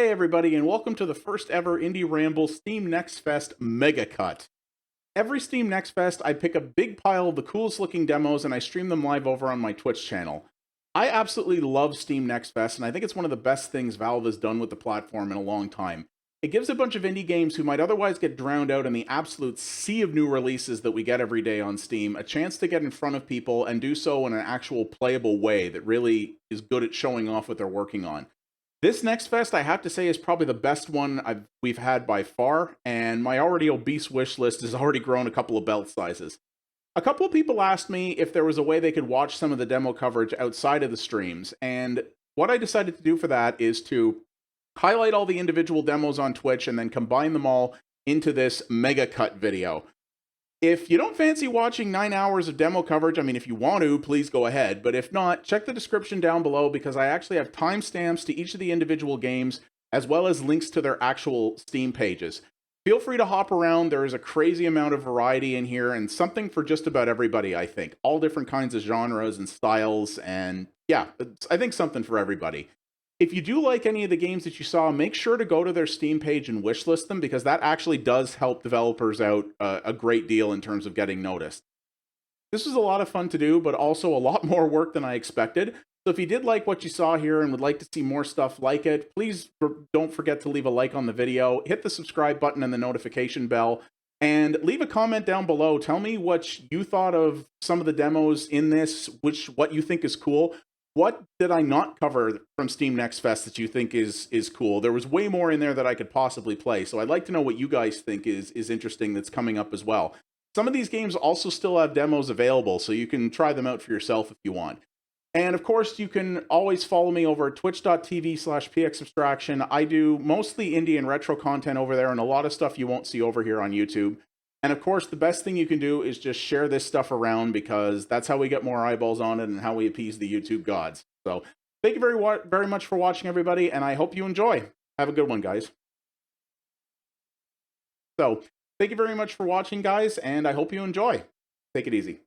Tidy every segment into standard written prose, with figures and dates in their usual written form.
Hey everybody, and welcome to the first ever Indie Ramble Steam Next Fest Mega Cut. Every Steam Next Fest, I pick a big pile of the coolest looking demos and I stream them live over on my Twitch channel. I absolutely love Steam Next Fest, and I think it's one of the best things Valve has done with the platform in a long time. It gives a bunch of indie games who might otherwise get drowned out in the absolute sea of new releases that we get every day on Steam a chance to get in front of people and do so in an actual playable way that really is good at showing off what they're working on. This Next Fest, I have to say, is probably the best one we've had by far, and my already obese wish list has already grown a couple of belt sizes. A couple of people asked me if there was a way they could watch some of the demo coverage outside of the streams, and what I decided to do for that is to highlight all the individual demos on Twitch and then combine them all into this Mega Cut video. If you don't fancy watching 9 hours of demo coverage, I mean, if you want to, please go ahead. But if not, check the description down below because I actually have timestamps to each of the individual games, as well as links to their actual Steam pages. Feel free to hop around. There is a crazy amount of variety in here and something for just about everybody, I think. All different kinds of genres and styles, and yeah, I think something for everybody. If you do like any of the games that you saw, make sure to go to their Steam page and wishlist them because that actually does help developers out a great deal in terms of getting noticed. This was a lot of fun to do, but also a lot more work than I expected. So if you did like what you saw here and would like to see more stuff like it, please don't forget to leave a like on the video, hit the subscribe button and the notification bell, and leave a comment down below. Tell me what you thought of some of the demos in this, what you think is cool. What did I not cover from Steam Next Fest that you think is cool? There was way more in there that I could possibly play, so I'd like to know what you guys think is interesting that's coming up as well. Some of these games also still have demos available, so you can try them out for yourself if you want. And of course, you can always follow me over at twitch.tv/pxabstraction. I do mostly indie and retro content over there and a lot of stuff you won't see over here on YouTube. And of course, the best thing you can do is just share this stuff around because that's how we get more eyeballs on it and how we appease the YouTube gods. So thank you very much for watching, everybody, and I hope you enjoy. Have a good one, guys. So thank you very much for watching, guys, and I hope you enjoy. Take it easy.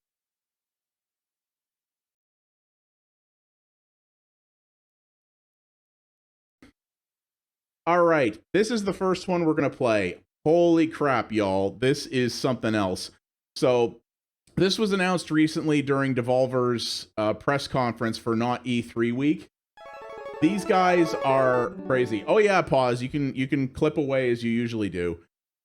All right, this is the first one we're going to play. Holy crap, y'all. This is something else. So this was announced recently during Devolver's press conference for Not E3 week. These guys are crazy. Oh yeah, pause. You can clip away as you usually do.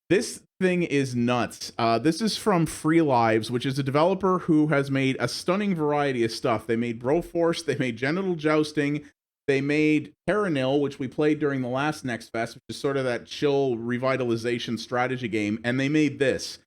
This thing is nuts. This is from Free Lives, which is a developer who has made a stunning variety of stuff. They made Broforce, they made Genital Jousting, they made Terranil, which we played during the last Next Fest, which is sort of that chill revitalization strategy game, and they made this.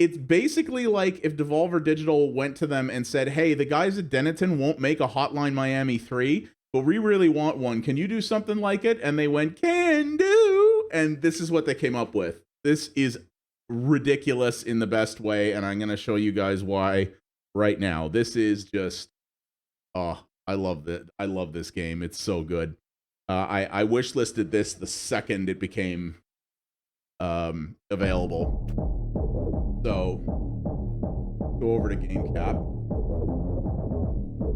It's basically like if Devolver Digital went to them and said, hey, the guys at Dennyton won't make a Hotline Miami 3, but we really want one. Can you do something like it? And they went, can do! And this is what they came up with. This is ridiculous in the best way, and I'm going to show you guys why right now. This is just... oh. I love this game. It's so good. I wish listed this the second it became available. So go over to GameCap.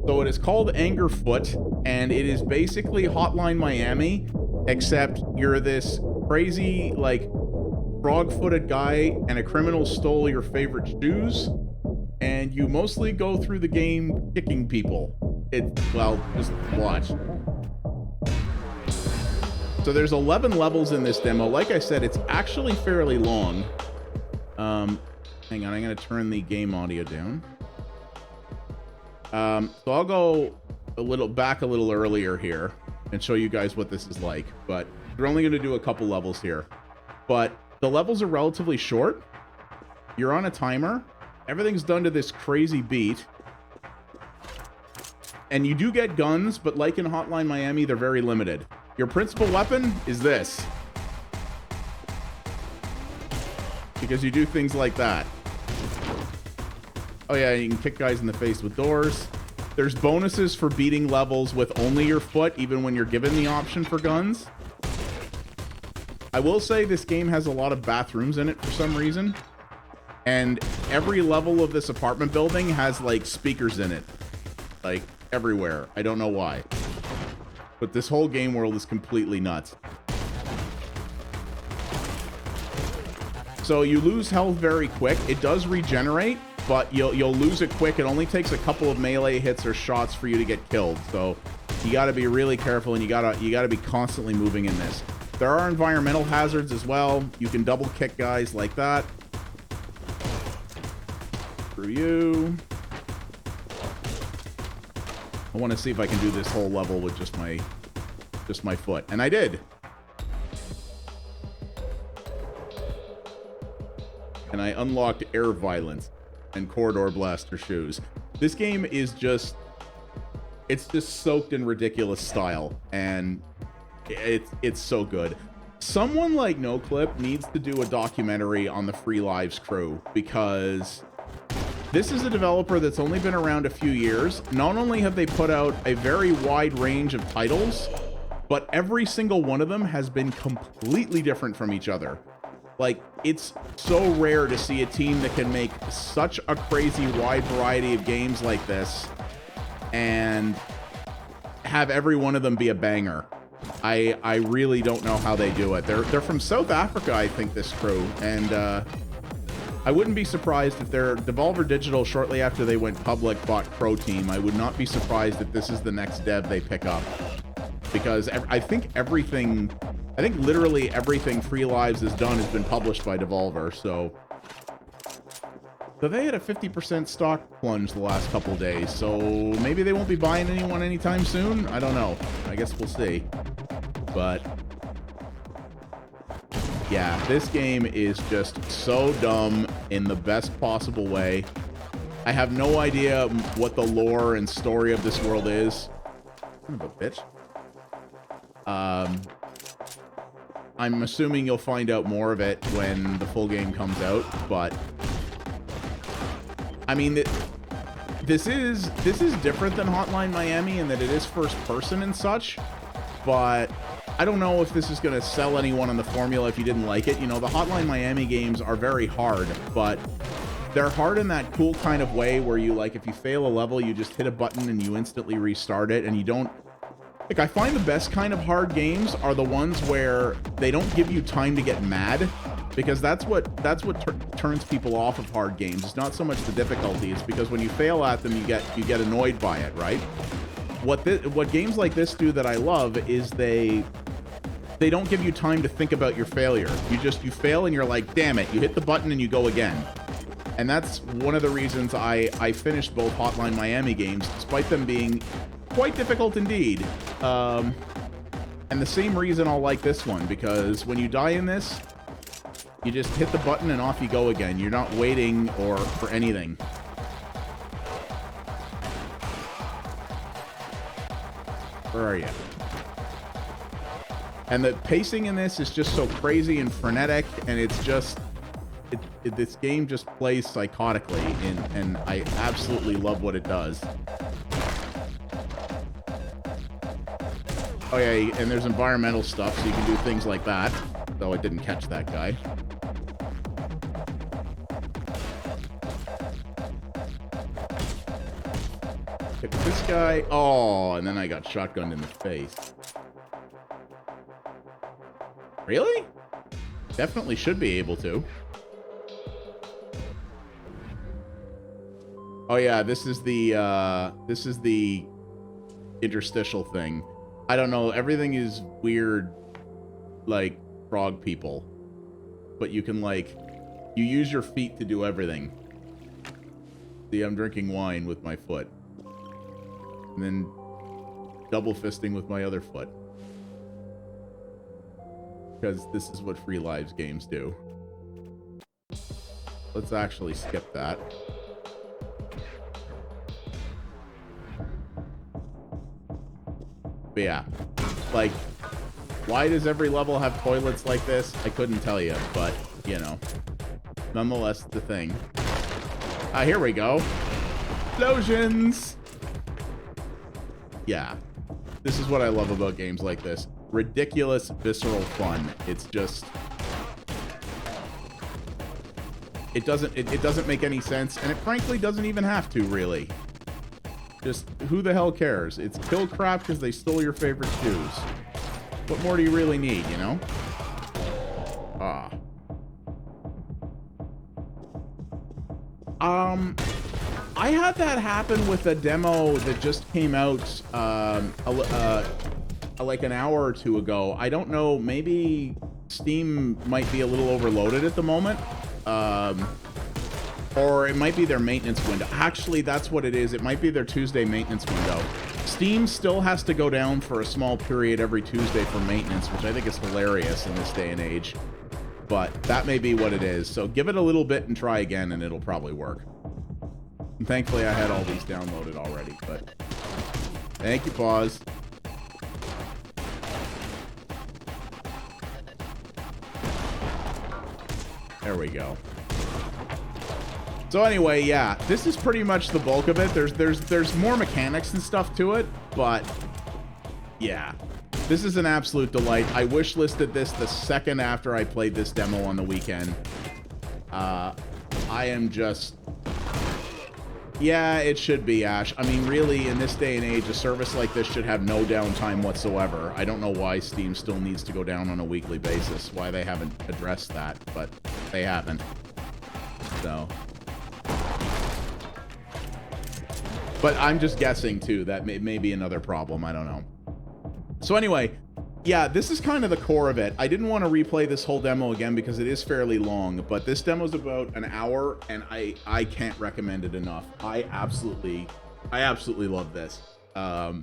So it is called Angerfoot, and it is basically Hotline Miami, except you're this crazy like frog-footed guy and a criminal stole your favorite shoes, and you mostly go through the game kicking people. Well, just watch. So there's 11 levels in this demo. Like I said, it's actually fairly long. Hang on, I'm gonna turn the game audio down. So I'll go back a little earlier here and show you guys what this is like. But we're only gonna do a couple levels here. But the levels are relatively short. You're on a timer. Everything's done to this crazy beat. And you do get guns, but like in Hotline Miami, they're very limited. Your principal weapon is this. Because you do things like that. Oh yeah, you can kick guys in the face with doors. There's bonuses for beating levels with only your foot, even when you're given the option for guns. I will say this game has a lot of bathrooms in it for some reason. And every level of this apartment building has like speakers in it. Like everywhere. I don't know why. But this whole game world is completely nuts. So you lose health very quick. It does regenerate, but you'll lose it quick. It only takes a couple of melee hits or shots for you to get killed. So you got to be really careful, and you gotta be constantly moving in this. There are environmental hazards as well. You can double kick guys like that. Through you. I want to see if I can do this whole level with just my foot, and I did. And I unlocked air violence and corridor blaster shoes. This game is just, it's just soaked in ridiculous style, and it's so good. Someone like NoClip needs to do a documentary on the Free Lives crew, because this is a developer that's only been around a few years. Not only have they put out a very wide range of titles, but every single one of them has been completely different from each other. Like, it's so rare to see a team that can make such a crazy wide variety of games like this and have every one of them be a banger. I really don't know how they do it. They're from South Africa, I think, this crew, and I wouldn't be surprised if they're Devolver Digital, shortly after they went public, bought Crow Team. I would not be surprised if this is the next dev they pick up, because I think literally everything Free Lives has done has been published by Devolver. So they had a 50% stock plunge the last couple of days, so maybe they won't be buying anyone anytime soon. I don't know. I guess we'll see. But yeah, this game is just so dumb in the best possible way. I have no idea what the lore and story of this world is. Son of a bitch. I'm assuming you'll find out more of it when the full game comes out, but I mean, this is different than Hotline Miami in that it is first person and such, but I don't know if this is going to sell anyone on the formula if you didn't like it. You know, the Hotline Miami games are very hard, but they're hard in that cool kind of way where you, like, if you fail a level, you just hit a button and you instantly restart it, and you don't... Like, I find the best kind of hard games are the ones where they don't give you time to get mad, because that's what turns people off of hard games. It's not so much the difficulty, it's because when you fail at them, you get annoyed by it, right? What games like this do that I love is they don't give you time to think about your failure. You fail and you're like, damn it, you hit the button and you go again. And that's one of the reasons I finished both Hotline Miami games, despite them being quite difficult indeed. And the same reason I'll like this one, because when you die in this, you just hit the button and off you go again. You're not waiting for anything. Where are you? And the pacing in this is just so crazy and frenetic, and it's just... this game just plays psychotically, and I absolutely love what it does. Oh yeah, and there's environmental stuff, so you can do things like that. Though I didn't catch that guy. Hit this guy. Oh, and then I got shotgunned in the face. Really? Definitely should be able to. Oh yeah, this is the interstitial thing. I don't know, everything is weird, like frog people, but you can, like, you use your feet to do everything. See, I'm drinking wine with my foot, and then double fisting with my other foot, because this is what Free Lives games do. Let's actually skip that. But yeah, like, why does every level have toilets like this? I couldn't tell you, but, you know, nonetheless, the thing. Ah, here we go. Explosions! Yeah, this is what I love about games like this. Ridiculous, visceral fun. It's just... It doesn't make any sense, and it frankly doesn't even have to, really. Just, who the hell cares? It's kill crap because they stole your favorite shoes. What more do you really need, you know? Ah. I had that happen with a demo that just came out like an hour or two ago. I don't know, maybe Steam might be a little overloaded at the moment. Or it might be their maintenance window. Actually, that's what it is. It might be their Tuesday maintenance window. Steam still has to go down for a small period every Tuesday for maintenance, which I think is hilarious in this day and age. But that may be what it is. So give it a little bit and try again, and it'll probably work. And thankfully, I had all these downloaded already. But thank you, pause. There we go. So anyway, yeah, this is pretty much the bulk of it. There's more mechanics and stuff to it, but yeah, this is an absolute delight. I wish listed this the second after I played this demo on the weekend. I am just, yeah, it should be, Ash. I mean, really, in this day and age, a service like this should have no downtime whatsoever. I don't know why Steam still needs to go down on a weekly basis, why they haven't addressed that, but they haven't. So. But I'm just guessing, too. That may be another problem. I don't know. So anyway, yeah, this is kind of the core of it. I didn't want to replay this whole demo again because it is fairly long. But this demo is about an hour, and I can't recommend it enough. I absolutely love this. I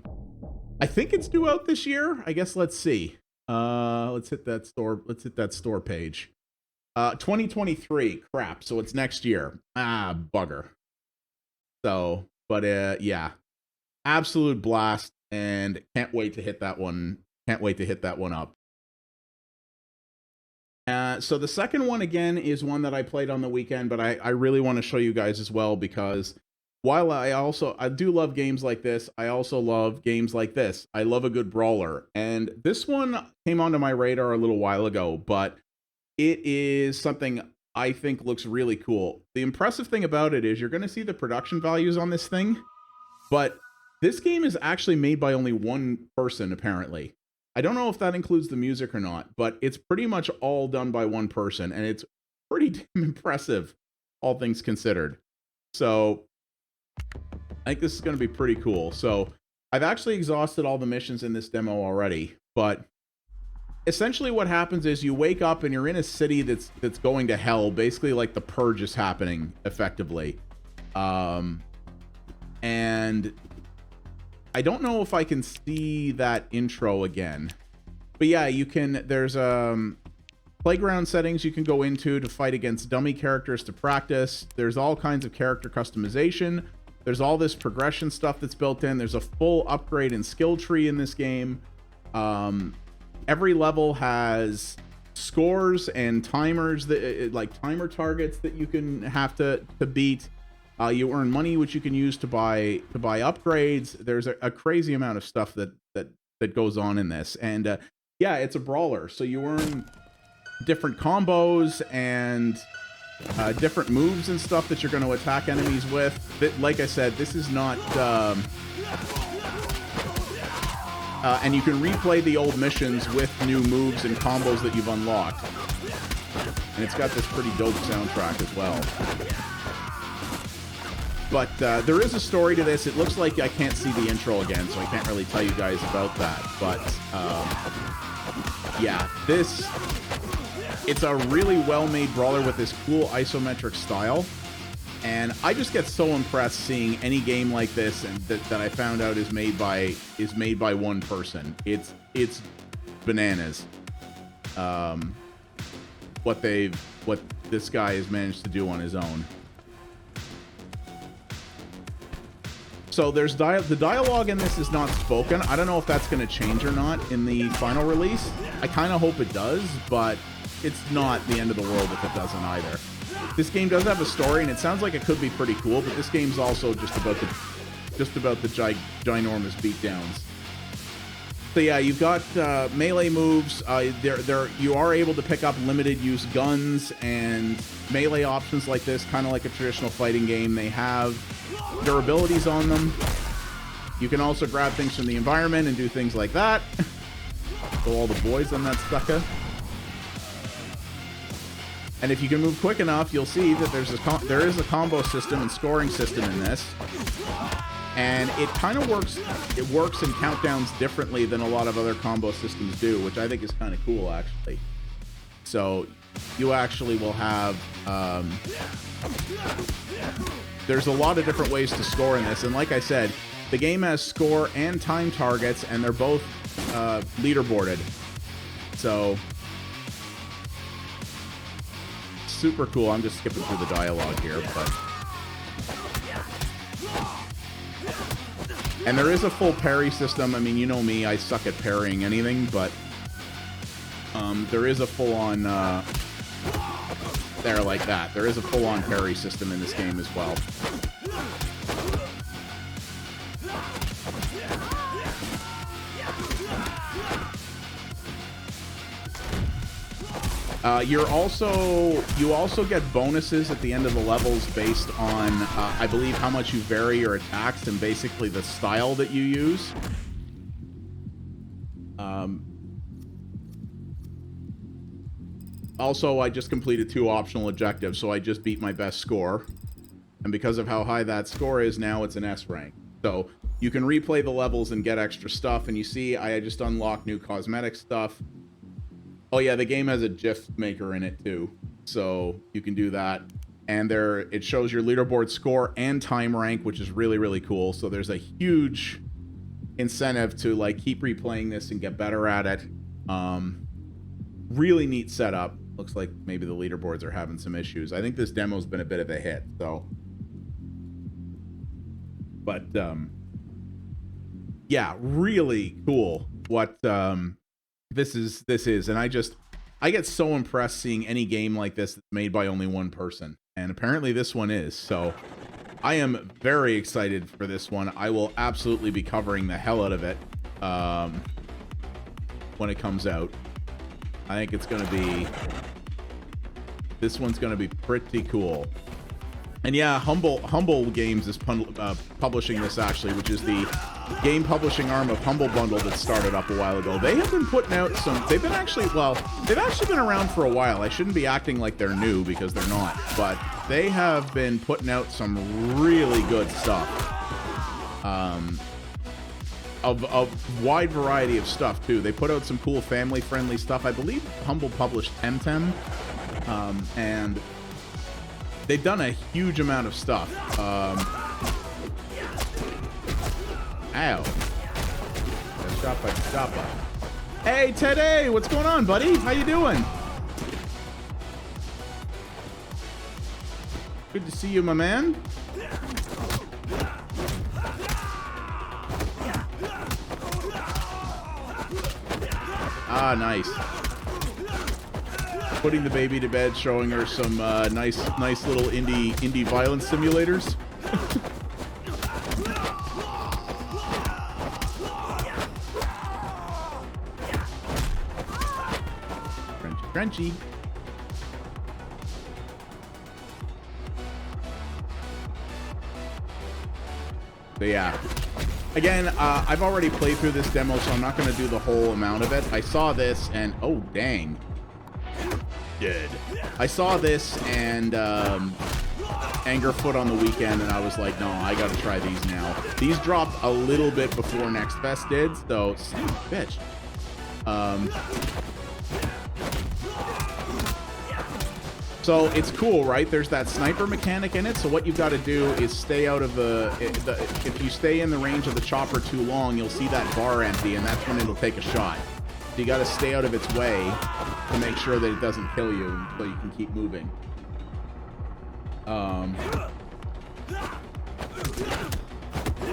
think it's due out this year. I guess let's see. Let's hit that store. Let's hit that store page. 2023. Crap. So it's next year. Ah, bugger. So... But yeah, absolute blast, and can't wait to hit that one. Can't wait to hit that one up. So the second one, again, is one that I played on the weekend, but I really want to show you guys as well, because while I do love games like this, I also love games like this. I love a good brawler, and this one came onto my radar a little while ago, but it is something I think looks really cool. The impressive thing about it is you're going to see the production values on this thing, but this game is actually made by only one person, apparently. I don't know if that includes the music or not, but it's pretty much all done by one person, and it's pretty damn impressive, all things considered. So I think this is going to be pretty cool. So I've actually exhausted all the missions in this demo already, but essentially what happens is you wake up and you're in a city that's going to hell. Basically, like the purge is happening effectively. And I don't know if I can see that intro again. But yeah, you can, there's playground settings you can go into to fight against dummy characters to practice. There's all kinds of character customization. There's all this progression stuff that's built in. There's a full upgrade and skill tree in this game. Every level has scores and timers, that like timer targets that you can have to beat. You earn money, which you can use to buy upgrades. There's a crazy amount of stuff that goes on in this, and yeah, it's a brawler, so you earn different combos and different moves and stuff that you're going to attack enemies with. Like I said, this is not. And you can replay the old missions with new moves and combos that you've unlocked. And it's got this pretty dope soundtrack as well. But there is a story to this. It looks like I can't see the intro again, so I can't really tell you guys about that. But yeah, it's a really well-made brawler with this cool isometric style. And I just get so impressed seeing any game like this, and that I found out is made by one person. It's bananas. What this guy has managed to do on his own. So there's the dialogue in this is not spoken. I don't know if that's going to change or not in the final release. I kind of hope it does, but it's not the end of the world if it doesn't either. This game does have a story, and it sounds like it could be pretty cool, but this game's also just about the ginormous beatdowns. So yeah, you've got melee moves. You are able to pick up limited use guns and melee options like this, kind of like a traditional fighting game. They have durabilities on them. You can also grab things from the environment and do things like that. So all the boys on that sucker. And if you can move quick enough, you'll see that there is a combo system and scoring system in this. And it kind of works, it works in countdowns differently than a lot of other combo systems do, which I think is kind of cool, actually. So you actually will have, there's a lot of different ways to score in this. And like I said, the game has score and time targets, and they're both leaderboarded. So super cool. I'm just skipping through the dialogue here, but... And there is a full parry system. I mean, you know me, I suck at parrying anything, but there is a full-on, there like that. There is a full-on parry system in this game as well. You also get bonuses at the end of the levels based on, I believe, how much you vary your attacks and basically the style that you use. Also, I just completed 2 optional objectives, so I just beat my best score. And because of how high that score is, now it's an S rank. So you can replay the levels and get extra stuff, and you see I just unlocked new cosmetic stuff. Oh yeah, the game has a GIF maker in it too, so you can do that. And there, it shows your leaderboard score and time rank, which is really, really cool. So there's a huge incentive to like keep replaying this and get better at it. Really neat setup. Looks like maybe the leaderboards are having some issues. I think this demo's been a bit of a hit, so. But yeah, really cool what this is, and I get so impressed seeing any game like this that's made by only one person, and apparently this one is. So I am very excited for this one. I will absolutely be covering the hell out of it when it comes out. I think it's gonna be, this one's gonna be pretty cool. And yeah, Humble Games is publishing this, actually, which is the game publishing arm of Humble Bundle that started up a while ago. They have been putting out some, they've actually been around for a while. I shouldn't be acting like they're new, because they're not, but they have been putting out some really good stuff. Of wide variety of stuff too. They put out some cool family-friendly stuff. I believe Humble published Temtem, and they've done a huge amount of stuff. Ow. Stop. Hey, Teddy, what's going on, buddy? How you doing? Good to see you, my man. Ah, nice. Putting the baby to bed, showing her some nice little indie violence simulators. Crunchy. But yeah. Again, I've already played through this demo, so I'm not going to do the whole amount of it. I saw this and... Oh, dang. Dead. I saw this and Angerfoot on the weekend, and I was like, no, I got to try these now. These dropped a little bit before Next Fest did, so... Son of a bitch. So it's cool, right? There's that sniper mechanic in it, so what you've got to do is stay out of if you stay in the range of the chopper too long, you'll see that bar empty, and that's when it'll take a shot. So you got to stay out of its way to make sure that it doesn't kill you, so you can keep moving.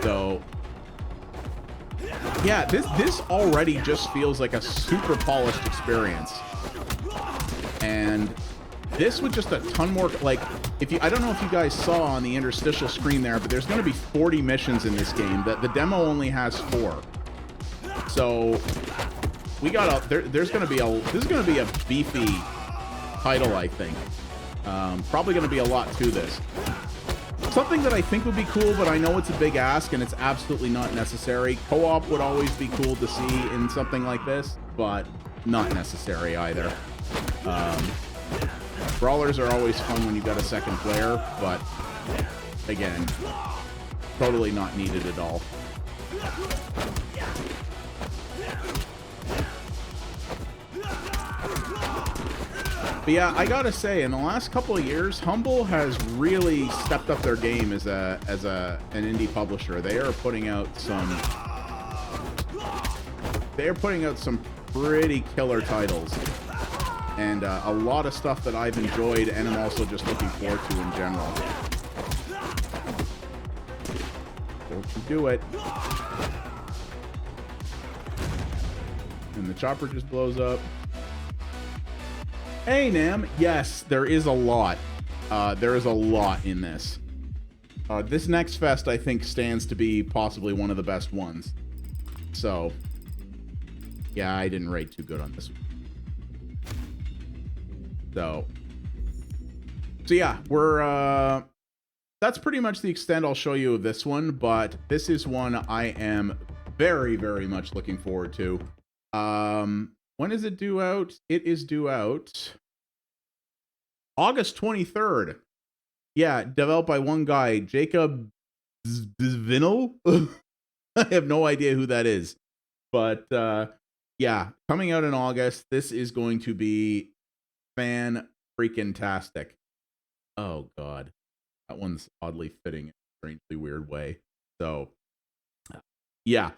So yeah, this already just feels like a super polished experience, and this with just a ton more, like, I don't know if you guys saw on the interstitial screen there, but there's going to be 40 missions in this game. The demo only has 4. So we got this is going to be a beefy title, I think. Probably going to be a lot to this. Something that I think would be cool, but I know it's a big ask and it's absolutely not necessary. Co-op would always be cool to see in something like this, but not necessary either. Brawlers are always fun when you got a second player, but again, totally not needed at all. But yeah, I gotta say, in the last couple of years, Humble has really stepped up their game as an indie publisher. They are putting out some pretty killer titles, and a lot of stuff that I've enjoyed, and I'm also just looking forward to in general. Don't you do it? And the chopper just blows up. Hey, Nam. Yes, there is a lot. There is a lot in this. This next fest, I think, stands to be possibly one of the best ones. So, yeah, I didn't rate too good on this one. So yeah, we're, that's pretty much the extent I'll show you of this one, but this is one I am very, very much looking forward to. When is it due out? It is due out August 23rd. Yeah, developed by one guy, Jacob Zvinel. I have no idea who that is. But yeah, coming out in August. This is going to be fan-freaking-tastic. Oh, God. That one's oddly fitting in a strangely weird way. So, yeah.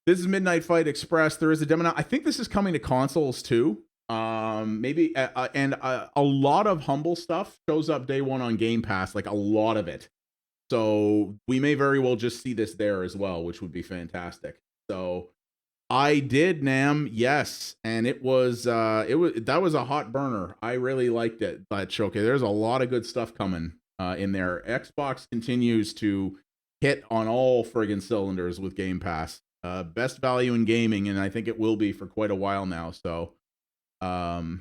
This is Midnight Fight Express. There is a demo now. I think this is coming to consoles too. Maybe and a lot of Humble stuff shows up day one on Game Pass, like a lot of it. So we may very well just see this there as well, which would be fantastic. So I did, Nam, yes, and that was a hot burner. I really liked it. That showcase. There's a lot of good stuff coming in there. Xbox continues to hit on all friggin' cylinders with Game Pass. Best value in gaming, and I think it will be for quite a while now. So, and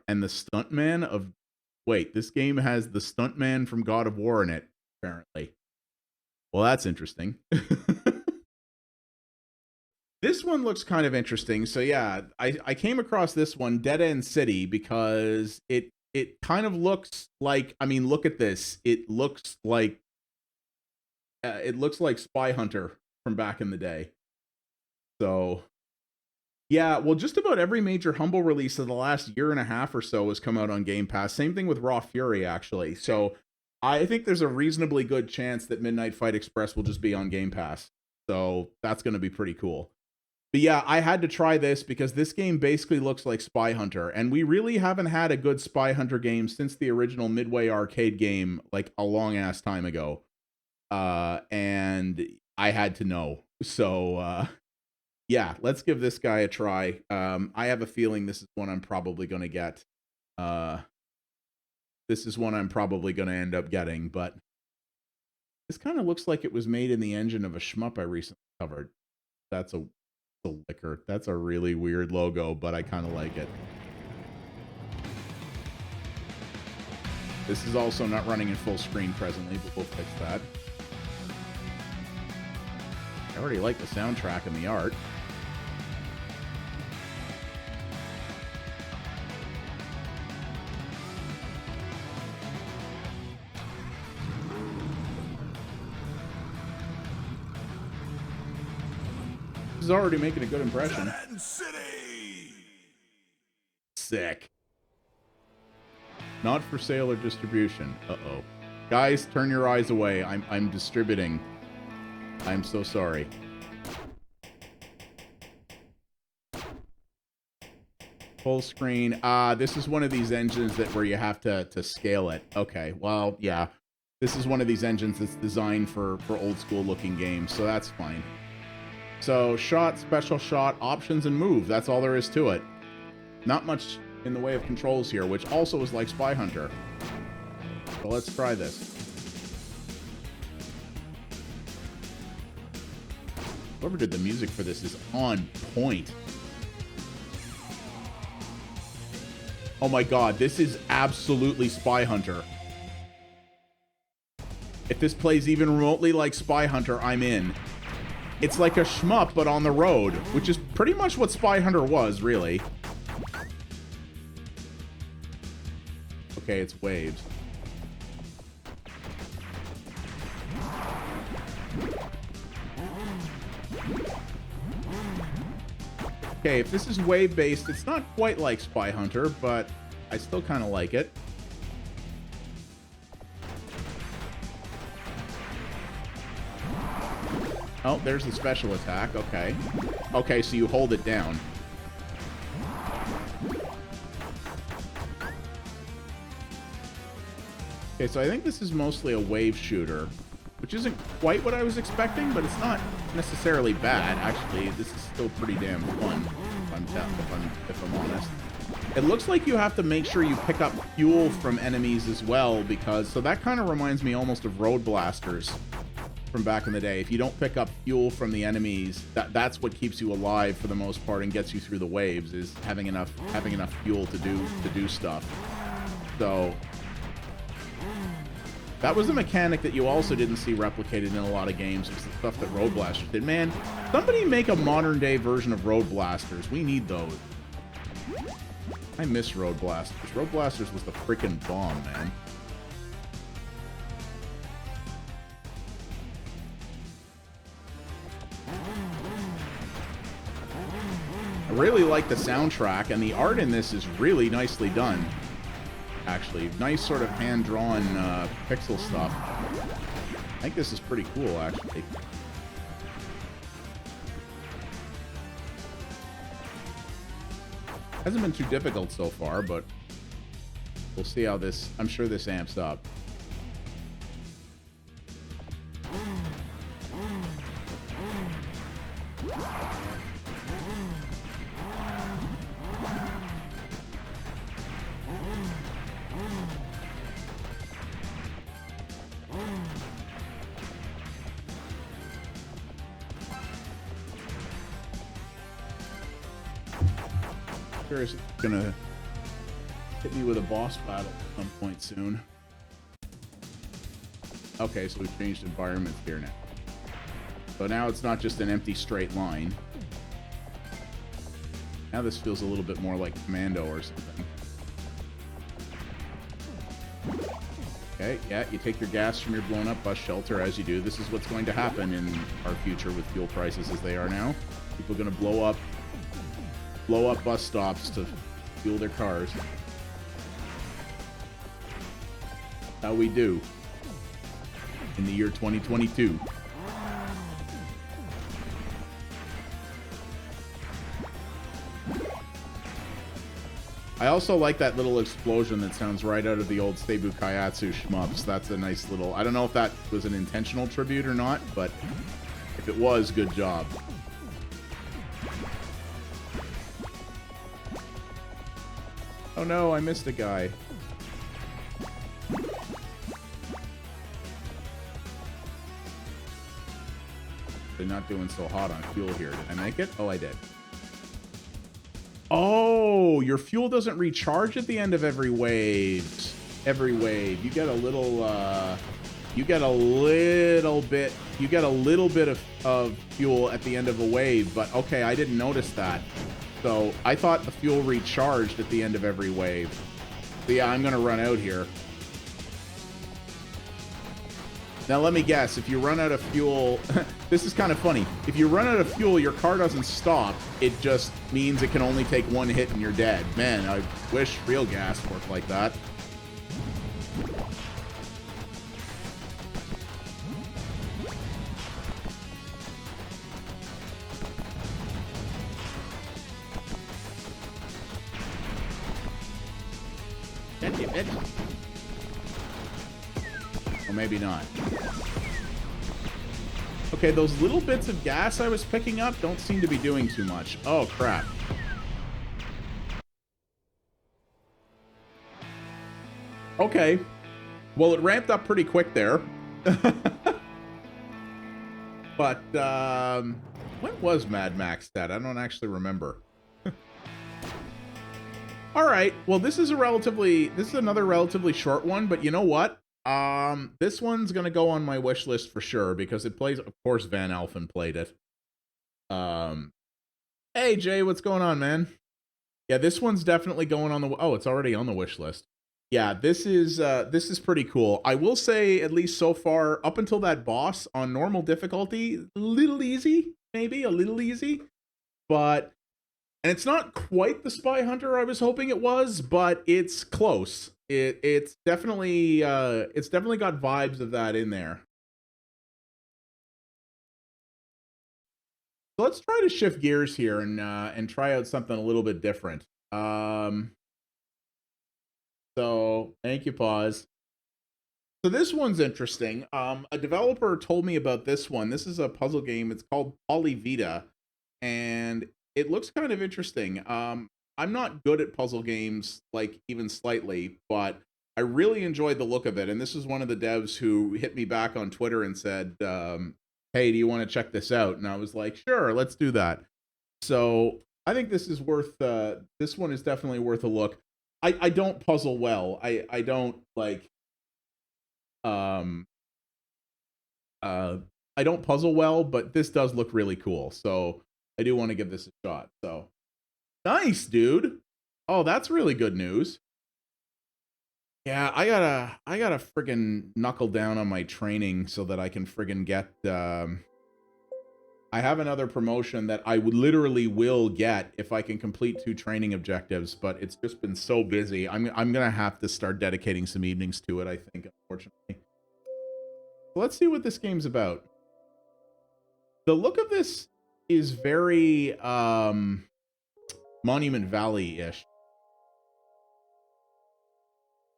the stuntman of, wait, this game has the stuntman from God of War in it, apparently. Well, that's interesting. This one looks kind of interesting. So yeah, I came across this one, Dead End City, because it kind of looks like, I mean, look at this. It looks like Spy Hunter from back in the day. So yeah, well, just about every major Humble release of the last year and a half or so has come out on Game Pass. Same thing with Raw Fury, actually. So I think there's a reasonably good chance that Midnight Fight Express will just be on Game Pass. So that's going to be pretty cool. But yeah, I had to try this because this game basically looks like Spy Hunter, and we really haven't had a good Spy Hunter game since the original Midway arcade game, like a long ass time ago. And I had to know. So yeah, let's give this guy a try. I have a feeling this is one I'm probably going to get. This is one I'm probably going to end up getting, but this kind of looks like it was made in the engine of a shmup I recently covered. That's a liquor. That's a really weird logo, but I kind of like it. This is also not running in full screen presently, but we'll fix that. I already like the soundtrack and the art. This is already making a good impression. Sick. Not for sale or distribution. Uh-oh. Guys, turn your eyes away. I'm distributing. I'm so sorry. Full screen. This is one of these engines where you have to scale it. Okay, well, yeah. This is one of these engines that's designed for old school looking games, so that's fine. So, shot, special shot, options, and move. That's all there is to it. Not much in the way of controls here, which also is like Spy Hunter. So let's try this. Whoever did the music for this is on point. Oh my god, this is absolutely Spy Hunter. If this plays even remotely like Spy Hunter, I'm in. It's like a shmup, but on the road, which is pretty much what Spy Hunter was, really. Okay, it's waves. Okay, if this is wave-based, it's not quite like Spy Hunter, but I still kind of like it. Oh, there's the special attack. Okay. Okay, so you hold it down. Okay, so I think this is mostly a wave shooter, which isn't quite what I was expecting, but it's not necessarily bad. Actually, this is still pretty damn fun, if I'm honest. It looks like you have to make sure you pick up fuel from enemies as well, because... So that kind of reminds me almost of Road Blasters from back in the day. If you don't pick up fuel from the enemies, that's what keeps you alive for the most part and gets you through the waves, is having enough fuel to do stuff. So... that was a mechanic that you also didn't see replicated in a lot of games. It's the stuff that Road Blasters did. Man, somebody make a modern-day version of Road Blasters. We need those. I miss Road Blasters. Road Blasters was the freaking bomb, man. I really like the soundtrack, and the art in this is really nicely done. Actually, nice sort of hand-drawn pixel stuff. I think this is pretty cool, actually. Hasn't been too difficult so far, but we'll see how this... I'm sure this amps up. It's gonna hit me with a boss battle at some point soon. Okay, so we've changed environments here now. So now it's not just an empty straight line. Now this feels a little bit more like Commando or something. Okay, yeah, you take your gas from your blown up bus shelter as you do. This is what's going to happen in our future with fuel prices as they are now. People are going to blow up bus stops to fuel their cars. How we do in the year 2022. I also like that little explosion that sounds right out of the old Seibu Kaiatsu shmups. That's a nice little... I don't know if that was an intentional tribute or not, but if it was, good job. Oh no, I missed a guy. They're not doing so hot on fuel here. Did I make it? Oh, I did. Oh, your fuel doesn't recharge at the end of every wave. Every wave. You get a little, you get a little bit of fuel at the end of a wave, but okay, I didn't notice that. So I thought the fuel recharged at the end of every wave. So yeah, I'm gonna run out here. Now let me guess, if you run out of fuel, this is kind of funny. If you run out of fuel, your car doesn't stop. It just means it can only take one hit and you're dead. Man, I wish real gas worked like that. Or maybe not. Okay, those little bits of gas I was picking up don't seem to be doing too much. Oh, crap. Okay. Well, it ramped up pretty quick there. But, when was Mad Max dead? I don't actually remember. Alright, well, this is another relatively short one, but you know what? This one's gonna go on my wish list for sure, because it plays, of course, Van Alphen played it. Hey, Jay, what's going on, man? Yeah, this one's definitely going on the... Oh, it's already on the wish list. Yeah, this is pretty cool. I will say, at least so far, up until that boss on normal difficulty, a little easy, maybe a little easy, but and it's not quite the Spy Hunter I was hoping it was, but it's close. It's definitely got vibes of that in there. So let's try to shift gears here and try out something a little bit different. So thank you, pause. So this one's interesting. A developer told me about this one. This is a puzzle game. It's called Vita, and it looks kind of interesting. I'm not good at puzzle games, like even slightly, but I really enjoyed the look of it. And this is one of the devs who hit me back on Twitter and said, "Hey, do you want to check this out?" And I was like, "Sure, let's do that." So I think this is worth. This one is definitely worth a look. I don't puzzle well. I don't like um I don't puzzle well, but this does look really cool. So I do want to give this a shot. So nice, dude. Oh, that's really good news. Yeah, I gotta friggin' knuckle down on my training so that I can friggin' get I have another promotion that I would literally will get if I can complete 2 training objectives, but it's just been so busy. I'm gonna have to start dedicating some evenings to it, I think, unfortunately. So let's see what this game's about. The look of this is very Monument Valley-ish.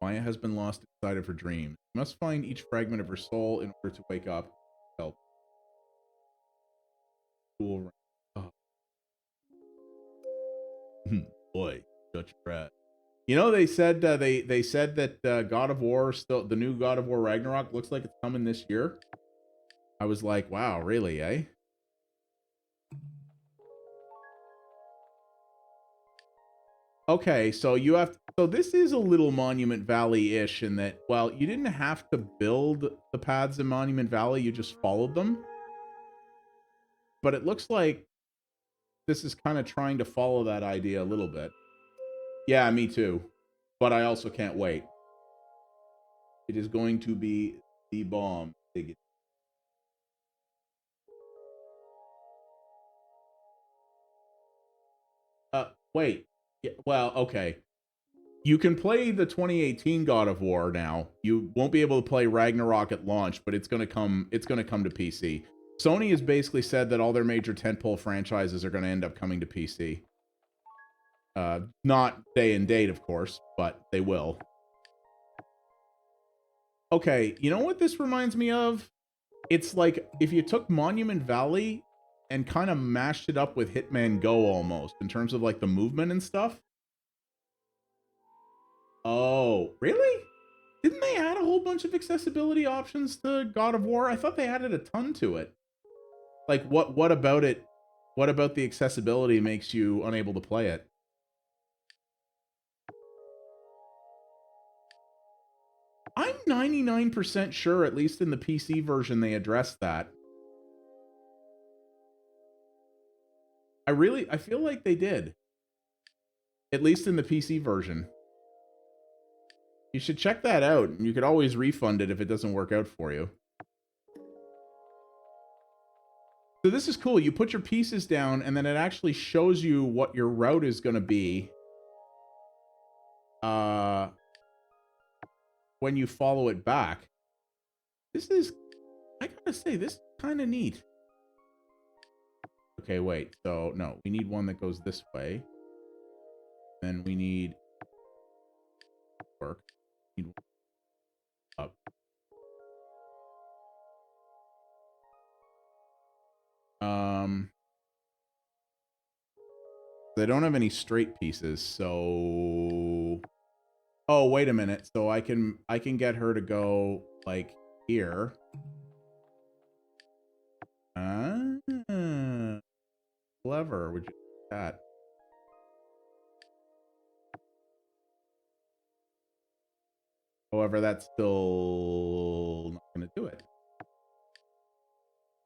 Maya has been lost inside of her dreams. You must find each fragment of her soul in order to wake up. Help. Cool. Oh. Boy, such rat. You know, they said they said that God of War, still the new God of War Ragnarok, looks like it's coming this year. I was like, wow, really, eh? Okay, so you have so this is a little Monument Valley-ish in that, well, you didn't have to build the paths in Monument Valley, you just followed them. But it looks like this is kind of trying to follow that idea a little bit. Yeah, me too. But I also can't wait. It is going to be the bomb. Wait. Yeah, well, okay. You can play the 2018 God of War now. You won't be able to play Ragnarok at launch, but it's going to come to PC. Sony has basically said that all their major tentpole franchises are going to end up coming to PC. Not day and date, of course, but they will. Okay, you know what this reminds me of? It's like if you took Monument Valley and kind of mashed it up with Hitman Go almost, in terms of like the movement and stuff. Oh, really? Didn't they add a whole bunch of accessibility options to God of War? I thought they added a ton to it. Like, what about it? What about the accessibility makes you unable to play it? I'm 99% sure, at least in the PC version, they addressed that. I feel like they did. At least in the PC version. You should check that out, and you could always refund it if it doesn't work out for you. So this is cool. You put your pieces down, and then it actually shows you what your route is going to be. When you follow it back. This is, I gotta say, this is kind of neat. Okay, wait. So, no, we need one that goes this way. Then we need work. We need up. They don't have any straight pieces, so... Oh, wait a minute. So I can get her to go, like, here. Clever. Would you do that? However, that's still not going to do it.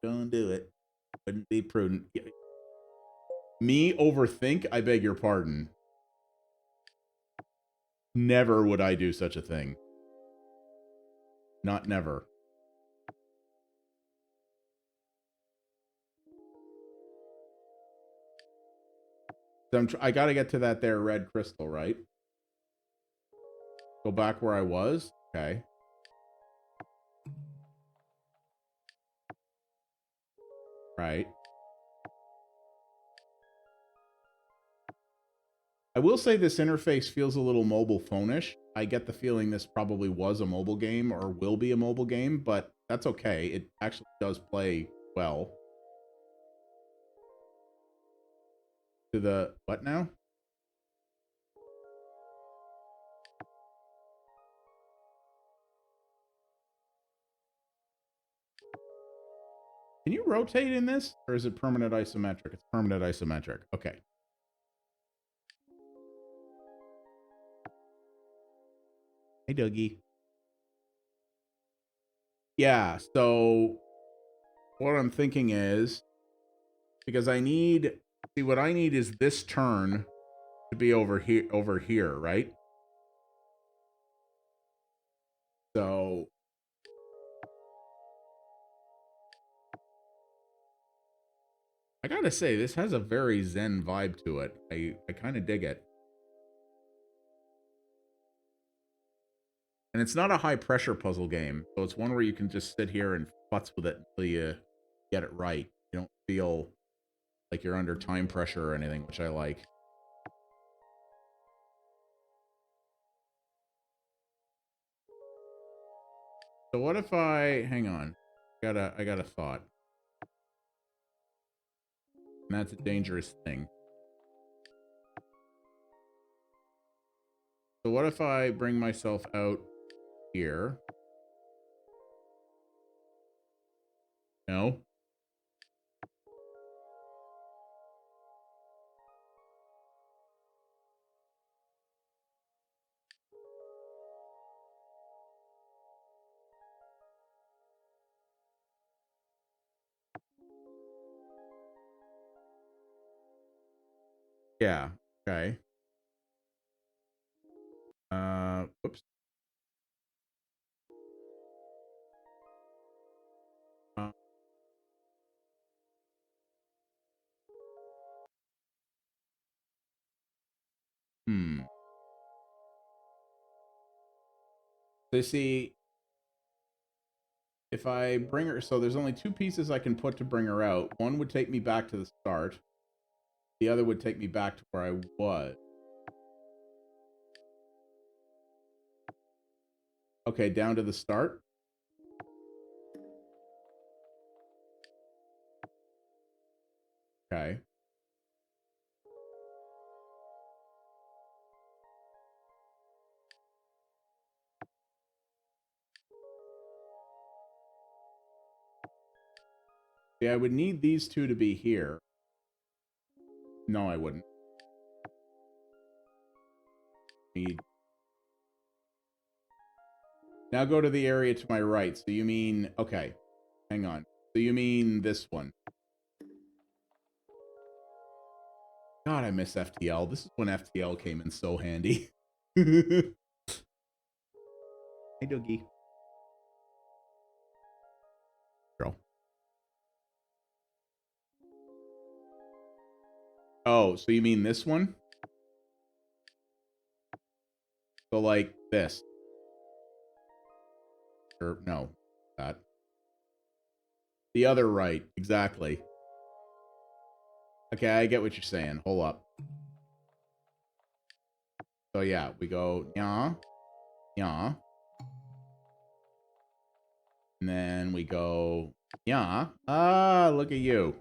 Don't do it. Wouldn't be prudent. Me overthink? I beg your pardon. Never would I do such a thing. Not never. So I gotta get to that there red crystal, right? Go back where I was? Okay. Right. I will say this interface feels a little mobile phone-ish. I get the feeling this probably was a mobile game or will be a mobile game, but that's okay. It actually does play well. To the... what now? Can you rotate in this? Or is it permanent isometric? It's permanent isometric. Okay. Hey, Dougie. Yeah, so what I'm thinking is, because I need... see, what I need is this turn to be over here, right? So... I gotta say, this has a very zen vibe to it. I kind of dig it. And it's not a high-pressure puzzle game, so it's one where you can just sit here and futz with it until you get it right. You don't feel like you're under time pressure or anything, which I like. So what if I... hang on. I got a thought. And that's a dangerous thing. So what if I bring myself out here? No? Yeah. Okay. Whoops. So see, if I bring her... so there's only two pieces I can put to bring her out. One would take me back to the start. The other would take me back to where I was. Okay, down to the start. Okay. Yeah, I would need these two to be here. No, I wouldn't. Need... now go to the area to my right. So you mean... okay. Hang on. So you mean this one. God, I miss FTL. This is when FTL came in so handy. Hey, Doogie. Girl. Oh, so you mean this one? So like this. Or no, that. The other right, exactly. Okay, I get what you're saying. Hold up. So yeah, we go yeah, yeah. And then we go yeah. Ah, look at you.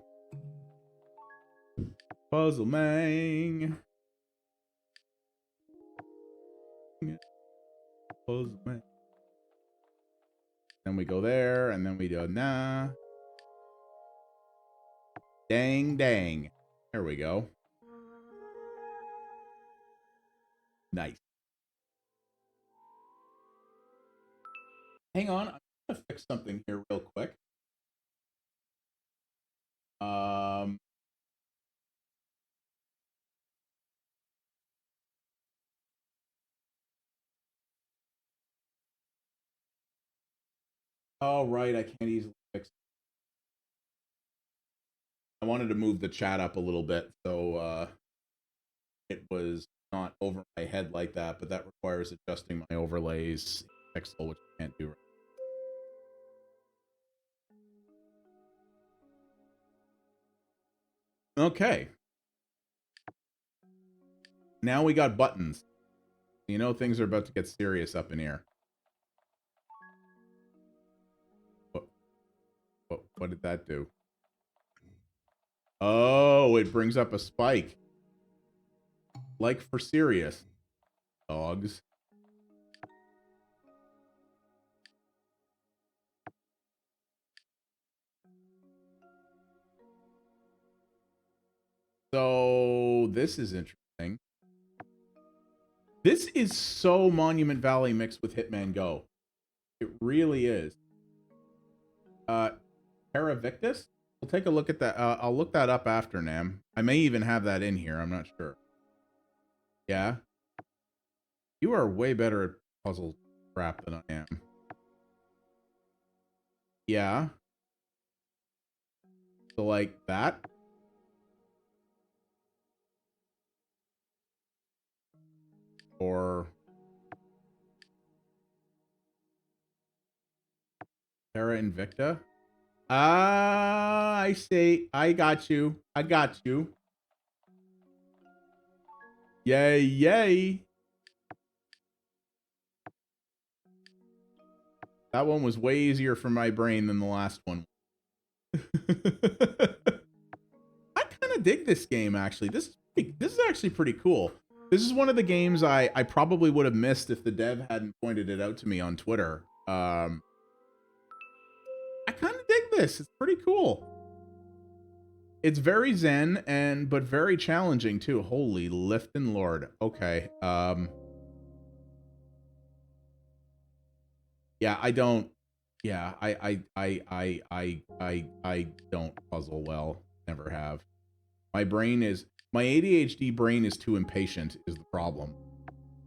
Puzzle man. Puzzle man. Then we go there, and then we do nah. Dang, dang. There we go. Nice. Hang on, I'm gonna fix something here real quick. Oh, right. I can't easily fix it. I wanted to move the chat up a little bit so it was not over my head like that, but that requires adjusting my overlays in Pixel, which I can't do right. Okay. Now we got buttons. You know things are about to get serious up in here. What did that do? Oh, it brings up a spike. Like for serious. Dogs. So, this is interesting. This is so Monument Valley mixed with Hitman Go. It really is. Terra Victus? We'll take a look at that. I'll look that up after, Nam. I may even have that in here. I'm not sure. Yeah? You are way better at puzzle crap than I am. Yeah? So, like, that? Or... Terra Invicta? Ah, I see. I got you. I got you. Yay, yay. That one was way easier for my brain than the last one. I kind of dig this game, actually. This is actually pretty cool. This is one of the games I probably would have missed if the dev hadn't pointed it out to me on Twitter. I kind of dig this. It's pretty cool. It's very zen but very challenging too. Holy liftin' lord. Okay. Yeah, I don't. Yeah, I don't puzzle well. Never have. My ADHD brain is too impatient is the problem.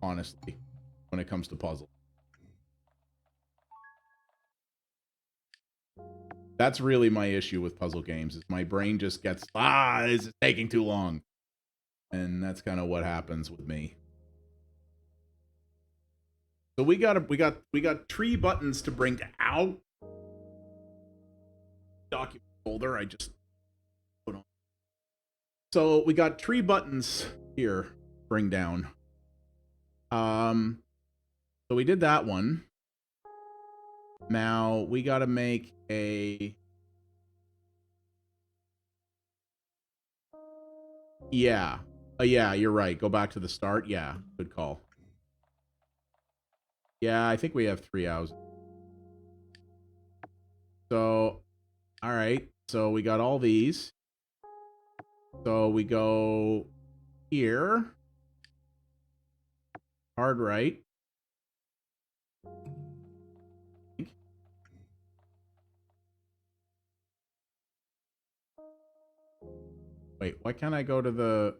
Honestly, when it comes to puzzle. That's really my issue with puzzle games, is my brain just gets, this is taking too long. And that's kind of what happens with me. So we got tree buttons to bring out. Document folder I just put on. So we got tree buttons here, bring down. So we did that one. Now we got to make a... Yeah. Yeah, you're right. Go back to the start. Yeah, good call. Yeah, I think we have 3 hours. So, all right. So we got all these. So we go here. Hard right. Wait, why can't I go to the...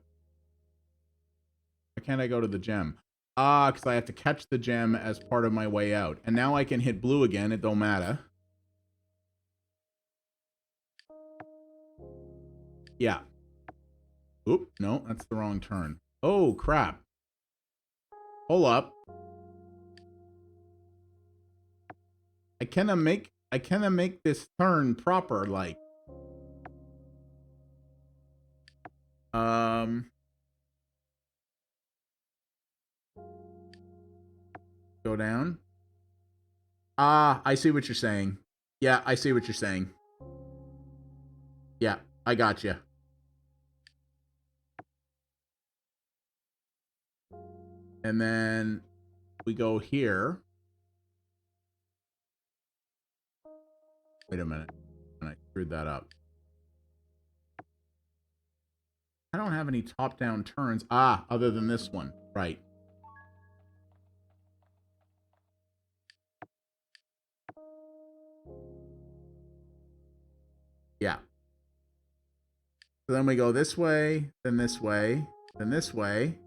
Why can't I go to the gem? Ah, because I have to catch the gem as part of my way out. And now I can hit blue again. It don't matter. Yeah. Oop, no, that's the wrong turn. Oh, crap. Hold up. I cannot make this turn proper, like. Go down. Ah, I see what you're saying. Yeah, I see what you're saying. Yeah, I got you. And then we go here. Wait a minute. And I screwed that up. I don't have any top-down turns. Ah, other than this one. Right. Yeah. So then we go this way, then this way, then this way,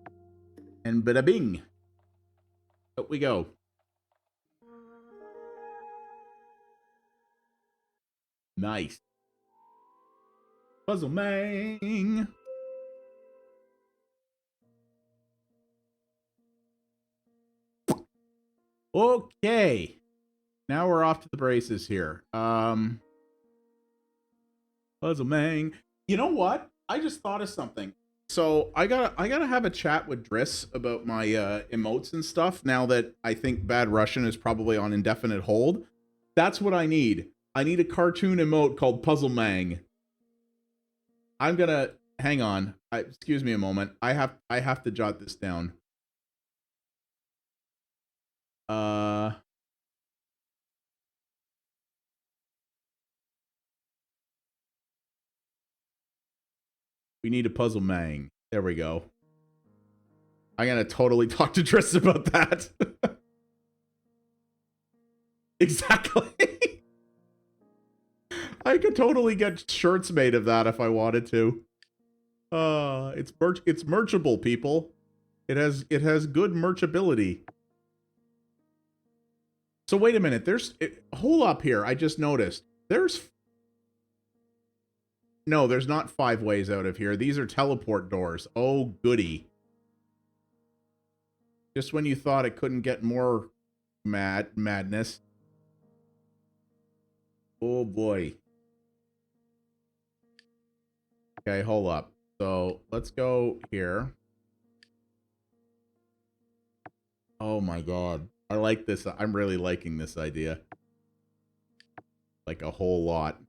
and bada bing. Up we go. Nice. Puzzle Mang. Okay. Now we're off to the braces here. Puzzle Mang. You know what? I just thought of something. So I gotta have a chat with Driss about my emotes and stuff now that I think Bad Russian is probably on indefinite hold. That's what I need. I need a cartoon emote called Puzzle Mang. I'm gonna hang on. Excuse me a moment. I have to jot this down. We need a Puzzle Mang. There we go. I'm gonna totally talk to Driss about that. Exactly. I could totally get shirts made of that if I wanted to. It's merchable, people. It has good merchability. So wait a minute. Hold up here. I just noticed. No, there's not 5 ways out of here. These are teleport doors. Oh, goody. Just when you thought it couldn't get more madness. Oh, boy. Okay, hold up. So, let's go here. Oh, my God. I like this. I'm really liking this idea. Like a whole lot.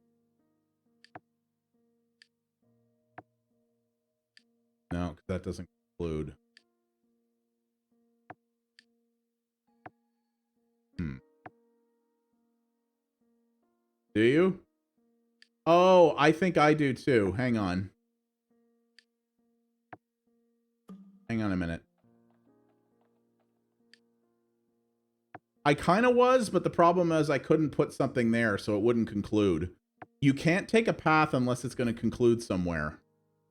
No, because that doesn't include. Do you? Oh, I think I do too. Hang on. Hang on a minute. I kind of was, but the problem is I couldn't put something there, so it wouldn't conclude. You can't take a path unless it's going to conclude somewhere.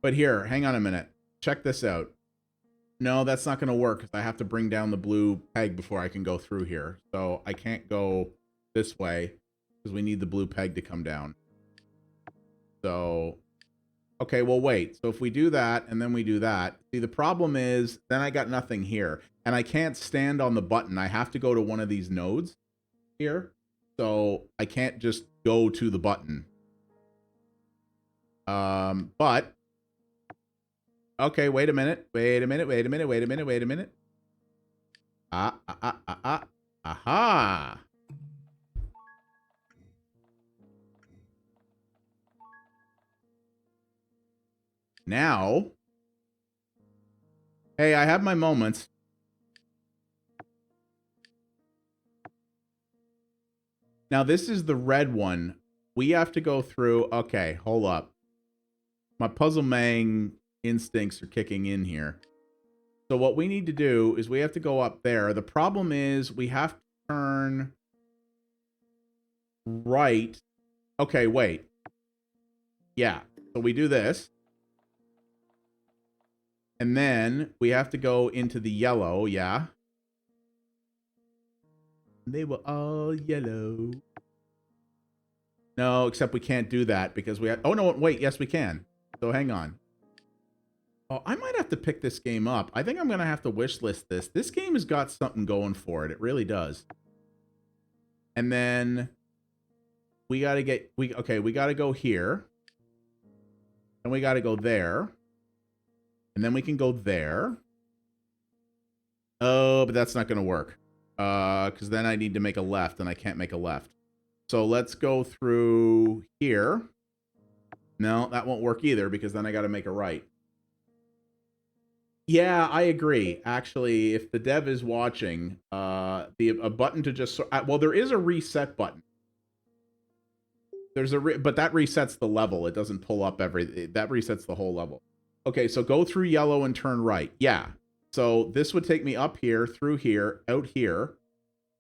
But here, hang on a minute. Check this out. No, that's not going to work because I have to bring down the blue peg before I can go through here. So I can't go this way because we need the blue peg to come down. So, okay, well, wait. So if we do that and then we do that, see, the problem is then I got nothing here. And I can't stand on the button. I have to go to one of these nodes here. So I can't just go to the button. But okay, wait a minute. Aha. Now, hey, I have my moments. Now, this is the red one. We have to go through. Okay, hold up. My Puzzle Mang instincts are kicking in here. So what we need to do is we have to go up there. The problem is we have to turn right. Okay, wait. Yeah, so we do this. And then we have to go into the yellow, yeah. They were all yellow. No, except we can't do that because we have... Oh, no, wait. Yes, we can. So hang on. Oh, I might have to pick this game up. I think I'm going to have to wish list this. This game has got something going for it. It really does. And then we got to get... Okay, we got to go here. And we got to go there. And then we can go there. Oh, but that's not going to work. Because then I need to make a left, and I can't make a left. So let's go through here. No, that won't work either, because then I got to make a right. Yeah, I agree. Actually, if the dev is watching, a button to just... Well, there is a reset button. There's but that resets the level. It doesn't pull up that resets the whole level. Okay, so go through yellow and turn right. Yeah. So this would take me up here, through here, out here,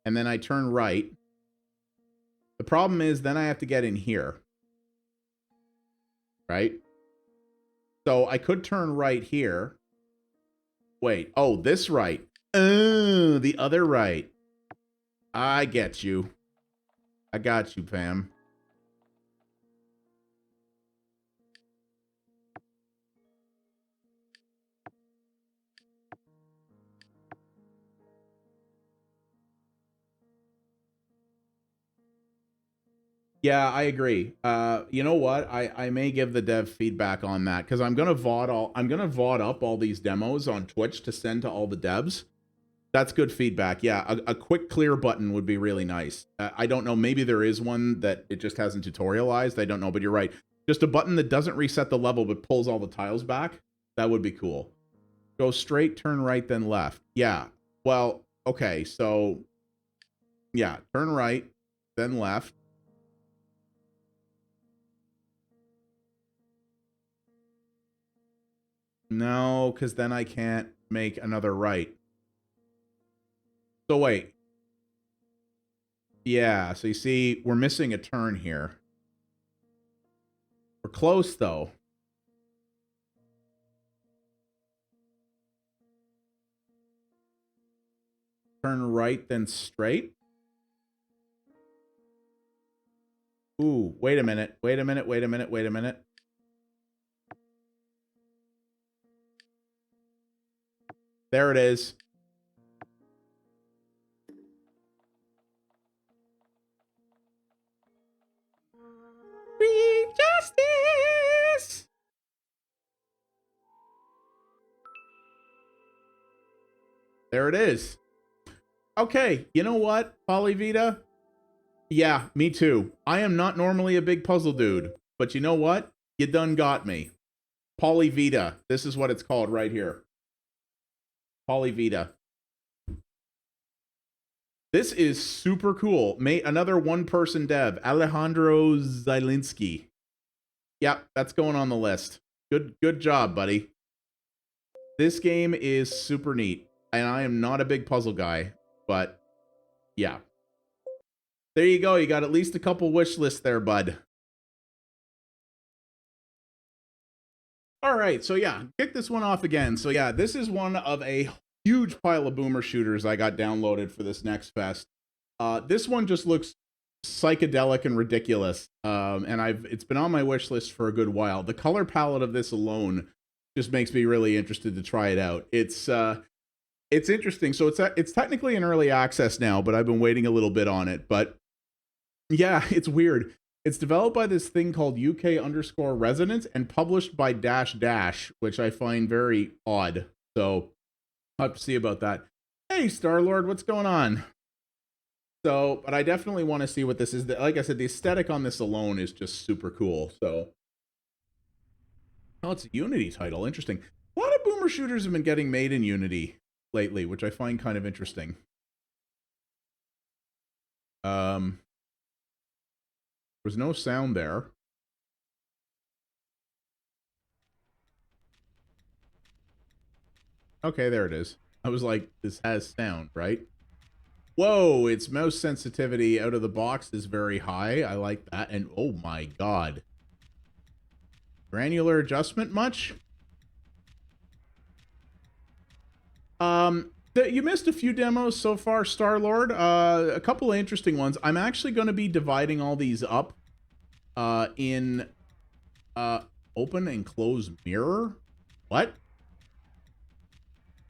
and then I turn right. The problem is then I have to get in here. Right? So I could turn right here. Wait. Oh, this right. The other right. I get you. I got you, Pam. Yeah, I agree. You know what? I may give the dev feedback on that because I'm gonna VOD up all these demos on Twitch to send to all the devs. That's good feedback. Yeah, a quick clear button would be really nice. I don't know. Maybe there is one that it just hasn't tutorialized. I don't know, but you're right. Just a button that doesn't reset the level but pulls all the tiles back. That would be cool. Go straight, turn right, then left. Yeah. Well, okay. So, yeah, turn right, then left. No, because then I can't make another right. So wait. Yeah, so you see, we're missing a turn here. We're close, though. Turn right, then straight. Ooh, wait a minute. Wait a minute, wait a minute, wait a minute. There it is. Free justice! There it is. Okay, you know what, Polyvita? Yeah, me too. I am not normally a big puzzle dude, but you know what? You done got me. Polyvita. This is what it's called right here. Polyvita. This is super cool. Another one-person dev, Alejandro Zielinski. Yep, that's going on the list. Good job, buddy. This game is super neat, and I am not a big puzzle guy, but yeah. There you go. You got at least a couple wish lists there, bud. All right, so yeah, kick this one off again. So yeah, this is one of a huge pile of boomer shooters I got downloaded for this next fest. This one just looks psychedelic and ridiculous, and it's been on my wish list for a good while. The color palette of this alone just makes me really interested to try it out. It's interesting. So it's technically in early access now, but I've been waiting a little bit on it. But yeah, it's weird. It's developed by this thing called UK_Resonance and published by Dash Dash, which I find very odd. So I'll have to see about that. Hey, Star-Lord, what's going on? So, but I definitely want to see what this is. Like I said, the aesthetic on this alone is just super cool. So, oh, it's a Unity title. Interesting. A lot of boomer shooters have been getting made in Unity lately, which I find kind of interesting. There's no sound there. Okay, there it is. I was like, this has sound, right? Whoa, its mouse sensitivity out of the box is very high. I like that. And oh my god. Granular adjustment much? You missed a few demos so far, Star-Lord. A couple of interesting ones. I'm actually going to be dividing all these up in open and close mirror. What?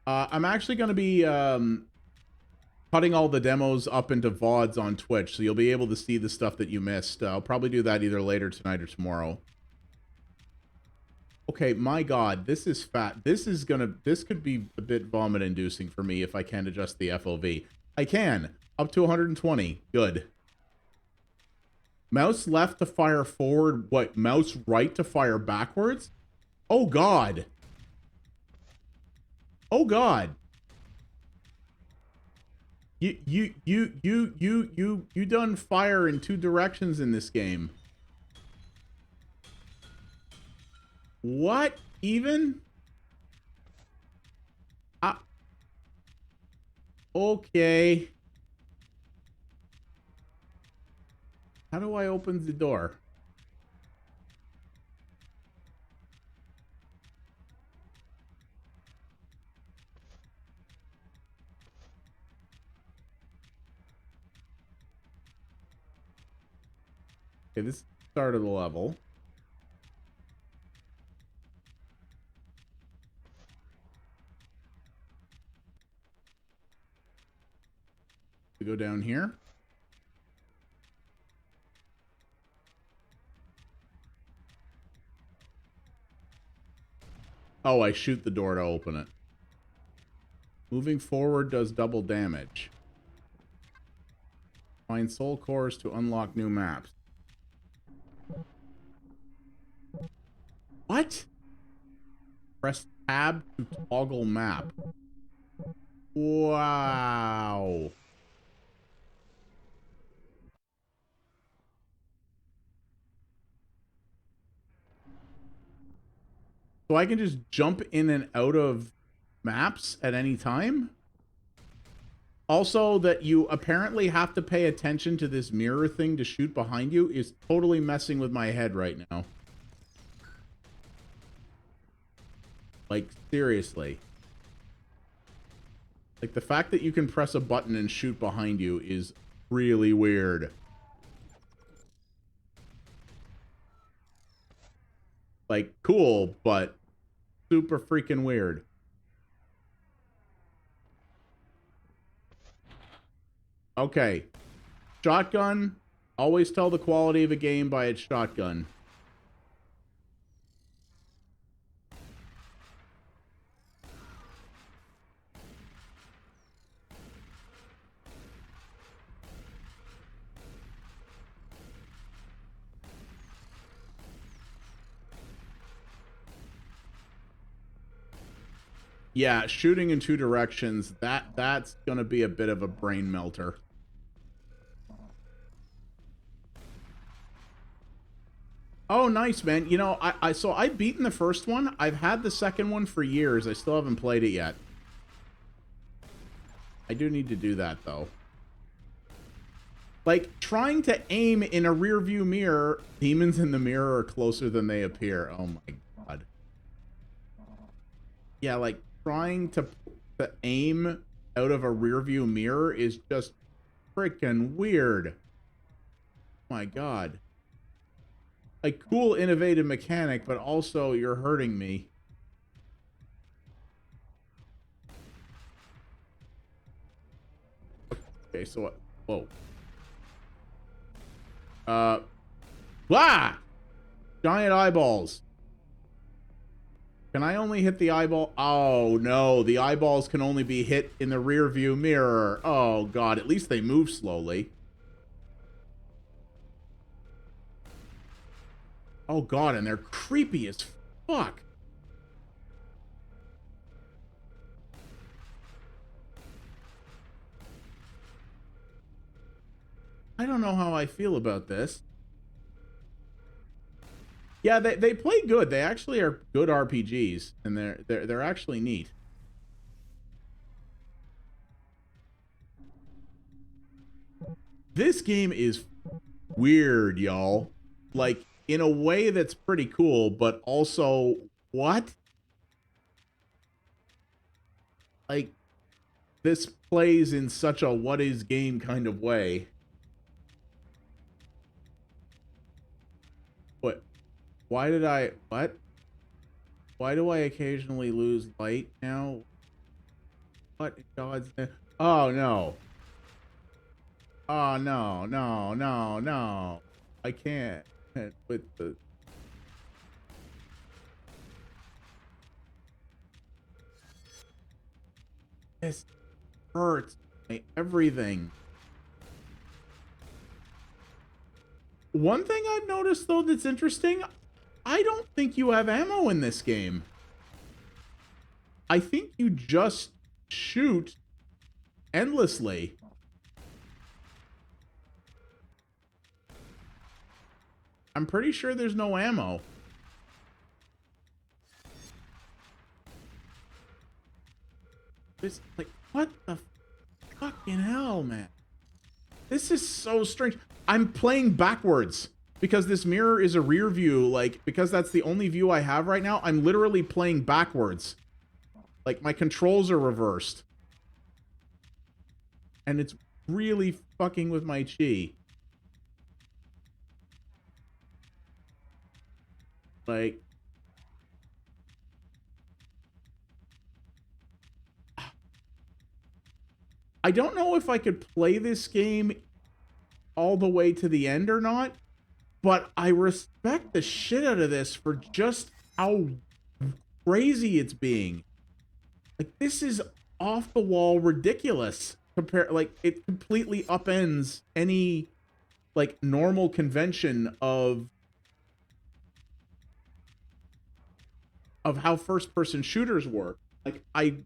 I'm actually going to be cutting all the demos up into VODs on Twitch, so you'll be able to see the stuff that you missed. I'll probably do that either later tonight or tomorrow. Okay, my god, this is fat. This could be a bit vomit-inducing for me if I can't adjust the FOV. I can. Up to 120. Good. Mouse left to fire forward. What? Mouse right to fire backwards? Oh god. Oh god. You done fire in two directions in this game. What? Even? Okay. How do I open the door? Okay, this is the start of the level. We go down here. Oh, I shoot the door to open it. Moving forward does double damage. Find soul cores to unlock new maps. What? Press tab to toggle map. Wow. So I can just jump in and out of maps at any time? Also, that you apparently have to pay attention to this mirror thing to shoot behind you is totally messing with my head right now. Like, seriously. Like, the fact that you can press a button and shoot behind you is really weird. Like, cool, but super freaking weird. Okay. Shotgun. Always tell the quality of a game by its shotgun. Yeah, shooting in two directions, that's gonna be a bit of a brain melter. Oh, nice, man. You know, so I've beaten the first one. I've had the second one for years. I still haven't played it yet. I do need to do that, though. Like, trying to aim in a rear view mirror, demons in the mirror are closer than they appear. Oh my god. Yeah, like, trying to aim out of a rear view mirror is just freaking weird. Oh my god. A cool, innovative mechanic, but also you're hurting me. Okay, so what? Whoa. Blah! Giant eyeballs. Can I only hit the eyeball? Oh, no. The eyeballs can only be hit in the rear view mirror. Oh, God. At least they move slowly. Oh, God. And they're creepy as fuck. I don't know how I feel about this. Yeah, they play good. They actually are good RPGs, and they're actually neat. This game is weird, y'all. Like, in a way that's pretty cool, but also, what? Like, this plays in such a what is game kind of way. What? Why did I... What? Why do I occasionally lose light now? What in God's name? Oh, no. Oh, no, no, no, no. I can't with the... This hurts my everything. One thing I've noticed, though, that's interesting, I don't think you have ammo in this game. I think you just shoot endlessly. I'm pretty sure there's no ammo. This, like, what the fucking hell, man? This is so strange. I'm playing backwards because this mirror is a rear view. Like, because that's the only view I have right now, I'm literally playing backwards. Like, my controls are reversed. And it's really fucking with my chi. Like... I don't know if I could play this game all the way to the end or not, but I respect the shit out of this for just how crazy it's being. Like, this is off the wall ridiculous. Like, it completely upends any like normal convention of how first person shooters work. Like, I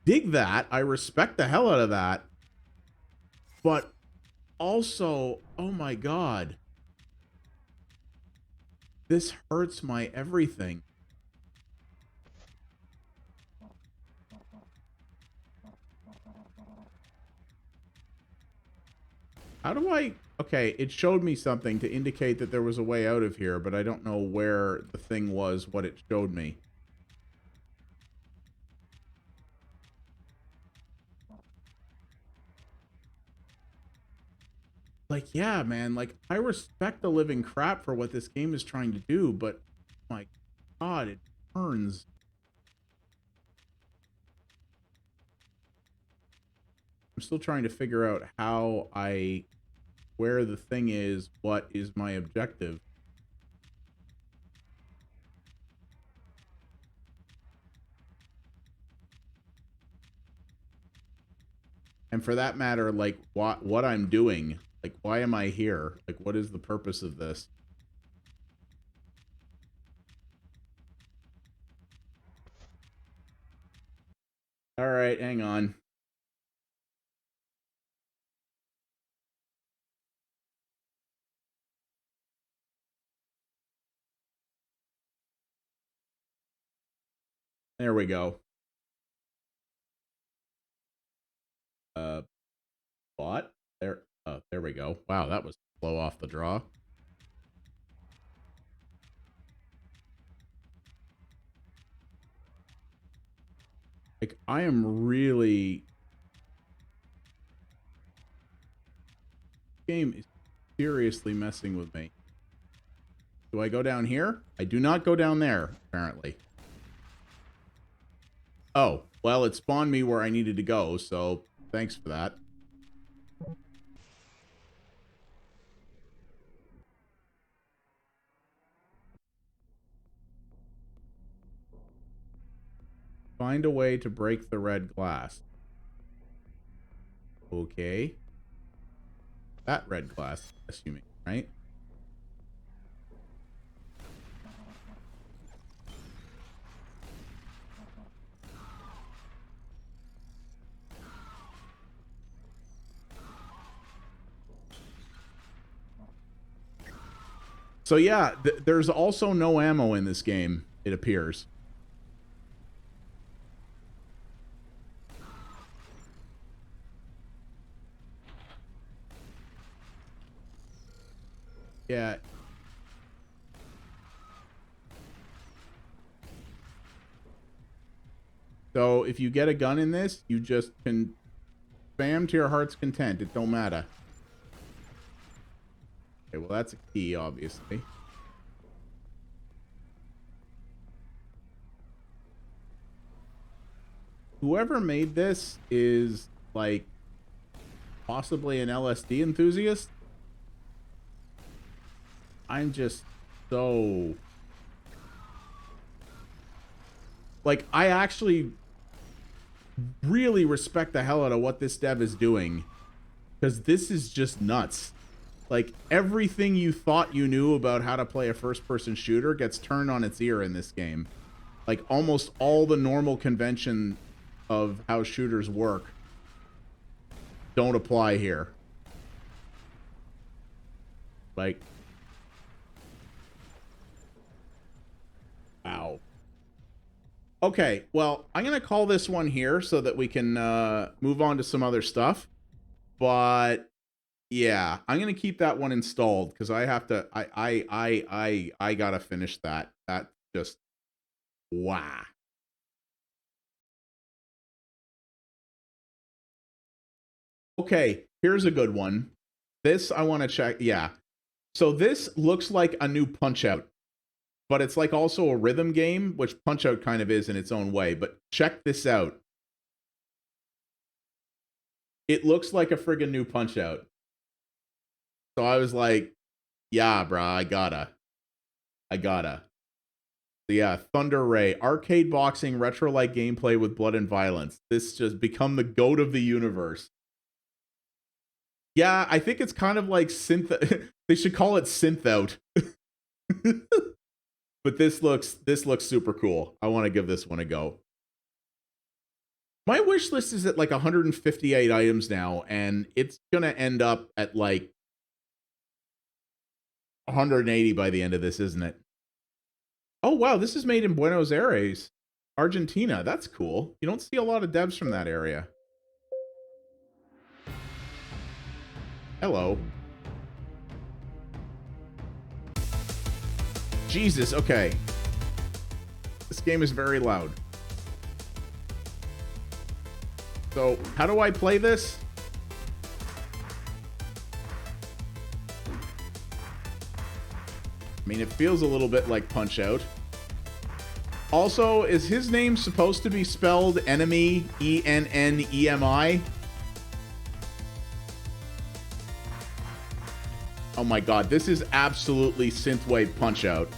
dig that. I respect the hell out of that. But also, oh my god. This hurts my everything. How do I... Okay, it showed me something to indicate that there was a way out of here, but I don't know where the thing was, what it showed me. Like, yeah, man, like, I respect the living crap for what this game is trying to do, but my god, it burns. I'm still trying to figure out how where the thing is, what is my objective. And for that matter, like, what I'm doing, like, why am I here? Like, what is the purpose of this? All right, hang on. There we go. Bot? There we go. Wow, that was slow off the draw. Like, I am really... This game is seriously messing with me. Do I go down here? I do not go down there, apparently. Oh, well, it spawned me where I needed to go, so thanks for that. Find a way to break the red glass. Okay. That red glass, assuming, right? So yeah, there's also no ammo in this game, it appears. Yeah. So if you get a gun in this, you just can spam to your heart's content. It don't matter. Okay, well, that's a key, obviously. Whoever made this is, like, possibly an LSD enthusiast. I'm just so... Like, I actually really respect the hell out of what this dev is doing. Because this is just nuts. Like, everything you thought you knew about how to play a first-person shooter gets turned on its ear in this game. Like, almost all the normal convention of how shooters work don't apply here. Like, wow. Okay, well, I'm going to call this one here so that we can move on to some other stuff. But yeah, I'm going to keep that one installed because I have to I got to finish that. That just wow. Okay, here's a good one. This I want to check. Yeah. So this looks like a new Punch-Out, but it's like also a rhythm game, which Punch-Out kind of is in its own way. But check this out. It looks like a friggin' new Punch-Out. So I was like, yeah, brah, I gotta. So yeah, Thunder Ray, arcade boxing, retro-like gameplay with blood and violence. This just become the GOAT of the universe. Yeah, I think it's kind of like synth. They should call it synth out. But this looks super cool. I want to give this one a go. My wish list is at like 158 items now, and it's gonna end up at like 180 by the end of this, isn't it? Oh wow, this is made in Buenos Aires, Argentina. That's cool. You don't see a lot of devs from that area. Hello. Jesus, okay. This game is very loud. So, how do I play this? I mean, it feels a little bit like Punch-Out. Also, is his name supposed to be spelled Enemy, E-N-N-E-M-I? Oh my god, this is absolutely synthwave Punch-Out.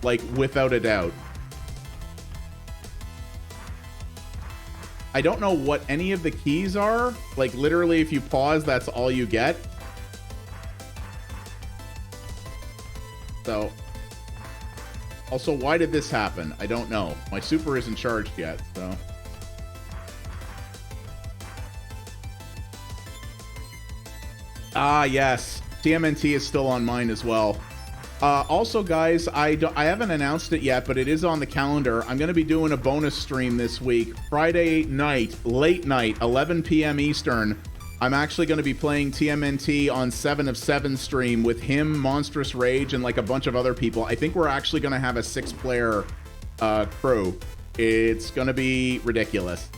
Like, without a doubt. I don't know what any of the keys are. Like, literally, if you pause, that's all you get. So, also, why did this happen? I don't know. My super isn't charged yet, so. Ah, yes. TMNT is still on mine as well. Also, guys, I haven't announced it yet, but it is on the calendar. I'm going to be doing a bonus stream this week. Friday night, late night, 11 p.m. Eastern. I'm actually going to be playing TMNT on 7 of 7 stream with him, Monstrous Rage, and like a bunch of other people. I think we're actually going to have a 6-player crew. It's going to be ridiculous.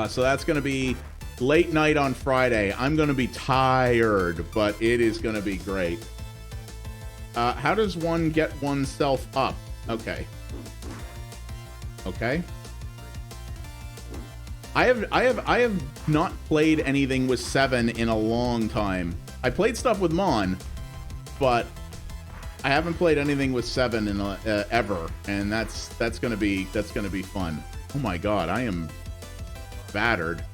So that's going to be late night on Friday. I'm going to be tired, but it is going to be great. How does one get oneself up? Okay. Okay. I have not played anything with 7 in a long time. I played stuff with Mon, but I haven't played anything with 7 in ever, and that's gonna be fun. Oh my god, I am battered.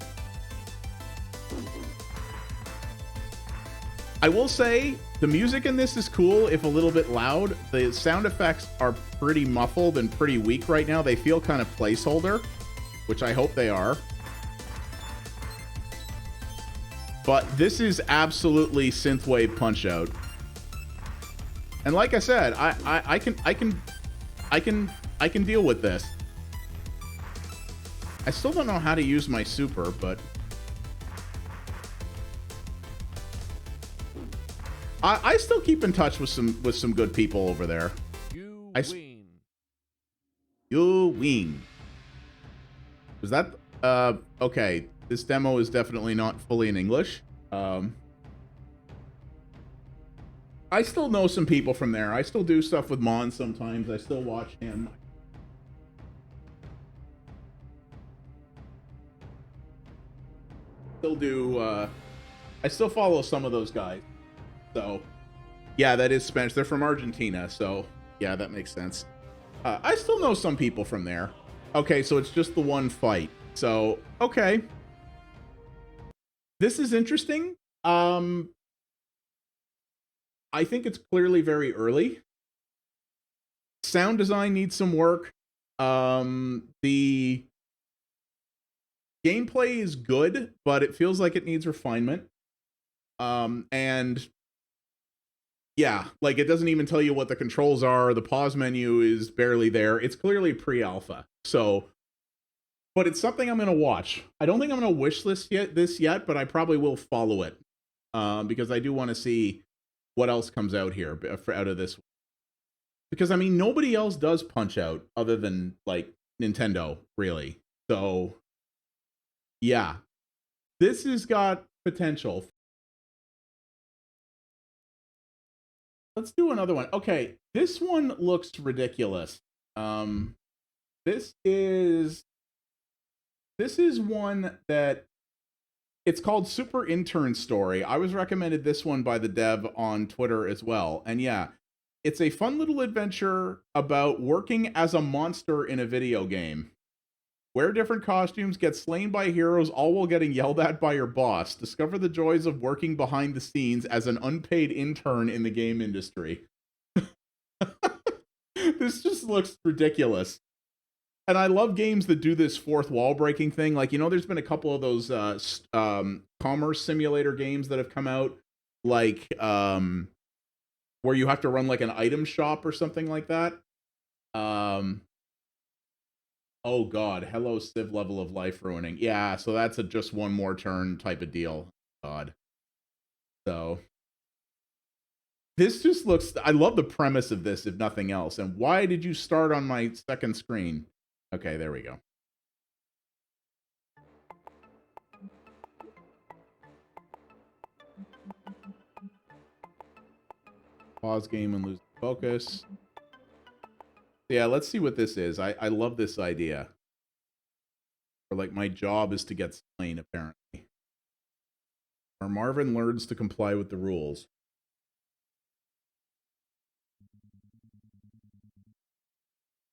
I will say the music in this is cool, if a little bit loud. The sound effects are pretty muffled and pretty weak right now. They feel kind of placeholder, which I hope they are. But this is absolutely synthwave Punch-Out. And like I said, I can deal with this. I still don't know how to use my super, but I still keep in touch with some good people over there. You win. Was that okay? This demo is definitely not fully in English. I still know some people from there. I still do stuff with Mon sometimes. I still watch him. I still follow some of those guys. So, yeah, that is Spanish. They're from Argentina, so yeah, that makes sense. I still know some people from there. Okay, so it's just the one fight. So, okay. This is interesting. I think it's clearly very early. Sound design needs some work. The gameplay is good, but it feels like it needs refinement. And yeah, like it doesn't even tell you what the controls are. The pause menu is barely there. It's clearly pre-alpha. So, but it's something I'm going to watch. I don't think I'm going to wish list this yet, but I probably will follow it. Because I do want to see what else comes out here out of this. Because I mean, nobody else does Punch-Out other than like Nintendo, really. So yeah, this has got potential. Let's do another one. Okay, this one looks ridiculous. This is one that It's called Super Intern Story. I was recommended this one by the dev on Twitter as well. And yeah, it's a fun little adventure about working as a monster in a video game. Wear different costumes, get slain by heroes, all while getting yelled at by your boss. Discover the joys of working behind the scenes as an unpaid intern in the game industry. This just looks ridiculous. And I love games that do this fourth wall breaking thing. Like, you know, there's been a couple of those commerce simulator games that have come out, like where you have to run like an item shop or something like that. Oh god, hello Civ level of life ruining. Yeah, so that's a just one more turn type of deal. God. So this just looks, I love the premise of this, if nothing else. And why did you start on my second screen? Okay, there we go. Pause game and lose focus. Yeah, let's see what this is. I love this idea. Or like my job is to get slain, apparently. Or Marvin learns to comply with the rules.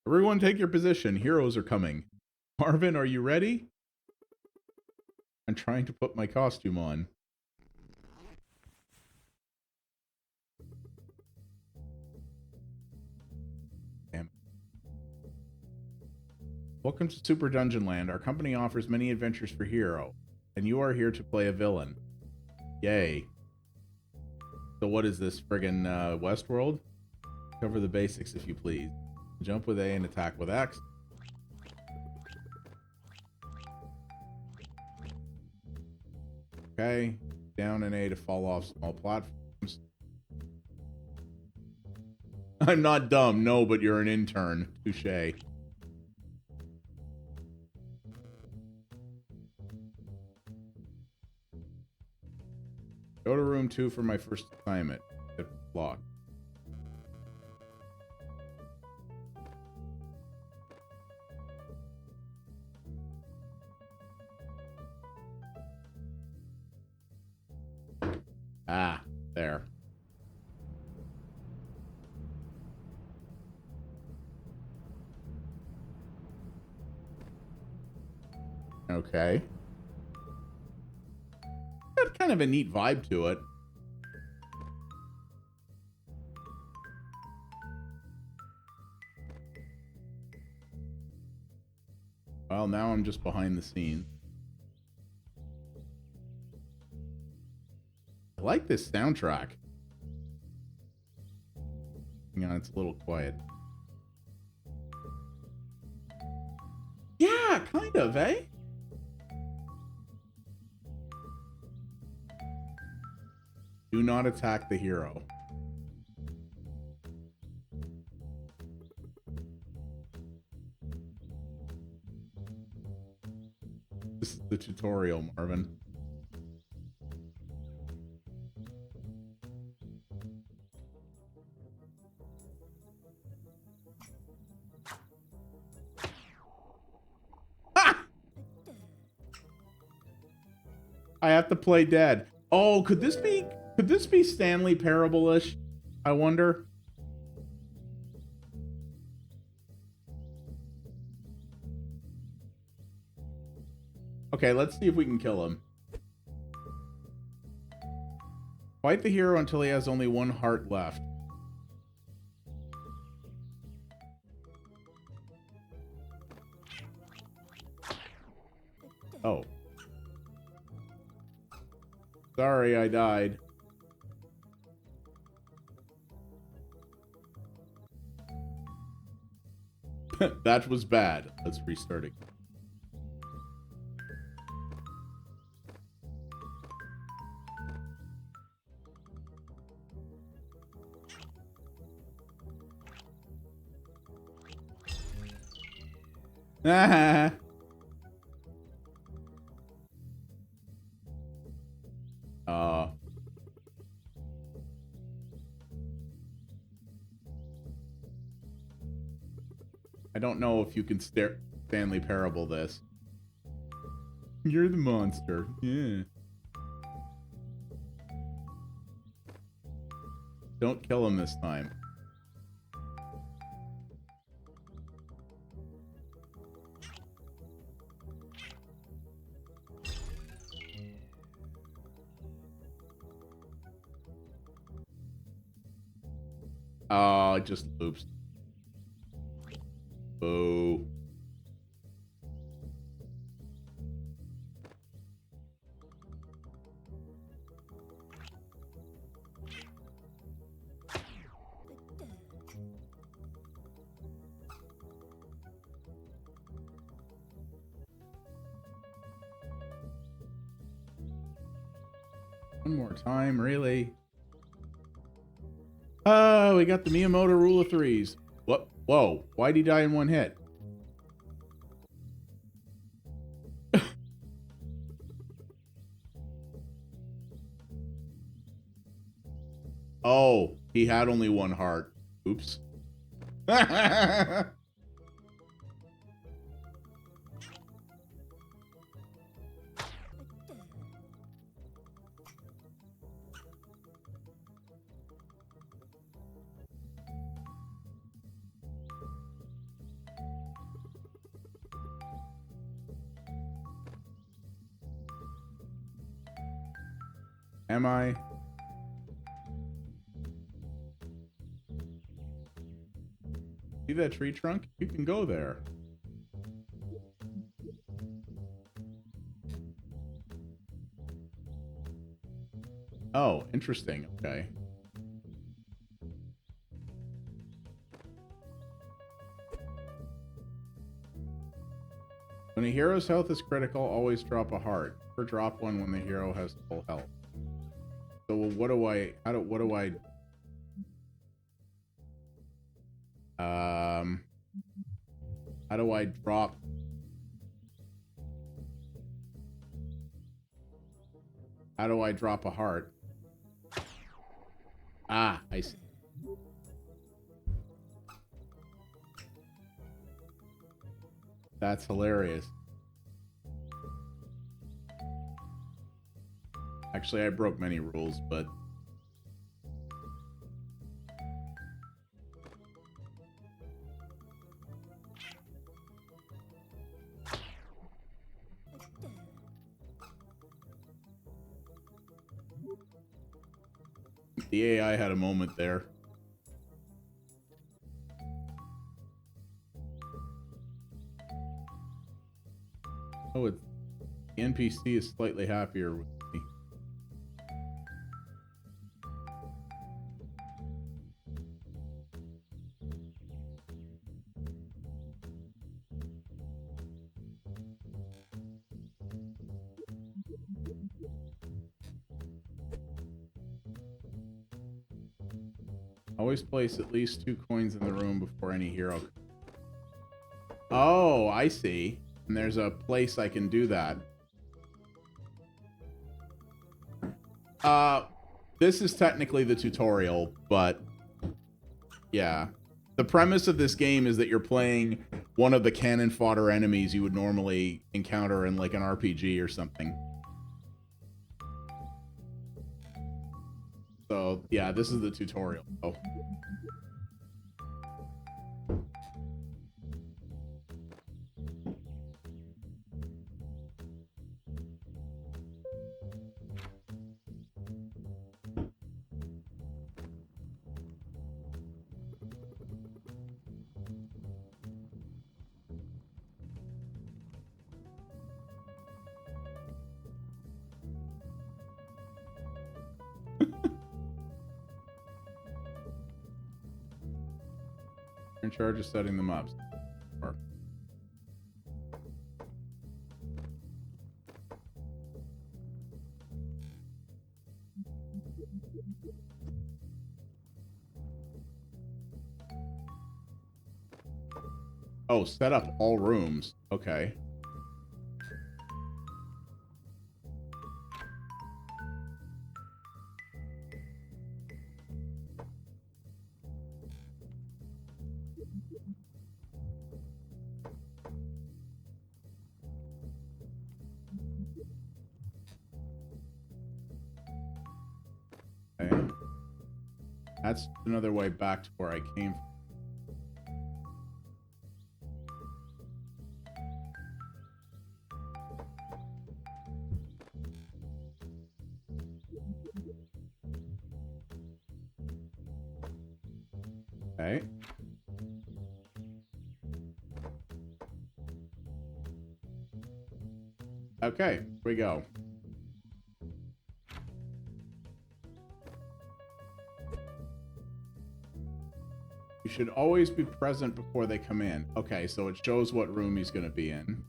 Everyone take your position. Heroes are coming. Marvin, are you ready? I'm trying to put my costume on. Damn. Welcome to Super Dungeon Land. Our company offers many adventures for hero, and you are here to play a villain. Yay. So what is this, friggin' WrestWorld? Cover the basics if you please. Jump with A and attack with X. Okay. Down and A to fall off small platforms. I'm not dumb, no, but you're an intern. Touché. Go to room 2 for my first assignment. Hit block. Ah, there. Okay. Got kind of a neat vibe to it. Well, now I'm just behind the scenes. I like this soundtrack. Hang on, it's a little quiet. Yeah, kind of, eh? Do not attack the hero. This is the tutorial, Marvin. Ha! I have to play dead. Oh, could this be Stanley Parable-ish? I wonder. Okay, let's see if we can kill him. Fight the hero until he has only one heart left. Oh. Sorry, I died. That was bad. Let's restart it. Ah. I don't know if you can Stanley Parable this. You're the monster. Yeah. Don't kill him this time. Oh, it just loops. Boo. One more time, really? Oh, we got the Miyamoto rule of threes. What? Whoa, why'd he die in one hit? Oh, he had only one heart. Oops. Am I? See that tree trunk? You can go there. Oh, interesting. Okay. When a hero's health is critical, always drop a heart. Or drop one when the hero has full health. So what do I how do I drop a heart? Ah, I see. That's hilarious. Actually, I broke many rules, but the AI had a moment there. Oh, it's the NPC is slightly happier with me. Always place at least 2 coins in the room before any hero. Oh, I see. And there's a place I can do that. This is technically the tutorial, but yeah. The premise of this game is that you're playing one of the cannon fodder enemies you would normally encounter in like an RPG or something. So, yeah, this is the tutorial. Oh. In charge of setting them up. Oh, set up all rooms. Okay. Okay. That's another way back to where I came from. Okay. Okay, here we go. You should always be present before they come in. Okay, so it shows what room he's going to be in.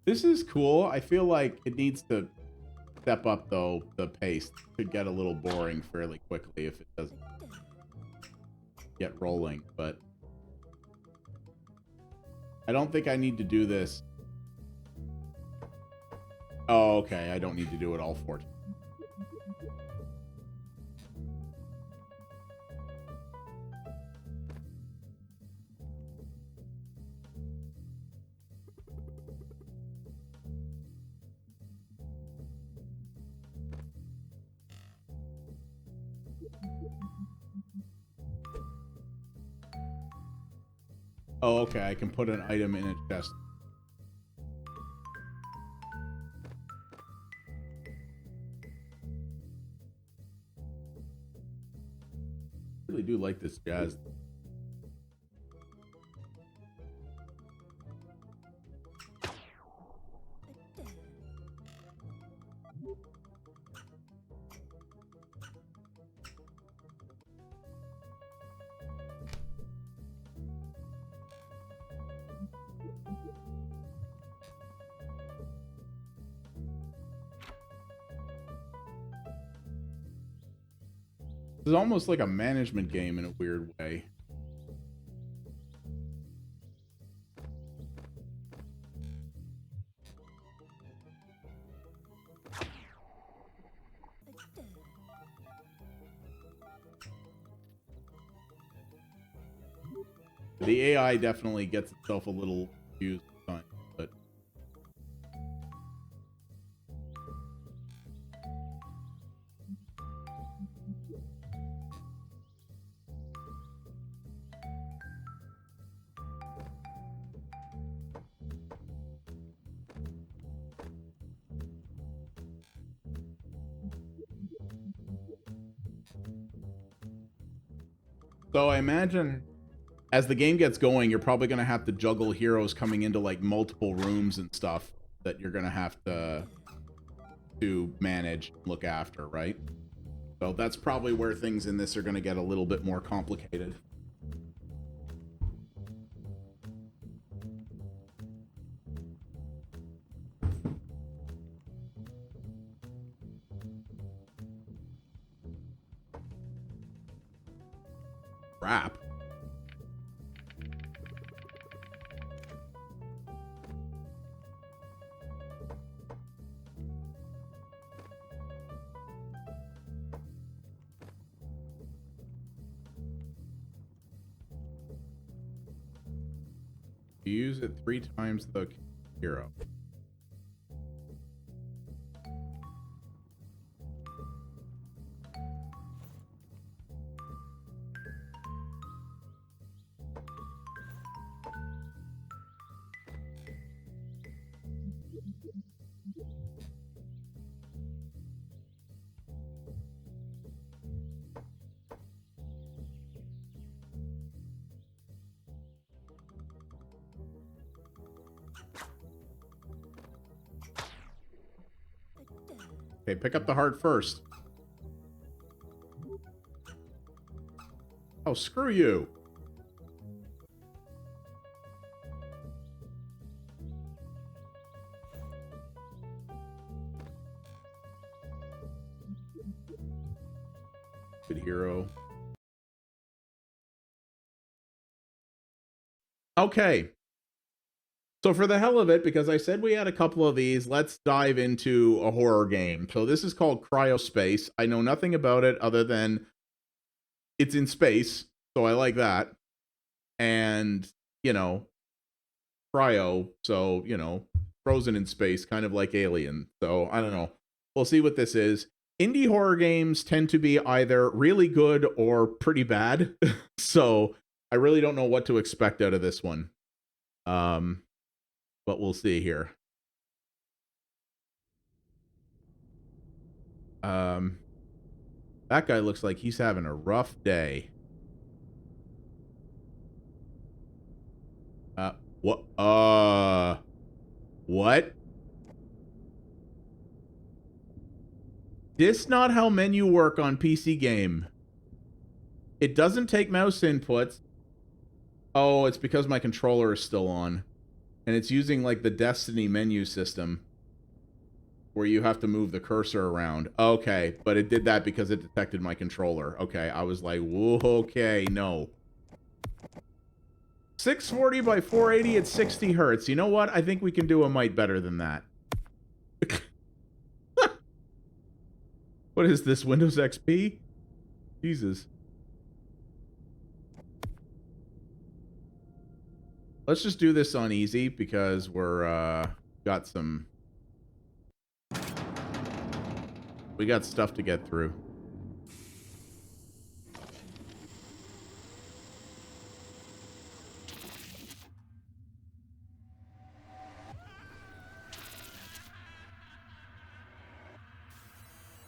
This is cool. I feel like it needs to step up, though. The pace could get a little boring fairly quickly if it doesn't get rolling, but I don't think I need to do this. Oh, okay. I don't need to do it all 4 times. Oh, okay. I can put an item in a chest. I really do like this jazz. It's almost like a management game in a weird way. The AI definitely gets itself a little confused sometimes, but so I imagine as the game gets going, you're probably going to have to juggle heroes coming into like multiple rooms and stuff that you're going to have to manage, look after, right? So that's probably where things in this are going to get a little bit more complicated. Crap. You use it 3 times the hero. Okay, pick up the heart first. Oh, screw you. Good hero. Okay. So for the hell of it, because I said we had a couple of these, let's dive into a horror game. So this is called Cryospace. I know nothing about it other than it's in space, so I like that. And, you know, cryo, so, you know, frozen in space, kind of like Alien. So I don't know. We'll see what this is. Indie horror games tend to be either really good or pretty bad. So I really don't know what to expect out of this one. But we'll see here. That guy looks like he's having a rough day. What? What? This not how menu work on PC game. It doesn't take mouse inputs. Oh, it's because my controller is still on. And it's using like the Destiny menu system where you have to move the cursor around. Okay, but it did that because it detected my controller. Okay, I was like, whoa, okay, no. 640 by 480 at 60 hertz. You know what? I think we can do a mite better than that. What is this, Windows XP? Jesus. Let's just do this on easy because we're, we got stuff to get through.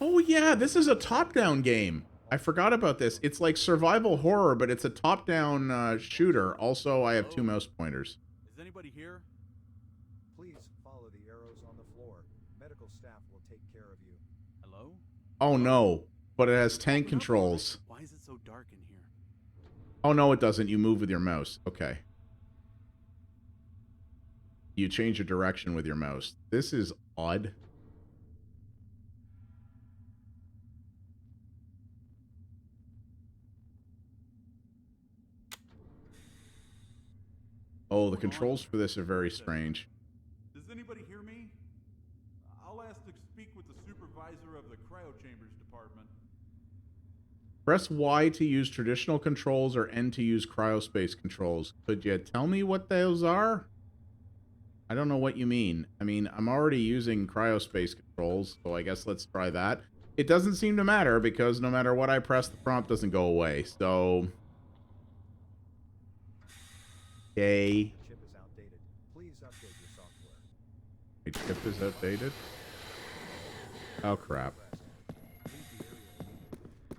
Oh yeah, this is a top-down game. I forgot about this. It's like survival horror, but it's a top-down shooter. Also, I have 2 mouse pointers. Is anybody here? Please follow the arrows on the floor. Medical staff will take care of you. Hello? Oh no, but it has tank controls. Why is it so dark in here? Oh no, it doesn't. You move with your mouse. Okay. You change your direction with your mouse. This is odd. Oh, the controls for this are very strange. Does anybody hear me? I'll ask to speak with the supervisor of the cryo chambers department. Press Y to use traditional controls or N to use cryospace controls. Could you tell me what those are? I don't know what you mean. I mean, I'm already using cryospace controls, so I guess let's try that. It doesn't seem to matter because no matter what I press, the prompt doesn't go away. So... okay. Chip is outdated. Please update your software. My chip is outdated? Oh, crap.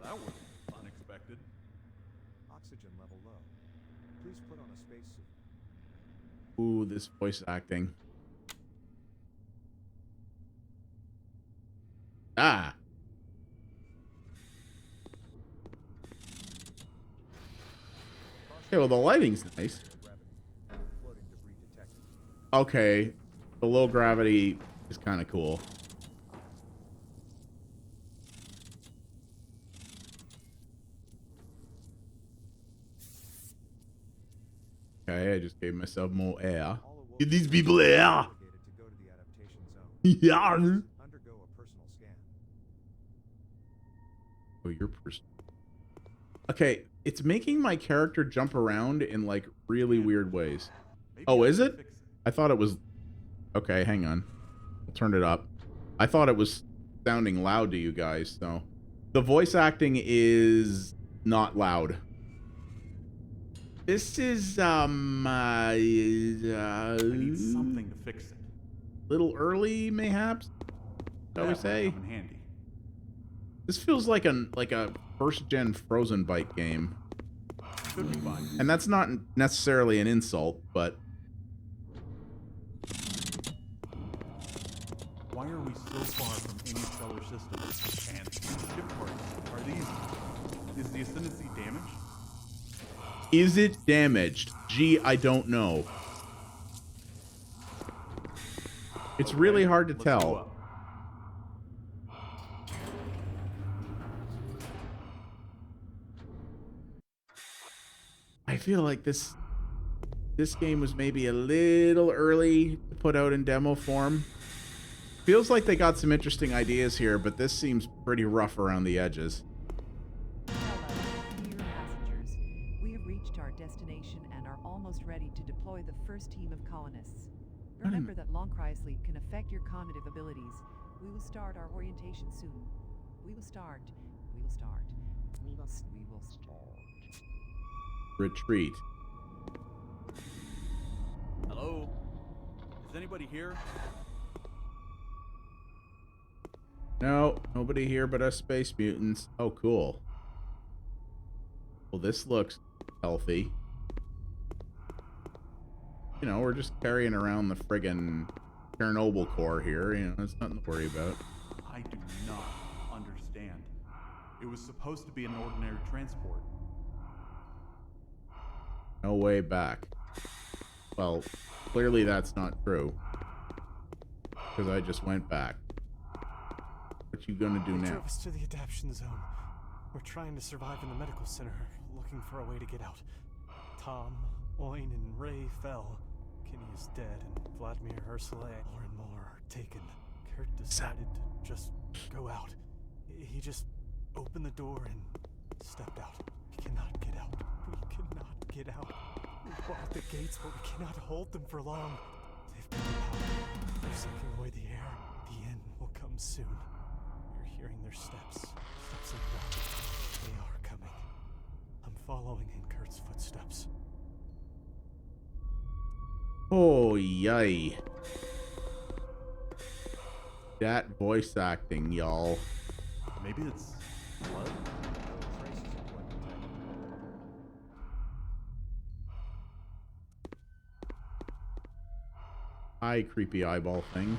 That was unexpected. Oxygen level low. Please put on a spacesuit. Ooh, this voice acting. Ah! Okay, well, the lighting's nice. Floating debris detected. Okay, the low gravity is kind of cool. Okay, I just gave myself more air. Give these people air! To go to the adaptation zone. Yeah! Undergo a personal scan. Oh, you're personal. Okay, it's making my character jump around in, like, really weird ways. Oh, is it? I thought it was... okay, hang on. I'll turn it up. I thought it was sounding loud to you guys, so... the voice acting is not loud. This is, I need something to fix it. little early, mayhaps? Shall we say? Come in handy. This feels like a first-gen Frozen Bite game. Should be fine. And that's not necessarily an insult, but... Why are we so far from any stellar system? And these ship parts, are these... is the Ascendancy damaged? Is it damaged? Gee, I don't know. It's really hard to Let's tell. go up. feel like this game was maybe a little early to put out in demo form. Feels like they got some interesting ideas here, but this seems pretty rough around the edges. Hello, dear passengers. We have reached our destination and are almost ready to deploy the first team of colonists. Remember that long cryosleep can affect your cognitive abilities. We will start our orientation soon. We will start. Retreat. Hello? Is anybody here? No, nobody here but us space mutants. Oh, cool. Well, this looks healthy. You know, we're just carrying around the friggin' Chernobyl core here. You know, there's nothing to worry about. I do not understand. It was supposed to be an ordinary transport. No way back. Well, clearly that's not true. Because I just went back. What you gonna do They now? drove us to the adaptation zone. We're trying to survive in the medical center, looking for a way to get out. Tom, Oin, and Ray fell. Kenny is dead, and Vladimir, Ursula, more and more are taken. Kurt decided to just go out. He just opened the door and stepped out. We cannot get out. We cannot get out. We barred the gates, but we cannot hold them for long. They've been out. They're sucking away the air. The end will come soon. We're hearing their steps. Steps in the dark. They are coming. I'm following in Kurt's footsteps. Oh, yay. That voice acting, y'all. Maybe it's blood? Traces of blood detected. Hi, creepy eyeball thing.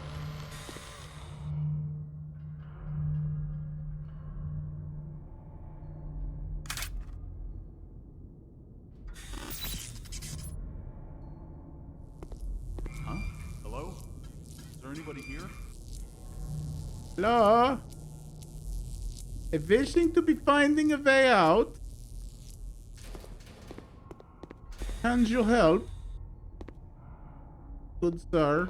Huh? Hello? Is there anybody here? Hello? Wishing to be finding a way out? Can you help? Good sir.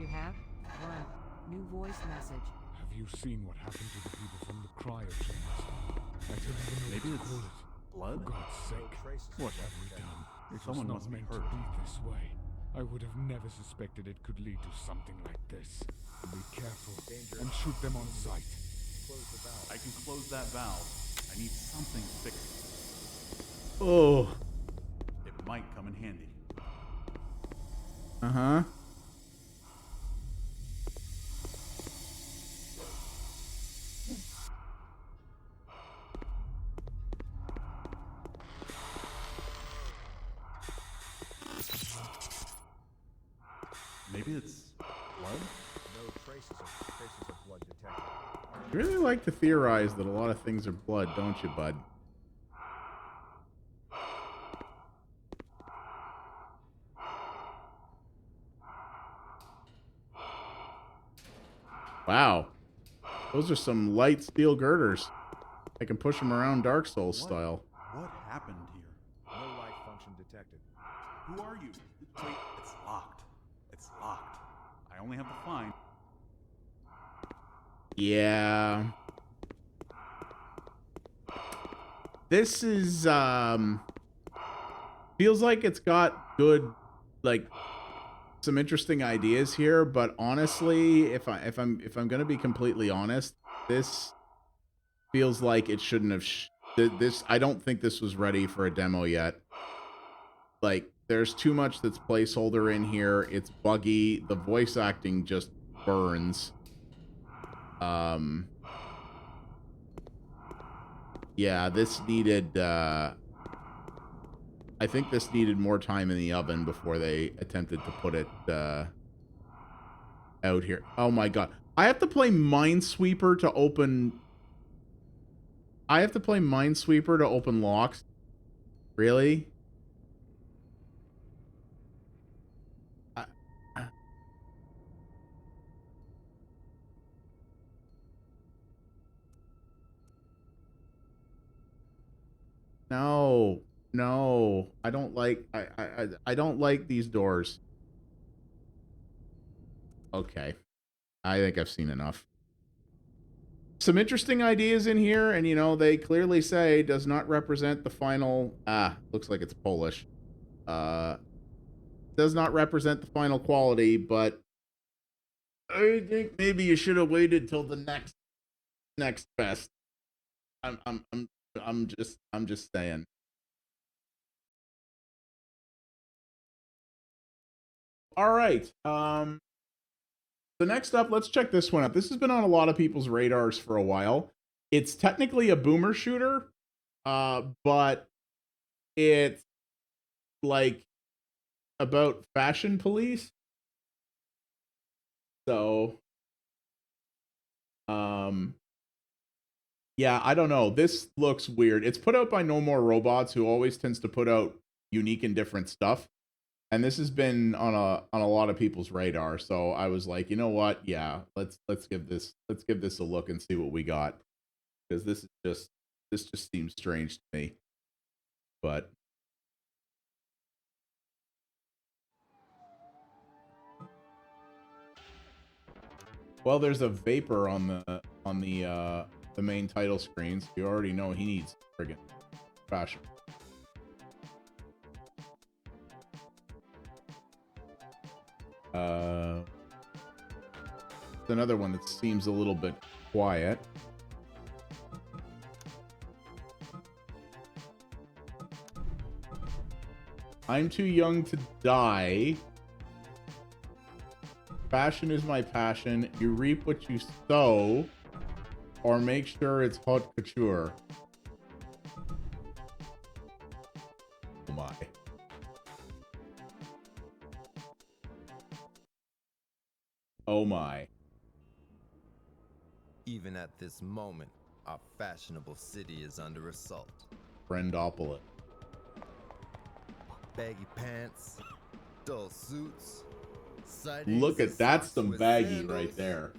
You have? One. New voice message. Have you seen what happened to the people from the cryo chambers? I don't even know Maybe what to it's call it. blood? For God's sake, Traces of what blood have we detected. done? It Someone was must not be meant to hurt. be this way. I would have never suspected it could lead to something like this. Be careful and shoot them on sight. Close the valve. I can close that valve. I need something fixed. Oh. It might come in handy. Uh-huh. Maybe it's blood? No traces of blood detected. You really like to theorize that a lot of things are blood, don't you, bud? Wow. Those are some light steel girders. I can push them around Dark Souls style. What happened here? No life function detected. Who are you? Wait, it's locked. It's locked. I only have to find. Yeah. This is feels like it's got good, like, some interesting ideas here, but honestly, if I'm going to be completely honest, this feels like it shouldn't have this I don't think this was ready for a demo yet. Like, there's too much that's placeholder in here. It's buggy. The voice acting just burns. Yeah, this needed, I think this needed more time in the oven before they attempted to put it, out here. Oh my god. I have to play Minesweeper to open... I have to play Minesweeper to open locks? Really? No. No. I don't like I don't like these doors. Okay. I think I've seen enough. Some interesting ideas in here, and you know, they clearly say does not represent the final looks like it's Polish. Does not represent the final quality, but I think maybe you should have waited till the next fest. I'm just saying. All right. So next up, let's check this one out. This has been on a lot of people's radars for a while. It's technically a boomer shooter, but it's like about fashion police. So, yeah, I don't know. This looks weird. It's put out by No More Robots, who always tends to put out unique and different stuff. And this has been on a lot of people's radar. So I was like, you know what? Yeah, let's give this a look and see what we got. Because this just seems strange to me. But well, there's a vapor on the main title screen, so you already know he needs friggin' fashion. Another one that seems a little bit quiet. I'm too young to die. Fashion is my passion. You reap what you sow, or make sure it's haute couture. Oh my. Oh my. Even at this moment, our fashionable city is under assault. Friendopolis. Baggy pants, dull suits, sightings Look and at that's socks some with baggy sandals. right there.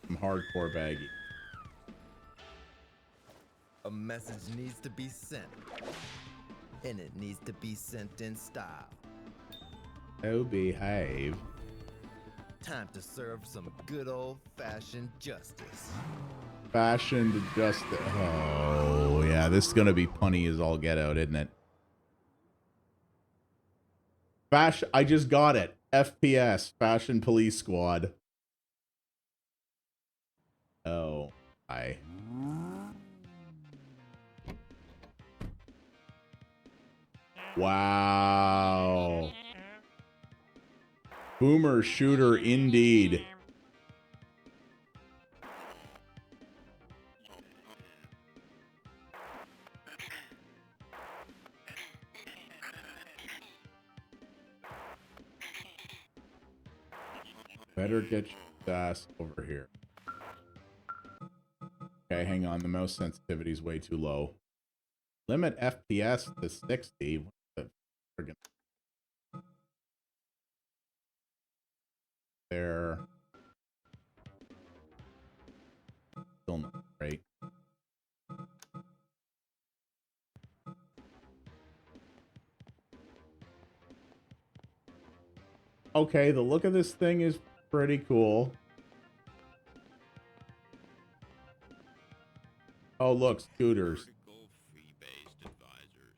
Some hardcore baggy. A message needs to be sent, and it needs to be sent in style. Oh, behave. Time to serve some good old-fashioned justice. Fashioned justice. Oh, yeah, this is gonna be punny as all get out, isn't it? I just got it. FPS, Fashion Police Squad. Oh, I. Wow. Boomer shooter indeed. Better get your ass over here. Okay, hang on. The mouse sensitivity is way too low. Limit FPS to 60. What the friggin'? There. Still not great. Okay, the look of this thing is pretty cool. Oh, look, scooters. Fee-based advisors.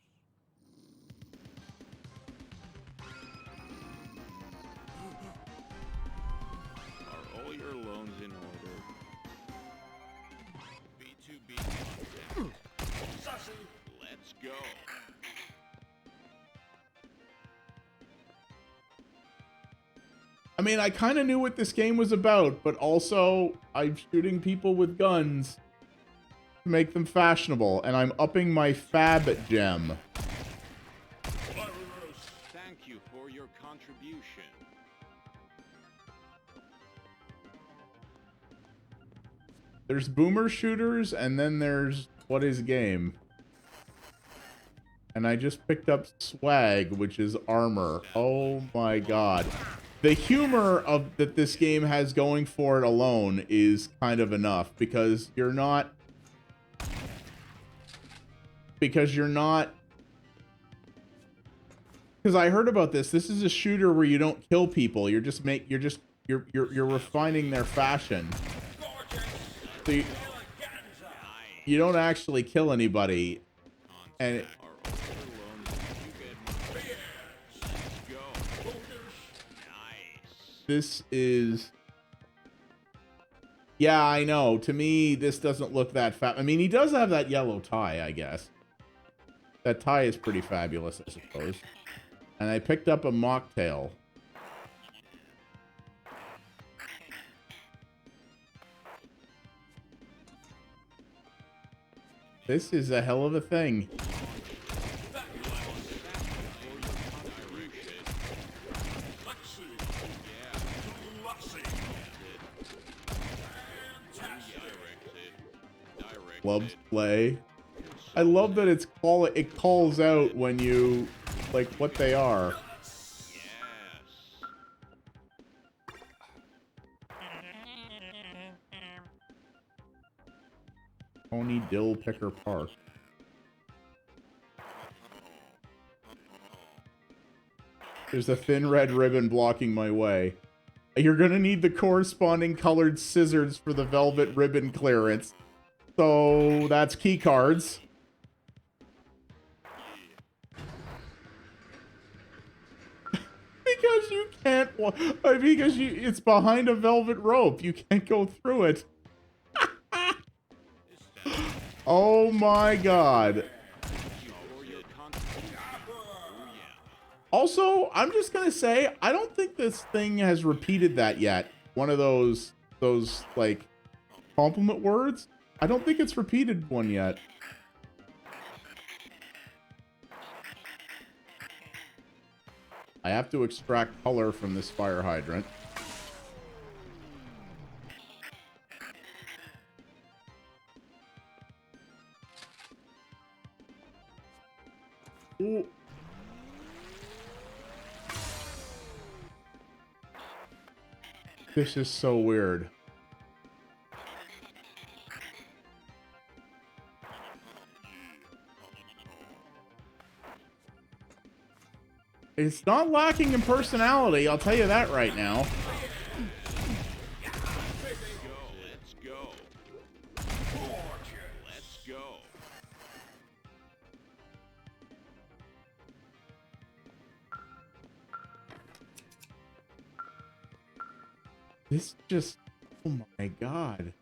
Are all your loans in order? B2B. Let's go. I mean, I kind of knew what this game was about, but also I'm shooting people with guns to make them fashionable, and I'm upping my fab gem. Thank you for your contribution. There's boomer shooters, and then there's what is game. And I just picked up swag, which is armor. Oh my god. The humor of that this game has going for it alone is kind of enough, because you're not because you're not. Because I heard about this. This is a shooter where you don't kill people. You're refining their fashion. So you don't actually kill anybody. And this is. Yeah, I know. To me, this doesn't look that fat. I mean, he does have that yellow tie, I guess. That tie is pretty fabulous, I suppose. And I picked up a mocktail. This is a hell of a thing. Clubs play. I love that it calls out when you like what they are. Pony Dill Picker Park. There's a thin red ribbon blocking my way. You're gonna need the corresponding colored scissors for the velvet ribbon clearance. So that's key cards. Because you can't, because it's behind a velvet rope. You can't go through it. Oh my god. Also, I'm just gonna say, I don't think this thing has repeated that yet. One of those like compliment words. I don't think it's repeated one yet. I have to extract color from this fire hydrant. Ooh. This is so weird. It's not lacking in personality, I'll tell you that right now. Let's go. Let's go. This just, oh my god.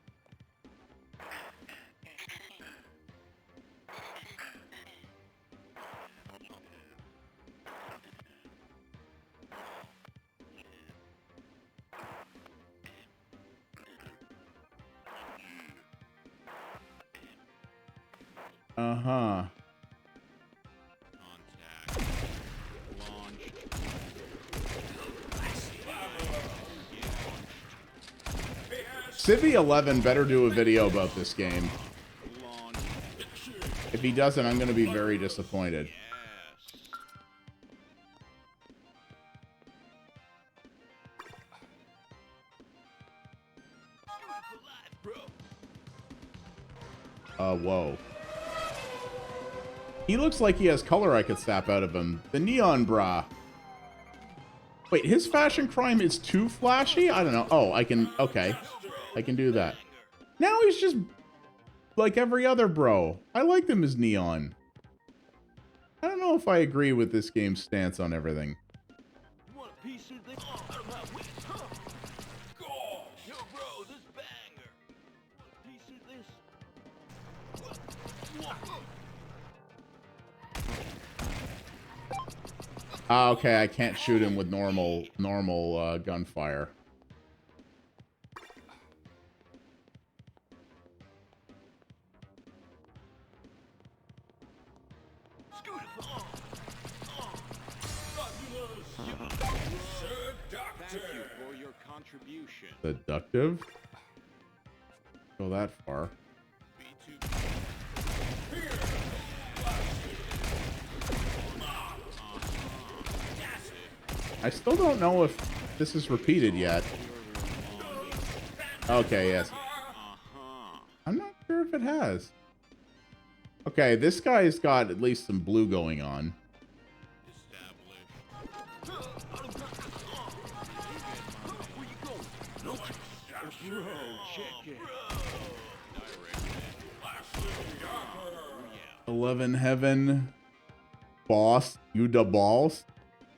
Uh-huh. Contact. Launch. Civi 11 better do a video about this game. Launch. If he doesn't, I'm going to be very disappointed. Yes. Whoa. He looks like he has color I could sap out of him. The neon bra. Wait, his fashion crime is too flashy? I don't know. Oh, I can, okay. I can do that. Now he's just like every other bro. I like them as neon. I don't know if I agree with this game's stance on everything. Want a piece of this? Out of my way. Huh. Gosh. Yo, bro, this banger. Want a piece of this? Ah, okay, I can't shoot him with normal gunfire. Thank you for your contribution. Seductive? Go that far. I still don't know if this is repeated yet. Okay, yes. I'm not sure if it has. Okay, this guy's got at least some blue going on. Bro, check it. 11 Heaven. Boss. You da balls.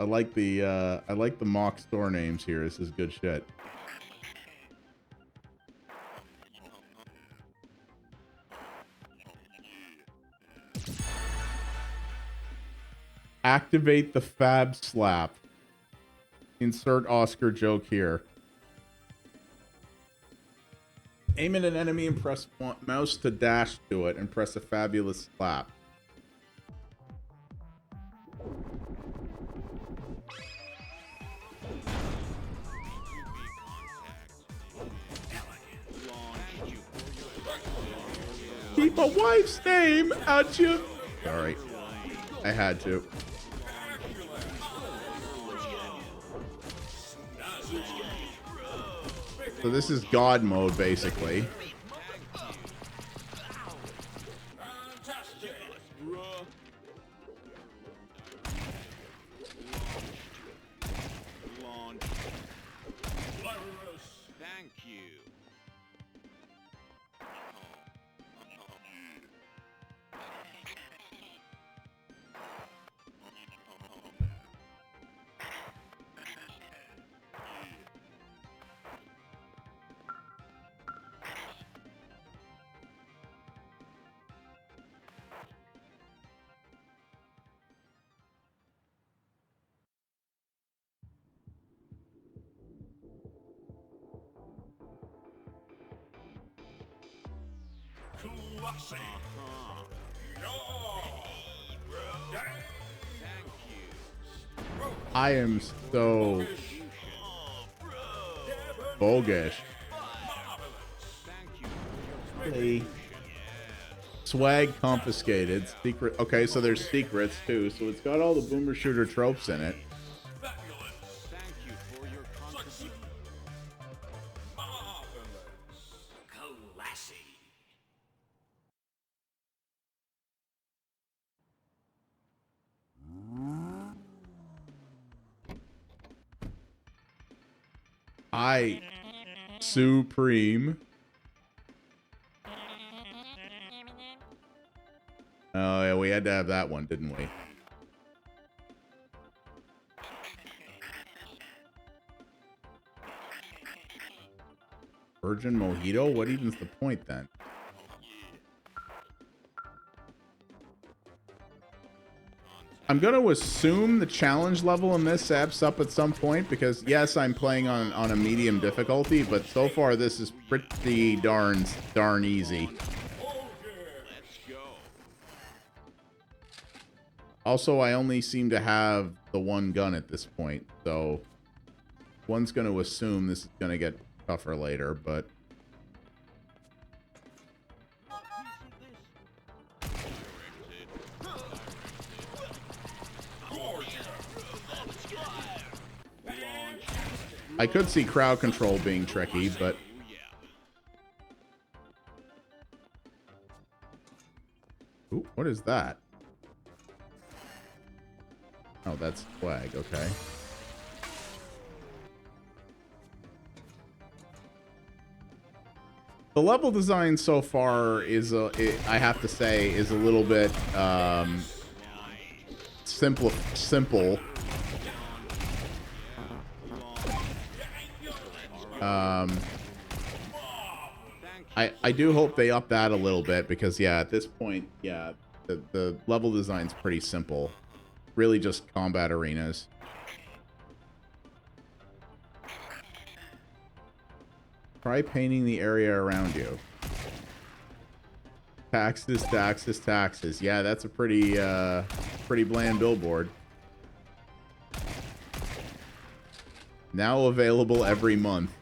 I like the mock store names here. This is good shit. Activate the Fab Slap. Insert Oscar joke here. Aim at an enemy and press mouse to dash to it and press a fabulous slap. Keep a wife's name out you. Sorry. I had to. So this is God mode, basically. Thank you. I am so bogus. Really? Swag confiscated. Secret. Okay, so there's secrets too. So it's got all the boomer shooter tropes in it. Thank you for your contribution. Classy. I Supreme. Oh yeah, we had to have that one, didn't we? Virgin Mojito? What even's the point then? I'm going to assume the challenge level in this apps up at some point because, yes, I'm playing on a medium difficulty, but so far this is pretty darn easy. Also, I only seem to have the one gun at this point, so one's going to assume this is going to get tougher later, but... I could see crowd control being tricky, but... Ooh, what is that? Oh, that's flag, okay. The level design so far is, I have to say, is a little bit simple. I do hope they up that a little bit because, yeah, at this point, yeah, the level design's pretty simple. Really just combat arenas. Try painting the area around you. Taxes, taxes, taxes. Yeah, that's a pretty bland billboard. Now available every month.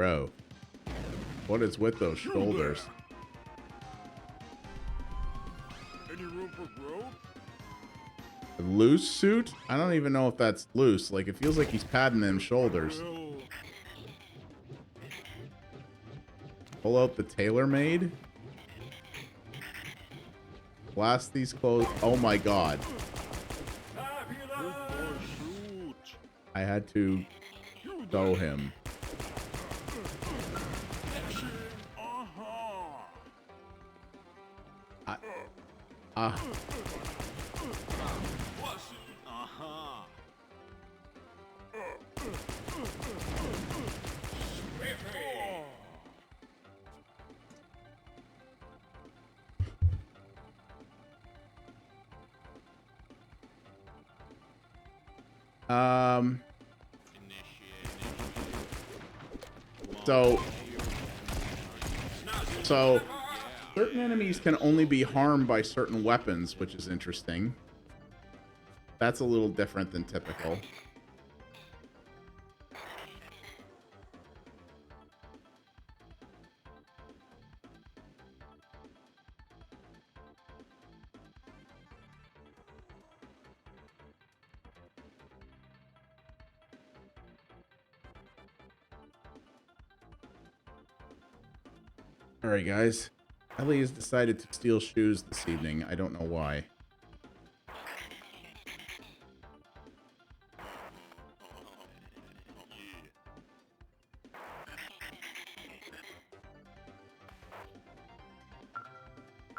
Bro. What is with those shoulders? Any room for growth? A loose suit? I don't even know if that's loose. Like, it feels like he's padding them shoulders. Pull out the tailor-made. Blast these clothes. Oh my god. I had to throw him. So certain enemies can only be harmed by certain weapons, which is interesting. That's a little different than typical. Alright, guys. Ellie has decided to steal shoes this evening. I don't know why.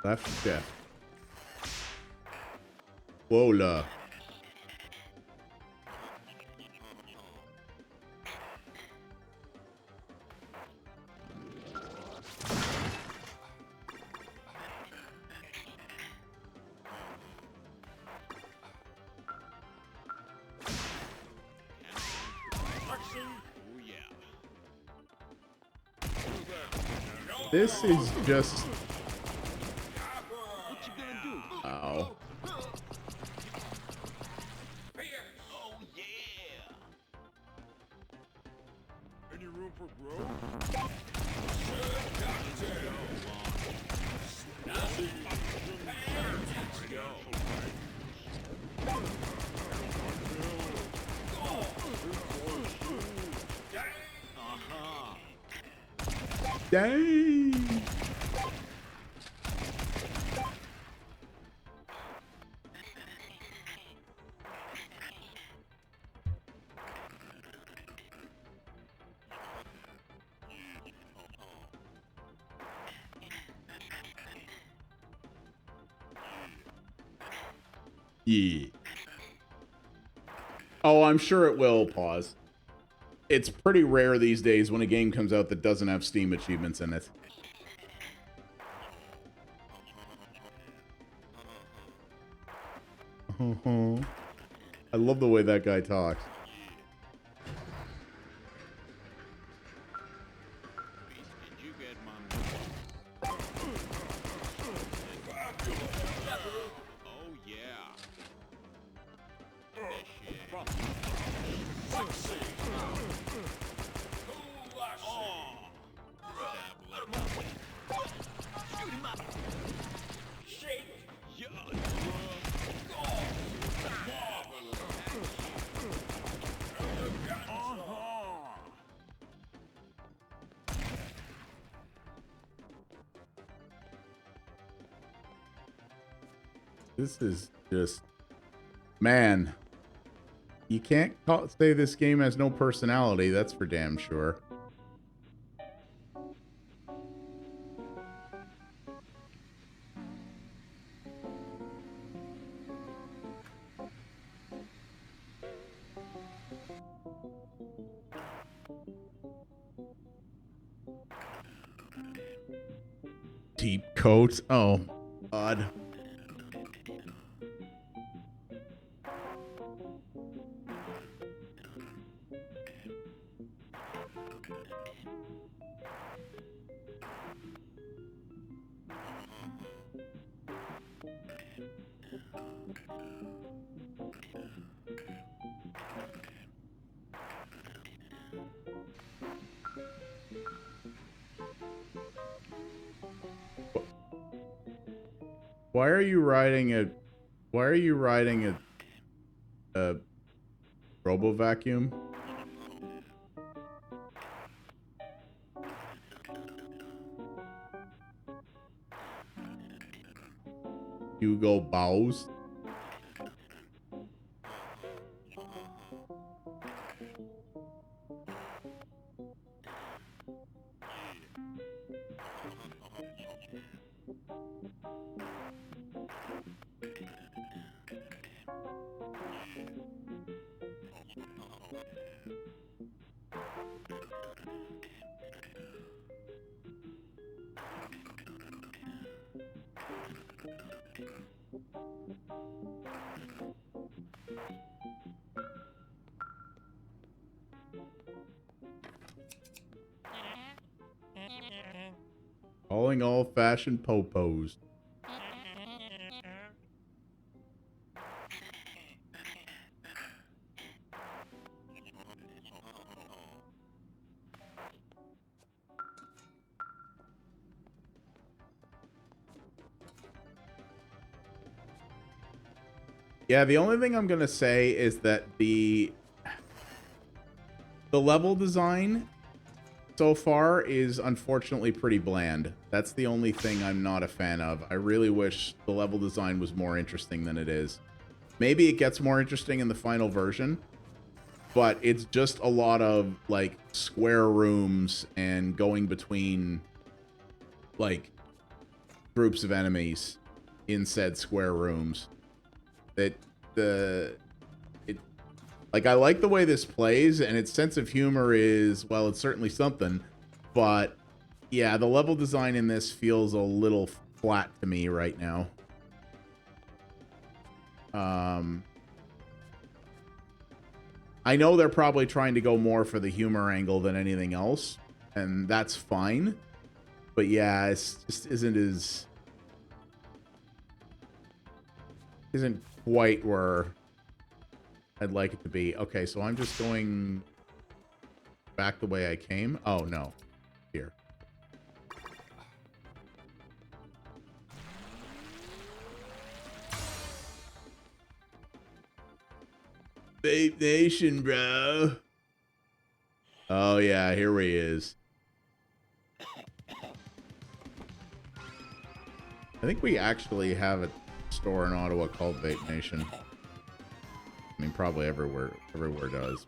Left shift. Whoa. This is just... Oh. Any room for growth? Dang. Yeah. Oh, I'm sure it will. Pause. It's pretty rare these days when a game comes out that doesn't have Steam achievements in it. I love the way that guy talks. This is just... Man. You can't say this game has no personality, that's for damn sure. Deep coat. Oh, God. Why are you riding a robo vacuum? Hugo Bows. Calling all fashion popos. Yeah, the only thing I'm gonna say is that the level design so far is unfortunately pretty bland. That's the only thing I'm not a fan of. I really wish the level design was more interesting than it is. Maybe it gets more interesting in the final version, but it's just a lot of like square rooms and going between like groups of enemies in said square rooms. Like, I like the way this plays, and its sense of humor is, well, it's certainly something, but yeah, the level design in this feels a little flat to me right now. I know they're probably trying to go more for the humor angle than anything else, and that's fine, but yeah, it just isn't quite where I'd like it to be. Okay, so I'm just going back the way I came. Oh, no. Here. Vape Nation, bro. Oh, yeah, here he is. I think we actually have a store in Ottawa called Vape Nation. I mean, probably everywhere does.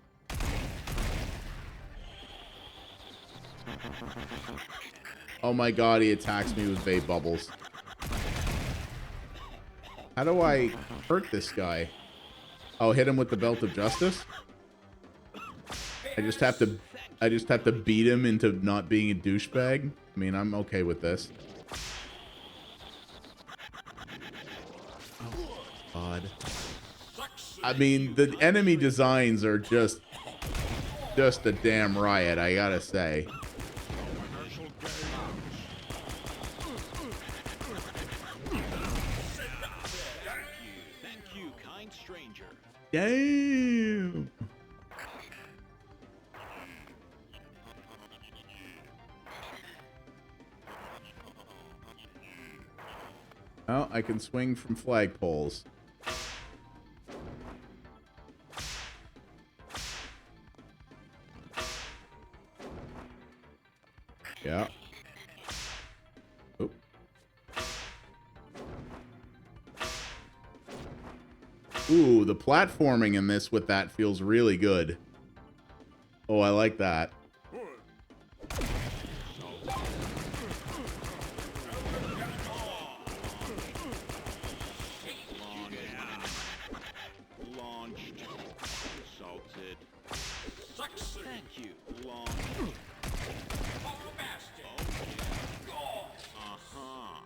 Oh my god, he attacks me with vape bubbles. How do I hurt this guy? Oh, hit him with the belt of justice? I just have to beat him into not being a douchebag? I mean, I'm okay with this. Oh, God. I mean, the enemy designs are just a damn riot, I gotta say. Thank you, kind stranger. Damn. Oh, I can swing from flagpoles. Yeah. Oop. Ooh, the platforming in this with that feels really good. Oh, I like that. Launched. Assaulted. Thank you. Launched. Uh-huh.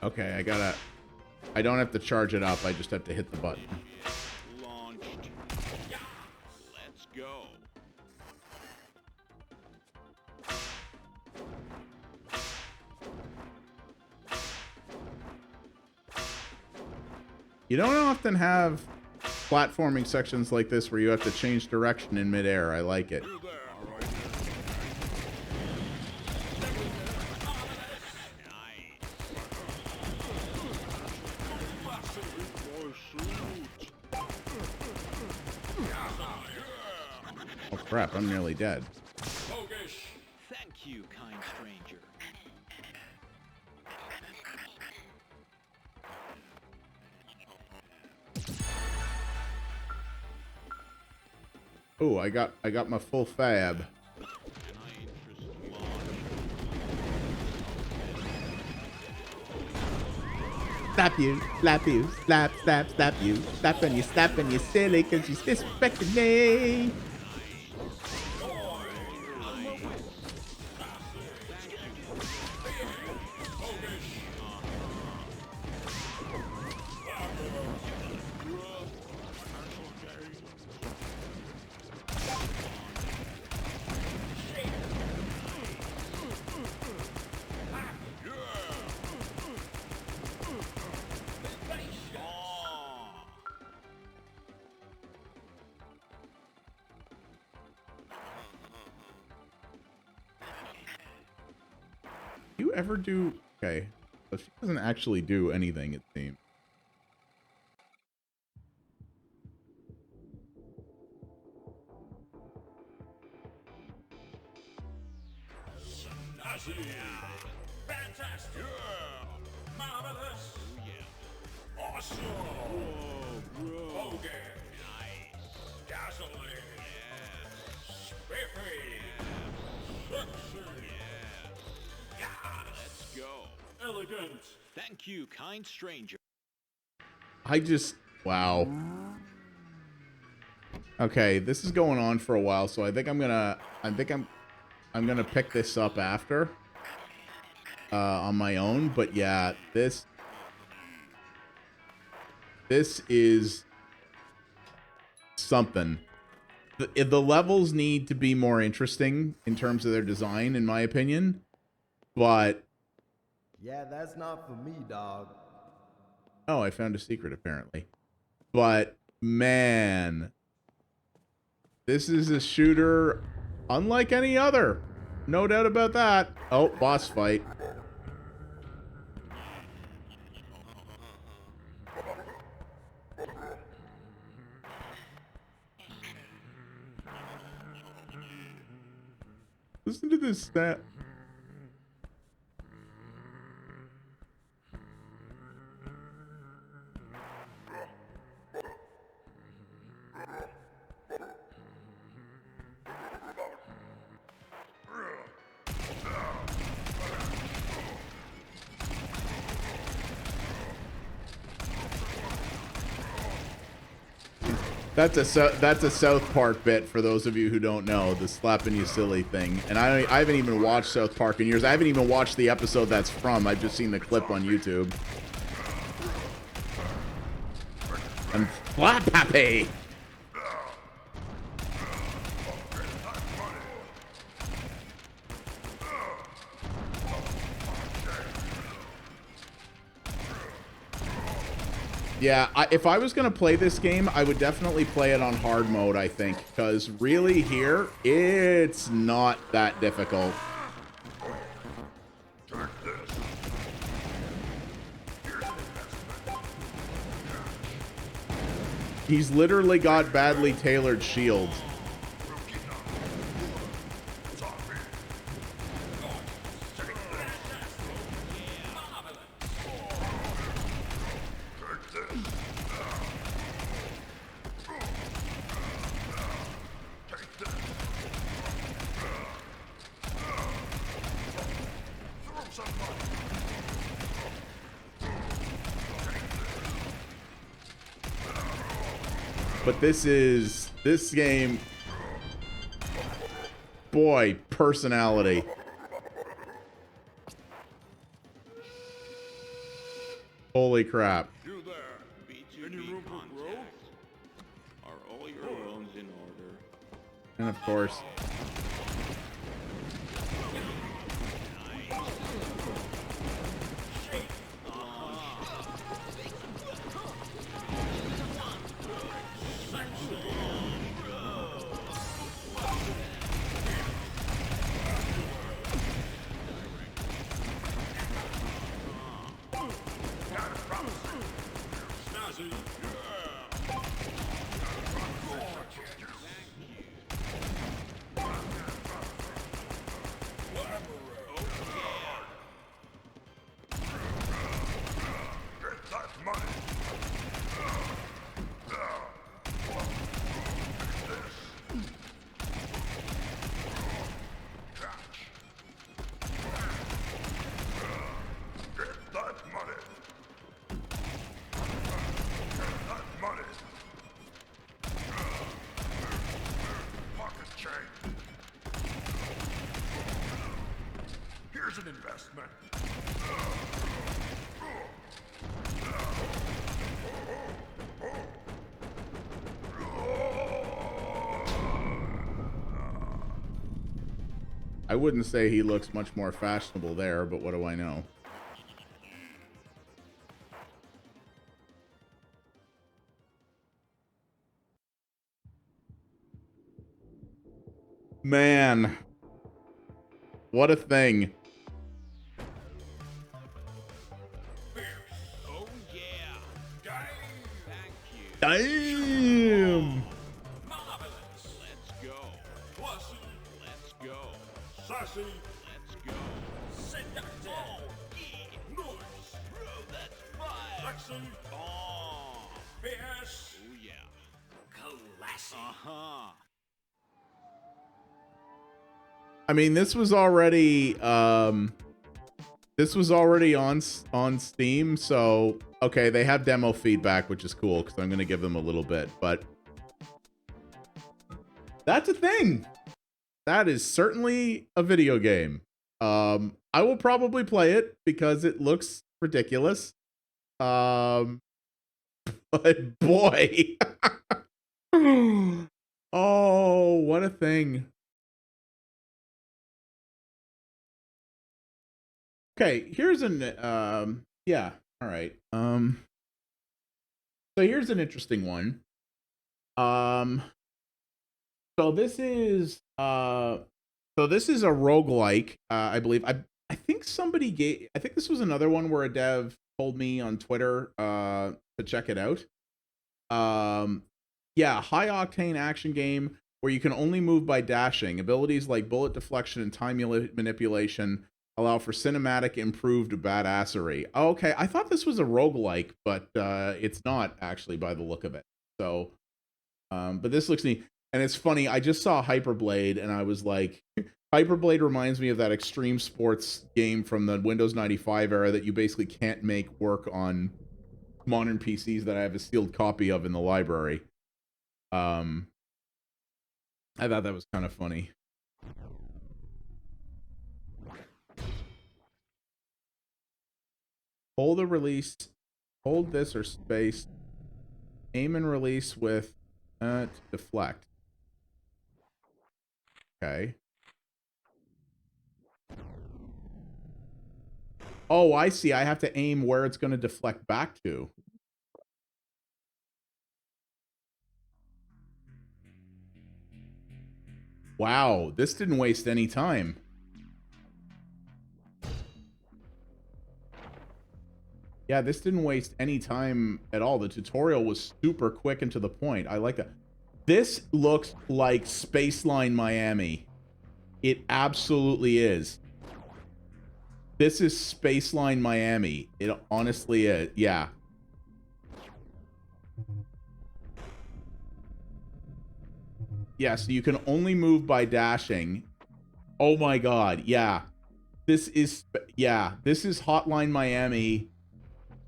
Okay, I don't have to charge it up, I just have to hit the button. Launched. Let's go. You don't often have platforming sections like this where you have to change direction in midair. I like it. Oh crap, I'm nearly dead. Thank you, kind stranger. Oh, I got my full fab. Slap you, slap you, slap, slap, slap you. Slap and you silly cause you disrespecting me. You ever do okay? So she doesn't actually do anything, it seems. Fantastic! Yeah! Marvelous! Oh, yeah. Awesome! Whoa, bro! Okay! Nice! Dazzling! Yeah! Spiffy! Yeah! Sexy! Yeah! Yeah! Let's go! Elegant! Thank you, kind stranger. I just wow. Okay, this is going on for a while, so I think I'm gonna pick this up after on my own. But yeah, this is something. The levels need to be more interesting in terms of their design, in my opinion. But Yeah, that's not for me, dog. oh, I found a secret apparently. But man, this is a shooter unlike any other. No doubt about that. Oh, boss fight. Listen to this stat. That's a South Park bit for those of you who don't know, the slapping you silly thing. And I haven't even watched South Park in years. I haven't even watched the episode that's from. I've just seen the clip on YouTube. I'm slap happy. Yeah, if I was going to play this game, I would definitely play it on hard mode, I think. Because really here, it's not that difficult. He's literally got badly tailored shields. But this game, boy, personality. Holy crap. You there. Any room for growth? Are all your loans in order? And of course, Here's an investment. I wouldn't say he looks much more fashionable there, but what do I know? Man, what a thing. Oh yeah. Thank you. Damn. Marvelous. Let's go. Classy. Let's go. Sassy. Let's go. Seductive. Oh, yeah. Nice. Bro, that's fire. Sexy. Oh. Fierce. Oh yeah. Classy. Uh-huh. I mean, this was already on Steam, so okay, they have demo feedback, which is cool because I'm going to give them a little bit, but that's a thing. That is certainly a video game. I will probably play it because it looks ridiculous. But boy. Oh, what a thing. Okay, here's an yeah, all right. So here's an interesting one. So this is a roguelike, I believe. I think somebody gave, I think this was another one where a dev told me on Twitter to check it out. Yeah, high octane action game where you can only move by dashing. Abilities like bullet deflection and time manipulation allow for cinematic improved badassery. Okay, I thought this was a roguelike, but it's not actually by the look of it. So, but this looks neat. And it's funny, I just saw HYPERBLADE and I was like, HYPERBLADE reminds me of that extreme sports game from the Windows 95 era that you basically can't make work on modern PCs that I have a sealed copy of in the library. I thought that was kind of funny. Hold a release, hold this or space, aim and release with deflect. Okay. Oh, I see. I have to aim where it's going to deflect back to. Wow, this didn't waste any time. Yeah, this didn't waste any time at all. The tutorial was super quick and to the point. I like that. This looks like Spaceline Miami. It absolutely is. This is Spaceline Miami. It honestly is. Yeah. Yeah, so you can only move by dashing. Oh my god, yeah. This is, yeah, this is Hotline Miami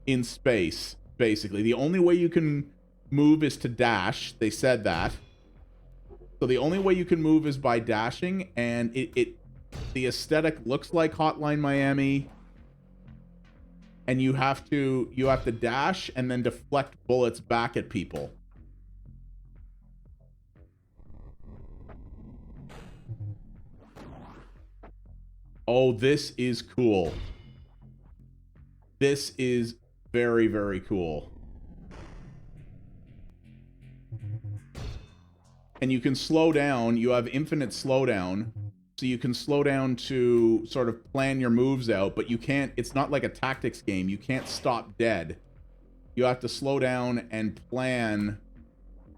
in space, basically. The only way you can move is to dash. They said that. So the only way you can move is by dashing, and the aesthetic looks like Hotline Miami. And you have to dash and then deflect bullets back at people. Oh, this is cool. This is very, very cool. And you can slow down. You have infinite slowdown. So you can slow down to sort of plan your moves out, but you can't, it's not like a tactics game. You can't stop dead. You have to slow down and plan,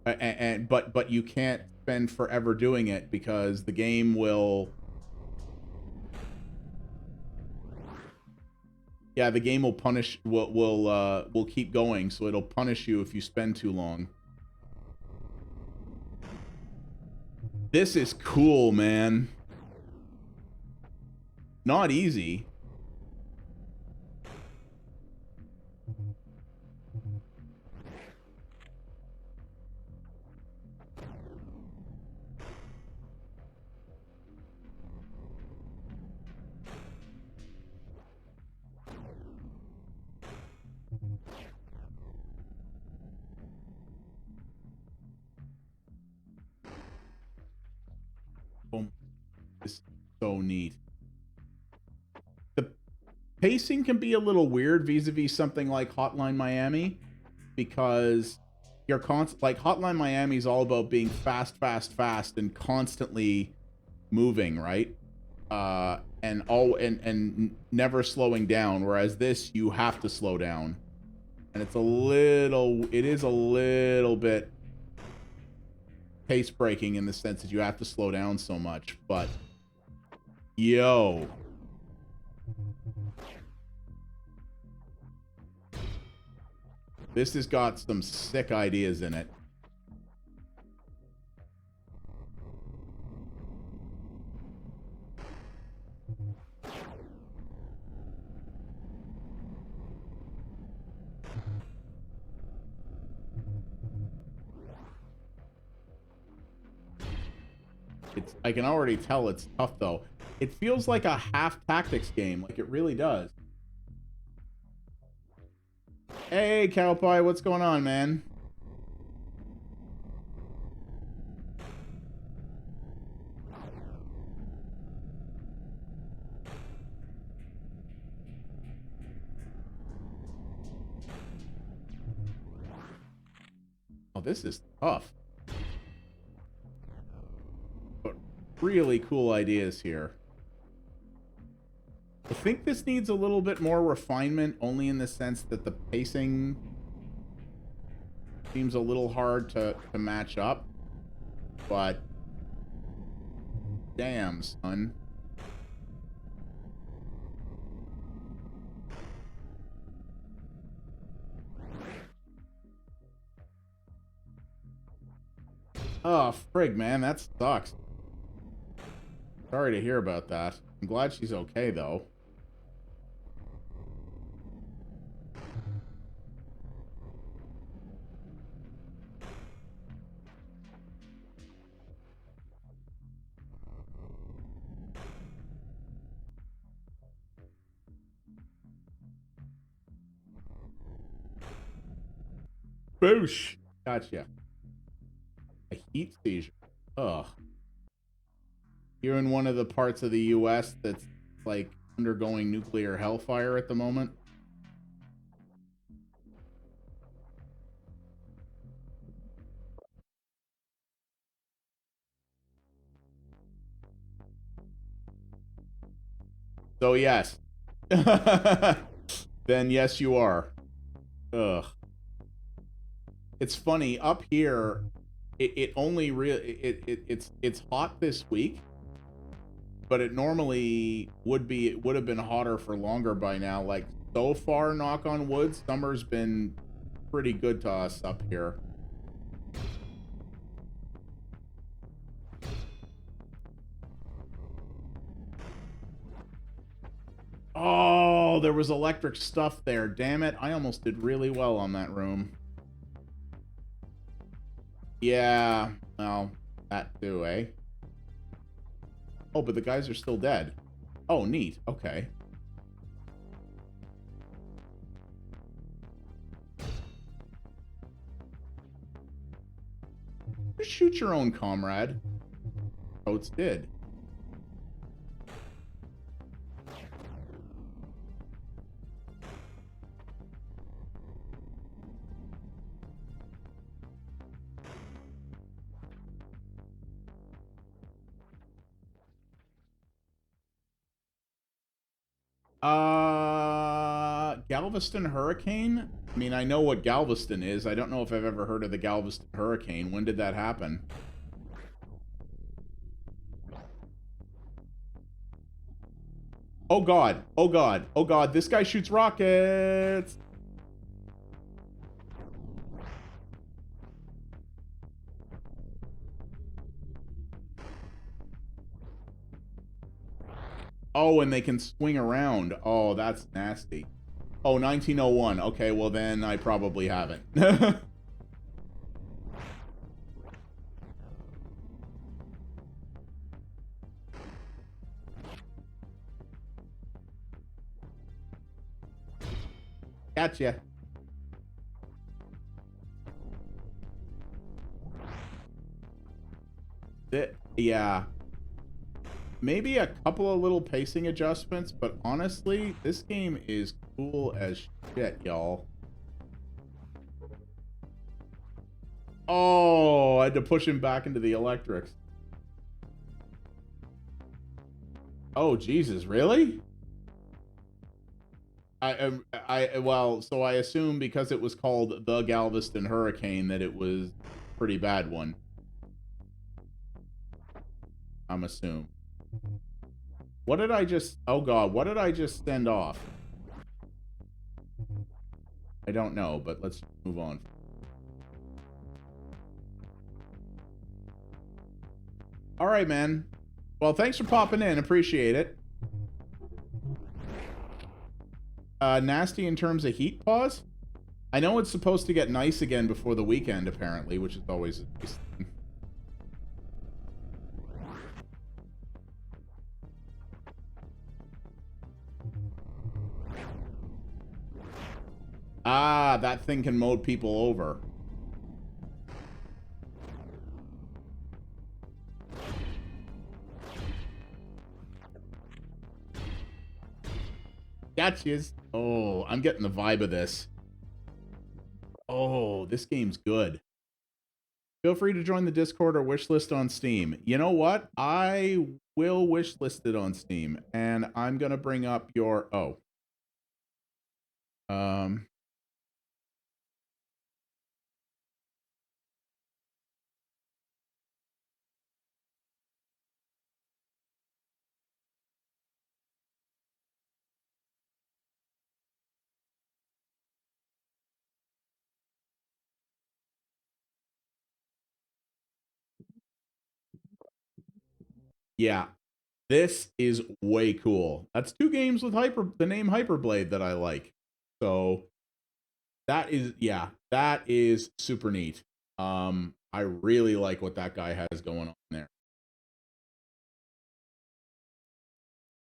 but you can't spend forever doing it because the game will. Yeah, the game will punish. Will keep going, so it'll punish you if you spend too long. This is cool, man. Not easy. Boom. This is so neat. The pacing can be a little weird vis-a-vis something like Hotline Miami, because you're like Hotline Miami is all about being fast, and constantly moving, right? And never slowing down. Whereas this, you have to slow down, and it is a little bit pace breaking in the sense that you have to slow down so much. But yo. This has got some sick ideas in it. I can already tell it's tough though. It feels like a half tactics game, like it really does. Hey, Cowpie, what's going on, man? Oh, this is tough. But really cool ideas here. I think this needs a little bit more refinement, only in the sense that the pacing seems a little hard to match up. But damn, son. Oh, frig, man, that sucks. Sorry to hear about that. I'm glad she's okay, though. Boosh! Gotcha. A heat seizure. Ugh. You're in one of the parts of the US that's, like, undergoing nuclear hellfire at the moment. So, yes. Then, yes, you are. Ugh. It's funny, up here, it's hot this week, but it normally would have been hotter for longer by now. Like, so far, knock on wood, summer's been pretty good to us up here. Oh, there was electric stuff there. Damn it. I almost did really well on that room. Yeah, well, that too, eh? Oh, but the guys are still dead. Oh, neat. Okay. Just shoot your own comrade. Oates did. Galveston hurricane? I mean, I know what Galveston is. I don't know if I've ever heard of the Galveston hurricane. When did that happen? Oh god, oh god, oh god, this guy shoots rockets! Oh, and they can swing around. Oh, that's nasty. Oh, 1901. Okay, well then I probably haven't. Gotcha. Yeah. Maybe a couple of little pacing adjustments, but honestly, this game is cool as shit, y'all. Oh, I had to push him back into the electrics. Oh, Jesus, really? Well, so I assume because it was called the Galveston Hurricane that it was a pretty bad one. I'm assuming. What did I just... Oh, God. What did I just send off? I don't know, but let's move on. All right, man. Well, thanks for popping in. Appreciate it. Nasty in terms of heat pause? I know it's supposed to get nice again before the weekend, apparently, which is always... Ah, that thing can mold people over. Gotchas. Oh, I'm getting the vibe of this. Oh, this game's good. Feel free to join the Discord or wishlist on Steam. You know what? I will wishlist it on Steam, and I'm gonna bring up your... Oh. Yeah, this is way cool. That's 2 games with the name HYPERBLADE that I like. So that is, yeah, that is super neat. I really like what that guy has going on there.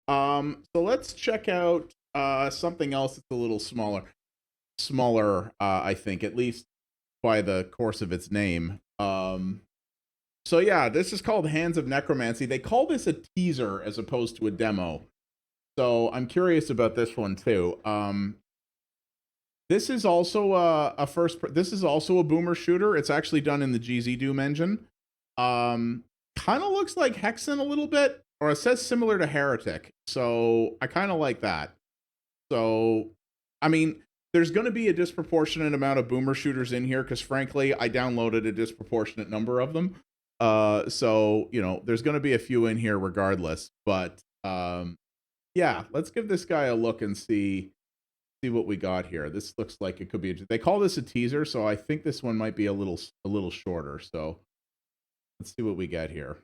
So let's check out something else that's a little smaller, I think, at least by the course of its name. So yeah, this is called Hands of Necromancy. They call this a teaser as opposed to a demo. So I'm curious about this one too. This is also this is also a boomer shooter. It's actually done in the GZ Doom engine. Kind of looks like Hexen a little bit, or it says similar to Heretic. So I kind of like that. So, I mean, there's going to be a disproportionate amount of boomer shooters in here because, frankly, I downloaded a disproportionate number of them. So, you know, there's going to be a few in here regardless. But, yeah, let's give this guy a look and see what we got here. This looks like it could be... They call this a teaser, so I think this one might be a little shorter. So, let's see what we get here.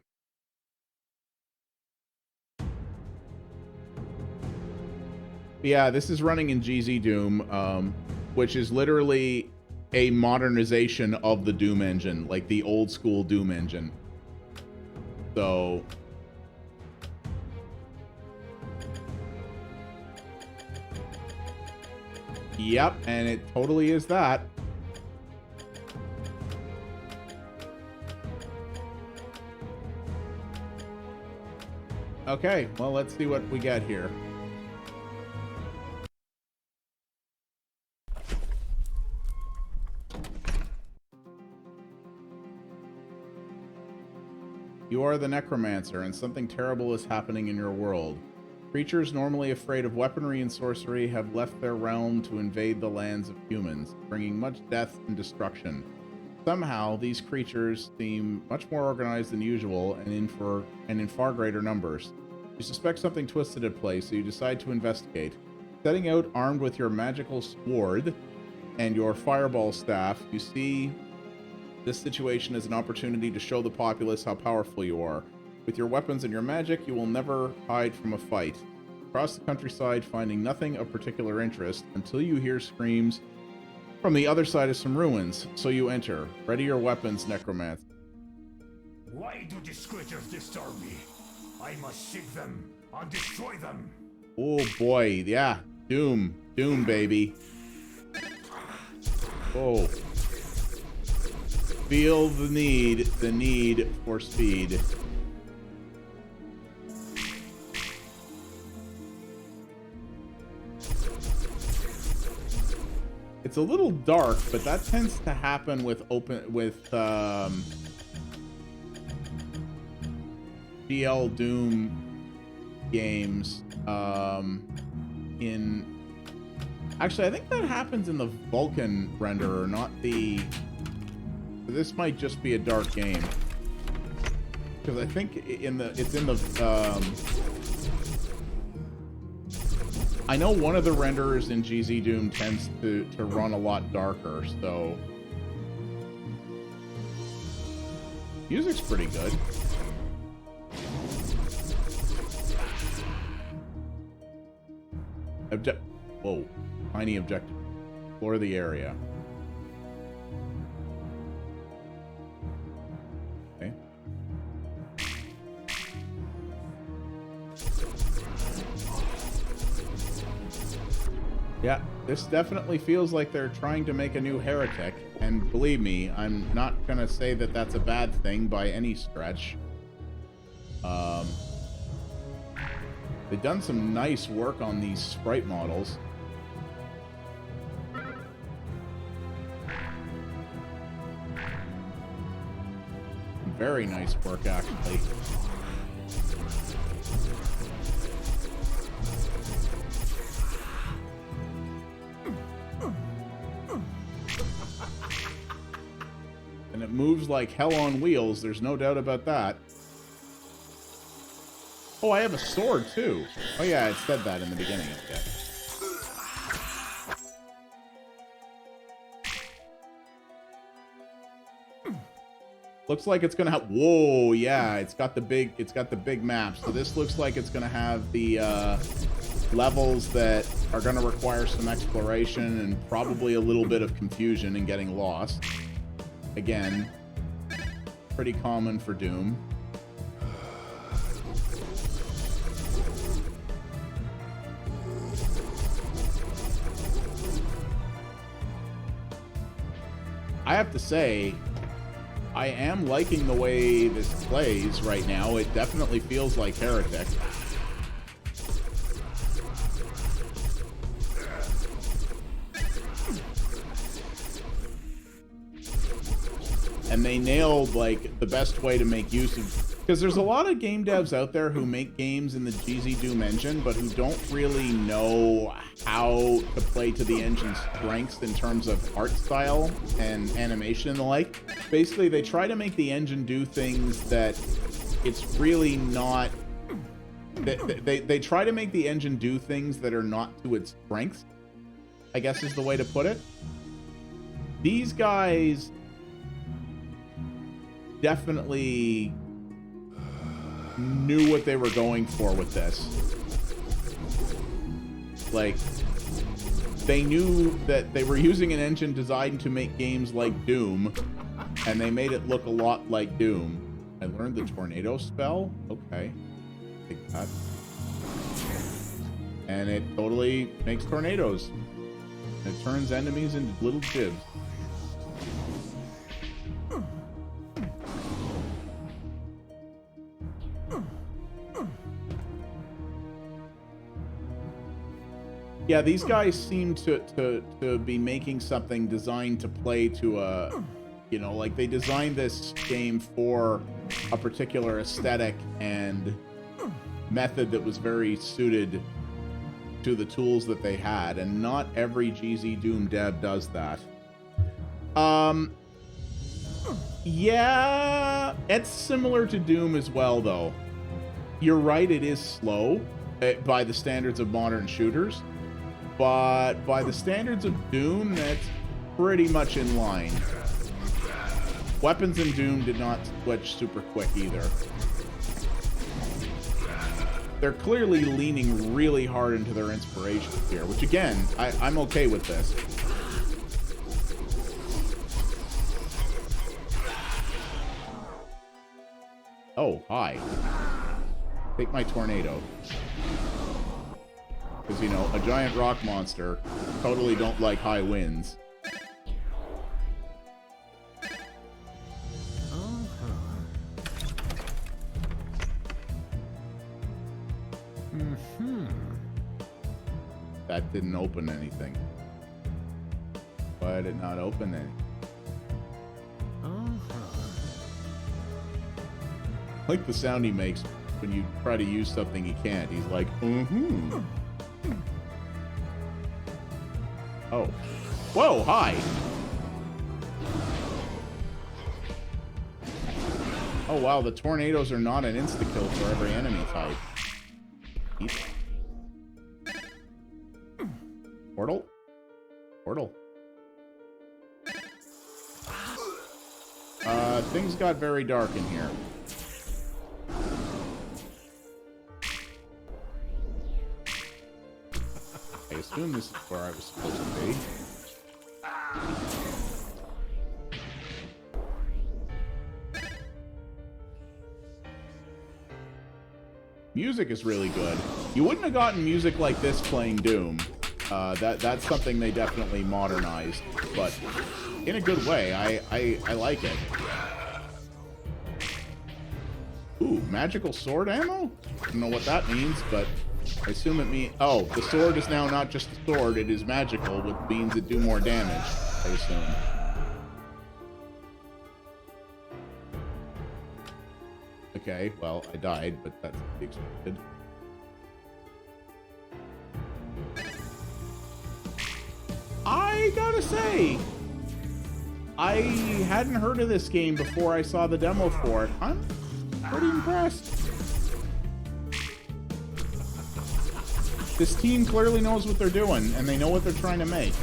Yeah, this is running in GZ Doom, which is literally a modernization of the Doom engine, like the old school Doom engine. So... Yep, and it totally is that. Okay, well, let's see what we get here. You are the Necromancer, and something terrible is happening in your world. Creatures normally afraid of weaponry and sorcery have left their realm to invade the lands of humans, bringing much death and destruction. Somehow, these creatures seem much more organized than usual and in far greater numbers. You suspect something twisted at play, so you decide to investigate. Setting out armed with your magical sword and your fireball staff, you see this situation as an opportunity to show the populace how powerful you are. With your weapons and your magic, you will never hide from a fight. Across the countryside, finding nothing of particular interest until you hear screams from the other side of some ruins. So you enter. Ready your weapons, Necromancy. Why do these creatures disturb me? I must seek them and destroy them. Oh boy, yeah. Doom. Doom, baby. Oh. Feel the need for speed. It's a little dark, but that tends to happen with GL Doom games. Actually, I think that happens in the Vulcan renderer, not the. This might just be a dark game, because I think it's in the. I know one of the renderers in GZ Doom tends to run a lot darker, so music's pretty good. Whoa, tiny objective. Explore the area. Okay. Yeah, this definitely feels like they're trying to make a new heretic, and believe me, I'm not gonna say that that's a bad thing by any stretch. They've done some nice work on these sprite models. Very nice work, actually. And it moves like hell on wheels, there's no doubt about that. Oh, I have a sword, too. Oh, yeah, it said that in the beginning of it. Looks like it's gonna have. Whoa, yeah, it's got the big map. So this looks like it's gonna have the levels that are gonna require some exploration and probably a little bit of confusion and getting lost. Again, pretty common for Doom. I have to say, I am liking the way this plays right now. It definitely feels like Heretic. And they nailed, like, the best way to make use of... Because there's a lot of game devs out there who make games in the GZ Doom engine, but who don't really know how to play to the engine's strengths in terms of art style and animation and the like. Basically, they try to make the engine do things that it's really not... They try to make the engine do things that are not to its strengths, I guess is the way to put it. These guys definitely knew what they were going for with this. Like, they knew that they were using an engine designed to make games like Doom, and they made it look a lot like Doom. I learned the tornado spell. Okay. Take that. And it totally makes tornadoes. It turns enemies into little jibs. Yeah, these guys seem to be making something designed to play to a, you know, like they designed this game for a particular aesthetic and method that was very suited to the tools that they had, and not every GZ Doom dev does that. Yeah, it's similar to Doom as well, though. You're right, it is slow by the standards of modern shooters, but by the standards of Doom, that's pretty much in line. Weapons in Doom did not switch super quick either. They're clearly leaning really hard into their inspirations here, which again, I'm okay with this. Oh, hi. Take my tornado. Because, you know, a giant rock monster totally don't like high winds. That didn't open anything. Why did it not open anything? I like the sound he makes when you try to use something he can't. He's like, Oh. Whoa, hi! Oh wow, the tornadoes are not an insta-kill for every enemy type. Portal? Portal. Things got very dark in here. I assume this is where I was supposed to be. Music is really good. You wouldn't have gotten music like this playing Doom. That's something they definitely modernized, but in a good way. I like it. Ooh, magical sword ammo? I don't know what that means, but I assume it means... Oh, the sword is now not just a sword, it is magical, which means it do more damage, I assume. Okay, well, I died, but that's to be expected. I gotta say, I hadn't heard of this game before I saw the demo for it. I'm pretty impressed. This team clearly knows what they're doing, and they know what they're trying to make.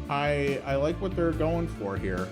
I like what they're going for here.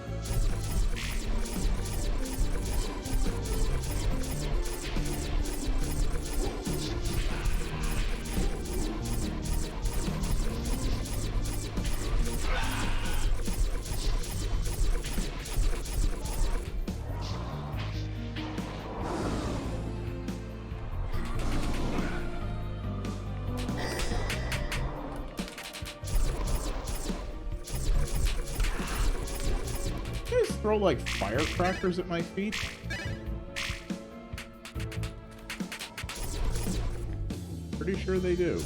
Throw like firecrackers at my feet? Pretty sure they do.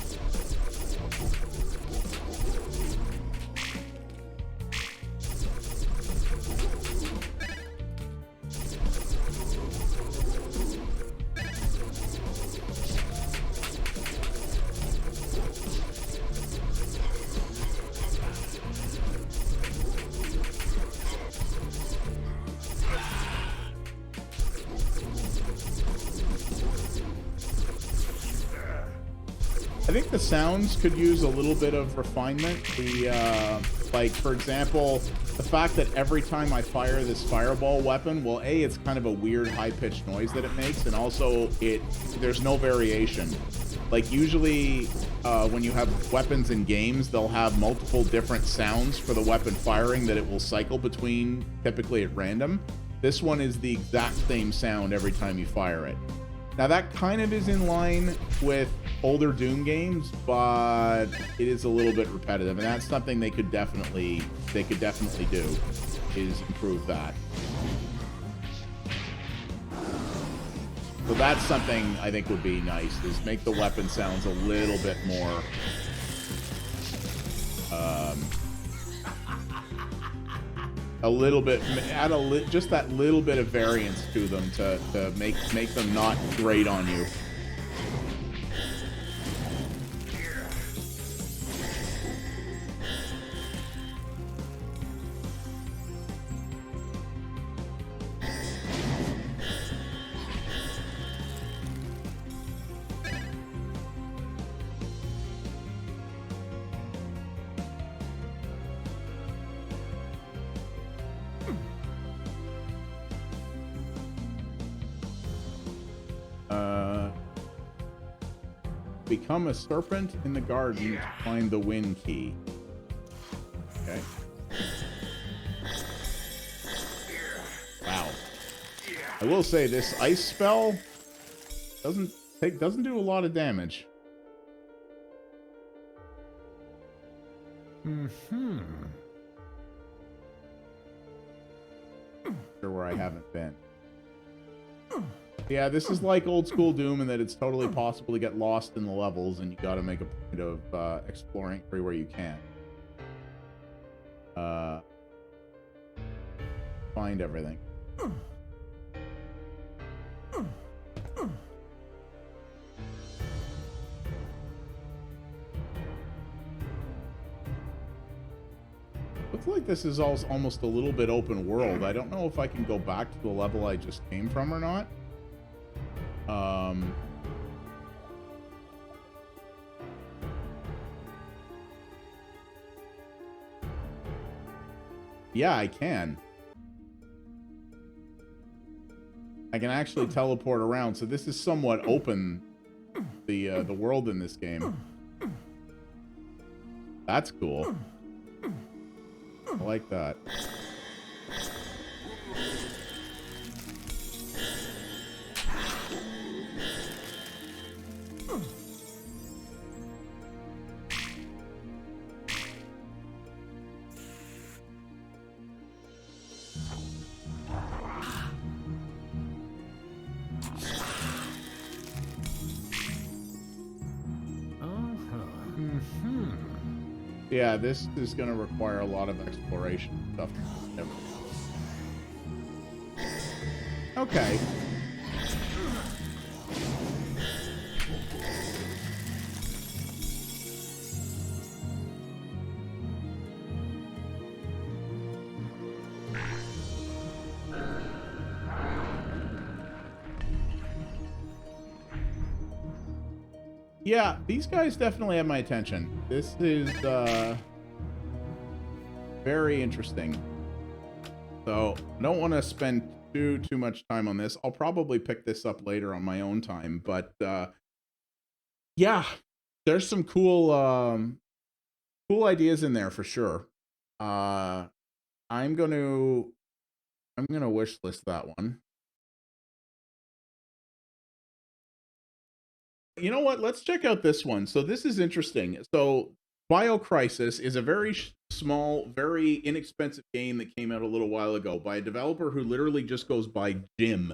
I think the sounds could use a little bit of refinement. Like, for example, the fact that every time I fire this fireball weapon, well, A, it's kind of a weird high-pitched noise that it makes, and also there's no variation. Like, usually when you have weapons in games, they'll have multiple different sounds for the weapon firing that it will cycle between, typically at random. This one is the exact same sound every time you fire it. Now that kind of is in line with older Doom games, but it is a little bit repetitive, and that's something they could definitely do, is improve that. So that's something I think would be nice, is make the weapon sounds a little bit more a little bit, add just that little bit of variance to them to make them not great on you. Become a serpent in the garden to find the win key. Okay. Wow. I will say this ice spell doesn't do a lot of damage. Sure where I haven't been. Yeah, this is like old school Doom in that it's totally possible to get lost in the levels, and you got to make a point of exploring everywhere you can. Find everything. Looks like this is almost a little bit open world. I don't know if I can go back to the level I just came from or not. Yeah, I can. I can actually teleport around, so this is somewhat open, the world in this game. That's cool. I like that. Yeah, this is going to require a lot of exploration stuff. Okay. Yeah, these guys definitely have my attention. This is very interesting. So I don't want to spend too much time on this. I'll probably pick this up later on my own time, but yeah, there's some cool cool ideas in there for sure. I'm gonna wish list that one. You know what? Let's check out this one. So this is interesting. So BioCrisis is a very small, very inexpensive game that came out a little while ago by a developer who literally just goes by Jim.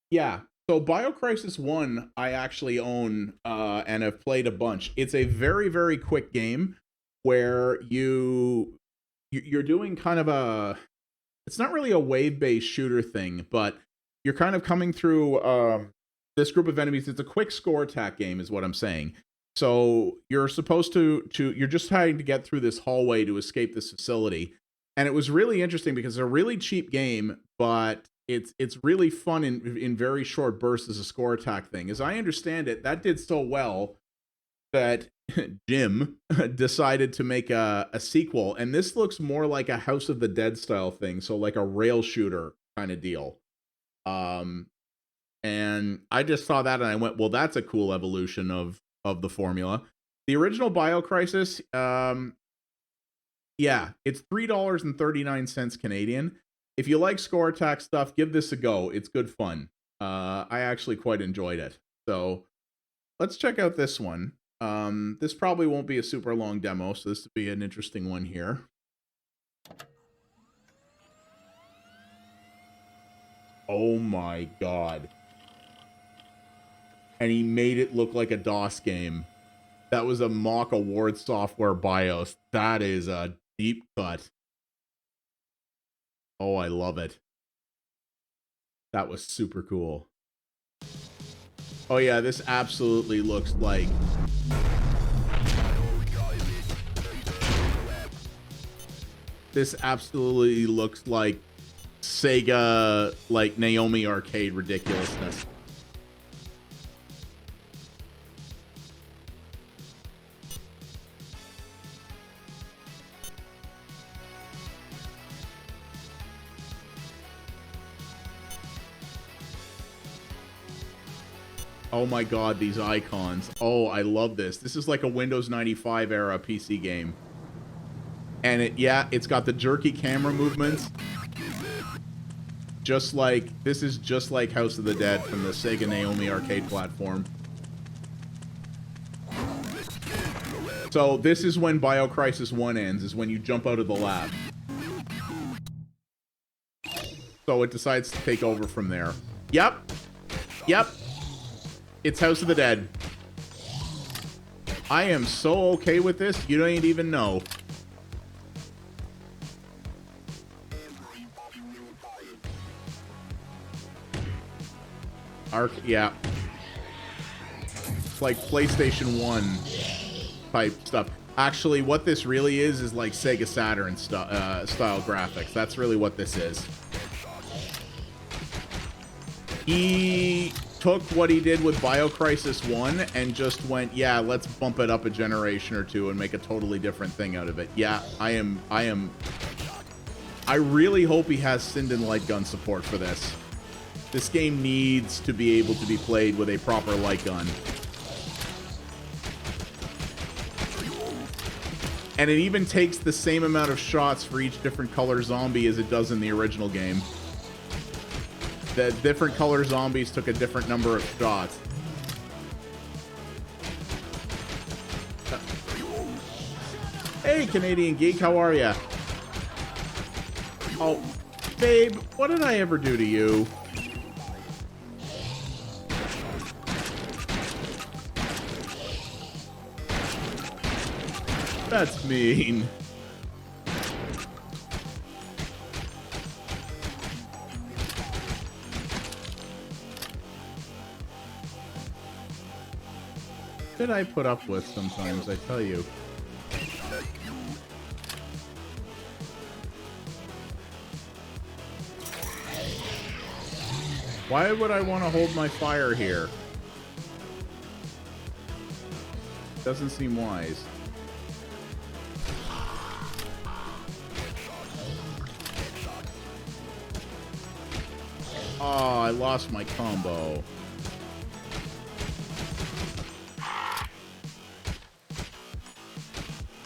Yeah. So BioCrisis 1 I actually own and have played a bunch. It's a very, very quick game where you're doing kind of a, it's not really a wave-based shooter thing, but you're kind of coming through this group of enemies. It's a quick score attack game is what I'm saying. So you're supposed to you're just trying to get through this hallway to escape this facility. And it was really interesting because it's a really cheap game, but it's really fun in very short bursts as a score attack thing. As I understand it, that did so well that Jim decided to make a sequel, and this looks more like a House of the Dead style thing, so like a rail shooter kind of deal. And I just saw that and I went, well, that's a cool evolution of the formula. The original BioCrisis, yeah, it's $3.39 Canadian. If you like score attack stuff, give this a go. It's good fun. I actually quite enjoyed it. So let's check out this one. This probably won't be a super long demo, so this will be an interesting one here. Oh my god. And he made it look like a DOS game. That was a mock award software BIOS. That is a deep cut. Oh, I love it. That was super cool. Oh yeah, this absolutely looks like... This absolutely looks like Sega, like Naomi Arcade ridiculousness. Oh my god, these icons. Oh, I love this. This is like a Windows 95 era PC game. And it's got the jerky camera movements. Just like, this is just like House of the Dead from the Sega Naomi arcade platform. So this is when BioCrisis 1 ends, is when you jump out of the lab. So it decides to take over from there. Yep. Yep. It's House of the Dead. I am so okay with this, you don't even know. Yeah. It's like PlayStation 1 type stuff. Actually, what this really is like Sega Saturn style graphics. That's really what this is. He took what he did with BioCrisis 1 and just went, yeah, let's bump it up a generation or two and make a totally different thing out of it. Yeah, I really hope he has Sinden light gun support for this. This game needs to be able to be played with a proper light gun. And it even takes the same amount of shots for each different color zombie as it does in the original game. The different color zombies took a different number of shots. Hey, Canadian Geek, how are ya? Oh, babe, what did I ever do to you? That's mean. That I put up with sometimes, I tell you. Why would I want to hold my fire here? Doesn't seem wise. Oh, I lost my combo.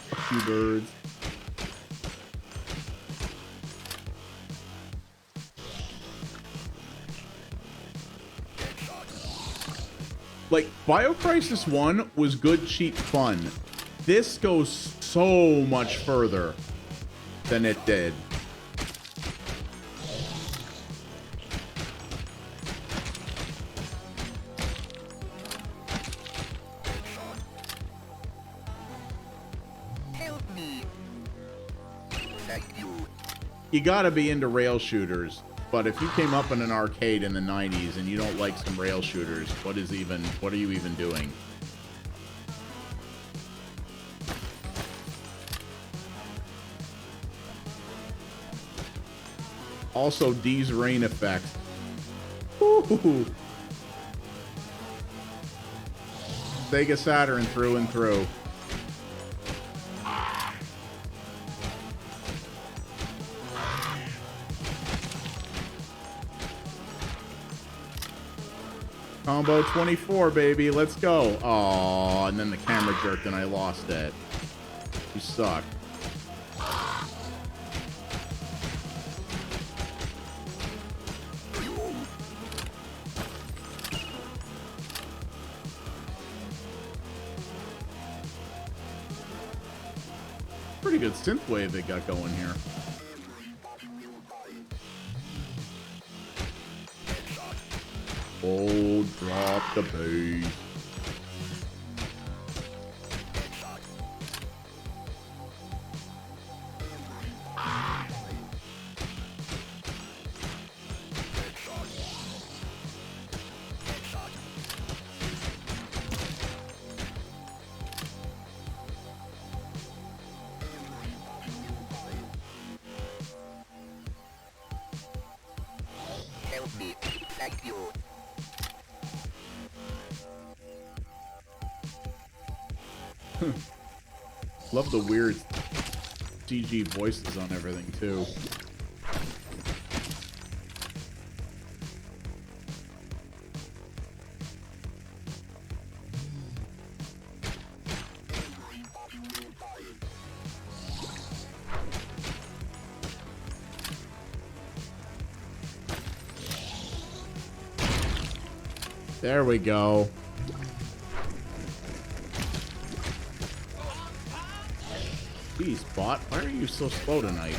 Fuck you, birds. Like, BioCrisis 1 was good, cheap fun. This goes so much further than it did. You gotta be into rail shooters, but if you came up in an arcade in the 90s and you don't like some rail shooters, what are you even doing? Also, D's rain effect. Ooh. Sega Saturn through and through. Combo 24, baby. Let's go. Oh, and then the camera jerked and I lost it. You suck. Pretty good synthwave they got going here. Oh, drop the bass. Love the weird CG voices on everything, too. There we go. Jeez, bot, why are you so slow tonight?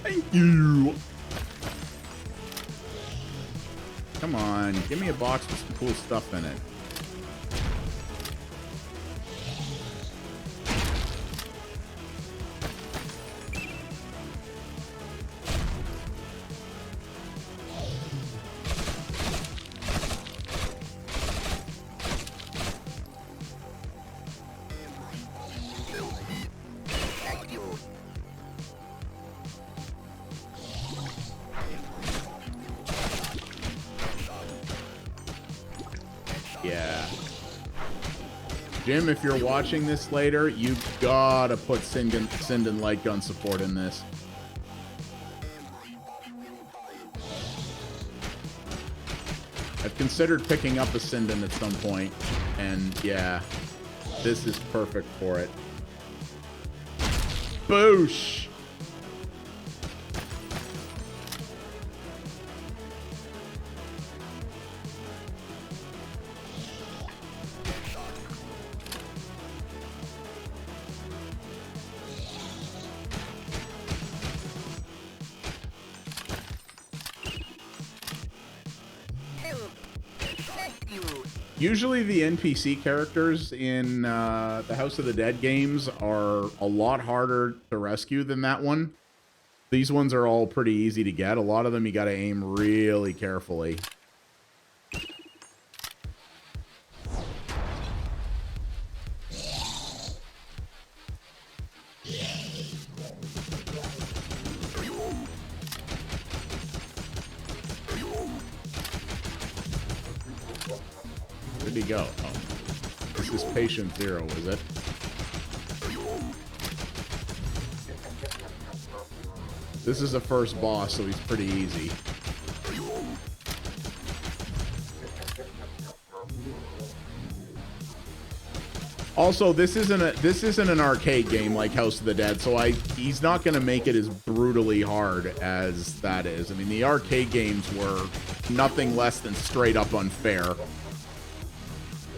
Thank you. Come on, give me a box with some cool stuff in it. Yeah. Jim, if you're watching this later, you gotta put Sinden light gun support in this. I've considered picking up a Sinden at some point, and yeah, this is perfect for it. Boosh! Usually the NPC characters in the House of the Dead games are a lot harder to rescue than that one. These ones are all pretty easy to get. A lot of them you gotta aim really carefully. Where'd he go? Oh. This is patient zero, is it? This is the first boss, so he's pretty easy. Also, this isn't an arcade game like House of the Dead, so he's not gonna make it as brutally hard as that is. I mean, the arcade games were nothing less than straight up unfair.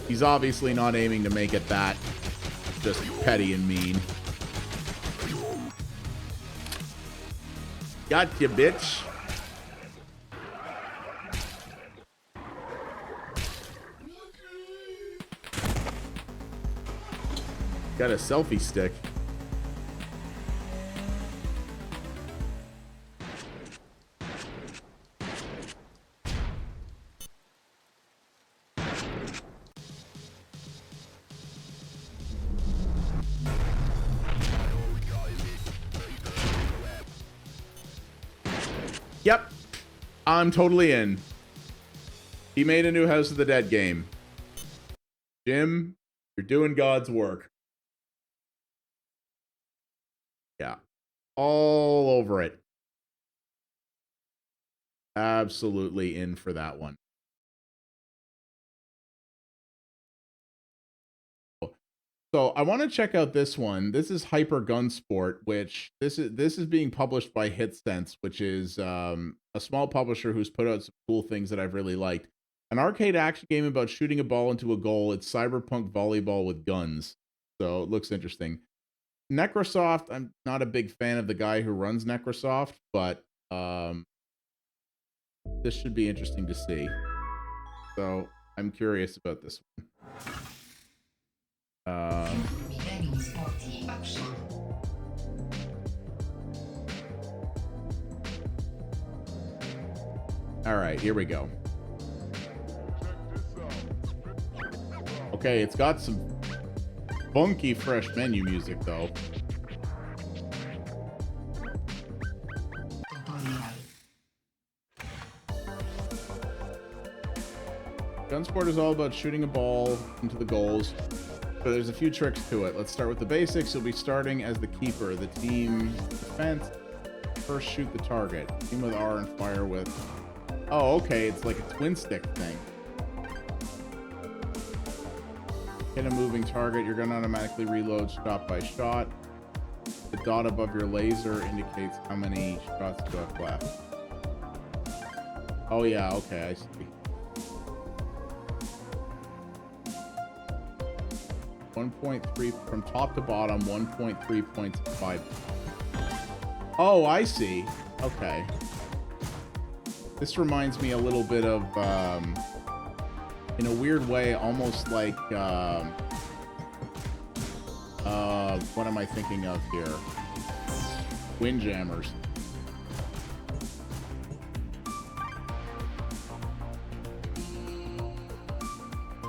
He's obviously not aiming to make it that just petty and mean. Gotcha, bitch. Got a selfie stick. Yep, I'm totally in. He made a new House of the Dead game. Jim, you're doing God's work. Yeah, all over it. Absolutely in for that one. So I want to check out this one. This is Hyper Gunsport, which this is being published by HitSense, which is a small publisher who's put out some cool things that I've really liked. An arcade action game about shooting a ball into a goal. It's cyberpunk volleyball with guns. So it looks interesting. Necrosoft, I'm not a big fan of the guy who runs Necrosoft, but this should be interesting to see. So I'm curious about this one. All right, here we go. Okay, it's got some funky, fresh menu music, though. Gunsport is all about shooting a ball into the goals, but there's a few tricks to it. Let's start with the basics. You'll be starting as the keeper. The team defense, first shoot the target. Team with R and fire with... Oh, okay, it's like a twin stick thing. Hit a moving target, you're going to automatically reload shot by shot. The dot above your laser indicates how many shots you have left. Oh yeah, okay, I see. 1.3 from top to bottom, 1.3 points to 5. Oh, I see. Okay. This reminds me a little bit of, in a weird way, almost like, what am I thinking of here? Windjammers.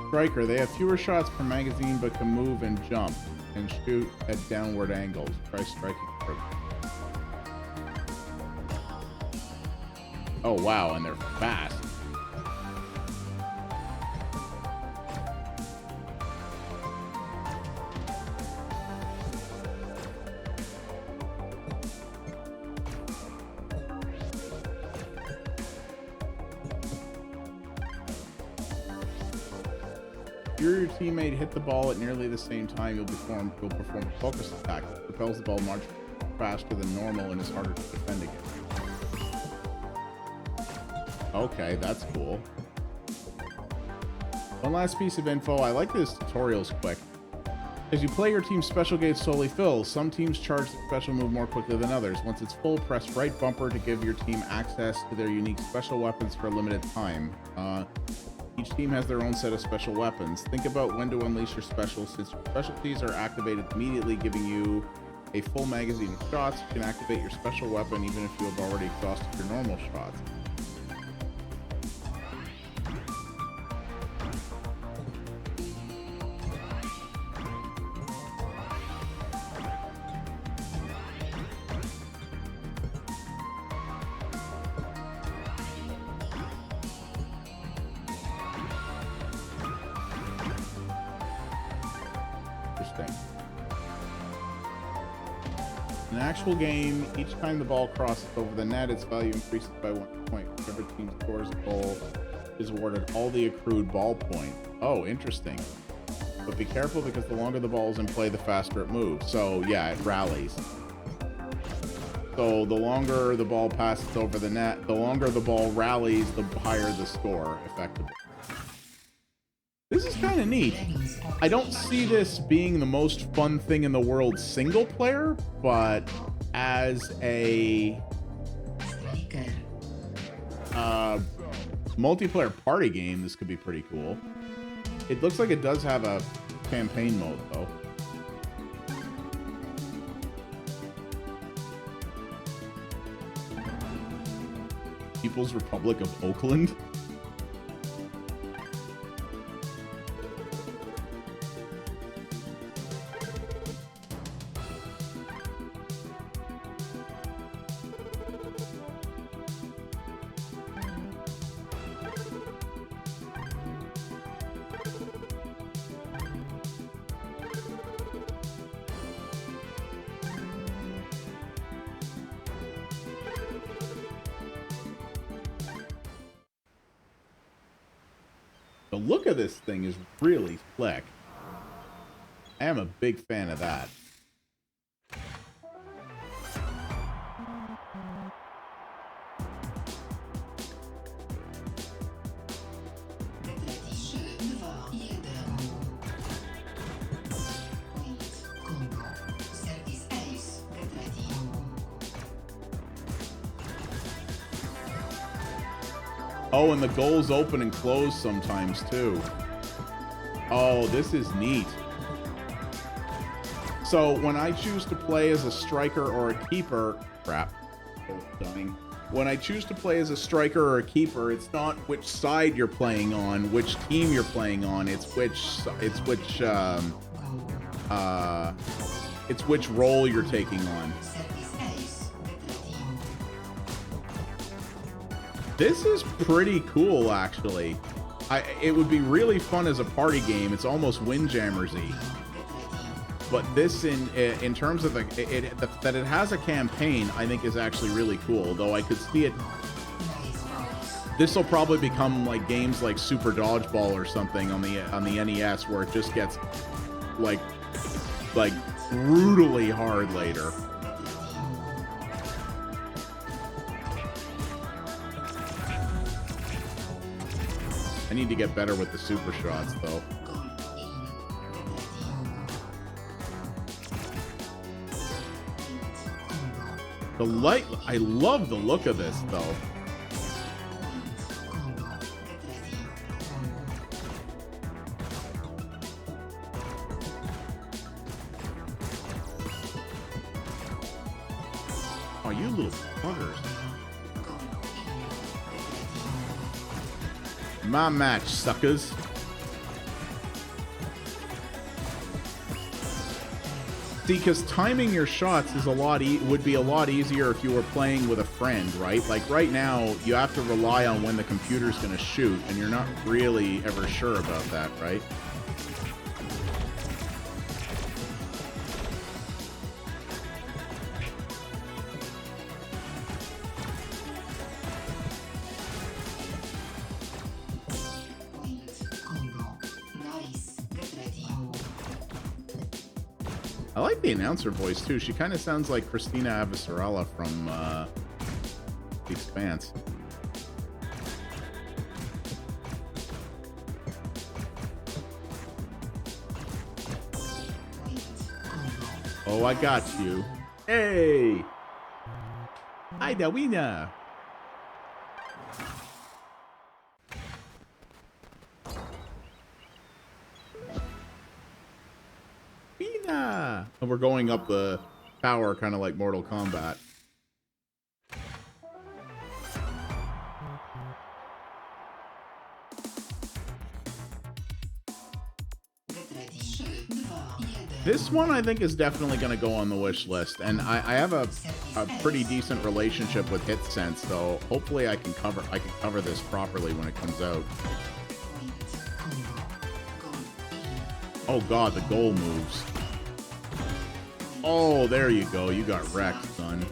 Striker, they have fewer shots per magazine but can move and jump and shoot at downward angles. Try striking first. Oh wow, and they're fast. If your teammate hit the ball at nearly the same time, you'll perform a focus attack. It propels the ball much faster than normal and is harder to defend against. Okay, that's cool. One last piece of info. I like this tutorial's quick. As you play, your team's special gauge slowly fills. Some teams charge the special move more quickly than others. Once it's full, press right bumper to give your team access to their unique special weapons for a limited time. Each team has their own set of special weapons. Think about when to unleash your specials. Since your specialties are activated immediately, giving you a full magazine of shots, you can activate your special weapon even if you have already exhausted your normal shots. In an actual game, each time the ball crosses over the net, its value increases by 1 point. Whichever team scores the goal is awarded all the accrued ball points. Oh, interesting. But be careful because the longer the ball is in play, the faster it moves. So yeah, it rallies. So the longer the ball passes over the net, the longer the ball rallies, the higher the score, effectively. This is kind of neat. I don't see this being the most fun thing in the world single player, but as a multiplayer party game, this could be pretty cool. It looks like it does have a campaign mode, though. People's Republic of Oakland? The look of this thing is really slick. I am a big fan of that. Oh, and the goals open and close sometimes too. Oh, this is neat. So when I choose to play as a striker or a keeper, crap, both dying. when I choose to play as a striker or a keeper, it's not which side you're playing on, which team you're playing on. It's which role you're taking on. This is pretty cool, actually. It would be really fun as a party game. It's almost Windjammers-y. But this, in terms of that it has a campaign, I think is actually really cool. Though I could see it. This will probably become like games like Super Dodgeball or something on the NES, where it just gets like brutally hard later. I need to get better with the super shots, though. The light, I love the look of this, though. Oh, you little buggers. My match, suckers. See, because timing your shots is would be a lot easier if you were playing with a friend, right? Like right now, you have to rely on when the computer's going to shoot, and you're not really ever sure about that, right? I like the announcer voice, too. She kind of sounds like Christina Avasarala from The Expanse. Oh, I got you. Hey! Hi, Dawina! And we're going up the tower, kind of like Mortal Kombat. This one I think is definitely going to go on the wish list, and I have a pretty decent relationship with HitSense, so hopefully I can cover this properly when it comes out. Oh god, the goal moves. Oh, there you go. You got wrecked, son.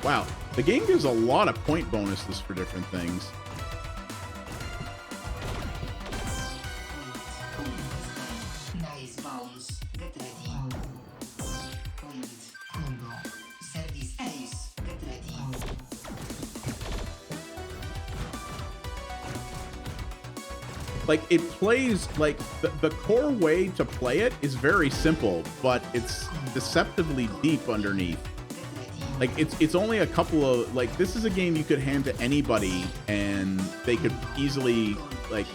Wow, the game gives a lot of point bonuses for different things. Like, it plays, like, the core way to play it is very simple, but it's deceptively deep underneath. Like, it's only a couple of, like, this is a game you could hand to anybody and they could easily, like,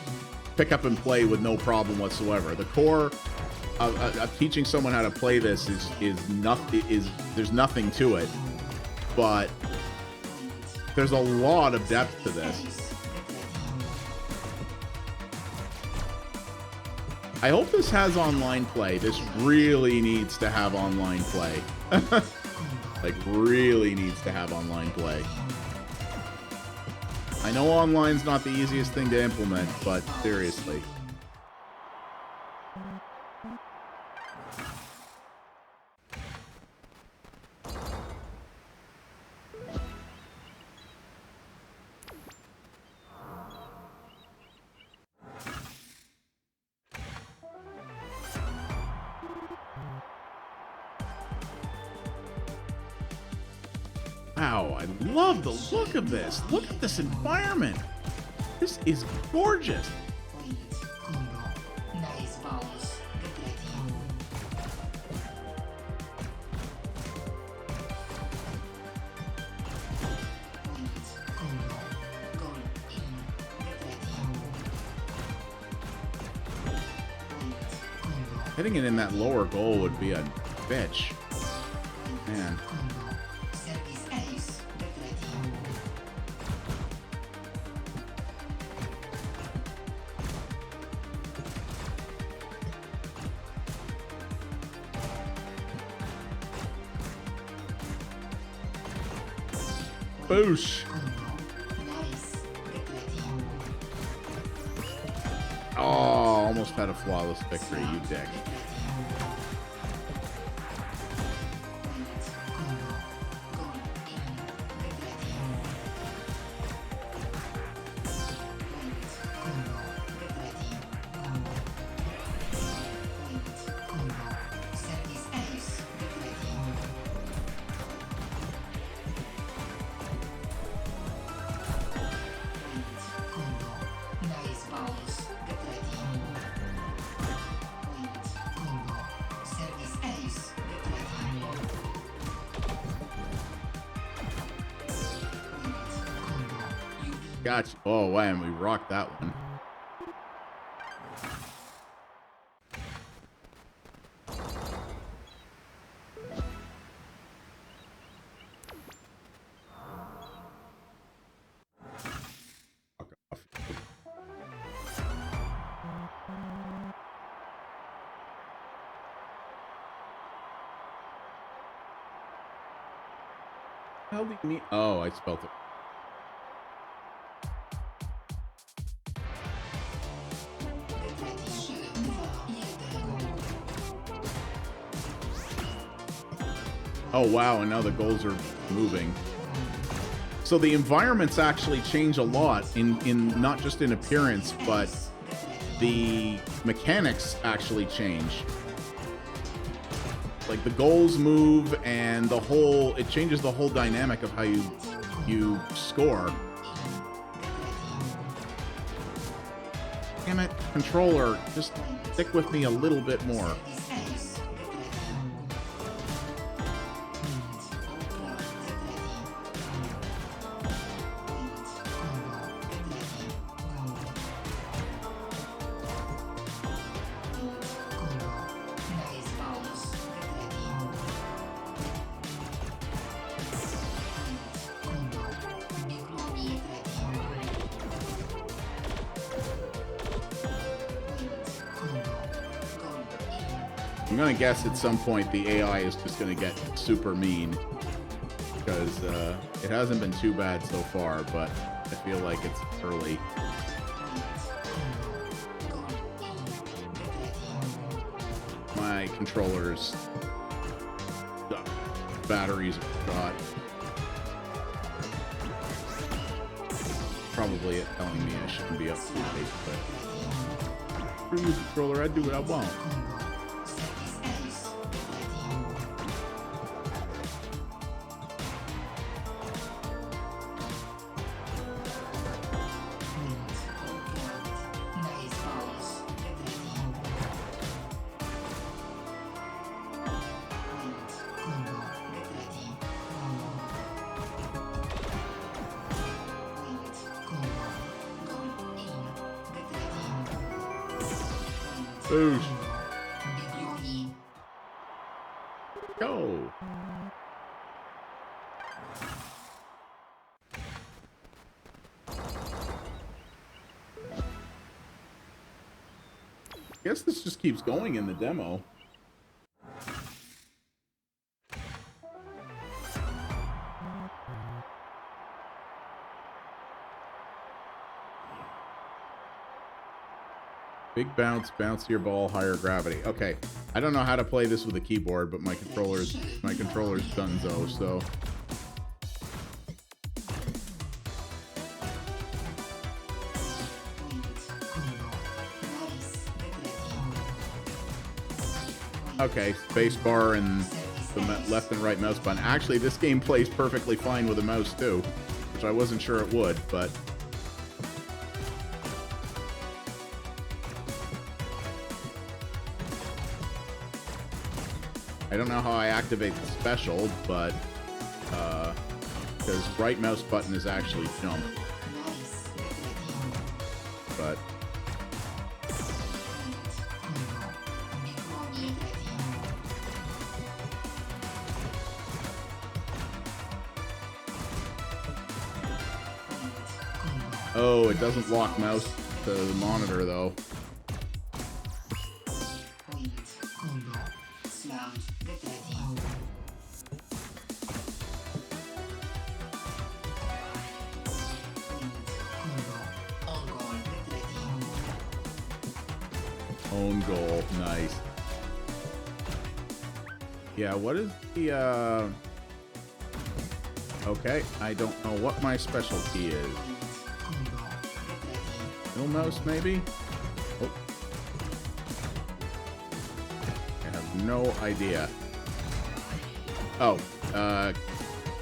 pick up and play with no problem whatsoever. The core of teaching someone how to play this there's nothing to it, but there's a lot of depth to this. I hope this has online play. This really needs to have online play. Like, really needs to have online play. I know online's not the easiest thing to implement, but seriously. Wow, I love the look of this. Look at this environment. This is gorgeous. Hitting it in that lower goal would be a bitch. Man. Boosh. Oh, almost had a flawless victory, you dick. Gotcha. Oh, wow, we rocked that one. Fuck off. How do you mean? Oh, I spelled it. Oh wow, and now the goals are moving. So the environments actually change a lot in not just in appearance, but the mechanics actually change. Like the goals move and the whole, it changes the whole dynamic of how you score. Damn it, controller, just stick with me a little bit more. I'm gonna guess at some point the AI is just gonna get super mean because it hasn't been too bad so far, but I feel like it's early. My controllers, batteries are shot. Probably it telling me I shouldn't be up to date, but screw you, controller, I do what I want. Boosh. Go. I guess this just keeps going in the demo. Big bounce, bouncier ball, higher gravity. Okay, I don't know how to play this with a keyboard, but my controller's dunzo, so. Okay, space bar and the left and right mouse button. Actually, this game plays perfectly fine with a mouse too, which I wasn't sure it would, but. I don't know how I activate the special, but because right mouse button is actually jump. But Oh, it doesn't lock mouse to the monitor, though. Own goal. Nice. Yeah, what is the, Okay, I don't know what my specialty is. No mouse, maybe? Oh. I have no idea. Oh,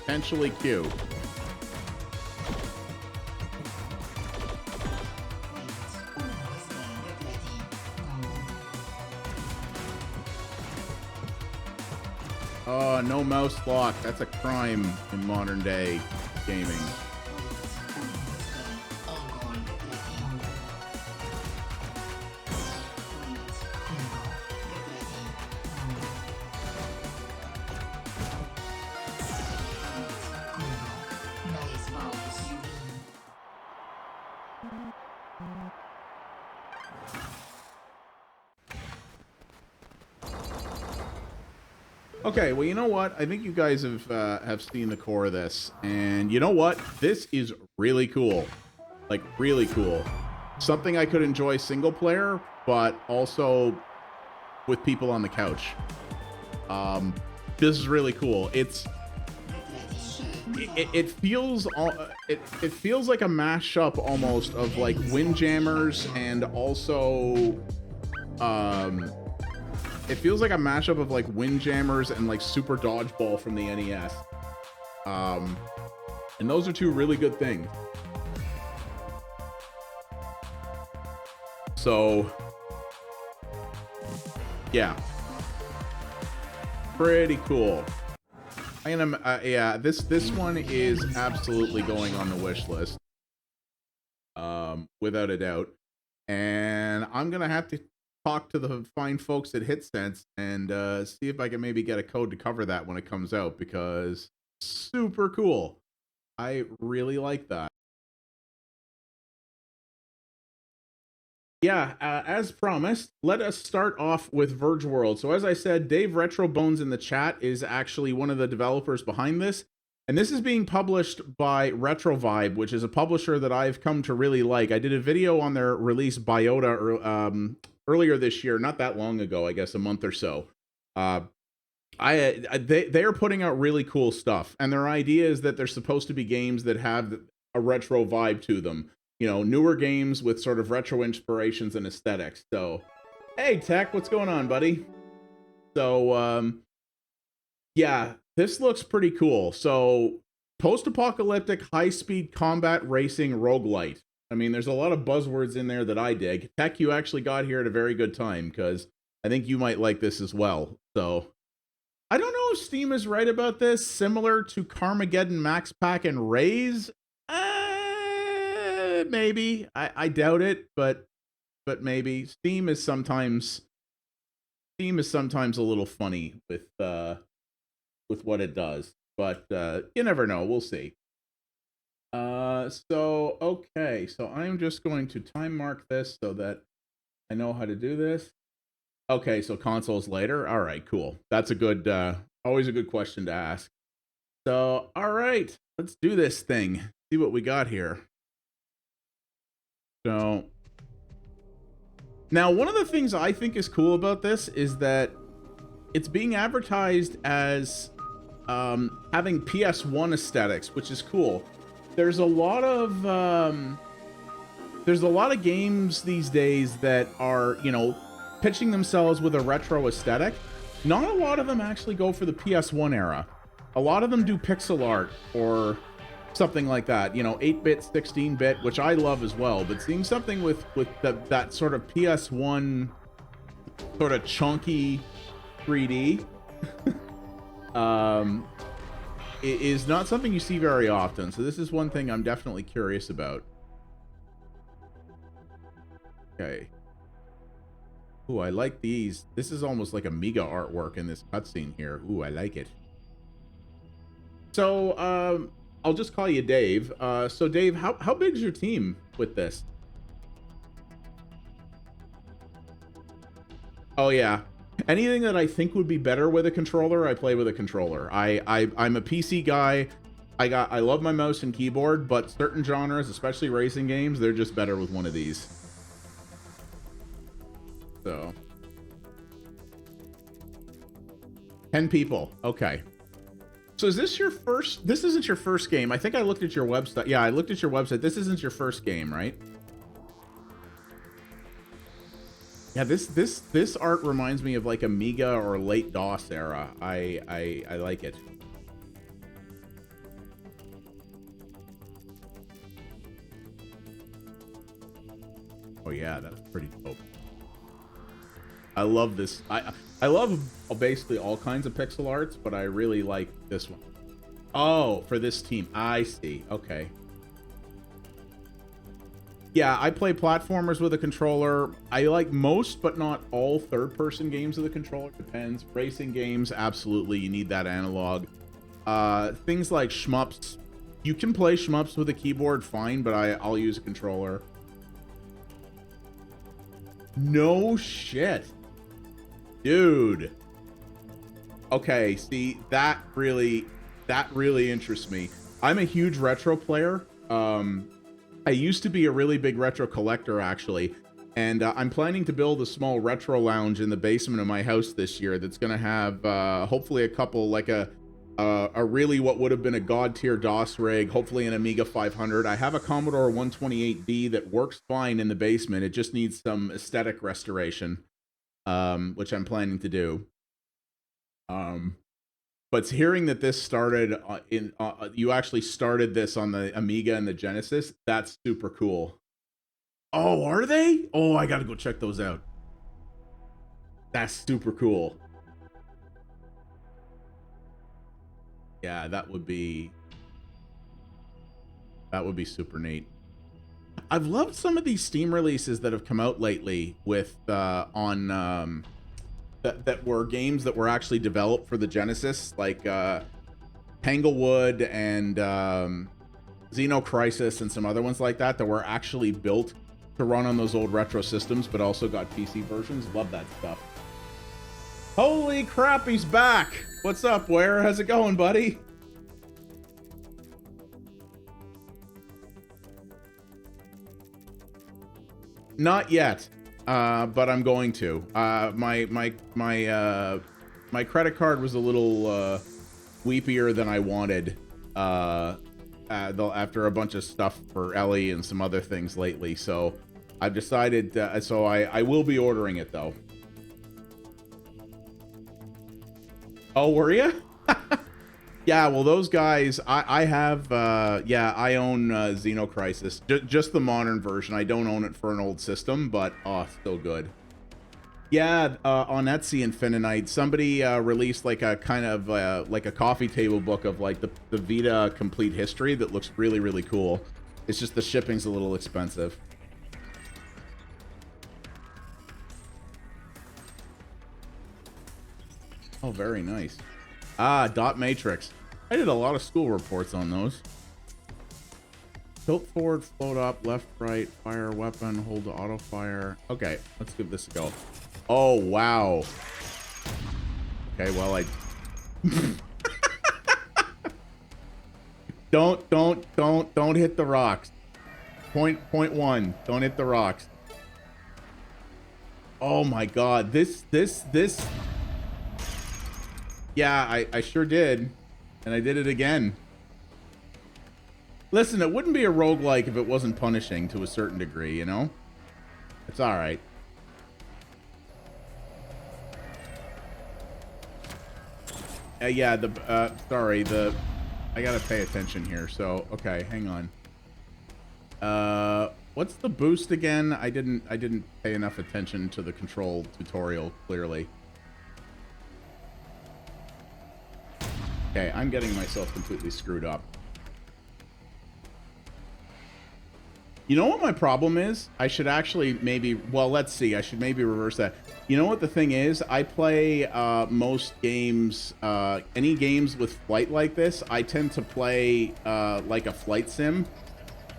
potentially Q. Oh, no mouse lock. That's a crime in modern day gaming. Okay, well, you know what? I think you guys have seen the core of this, and you know what? This is really cool. Like, really cool. Something I could enjoy single player, but also with people on the couch. This is really cool. It feels it feels like a mashup almost of like Windjammers and also it feels like a mashup of like Windjammers and like Super Dodgeball from the NES. And those are two really good things. So, yeah. Pretty cool. Yeah, this one is absolutely going on the wish list. Without a doubt. And I'm gonna have to talk to the fine folks at HitSense and see if I can maybe get a code to cover that when it comes out, because super cool. I really like that. Yeah, as promised, let us start off with VergeWorld. So as I said, Dave Retrobones in the chat is actually one of the developers behind this. And this is being published by Retrovibe, which is a publisher that I've come to really like. I did a video on their release Biota earlier this year, not that long ago, I guess a month or so. They are putting out really cool stuff, and their idea is that they're supposed to be games that have a retro vibe to them. You know, newer games with sort of retro inspirations and aesthetics. So, hey Tech, what's going on, buddy? So, yeah, this looks pretty cool. So, post-apocalyptic high-speed combat racing roguelite. I mean, there's a lot of buzzwords in there that I dig. Tech, you actually got here at a very good time, because I think you might like this as well. So, I don't know if Steam is right about this. Similar to Carmageddon Max Pack and Raze? Maybe. I doubt it, but maybe. Steam is sometimes a little funny with what it does. But you never know. We'll see. So, okay. So I'm just going to time mark this so that I know how to do this. Okay, so consoles later. All right, cool. That's a good, always a good question to ask. So, all right, let's do this thing. See what we got here. So, now one of the things I think is cool about this is that it's being advertised as having PS1 aesthetics, which is cool. There's a lot of games these days that are, you know, pitching themselves with a retro aesthetic. Not a lot of them actually go for the PS1 era. A lot of them do pixel art or something like that, you know, 8-bit, 16-bit, which I love as well. But seeing something with that sort of PS1 sort of chunky 3D is not something you see very often. So this is one thing I'm definitely curious about. Okay. Ooh, I like these. This is almost like Amiga artwork in this cutscene here. Ooh, I like it. So, I'll just call you Dave. So Dave, how big is your team with this? Oh yeah. Anything that I think would be better with a controller, I play with a controller. I'm a PC guy. I love my mouse and keyboard, but certain genres, especially racing games, they're just better with one of these. So 10 people. Okay. So is this your first? This isn't your first game. I think I looked at your website. Yeah, I looked at your website. This isn't your first game, right? Yeah, this art reminds me of like Amiga or late DOS era. I like it. Oh yeah, that's pretty dope. I love this. I love basically all kinds of pixel arts, but I really like this one. Oh, for this team. I see. Okay. Yeah, I play platformers with a controller. I like most, but not all, third-person games with a controller. Depends. Racing games, absolutely, you need that analog. Things like shmups. You can play shmups with a keyboard, fine, but I'll use a controller. No shit. Dude. Okay, see, that really interests me. I'm a huge retro player. I used to be a really big retro collector, actually, and I'm planning to build a small retro lounge in the basement of my house this year that's going to have hopefully a couple, like a really what would have been a god tier DOS rig, hopefully an Amiga 500. I have a Commodore 128D that works fine in the basement. It just needs some aesthetic restoration, which I'm planning to do. But hearing that this started you actually started this on the Amiga and the Genesis, that's super cool. Oh, are they? Oh, I gotta go check those out. That's super cool. Yeah, that would be super neat. I've loved some of these Steam releases that have come out lately with that were games that were actually developed for the Genesis, like Tanglewood and XenoCrisis and some other ones like that were actually built to run on those old retro systems, but also got PC versions. Love that stuff. Holy crap, he's back! What's up, Ware? How's it going, buddy? Not yet. But I'm going to. My credit card was a little weepier than I wanted after a bunch of stuff for Ellie and some other things lately. So I've decided. So I will be ordering it though. Oh, were you? Yeah. Well, those guys. I have. Yeah, I own XenoCrisis. Just the modern version. I don't own it for an old system, but still good. Yeah, on Etsy Infinite, somebody released like a kind of like a coffee table book of like the Vita complete history that looks really, really cool. It's just the shipping's a little expensive. Oh, very nice. Dot matrix. I did a lot of school reports on those. Tilt forward, float up, left, right, fire weapon, hold to auto fire. Okay, let's give this a go. Oh, wow. Okay, well, don't hit the rocks. Point one, don't hit the rocks. Oh my God, this. Yeah, I sure did. And I did it again. Listen, it wouldn't be a roguelike if it wasn't punishing to a certain degree, you know? It's alright. Yeah, sorry, I gotta pay attention here, so, okay, hang on. What's the boost again? I didn't pay enough attention to the control tutorial, clearly. Okay, I'm getting myself completely screwed up. You know what my problem is? I should actually maybe, well, let's see. I should maybe reverse that. You know what the thing is? I play most games, any games with flight like this, I tend to play like a flight sim.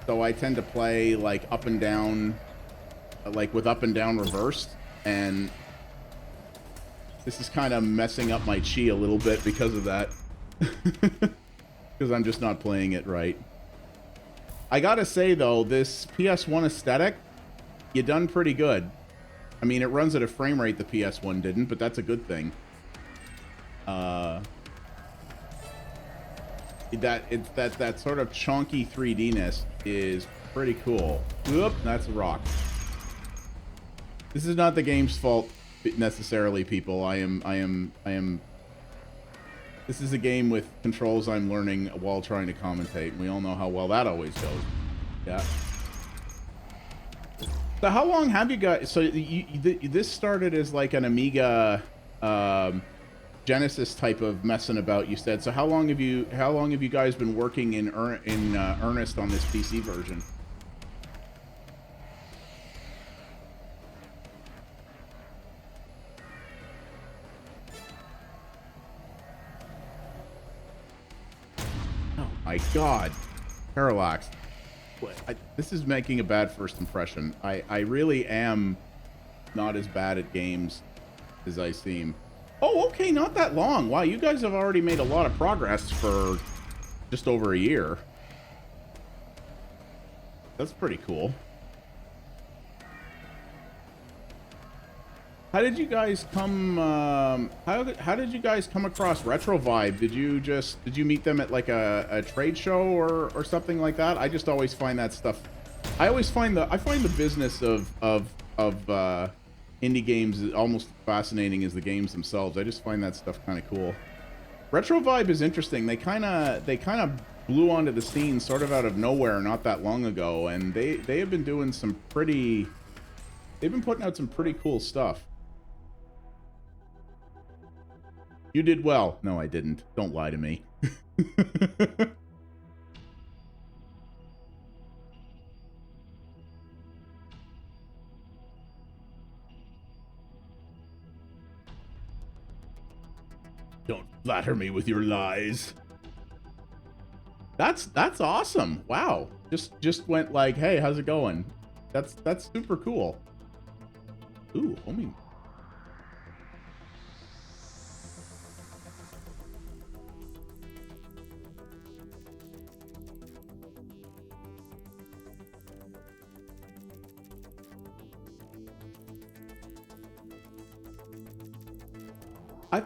So I tend to play like up and down, like with up and down reversed. And this is kind of messing up my chi a little bit because of that. Because I'm just not playing it right. I gotta say, though, this PS1 aesthetic, you done pretty good. I mean, it runs at a frame rate the PS1 didn't, but that's a good thing. That sort of chonky 3D-ness is pretty cool. Whoop, that's a rock. This is not the game's fault necessarily, people. This is a game with controls I'm learning while trying to commentate, and we all know how well that always goes. Yeah. So how long have you guys... So this started as like an Amiga Genesis type of messing about, you said. So how long have you guys been working in earnest on this PC version? My God, Parallax. This is making a bad first impression. I really am not as bad at games as I seem. Oh, okay, not that long. Wow, you guys have already made a lot of progress for just over a year. That's pretty cool. How did you guys come? How did you guys come across Retro Vibe? Did you meet them at like a trade show or something like that? I just always find that stuff. I find the business of indie games almost fascinating as the games themselves. I just find that stuff kind of cool. Retro Vibe is interesting. They kind of blew onto the scene sort of out of nowhere not that long ago, and they have been doing some pretty. They've been putting out some pretty cool stuff. You did well. No, I didn't. Don't lie to me. Don't flatter me with your lies. That's awesome. Wow. Just went like, hey, how's it going? That's super cool. Ooh, homie.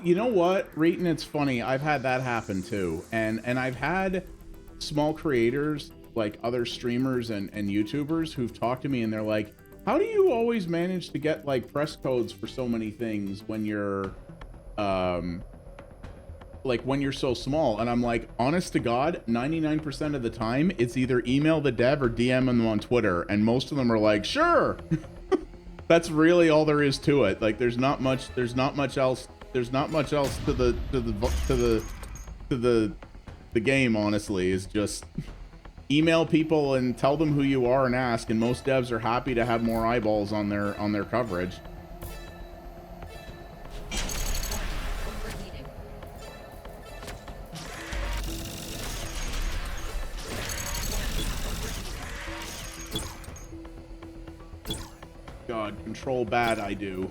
You know what, Reeton, it's funny. I've had that happen too. And I've had small creators, like other streamers and YouTubers who've talked to me and they're like, how do you always manage to get like press codes for so many things when you're when you're so small? And I'm like, honest to God, 99% of the time it's either email the dev or DM them on Twitter, and most of them are like, sure. That's really all there is to it. Like there's not much else to the game, honestly. Is just email people and tell them who you are and ask, and most devs are happy to have more eyeballs on their coverage. God, control bad I do.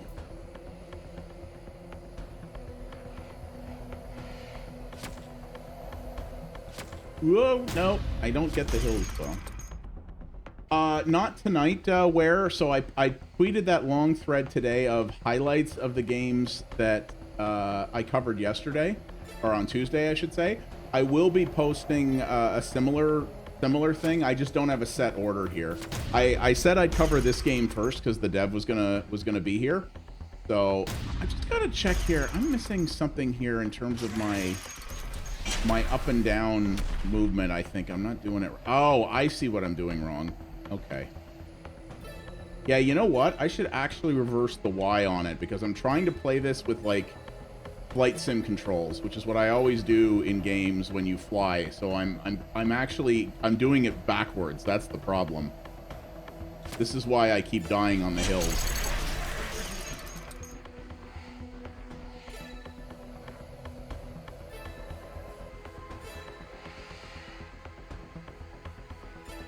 Whoa, no, I don't get the hills though. Not tonight, where? So I tweeted that long thread today of highlights of the games that I covered yesterday, or on Tuesday, I should say. I will be posting a similar thing. I just don't have a set order here. I said I'd cover this game first because the dev was gonna be here. So I just gotta check here. I'm missing something here in terms of my up and down movement. I think I'm not doing it. Oh, I see what I'm doing wrong. Okay. Yeah, you know what? I should actually reverse the Y on it because I'm trying to play this with like flight sim controls, which is what I always do in games when you fly. So I'm doing it backwards. That's the problem. This is why I keep dying on the hills.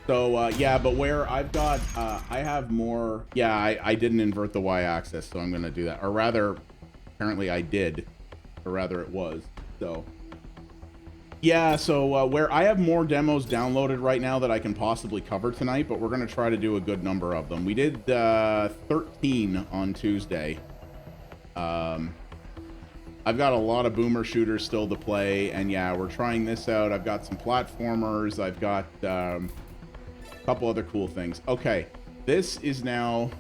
So, yeah, but where I've got, I have more, yeah, I didn't invert the y-axis, so I'm going to do that. Or rather, apparently I did, or rather it was, so. Yeah, so where I have more demos downloaded right now that I can possibly cover tonight, but we're going to try to do a good number of them. We did 13 on Tuesday. I've got a lot of boomer shooters still to play, and yeah, we're trying this out. I've got some platformers. I've got a couple other cool things. Okay, this is now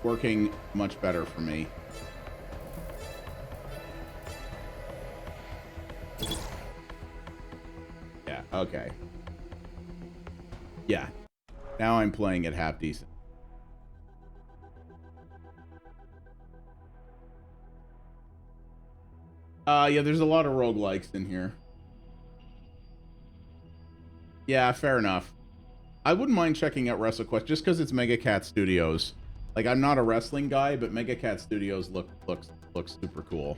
working much better for me. Yeah, okay. Yeah, now I'm playing it half decent. Yeah, there's a lot of roguelikes in here. Yeah, fair enough. I wouldn't mind checking out WrestleQuest just because it's MEGACUT Studios. Like, I'm not a wrestling guy, but MEGACUT Studios looks super cool.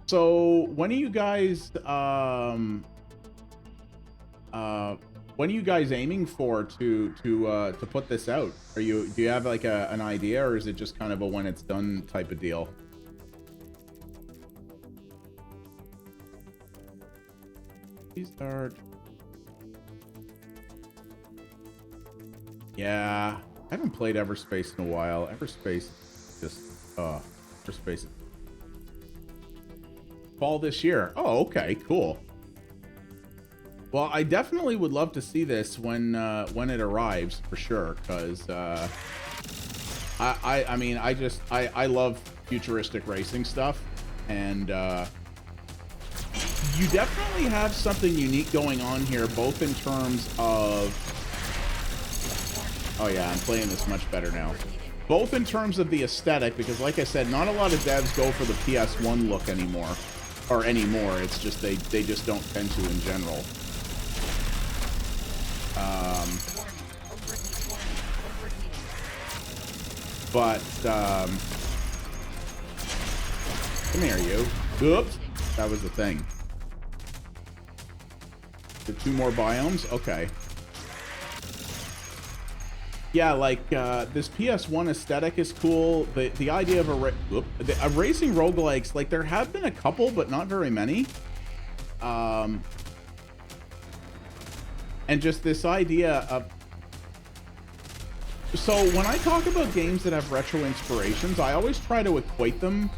So, when are you guys aiming for to put this out? Do you have like an idea, or is it just kind of a when it's done type of deal? These are... Yeah, I haven't played Everspace in a while. Everspace just... Everspace... Fall this year. Oh, okay, cool. Well, I definitely would love to see this when it arrives, for sure, because I mean, I love futuristic racing stuff, and you definitely have something unique going on here, both in terms of... Oh yeah, I'm playing this much better now. Both in terms of the aesthetic, because like I said, not a lot of devs go for the PS1 look anymore. Or anymore, it's just they just don't tend to in general. Come here, you. Oops, that was the thing. The 2 more biomes? Okay. Yeah, like, this PS1 aesthetic is cool. The idea of a racing roguelikes, like, there have been a couple, but not very many. And just this idea of... So, when I talk about games that have retro inspirations, I always try to equate them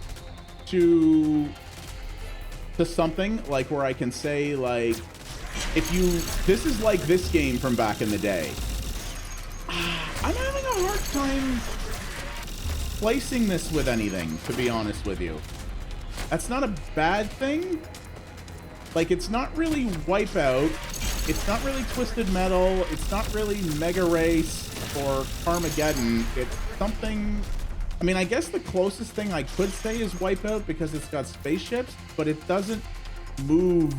to something, like, where I can say, like, this is like this game from back in the day. I'm having a hard time placing this with anything, to be honest with you. That's not a bad thing. Like, it's not really Wipeout. It's not really Twisted Metal. It's not really Mega Race or Carmageddon. It's something... I mean, I guess the closest thing I could say is Wipeout because it's got spaceships, but it doesn't move...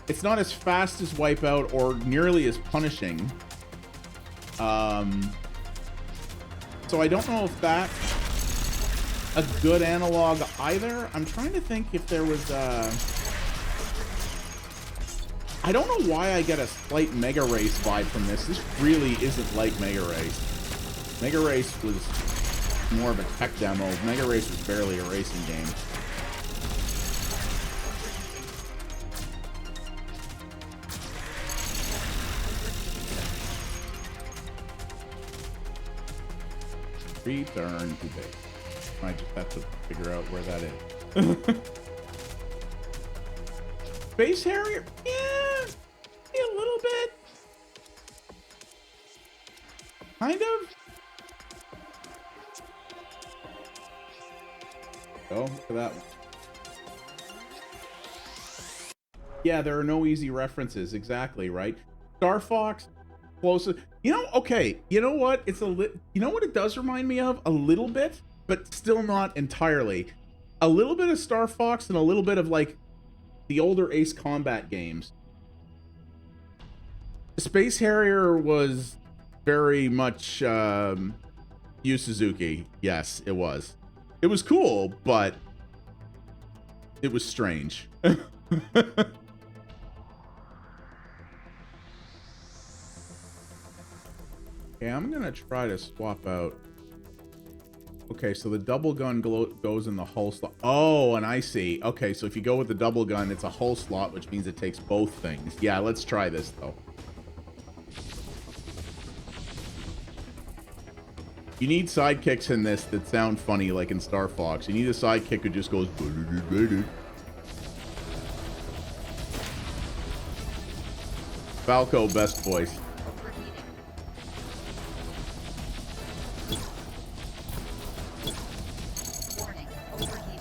It's not as fast as Wipeout or nearly as punishing. So I don't know if that's a good analog either. I'm trying to think if there was I don't know why I get a slight Mega Race vibe from this. This really isn't like Mega Race. Mega Race was more of a tech demo. Mega Race was barely a racing game. Return to base. I just have to figure out where that is. Space Harrier? Yeah, a little bit. Kind of. Oh, look at that one. Yeah, there are no easy references. Exactly, right? Star Fox, closest. You know, okay, you know what? It's you know what it does remind me of? A little bit, but still not entirely. A little bit of Star Fox and a little bit of, like, the older Ace Combat games. Space Harrier was very much Yu Suzuki. Yes, it was. It was cool, but it was strange. Okay, I'm gonna try to swap out. Okay, so the double gun goes in the hull slot. Oh, and I see. Okay, so if you go with the double gun, it's a hull slot, which means it takes both things. Yeah, let's try this, though. You need sidekicks in this that sound funny, like in Star Fox. You need a sidekick who just goes... Falco, best voice.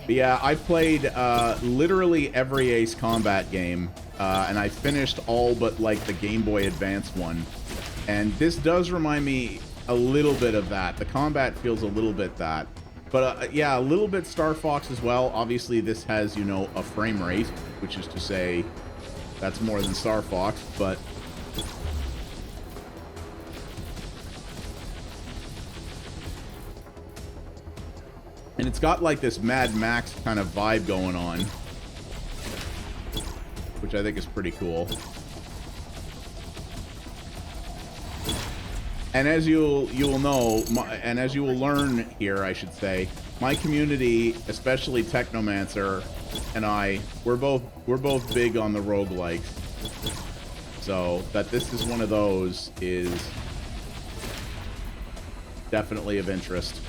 But yeah, I played literally every Ace Combat game, and I finished all but like the Game Boy Advance one. And this does remind me a little bit of that. The combat feels a little bit that. But yeah, a little bit Star Fox as well. Obviously, this has, you know, a frame rate, which is to say that's more than Star Fox, but... And it's got like this Mad Max kind of vibe going on, which I think is pretty cool. And as you'll know, and as you will learn here, I should say, my community, especially Technomancer and I, we're both big on the roguelikes. So that this is one of those is definitely of interest.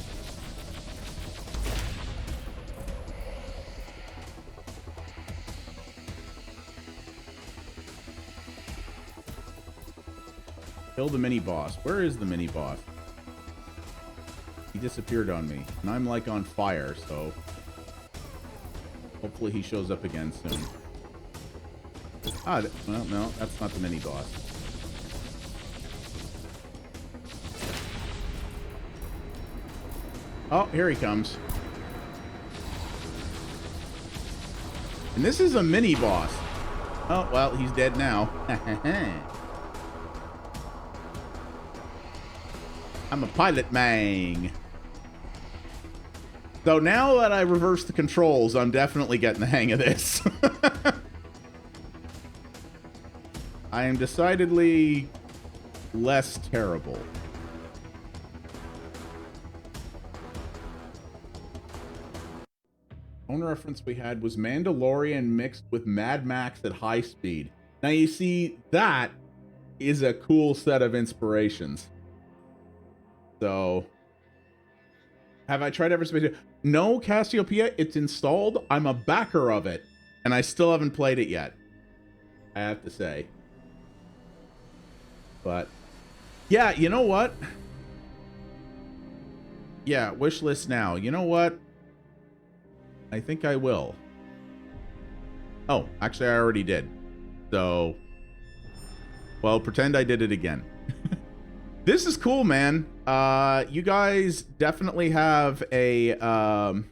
Kill the mini-boss. Where is the mini-boss? He disappeared on me. And I'm like on fire, so... hopefully he shows up again soon. Ah, well, no, that's not the mini-boss. Oh, here he comes. And this is a mini-boss. Oh, well, he's dead now. I'm a pilot man. So now that I reverse the controls, I'm definitely getting the hang of this. I am decidedly less terrible. Only reference we had was Mandalorian mixed with Mad Max at high speed. Now you see, that is a cool set of inspirations. So, have I tried Everspace? No, Cassiopeia, it's installed. I'm a backer of it, and I still haven't played it yet, I have to say. But, yeah, you know what? Yeah, wish list now. You know what? I think I will. Oh, actually, I already did. So, well, pretend I did it again. This is cool, man. You guys definitely have a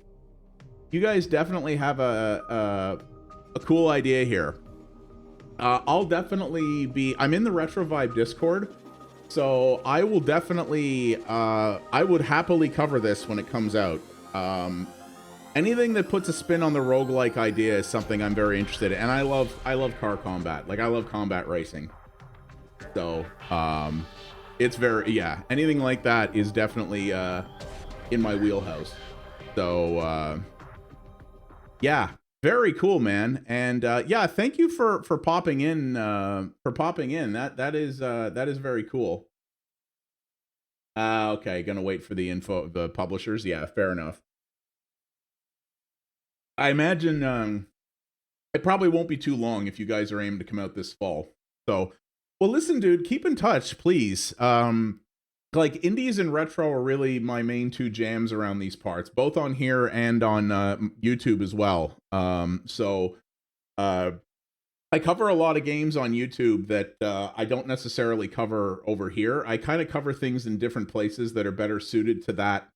cool idea here. I'll definitely be... I'm in the Retro Vibe Discord, so I will definitely... I would happily cover this when it comes out. Anything that puts a spin on the roguelike idea is something I'm very interested in. And I love car combat. Like, I love combat racing. So, it's very... yeah, anything like that is definitely in my wheelhouse. So, yeah. Very cool, man. And yeah, thank you for popping in. That is very cool. Okay, gonna wait for the info of the publishers. Yeah, fair enough. I imagine it probably won't be too long if you guys are aiming to come out this fall. So, well, listen, dude, keep in touch, please. Like, indies and retro are really my main two jams around these parts, both on here and on YouTube as well. So I cover a lot of games on YouTube that I don't necessarily cover over here. I kind of cover things in different places that are better suited to that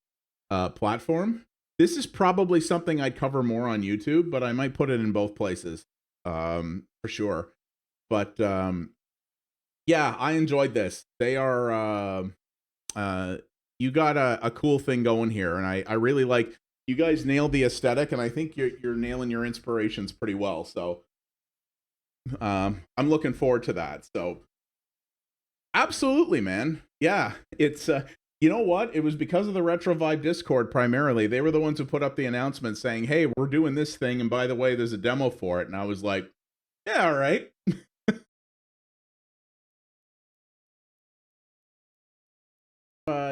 platform. This is probably something I'd cover more on YouTube, but I might put it in both places for sure. But Yeah, I enjoyed this. They are you got a cool thing going here, and I really like, you guys nailed the aesthetic, and I think you're nailing your inspirations pretty well. So I'm looking forward to that. So absolutely, man. Yeah, it's you know what? It was because of the Retro Vibe Discord primarily. They were the ones who put up the announcement saying, "Hey, we're doing this thing, and by the way, there's a demo for it." And I was like, "Yeah, all right."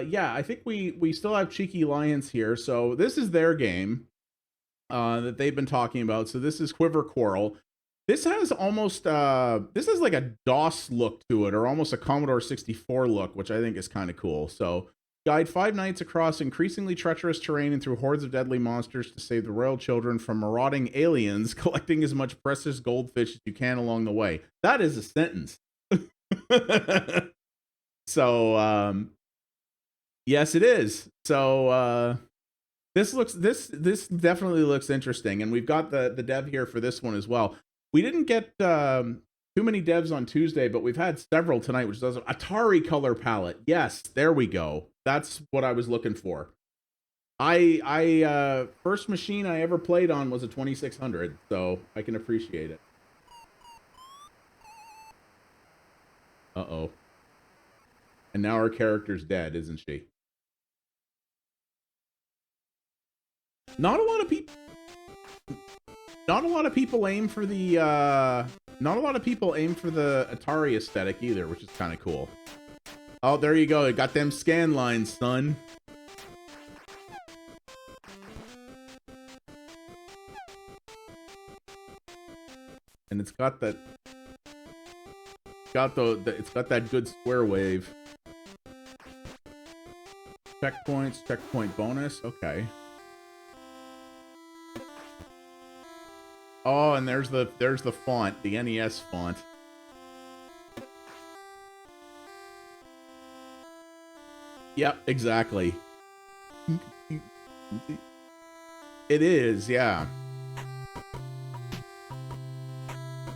Yeah, I think we still have Cheeky Lions here. So this is their game that they've been talking about. So this is Quiver Quarrel. This has almost this is like a DOS look to it, or almost a Commodore 64 look, which I think is kind of cool. So guide 5 knights across increasingly treacherous terrain and through hordes of deadly monsters to save the royal children from marauding aliens, collecting as much precious goldfish as you can along the way. That is a sentence. So yes, it is. So this definitely looks interesting, and we've got the dev here for this one as well. We didn't get too many devs on Tuesday, but we've had several tonight, which does Atari color palette. Yes, there we go. That's what I was looking for. I first machine I ever played on was a 2600, so I can appreciate it. Uh-oh. And now our character's dead, isn't she? Not a lot of people aim for the Atari aesthetic either, which is kind of cool. Oh, there you go. It got them scan lines, son. And it's got that it's got that good square wave. Checkpoints, checkpoint bonus. Okay. Oh, and there's the font, the NES font. Yep, exactly. It is, yeah.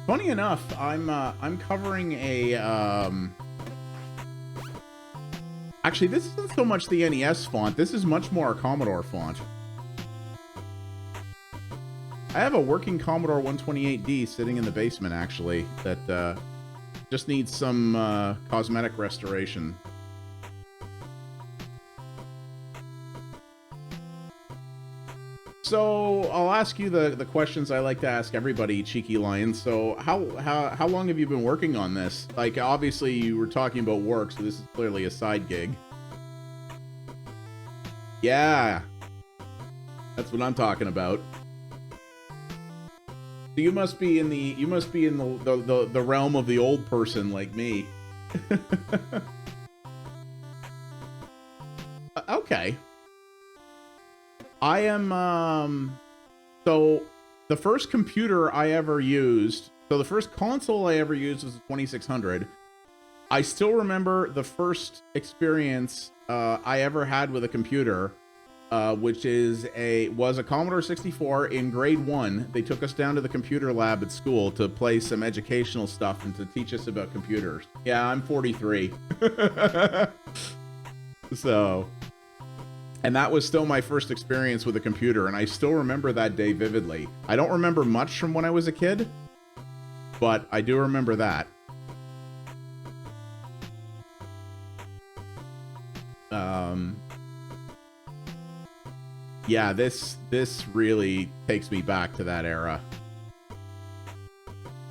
Funny enough, I'm covering a actually, this isn't so much the NES font. This is much more a Commodore font. I have a working Commodore 128D sitting in the basement, actually, that just needs some cosmetic restoration. So I'll ask you the questions I like to ask everybody, Cheeky Lion. So how long have you been working on this? Like, obviously you were talking about work, so this is clearly a side gig. Yeah, that's what I'm talking about. So you must be in the realm of the old person like me. Okay. I am so the first computer I ever used, so the first console I ever used was a 2600. I still remember the first experience I ever had with a computer, which was a Commodore 64 in grade 1. They took us down to the computer lab at school to play some educational stuff and to teach us about computers. Yeah, I'm 43. So, and that was still my first experience with a computer, and I still remember that day vividly. I don't remember much from when I was a kid, but I do remember that. Yeah, this really takes me back to that era.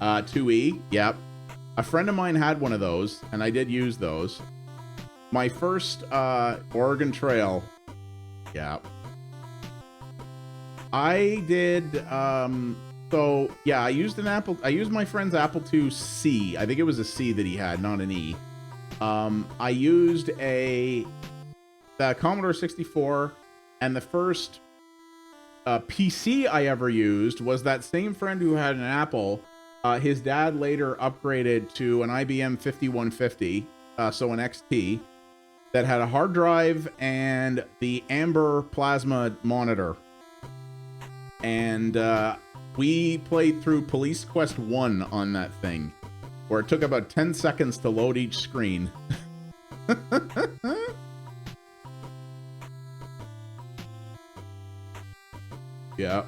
2E, yep. A friend of mine had one of those, and I did use those. My first Oregon Trail, yeah. I did, so yeah, I used my friend's Apple IIc. I think it was a C that he had, not an E. I used the Commodore 64, and the first PC I ever used was that same friend who had an Apple. His dad later upgraded to an IBM 5150, so an XT, that had a hard drive and the Amber plasma monitor. And we played through Police Quest 1 on that thing. where it took about 10 seconds to load each screen. Yeah.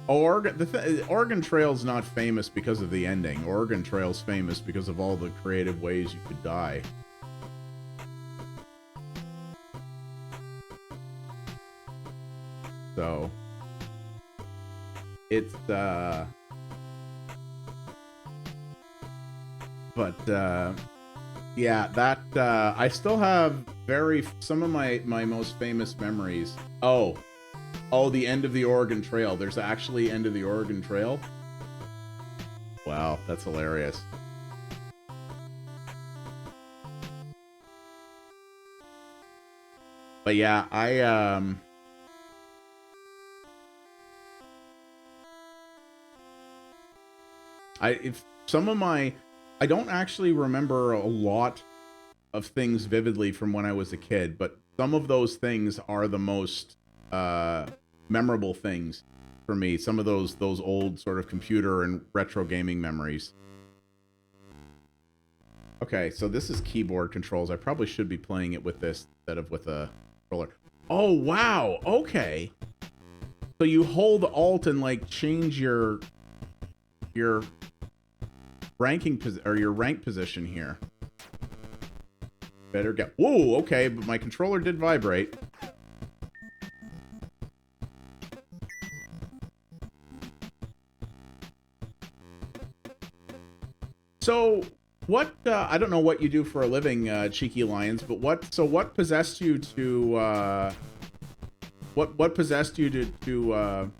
Oregon Trail's not famous because of the ending. Oregon Trail's famous because of all the creative ways you could die. So it's yeah, that I still have some of my most famous memories. Oh, the end of the Oregon Trail. There's actually end of the Oregon Trail. Wow, that's hilarious. But yeah, I don't actually remember a lot of things vividly from when I was a kid, but some of those things are the most memorable things for me. Some of those old sort of computer and retro gaming memories. Okay, so this is keyboard controls. I probably should be playing it with this instead of with a controller. Oh, wow. Okay. So you hold Alt and like change your ranking or your rank position here. Better get. Whoa, okay, but my controller did vibrate. So what? I don't know what you do for a living, Cheeky Lions, but what possessed you to? What possessed you to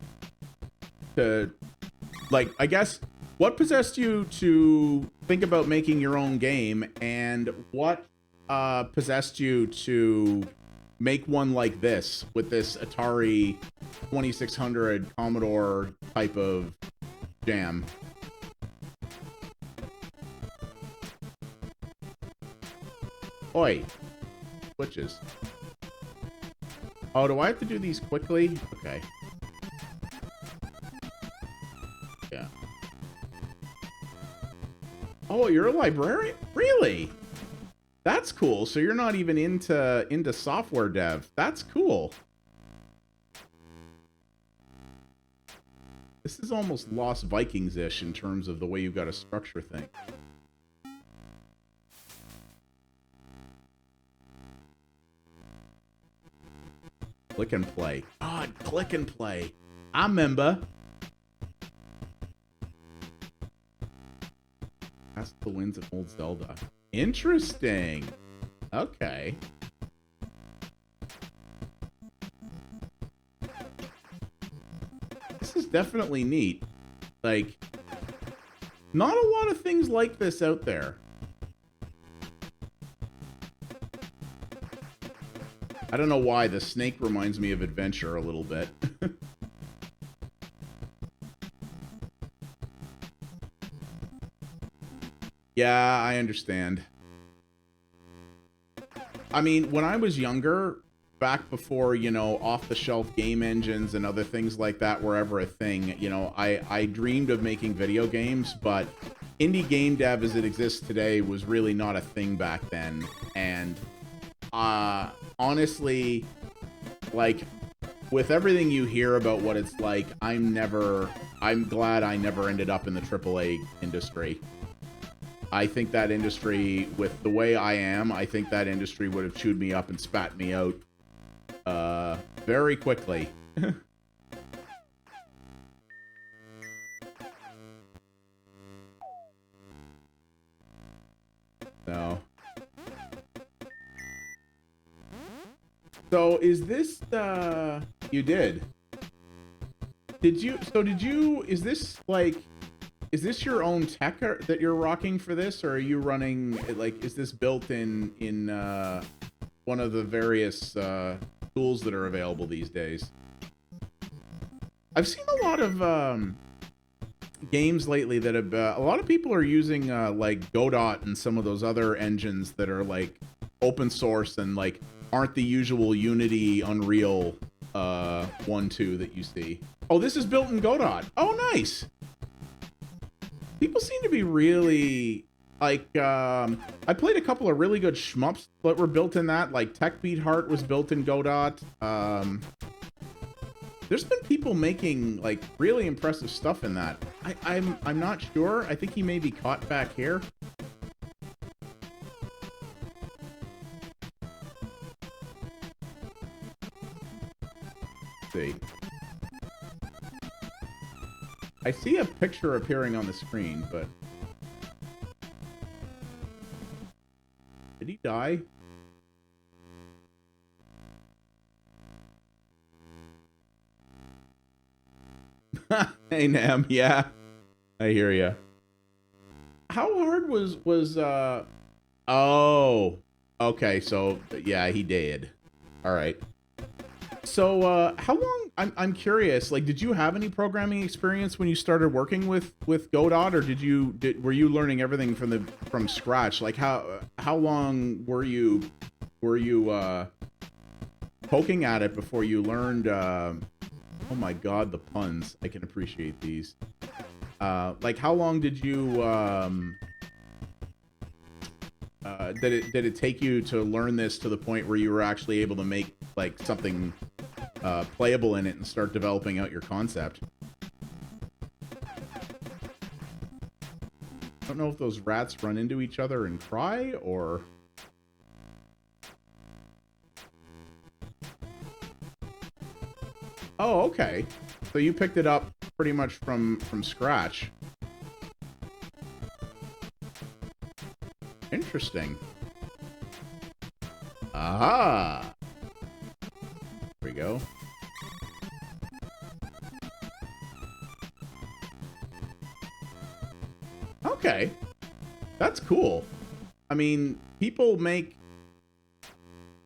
like? I guess. What possessed you to think about making your own game, and what possessed you to make one like this with this Atari 2600 Commodore type of jam? Oi, switches. Oh, do I have to do these quickly? Okay. Yeah. Oh, you're a librarian? Really? That's cool. So you're not even into software dev. That's cool. This is almost Lost Vikings-ish in terms of the way you've got to structure things. Click and play. God, click and play. I remember. That's the wins of old Zelda. Interesting. Okay. This is definitely neat. Like, not a lot of things like this out there. I don't know why the snake reminds me of Adventure a little bit. Yeah, I understand. I mean, when I was younger, back before, you know, off-the-shelf game engines and other things like that were ever a thing, you know, I dreamed of making video games, but indie game dev as it exists today was really not a thing back then. And honestly, like, with everything you hear about what it's like, I'm glad I never ended up in the AAA industry. I think that industry, with the way I am, I think that industry would have chewed me up and spat me out very quickly. So is this you did? Is this your own tech that you're rocking for this, or are you running, like, is this built in one of the various tools that are available these days? I've seen a lot of games lately that have, a lot of people are using like Godot and some of those other engines that are like open source and like aren't the usual Unity, Unreal 1.2 that you see. Oh, this is built in Godot. Oh, nice. people seem to be really like, I played a couple of really good shmups that were built in that, like Tech Beat Heart was built in Godot. There's been people making like really impressive stuff in that. I'm not sure. I think he may be caught back here. Let's see. I see a picture appearing on the screen, but did he die? Hey Nam, yeah, I hear ya. How hard was oh, okay, so yeah, he did. All right. So how long? I'm curious. Like, did you have any programming experience when you started working with Godot, or were you learning everything from scratch? Like, how long were you poking at it before you learned? Oh my God, the puns! I can appreciate these. Like, how long did you did it take you to learn this to the point where you were actually able to make like something playable in it and start developing out your concept? I don't know if those rats run into each other and cry, or... Oh, okay. So you picked it up pretty much from scratch. Interesting. Aha! There we go. Okay. That's cool. I mean, people make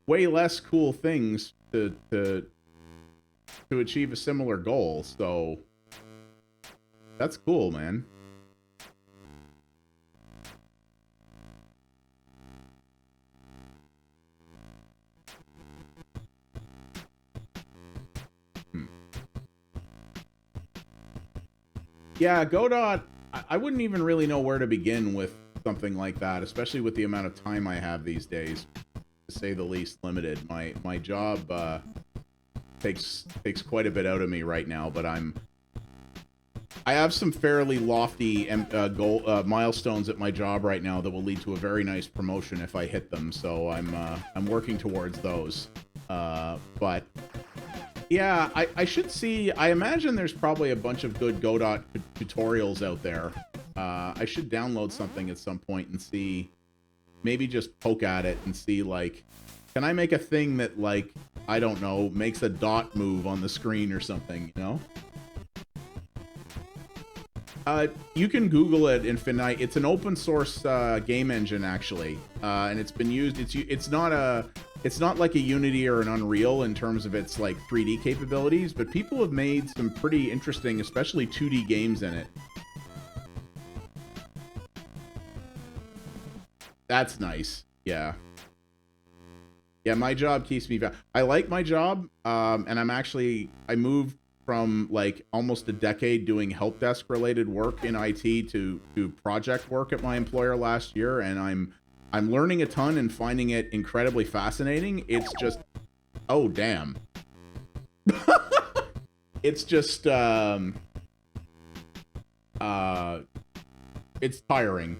way less cool things to achieve a similar goal, so that's cool, man. Yeah, Godot, I wouldn't even really know where to begin with something like that, especially with the amount of time I have these days, to say the least limited. My job takes quite a bit out of me right now, but I have some fairly lofty milestones at my job right now that will lead to a very nice promotion if I hit them. So I'm working towards those. But yeah, I should see. I imagine there's probably a bunch of good Godot tutorials out there. I should download something at some point and see. Maybe just poke at it and see, like, can I make a thing that, like, I don't know, makes a dot move on the screen or something, you know? You can Google it, Infinite. It's an open source game engine, actually, and it's been used. It's not like a Unity or an Unreal in terms of its like 3D capabilities, but people have made some pretty interesting, especially 2D games in it. That's nice. Yeah. Yeah, my job keeps me... I like my job, and I moved from like almost a decade doing help desk related work in IT to project work at my employer last year, and I'm learning a ton and finding it incredibly fascinating. It's just... Oh, damn. It's just... it's tiring.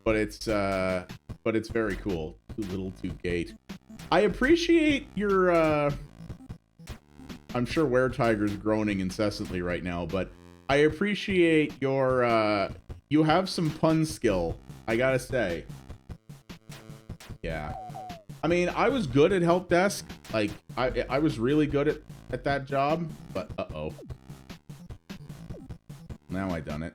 But it's very cool. Too little, too gate. I appreciate your, I'm sure WereTiger's groaning incessantly right now, but I appreciate your, you have some pun skill, I gotta say. Yeah. I mean, I was good at help desk. Like, I was really good at that job, but uh-oh. Now I done it.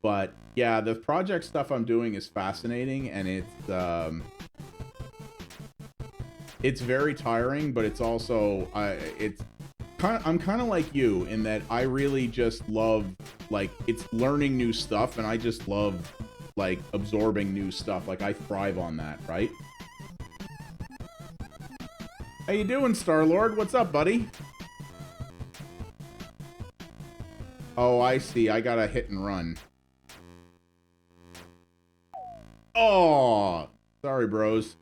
But yeah, the project stuff I'm doing is fascinating, and it's very tiring, but it's also I'm kind of like you in that I really just love, like, it's learning new stuff, and I just love like absorbing new stuff. Like, I thrive on that, right? How you doing, Star-Lord? What's up, buddy? Oh, I see. I gotta hit and run. Oh, sorry, bros.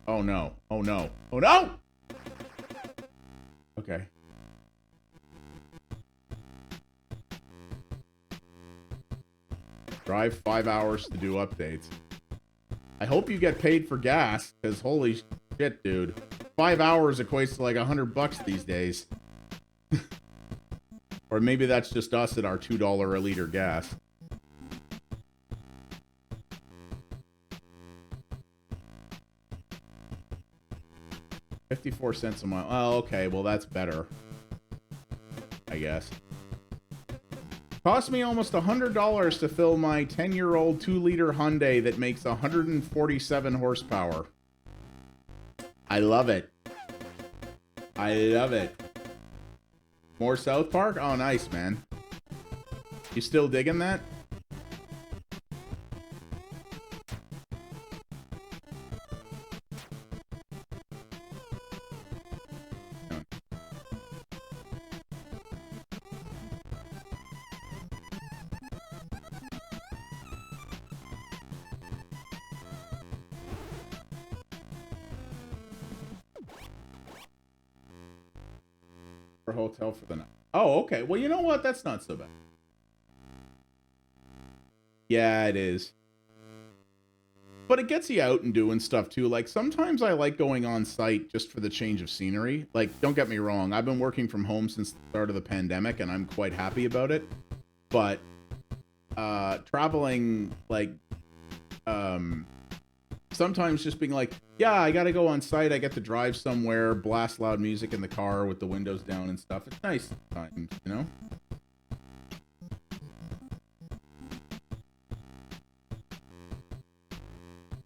Oh no. Oh no. Oh no! Okay. Drive 5 hours to do updates. I hope you get paid for gas, because holy shit, dude. 5 hours equates to like $100 these days. Or maybe that's just us at our $2 a liter gas. $0.54 a mile. Oh, okay. Well, that's better. I guess. Cost me almost $100 to fill my 10-year-old 2-liter Hyundai that makes 147 horsepower. I love it. I love it. More South Park? Oh, nice, man. You still digging that? Hotel for the night. Oh, okay. Well, you know what? That's not so bad. Yeah, it is. But it gets you out and doing stuff too. Like sometimes I like going on site just for the change of scenery. Like, don't get me wrong. I've been working from home since the start of the pandemic and I'm quite happy about it. But traveling, like, sometimes just being like, yeah, I gotta go on site. I get to drive somewhere, blast loud music in the car with the windows down and stuff. It's nice sometimes, you know?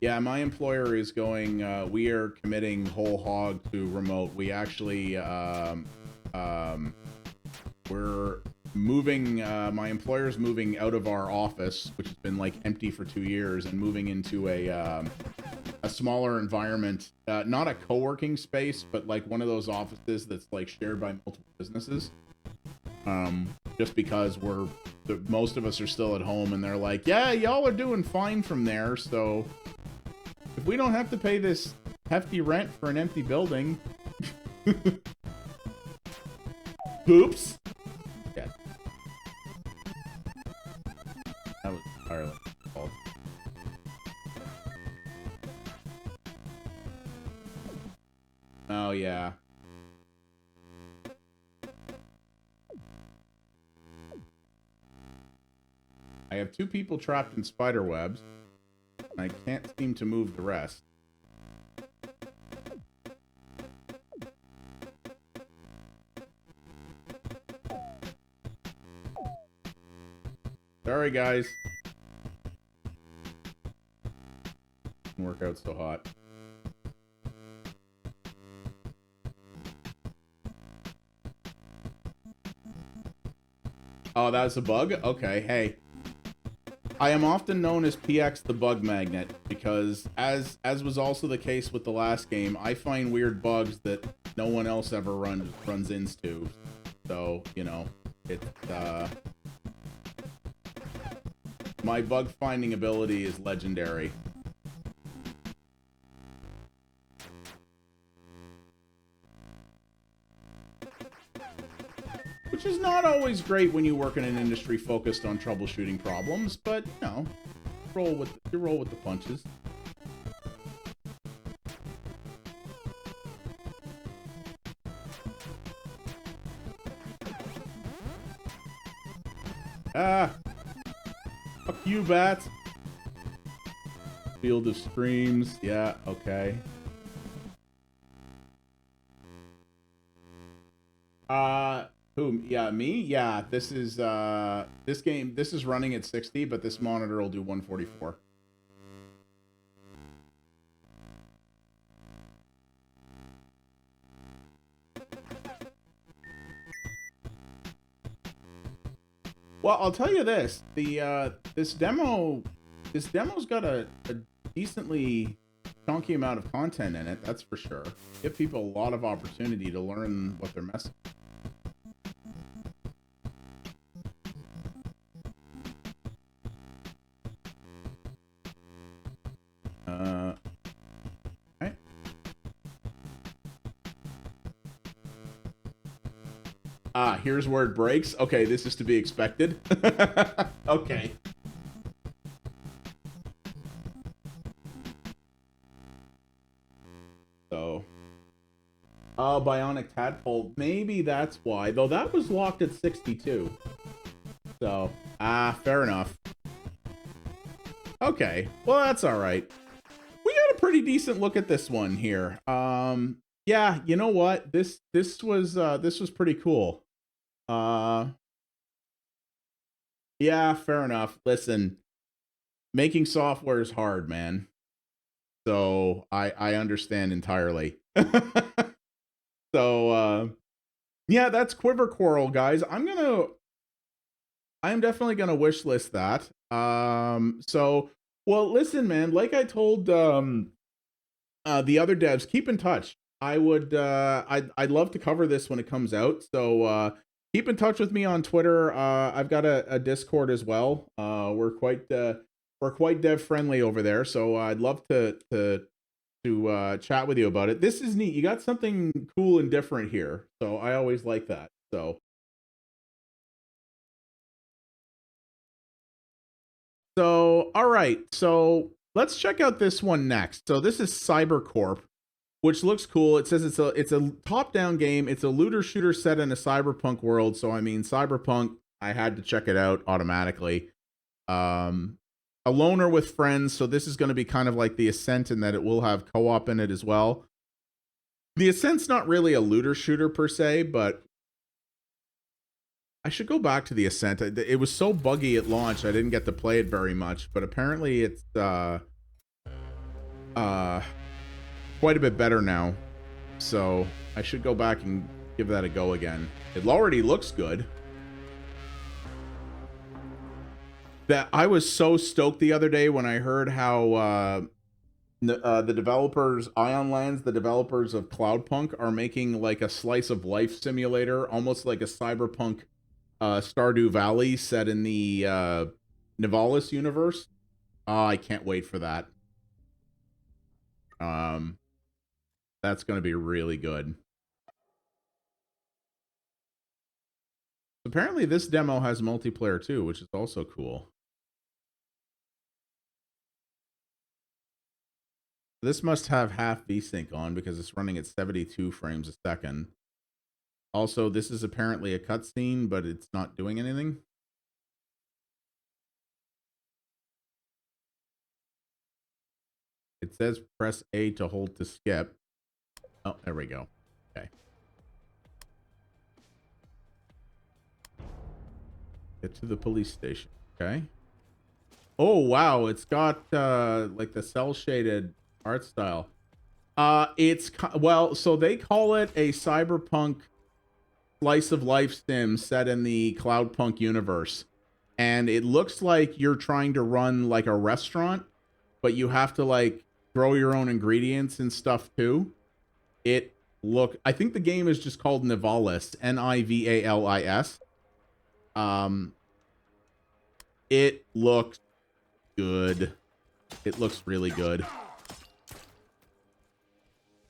Yeah, my employer is going, we are committing whole hog to remote. We actually, we're moving, my employer's moving out of our office, which has been like empty for 2 years, and moving into a smaller environment, not a co-working space, but like one of those offices that's like shared by multiple businesses. Just because most of us are still at home, and they're like, yeah, y'all are doing fine from there, so if we don't have to pay this hefty rent for an empty building. Oops. Yeah. That was Ireland's fault. Oh, yeah. I have 2 people trapped in spider webs. I can't seem to move the rest. Sorry, guys. Didn't work out so hot. Oh, that's a bug? Okay, hey. I am often known as PX the Bug Magnet because, as was also the case with the last game, I find weird bugs that no one else ever runs into. So, you know, it's, my bug finding ability is legendary. Which is not always great when you work in an industry focused on troubleshooting problems, but, you know, you roll with the punches. Ah! Fuck you, bats! Field of Streams, yeah, okay. Who? Yeah, me? Yeah, this is this is running at 60, but this monitor will do 144. Well, I'll tell you this, this demo's got a decently chunky amount of content in it, that's for sure. Give people a lot of opportunity to learn what they're messing with. Okay. Ah, here's where it breaks. Okay, this is to be expected. Okay. So, oh, Bionic Tadpole. Maybe that's why. Though that was locked at 62. So, fair enough. Okay, well, that's all right. We got a pretty decent look at this one here. Yeah, you know what? This was pretty cool. Yeah, fair enough. Listen, making software is hard, man. So I understand entirely. So yeah, that's Quiver Quarrel, guys. I am definitely gonna wish list that. So well, listen, man, like I told the other devs, keep in touch. I'd love to cover this when it comes out. So keep in touch with me on Twitter. I've got a Discord as well. We're quite dev friendly over there, so I'd love to chat with you about it. This is neat. You got something cool and different here, so I always like that. So all right, so let's check out this one next. So this is CyberCorp, which looks cool. It says it's a top-down game. It's a looter shooter set in a cyberpunk world. So I mean, cyberpunk, I had to check it out automatically. A loner with friends. So this is going to be kind of like the Ascent in that it will have co-op in it as well. The Ascent's not really a looter shooter per se, but I should go back to the Ascent. It was so buggy at launch, I didn't get to play it very much, but apparently it's quite a bit better now. So I should go back and give that a go again. It already looks good. That I was so stoked the other day when I heard how the developers, Ion Lands, the developers of Cloudpunk, are making like a slice of life simulator, almost like a cyberpunk Stardew Valley set in the Nivalis universe. Oh, I can't wait for that. That's going to be really good. Apparently this demo has multiplayer too, which is also cool. This must have half VSync on because it's running at 72 frames a second. Also, this is apparently a cutscene, but it's not doing anything. It says press A to hold to skip. Oh, there we go. Okay. Get to the police station. Okay. Oh, wow. It's got like the cell shaded art style. It's well, so they call it a cyberpunk slice of life sim set in the Cloudpunk universe. And it looks like you're trying to run like a restaurant, but you have to like grow your own ingredients and stuff too. I think the game is just called Nivalis, Nivalis. It looks good. It looks really good.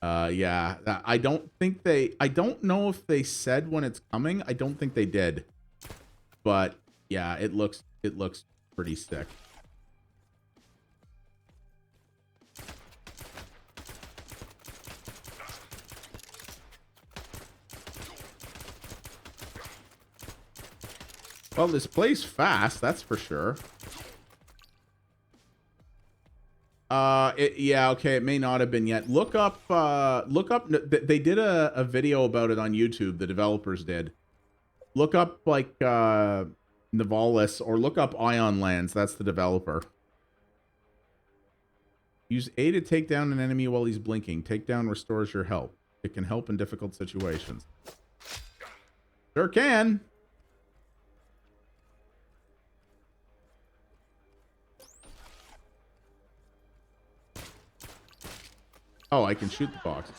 Yeah, I don't know if they said when it's coming. I don't think they did. But yeah, it looks pretty sick. Well, this plays fast, that's for sure. Yeah, okay, it may not have been yet. Look up, they did a video about it on YouTube, the developers did. Look up, like, Nivalis, or look up Ion Lands, that's the developer. Use A to take down an enemy while he's blinking. Takedown restores your health. It can help in difficult situations. Sure can! Oh, I can shoot the box.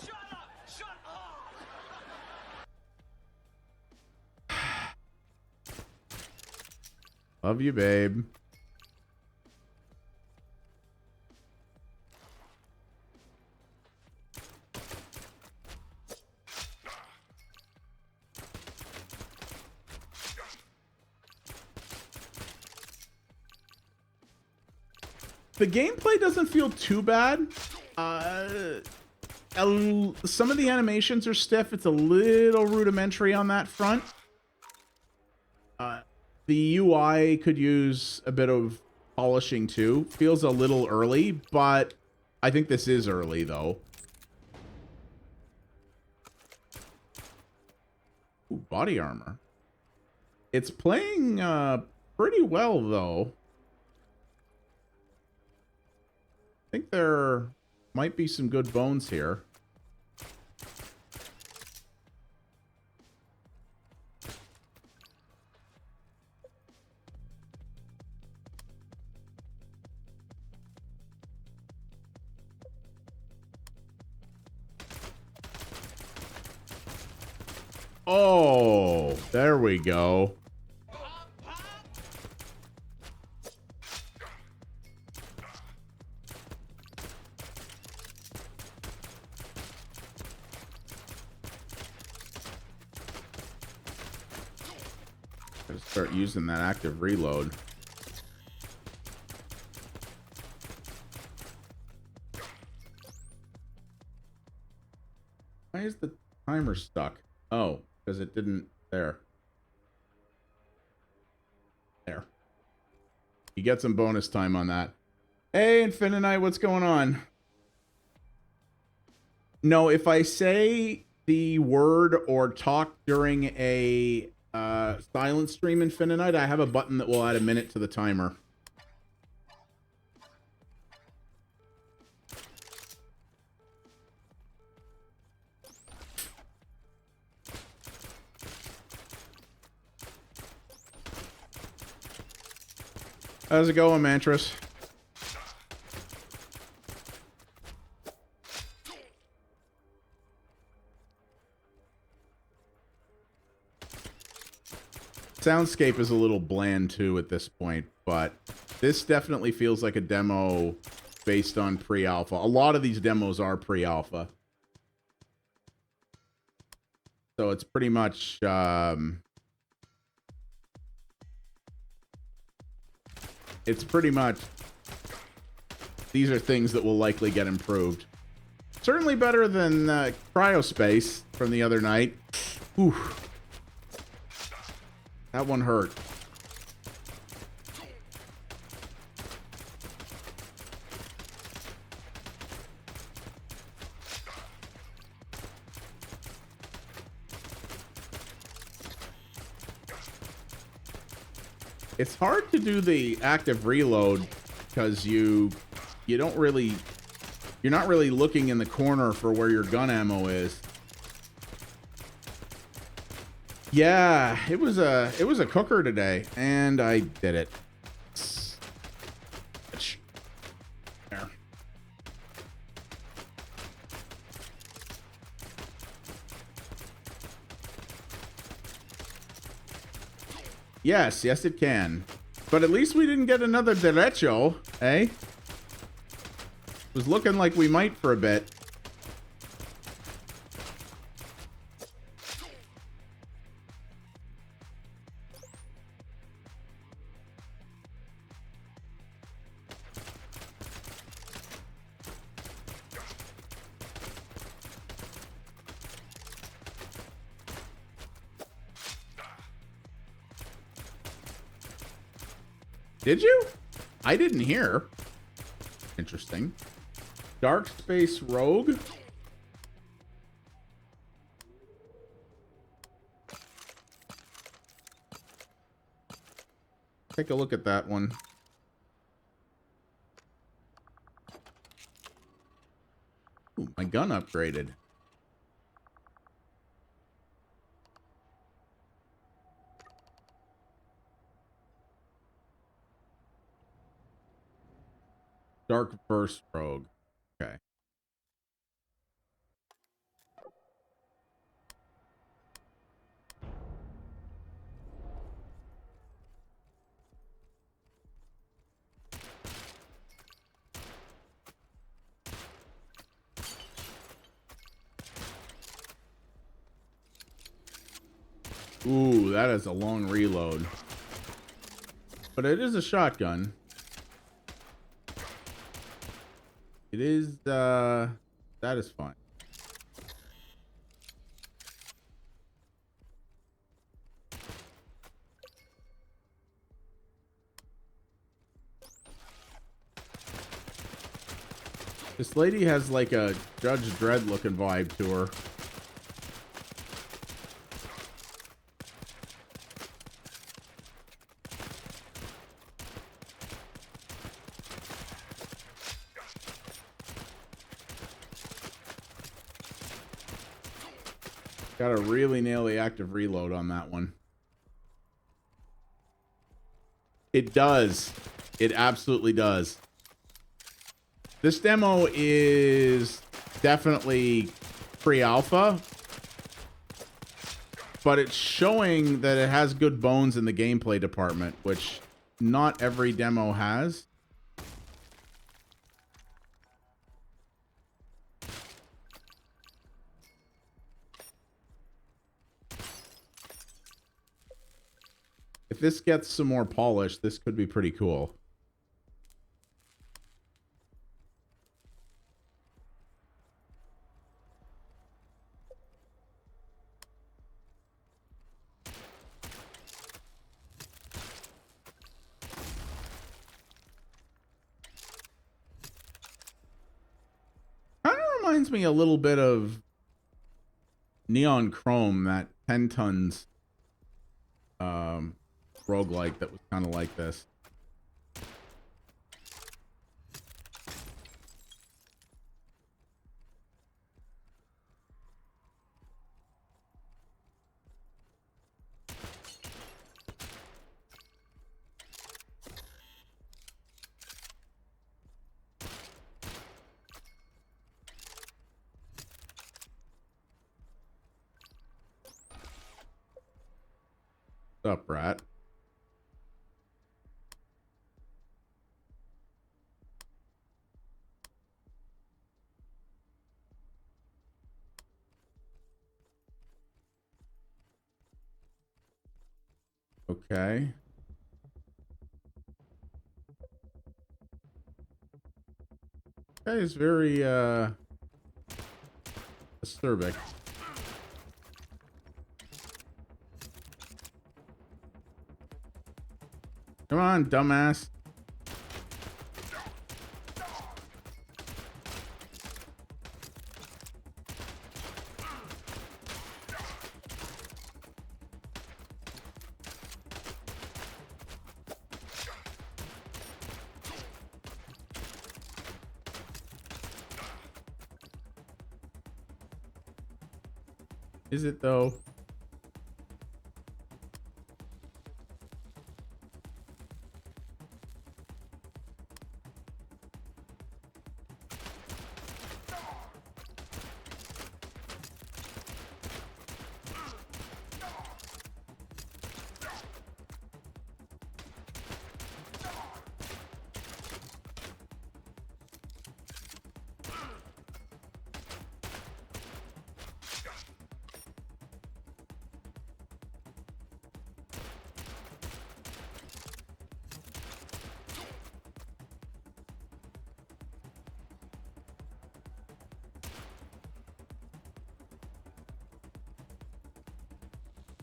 Love you, babe. The gameplay doesn't feel too bad. Some of the animations are stiff. It's a little rudimentary on that front. The UI could use a bit of polishing too. Feels a little early, but I think this is early though. Ooh, body armor. It's playing pretty well though. I think there might be some good bones here. Oh, there we go. Gotta start using that active reload. Why is the timer stuck? Oh, because it didn't. There. You get some bonus time on that. Hey, Infinite, what's going on? No, if I say the word or talk during a silent stream, Infinite, I have a button that will add a minute to the timer. How's it going, Mantras? Soundscape is a little bland too at this point, but this definitely feels like a demo based on pre-alpha. A lot of these demos are pre-alpha. So it's pretty much these are things that will likely get improved. Certainly better than Cryospace from the other night. Whew. That one hurt. It's hard to do the active reload because you're not really looking in the corner for where your gun ammo is. Yeah, it was a cooker today, and I did it. There. Yes, it can. But at least we didn't get another derecho, eh? Was looking like we might for a bit. Did you? I didn't hear. Interesting. Dark Space Rogue? Take a look at that one. Ooh, my gun upgraded. Dark Burst Rogue. Okay. Ooh, that is a long reload. But it is a shotgun. It is, satisfying. This lady has like a Judge Dredd looking vibe to her. Gotta really nail the active reload on that one. It does. It absolutely does. This demo is definitely pre-alpha, but it's showing that it has good bones in the gameplay department, which not every demo has. If this gets some more polish, this could be pretty cool. Kind of reminds me a little bit of Neon Chrome, that 10 tons roguelike that was kind of like this. What's up, Brat? Okay. That is very acerbic. Come on, dumbass. Is it though?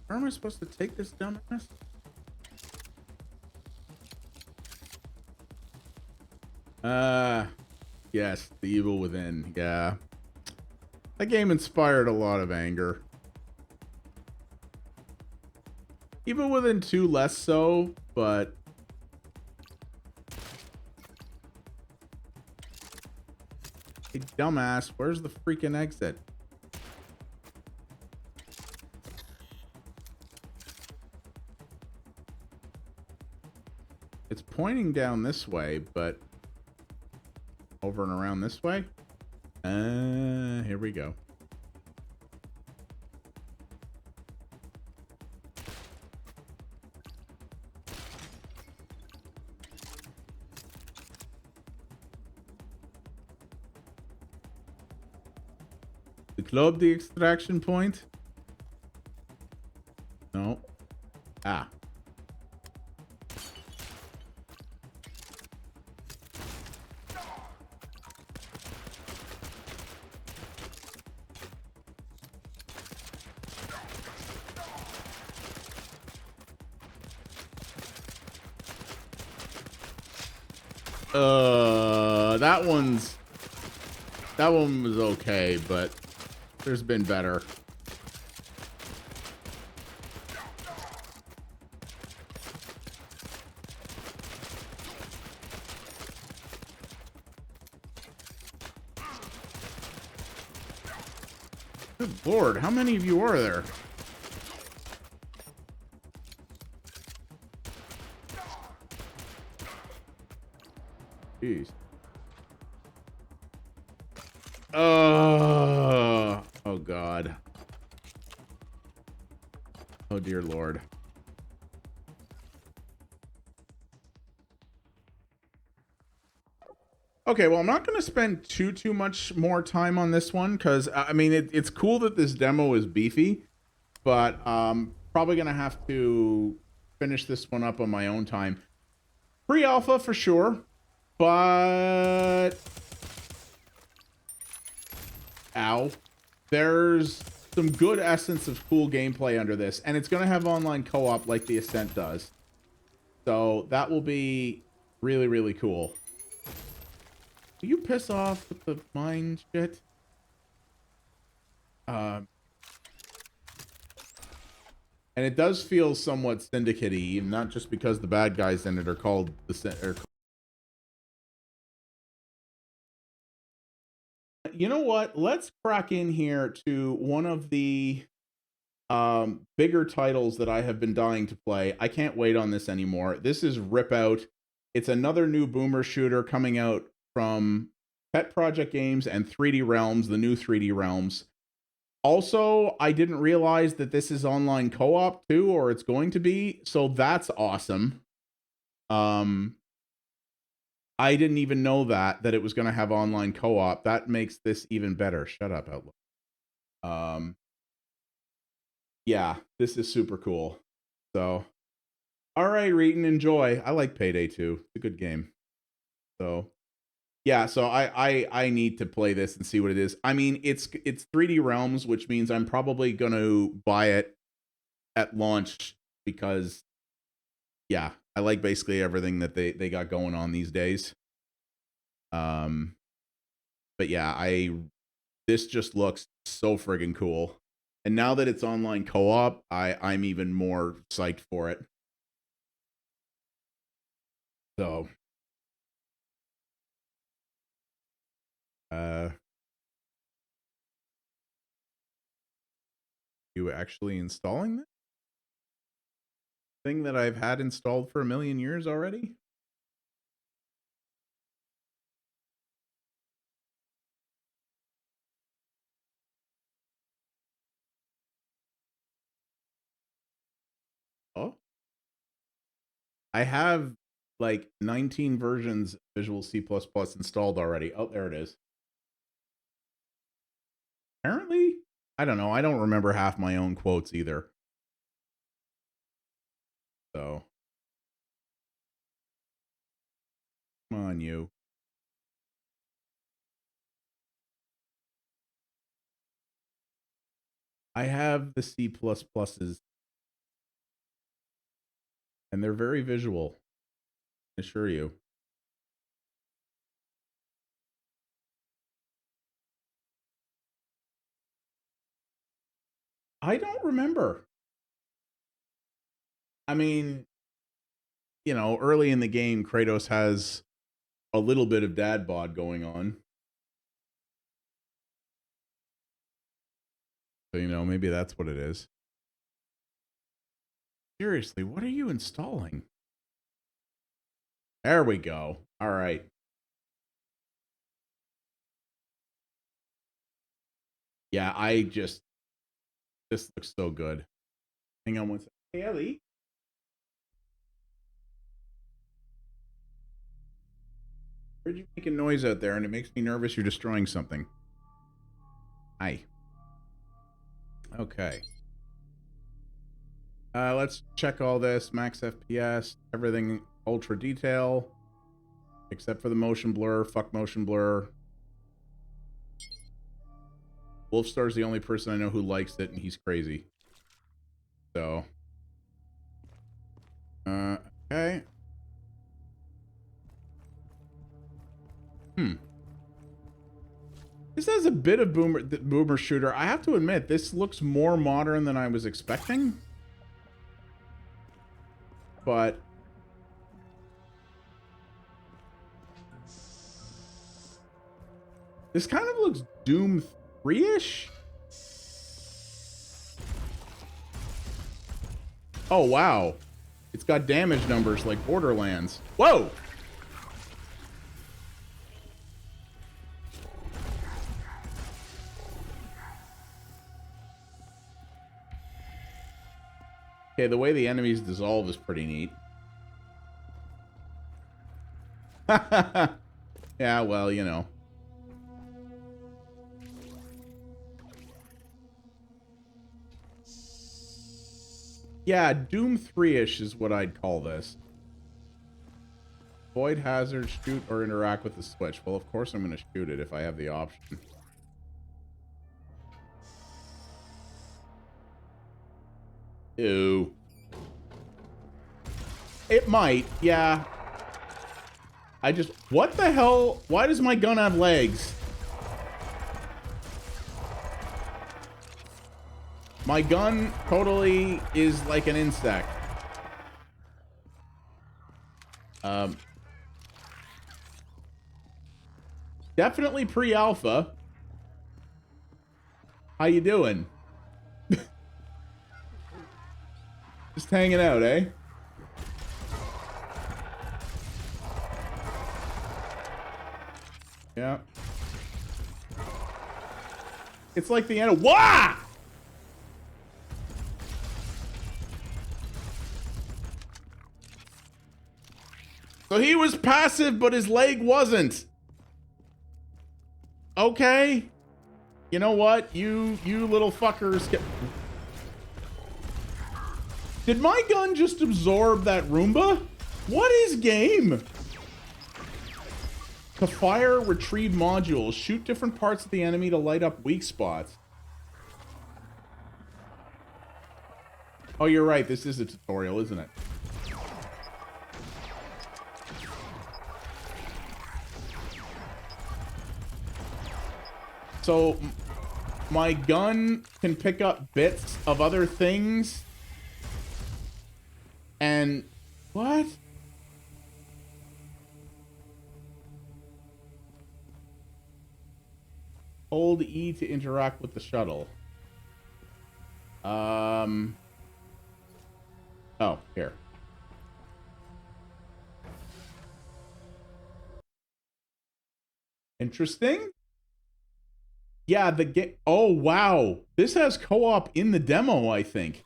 Where am I supposed to take this dumbass? Yes, the evil within. Yeah. That game inspired a lot of anger. Evil Within 2 less so, but hey, dumbass, where's the freaking exit? It's pointing down this way, but over and around this way? Here we go. The club, the extraction point? No. That one was okay, but there's been better. Good Lord, how many of you are there? Jeez. Oh God. Oh dear Lord. Okay, well, I'm not going to spend too much more time on this one because I mean it's cool that this demo is beefy, but probably going to have to finish this one up on my own time. Pre-alpha for sure, but ow, there's some good essence of cool gameplay under this, and it's going to have online co-op like the Ascent does, so that will be really, really cool. Will you piss off with the mine shit? And it does feel somewhat syndicate-y, not just because the bad guys in it are called the... You know what? Let's crack in here to one of the bigger titles that I have been dying to play. I can't wait on this anymore. This is RIPOUT. It's another new boomer shooter coming out from Pet Project Games and 3D Realms, the new 3D Realms. Also, I didn't realize that this is online co-op too, or it's going to be, so that's awesome. I didn't even know that it was going to have online co-op. That makes this even better. Shut up, Outlook. Yeah, this is super cool. So, all right, Reeton, enjoy. I like Payday 2. It's a good game. So, yeah, so I need to play this and see what it is. I mean, it's 3D Realms, which means I'm probably going to buy it at launch because, yeah, I like basically everything that they got going on these days. But yeah, this just looks so friggin' cool. And now that it's online co-op, I'm even more psyched for it. So, you actually installing this thing that I've had installed for 1,000,000 years already? Oh, I have like 19 versions of Visual C++ installed already. Oh, there it is. Apparently, I don't know. I don't remember half my own quotes either. So, come on, you. I have the C++s, and they're very visual, I assure you. I don't remember. I mean, you know, early in the game, Kratos has a little bit of dad bod going on. So, you know, maybe that's what it is. Seriously, what are you installing? There we go. All right. Yeah, this looks so good. Hang on one second. Hey, Ellie. Heard you making noise out there, and it makes me nervous you're destroying something. Hi. Okay. Let's check all this. Max FPS, everything ultra detail, except for the motion blur. Fuck motion blur. Wolfstar's the only person I know who likes it, and he's crazy. So. Okay. This has a bit of boomer shooter. I have to admit, this looks more modern than I was expecting. But this kind of looks Doom 3-ish. Oh, wow. It's got damage numbers like Borderlands. Whoa! Okay, the way the enemies dissolve is pretty neat. Yeah, well, you know. Yeah, Doom 3-ish is what I'd call this. Avoid hazards, shoot, or interact with the switch. Well, of course I'm going to shoot it if I have the option. Ew. It might, yeah. I just... What the hell? Why does my gun have legs? My gun totally is like an insect. Definitely pre-alpha. How you doing? Just hanging out, eh? Yeah. It's like the end of... Wah! So he was passive, but his leg wasn't. Okay. You know what? You little fuckers. Did my gun just absorb that Roomba? What is game? To fire, retrieve modules. Shoot different parts of the enemy to light up weak spots. Oh, you're right. This is a tutorial, isn't it? So, my gun can pick up bits of other things. And... What? Hold E to interact with the shuttle. Oh, here. Interesting. Yeah, the game. Oh, wow. This has co-op in the demo, I think.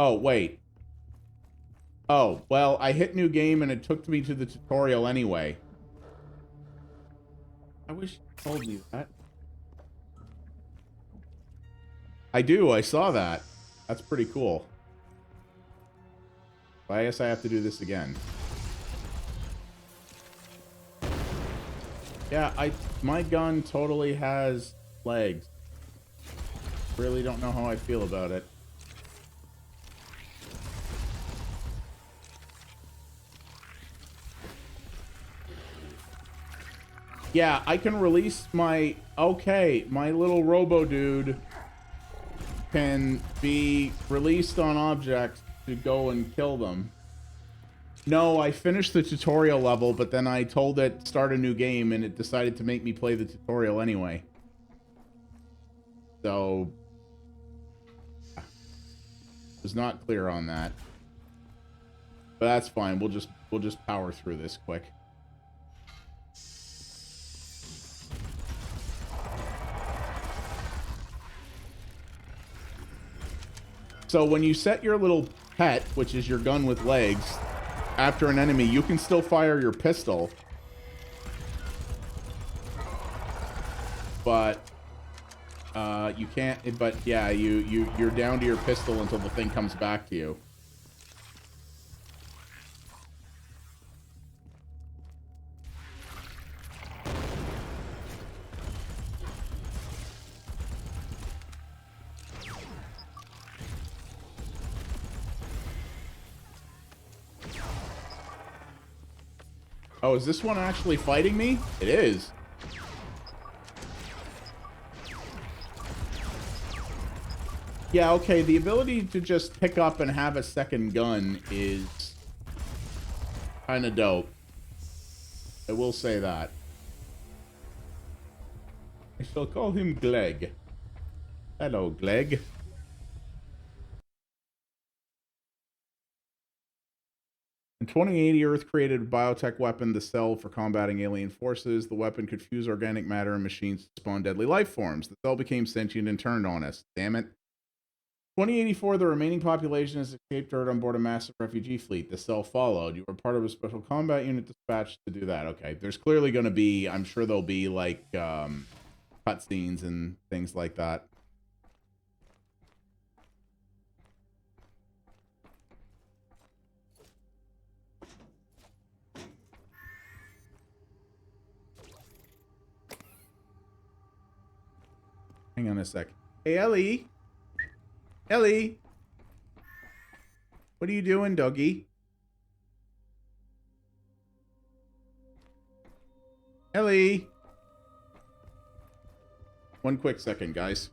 Oh, wait. Oh, well, I hit new game and it took me to the tutorial anyway. I wish you told me that. I do. I saw that. That's pretty cool. I guess I have to do this again. Yeah, my gun totally has legs. Really don't know how I feel about it. Yeah, I can release my... Okay, my little robo-dude can be released on objects to go and kill them. No, I finished the tutorial level, but then I told it start a new game, and it decided to make me play the tutorial anyway. So... was not clear on that. But that's fine. We'll just power through this quick. So when you set your little pet, which is your gun with legs, after an enemy, you can still fire your pistol. But you can't, but yeah, you're down to your pistol until the thing comes back to you. Oh, is this one actually fighting me? It is. Yeah, okay, the ability to just pick up and have a second gun is kind of dope. I will say that. I shall call him Gleg. Hello, Gleg. In 2080, Earth created a biotech weapon, the Cell, for combating alien forces. The weapon could fuse organic matter and machines to spawn deadly life forms. The Cell became sentient and turned on us. Damn it. 2084, the remaining population has escaped Earth on board a massive refugee fleet. The Cell followed. You were part of a special combat unit dispatched to do that. Okay, there's clearly going to be, I'm sure there'll be, like, cutscenes and things like that. Hang on a sec. Hey, Ellie. Ellie. What are you doing, doggy? Ellie. One quick second, guys.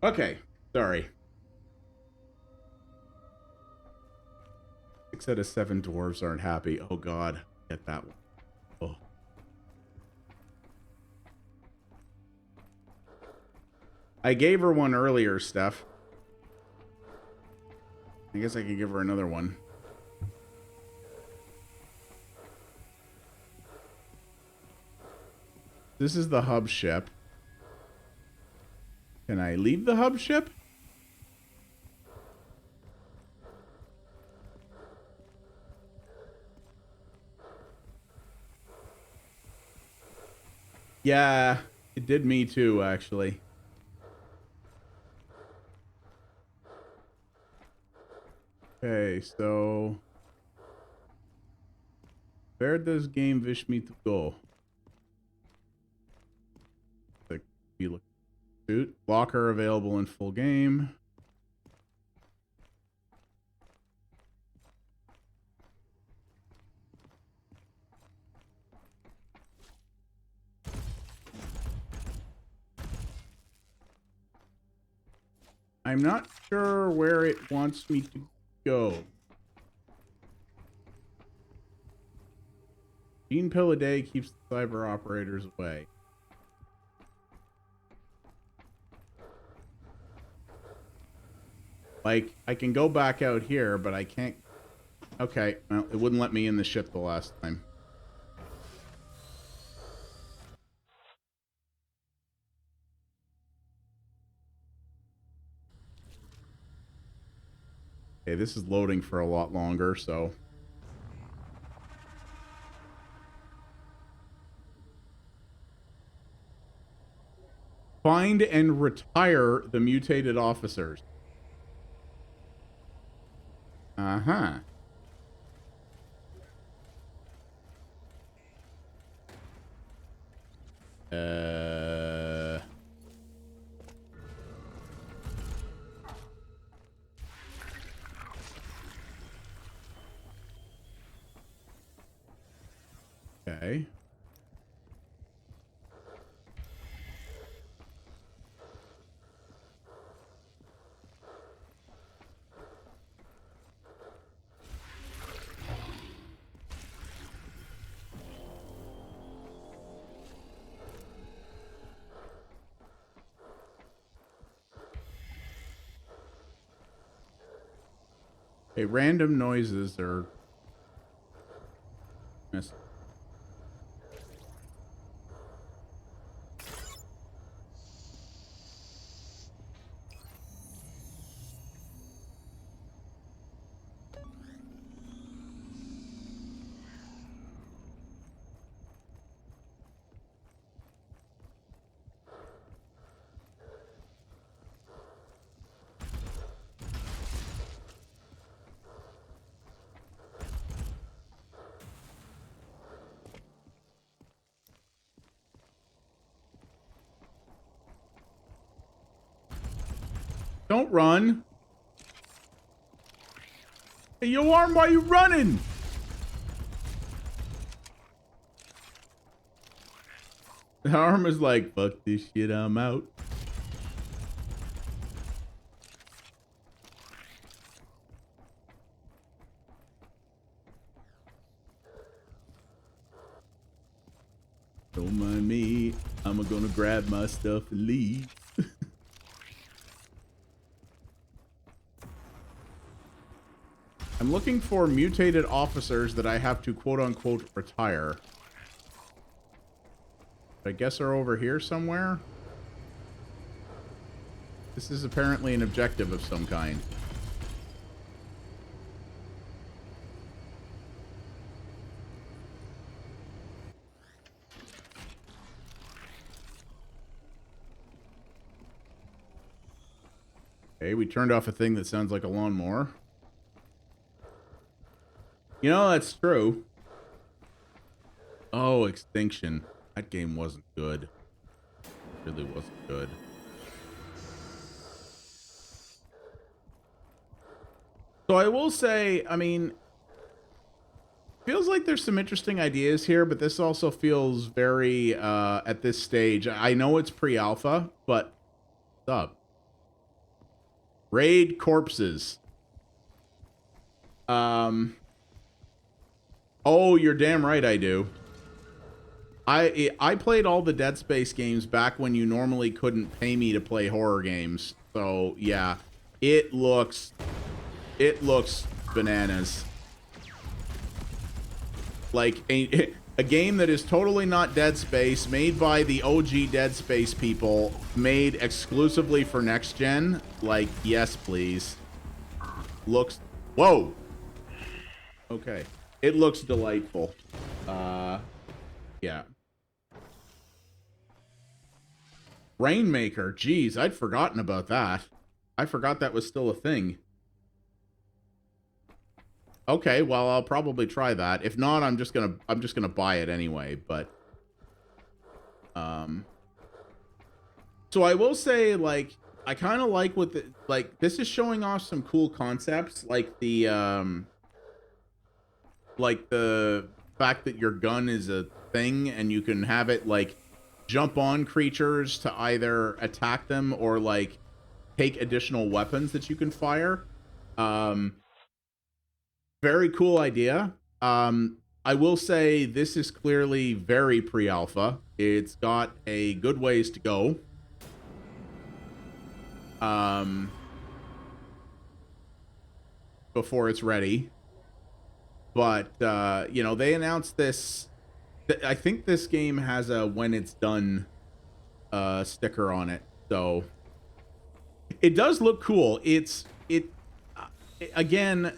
Okay, sorry. 6 out of 7 dwarves aren't happy. Oh god, get that one. Oh. I gave her one earlier, Steph. I guess I could give her another one. This is the hub ship. Can I leave the hub ship? Yeah, it did me too, actually. Okay, so where does game wish me to go? Like, you look suit. Locker available in full game. I'm not sure where it wants me to go. Gene pill a day keeps the cyber operators away. Like, I can go back out here, but I can't... Okay, well, it wouldn't let me in the ship the last time. Okay, this is loading for a lot longer, so... Find and retire the mutated officers. Uh-huh. Okay. Okay, random noises are Don't run. Hey, yo, Arm, why you running? The Arm is like, fuck this shit, I'm out. Don't mind me. I'm gonna grab my stuff and leave. I'm looking for mutated officers that I have to quote-unquote retire. I guess are over here somewhere. This is apparently an objective of some kind. Okay, we turned off a thing that sounds like a lawnmower. You know, that's true. Oh, Extinction. That game wasn't good. It really wasn't good. So I will say, I mean, feels like there's some interesting ideas here, but this also feels very, at this stage, I know it's pre-alpha, but what's up? Raid corpses. Oh, you're damn right I do. I played all the Dead Space games back when you normally couldn't pay me to play horror games. So, yeah. It looks bananas. Like a game that is totally not Dead Space, made by the OG Dead Space people, made exclusively for next gen. Like, yes, please. Looks, whoa. Okay. It looks delightful. Yeah. Rainmaker, geez, I'd forgotten about that. I forgot that was still a thing. Okay, well, I'll probably try that. If not, I'm just gonna buy it anyway, but so I will say, like, I kind of like what the, like, this is showing off some cool concepts, like the fact that your gun is a thing and you can have it like jump on creatures to either attack them or like take additional weapons that you can fire. Very cool idea. I will say this is clearly very pre-alpha. It's got a good ways to go. Before it's ready. But, you know, they announced this. I think this game has a when it's done sticker on it. So it does look cool. Again,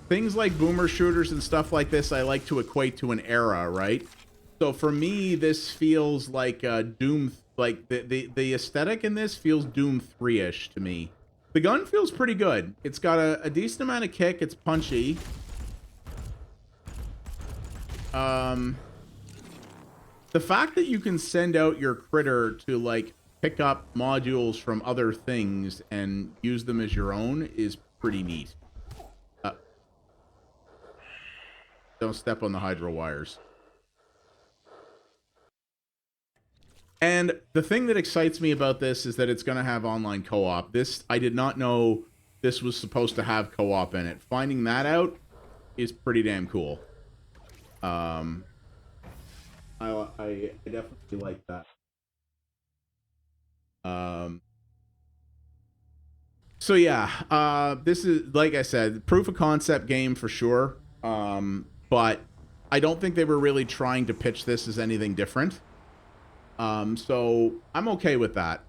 things like boomer shooters and stuff like this, I like to equate to an era, right? So for me, this feels like Doom, like the aesthetic in this feels Doom 3-ish to me. The gun feels pretty good. It's got a decent amount of kick. It's punchy. The fact that you can send out your critter to like pick up modules from other things and use them as your own is pretty neat. Don't step on the hydro wires. And the thing that excites me about this is that it's going to have online co-op. This, I did not know this was supposed to have co-op in it. Finding that out is pretty damn cool. I definitely like that. So yeah, this is, like I said, proof of concept game for sure. But I don't think they were really trying to pitch this as anything different. So I'm okay with that.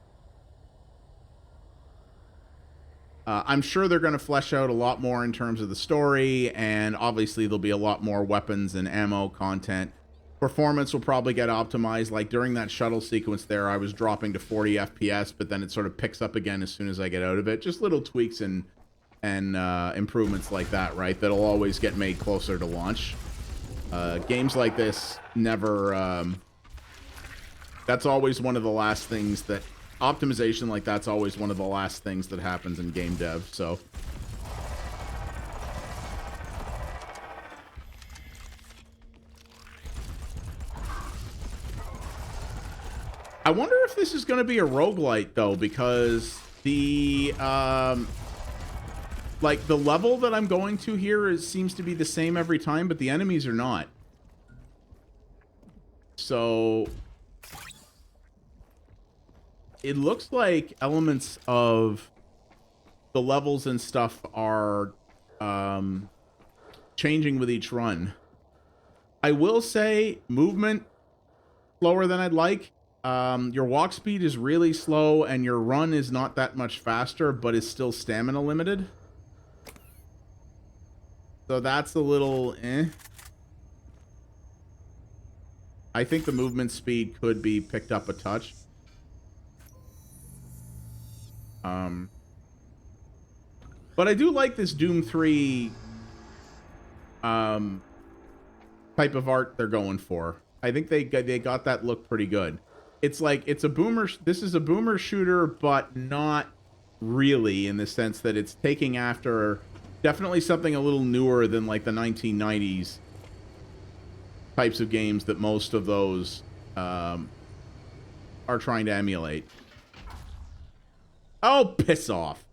I'm sure they're going to flesh out a lot more in terms of the story, and obviously there'll be a lot more weapons and ammo content. Performance will probably get optimized. Like during that shuttle sequence there, I was dropping to 40 FPS, but then it sort of picks up again as soon as I get out of it. Just little tweaks and improvements like that, right? That'll always get made closer to launch. Games like this never... that's always one of the last things that optimization like that's always one of the last things that happens in game dev, so. I wonder if this is going to be a roguelite, though, because the, like, the level that I'm going to here seems to be the same every time, but the enemies are not. So, it looks like elements of the levels and stuff are changing with each run. I will say, movement slower than I'd like. Your walk speed is really slow, and your run is not that much faster, but is still stamina limited. So that's a little eh. I think the movement speed could be picked up a touch. But I do like this Doom 3 type of art they're going for. I think they got that look pretty good. It's like, it's a boomer, this is a boomer shooter, but not really, in the sense that it's taking after definitely something a little newer than like the 1990s types of games that most of those are trying to emulate. Oh, piss off.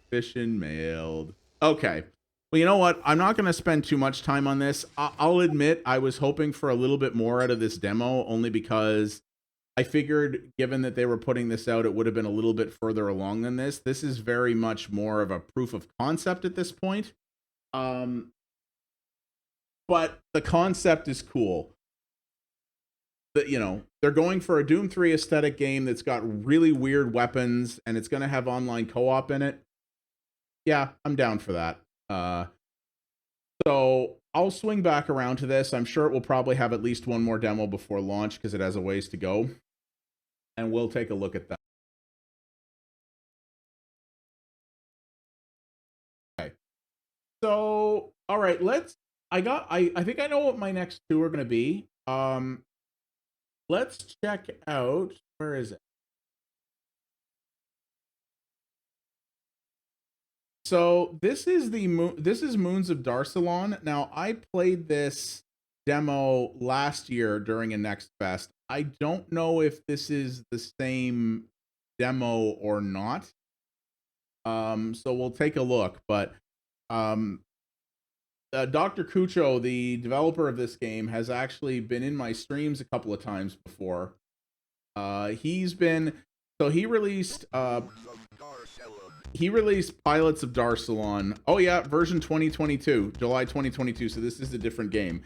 Fission mailed. Okay. Well, you know what? I'm not going to spend too much time on this. I'll admit I was hoping for a little bit more out of this demo, only because I figured, given that they were putting this out, it would have been a little bit further along than this. This is very much more of a proof of concept at this point. But the concept is cool. That, you know, they're going for a Doom 3 aesthetic game that's got really weird weapons, and it's going to have online co-op in it. Yeah, I'm down for that. So I'll swing back around to this. I'm sure it will probably have at least one more demo before launch, because it has a ways to go. And we'll take a look at that. Okay. So, all right, I think I know what my next two are going to be. Let's check out, where is it? So this is Moons of Darsalon. Now, I played this demo last year during a Next Fest. I don't know if this is the same demo or not. So we'll take a look. But Dr. Cucho, the developer of this game, has actually been in my streams a couple of times before. He released Pilots of Darsalon. Oh yeah, version 2022, July 2022. So this is a different game.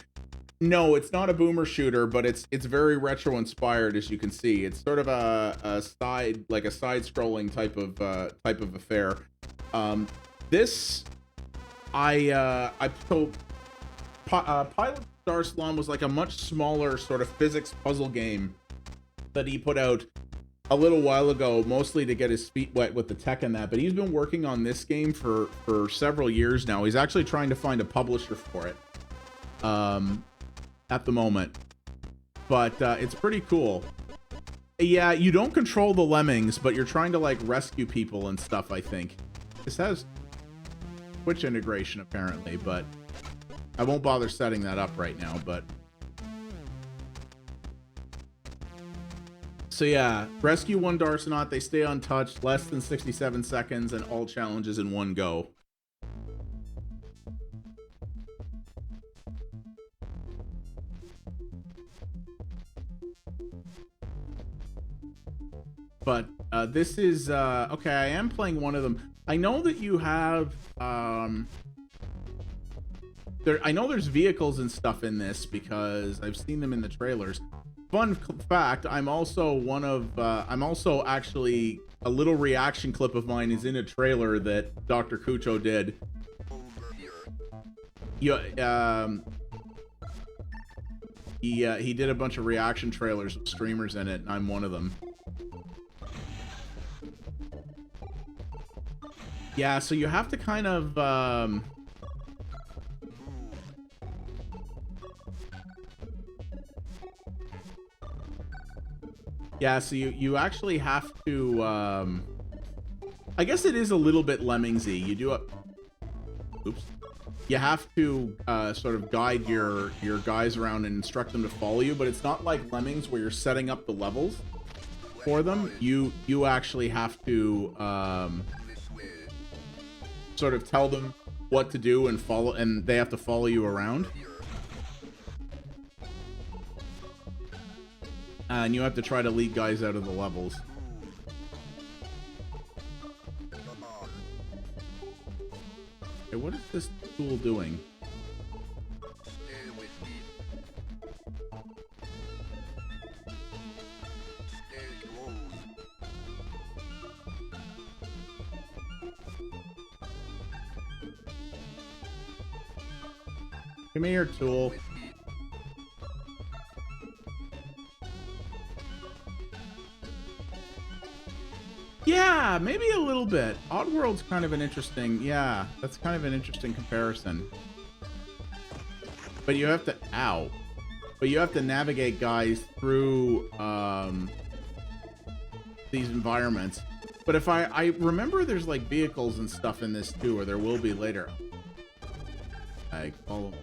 No, it's not a boomer shooter, but it's very retro inspired, as you can see. It's sort of a side-scrolling type of affair. Pilot of Darsalon was like a much smaller sort of physics puzzle game that he put out a little while ago, mostly to get his feet wet with the tech and that, but he's been working on this game for several years now. He's actually trying to find a publisher for it at the moment, but it's pretty cool. Yeah, you don't control the lemmings, but you're trying to like rescue people and stuff, I think. This has Twitch integration apparently, but I won't bother setting that up right now. But so yeah, rescue one Darsonaut, they stay untouched, less than 67 seconds, and all challenges in one go. But this is okay, I am playing one of them. I know that you have I know there's vehicles and stuff in this because I've seen them in the trailers. Fun fact, I'm also actually, a little reaction clip of mine is in a trailer that Dr. Cucho did. He did a bunch of reaction trailers with streamers in it, and I'm one of them. Yeah, so you have to kind of Yeah, so you actually have to, I guess it is a little bit Lemmingsy. You do oops. You have to sort of guide your guys around and instruct them to follow you, but it's not like Lemmings where you're setting up the levels for them. You actually have to sort of tell them what to do and follow, and they have to follow you around. And you have to try to lead guys out of the levels. Okay, what is this tool doing? Give me your tool. Yeah, maybe a little bit. Oddworld's kind of an interesting, yeah, that's kind of an interesting comparison. But you have to, ow. But you have to navigate guys through these environments. But if I remember there's like vehicles and stuff in this too, or there will be later. I follow.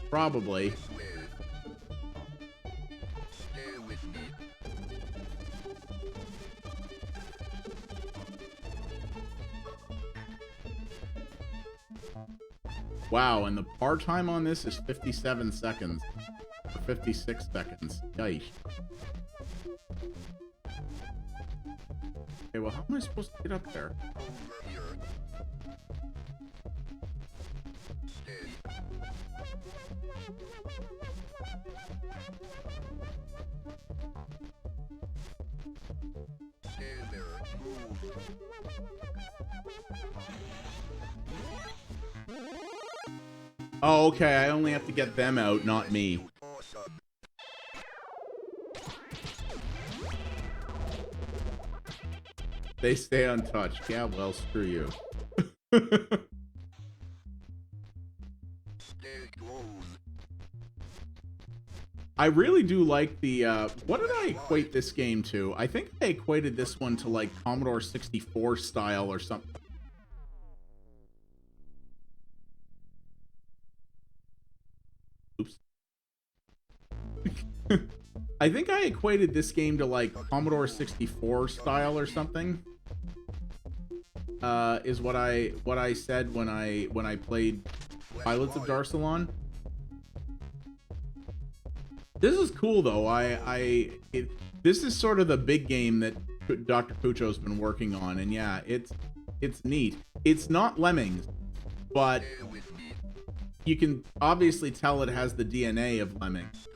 Probably. Wow, and the par time on this is 57 seconds. Or 56 seconds. Yikes. Okay, well, how am I supposed to get up there? Oh, okay, I only have to get them out, not me. They stay untouched. Yeah, well, screw you. I really do like the, what did I equate this game to? I think I equated this one to, like, Commodore 64 style or something. Oops. I think I equated this game to, like, Commodore 64 style or something. Is what I said when I played Pilots of Darsalon. This is cool though. This is sort of the big game that Dr. Pucho's been working on, and yeah, it's neat. It's not Lemmings, but you can obviously tell it has the DNA of Lemmings,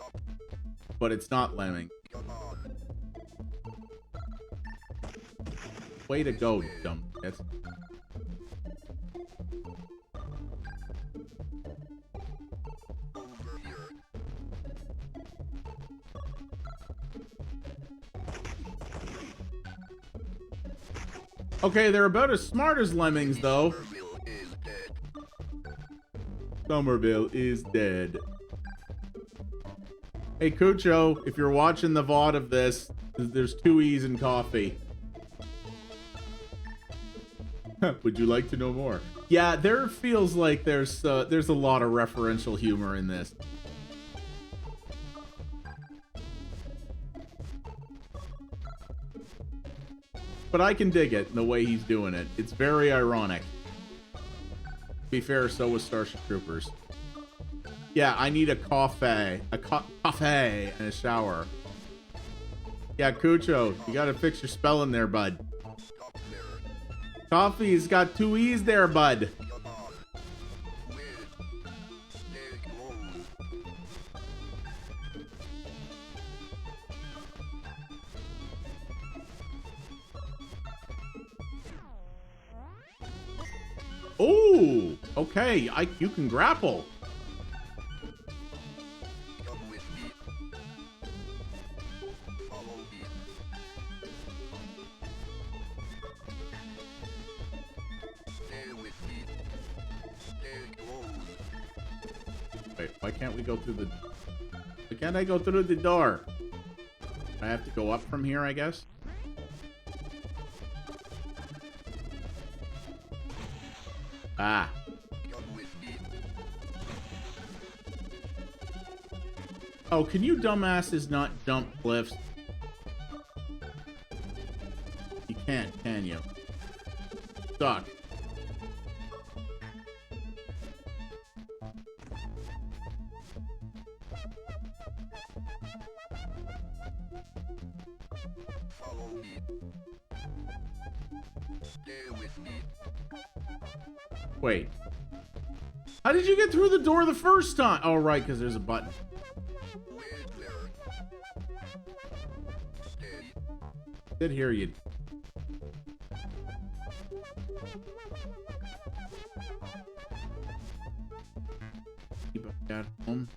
but it's not Lemming. Way to go, dumb shit. Okay, they're about as smart as Lemmings, though. Somerville is dead. Hey, Cucho, if you're watching the VOD of this, there's 2 E's in coffee. Would you like to know more? Yeah, there feels like there's a lot of referential humor in this. But I can dig it, the way he's doing it. It's very ironic. To be fair, so was Starship Troopers. Yeah, I need a coffee. Coffee and a shower. Yeah, Cucho, you gotta fix your spelling there, bud. Coffee's got 2 E's there, bud. Oh, okay. You can grapple. can't we go through the... Why can't I go through the door? I have to go up from here, I guess? Ah. Oh, can you dumbasses not jump cliffs? You can't, can you? Suck. Wait. How did you get through the door the first time? Oh, right, because there's a button. Did hear you. Keep up that home.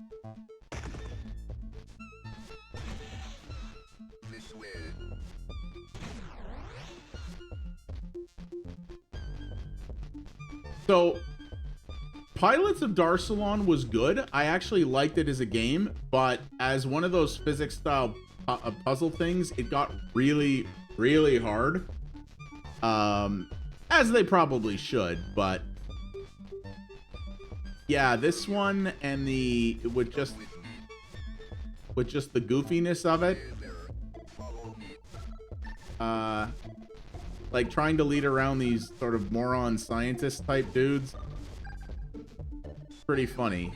So, Pilots of Darsalon was good. I actually liked it as a game, but as one of those physics-style puzzle things, it got really, really hard. As they probably should, but... Yeah, this one and the... With just the goofiness of it. Like, trying to lead around these sort of moron scientist-type dudes. Pretty funny.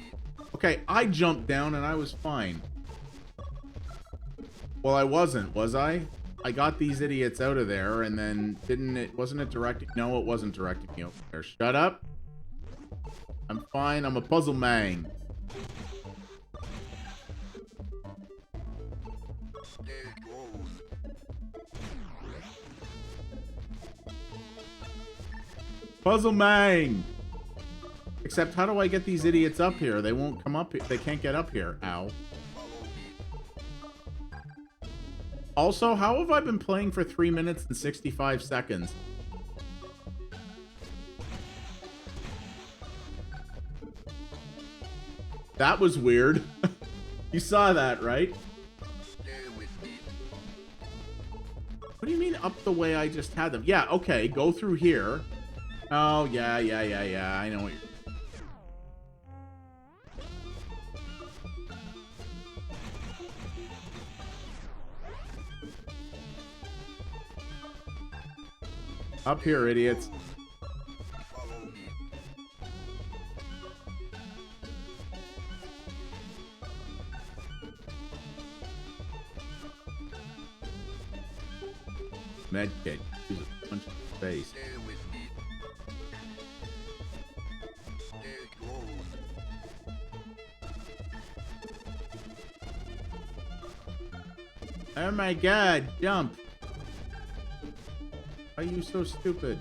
Okay, I jumped down and I was fine. Well, I wasn't, was I? I got these idiots out of there and then wasn't it directing? No, it wasn't directing me over there. Shut up. I'm fine. I'm a puzzle man. Puzzle man. Except, how do I get these idiots up here? They won't come up here. They can't get up here. Ow. Also, how have I been playing for 3 minutes and 65 seconds? That was weird. You saw that, right? What do you mean up the way I just had them? Yeah, okay, go through here. Oh, yeah. I know what you're... Up here, idiots. Medkit. Use a punch in the face. Oh my god, jump. Why are you so stupid?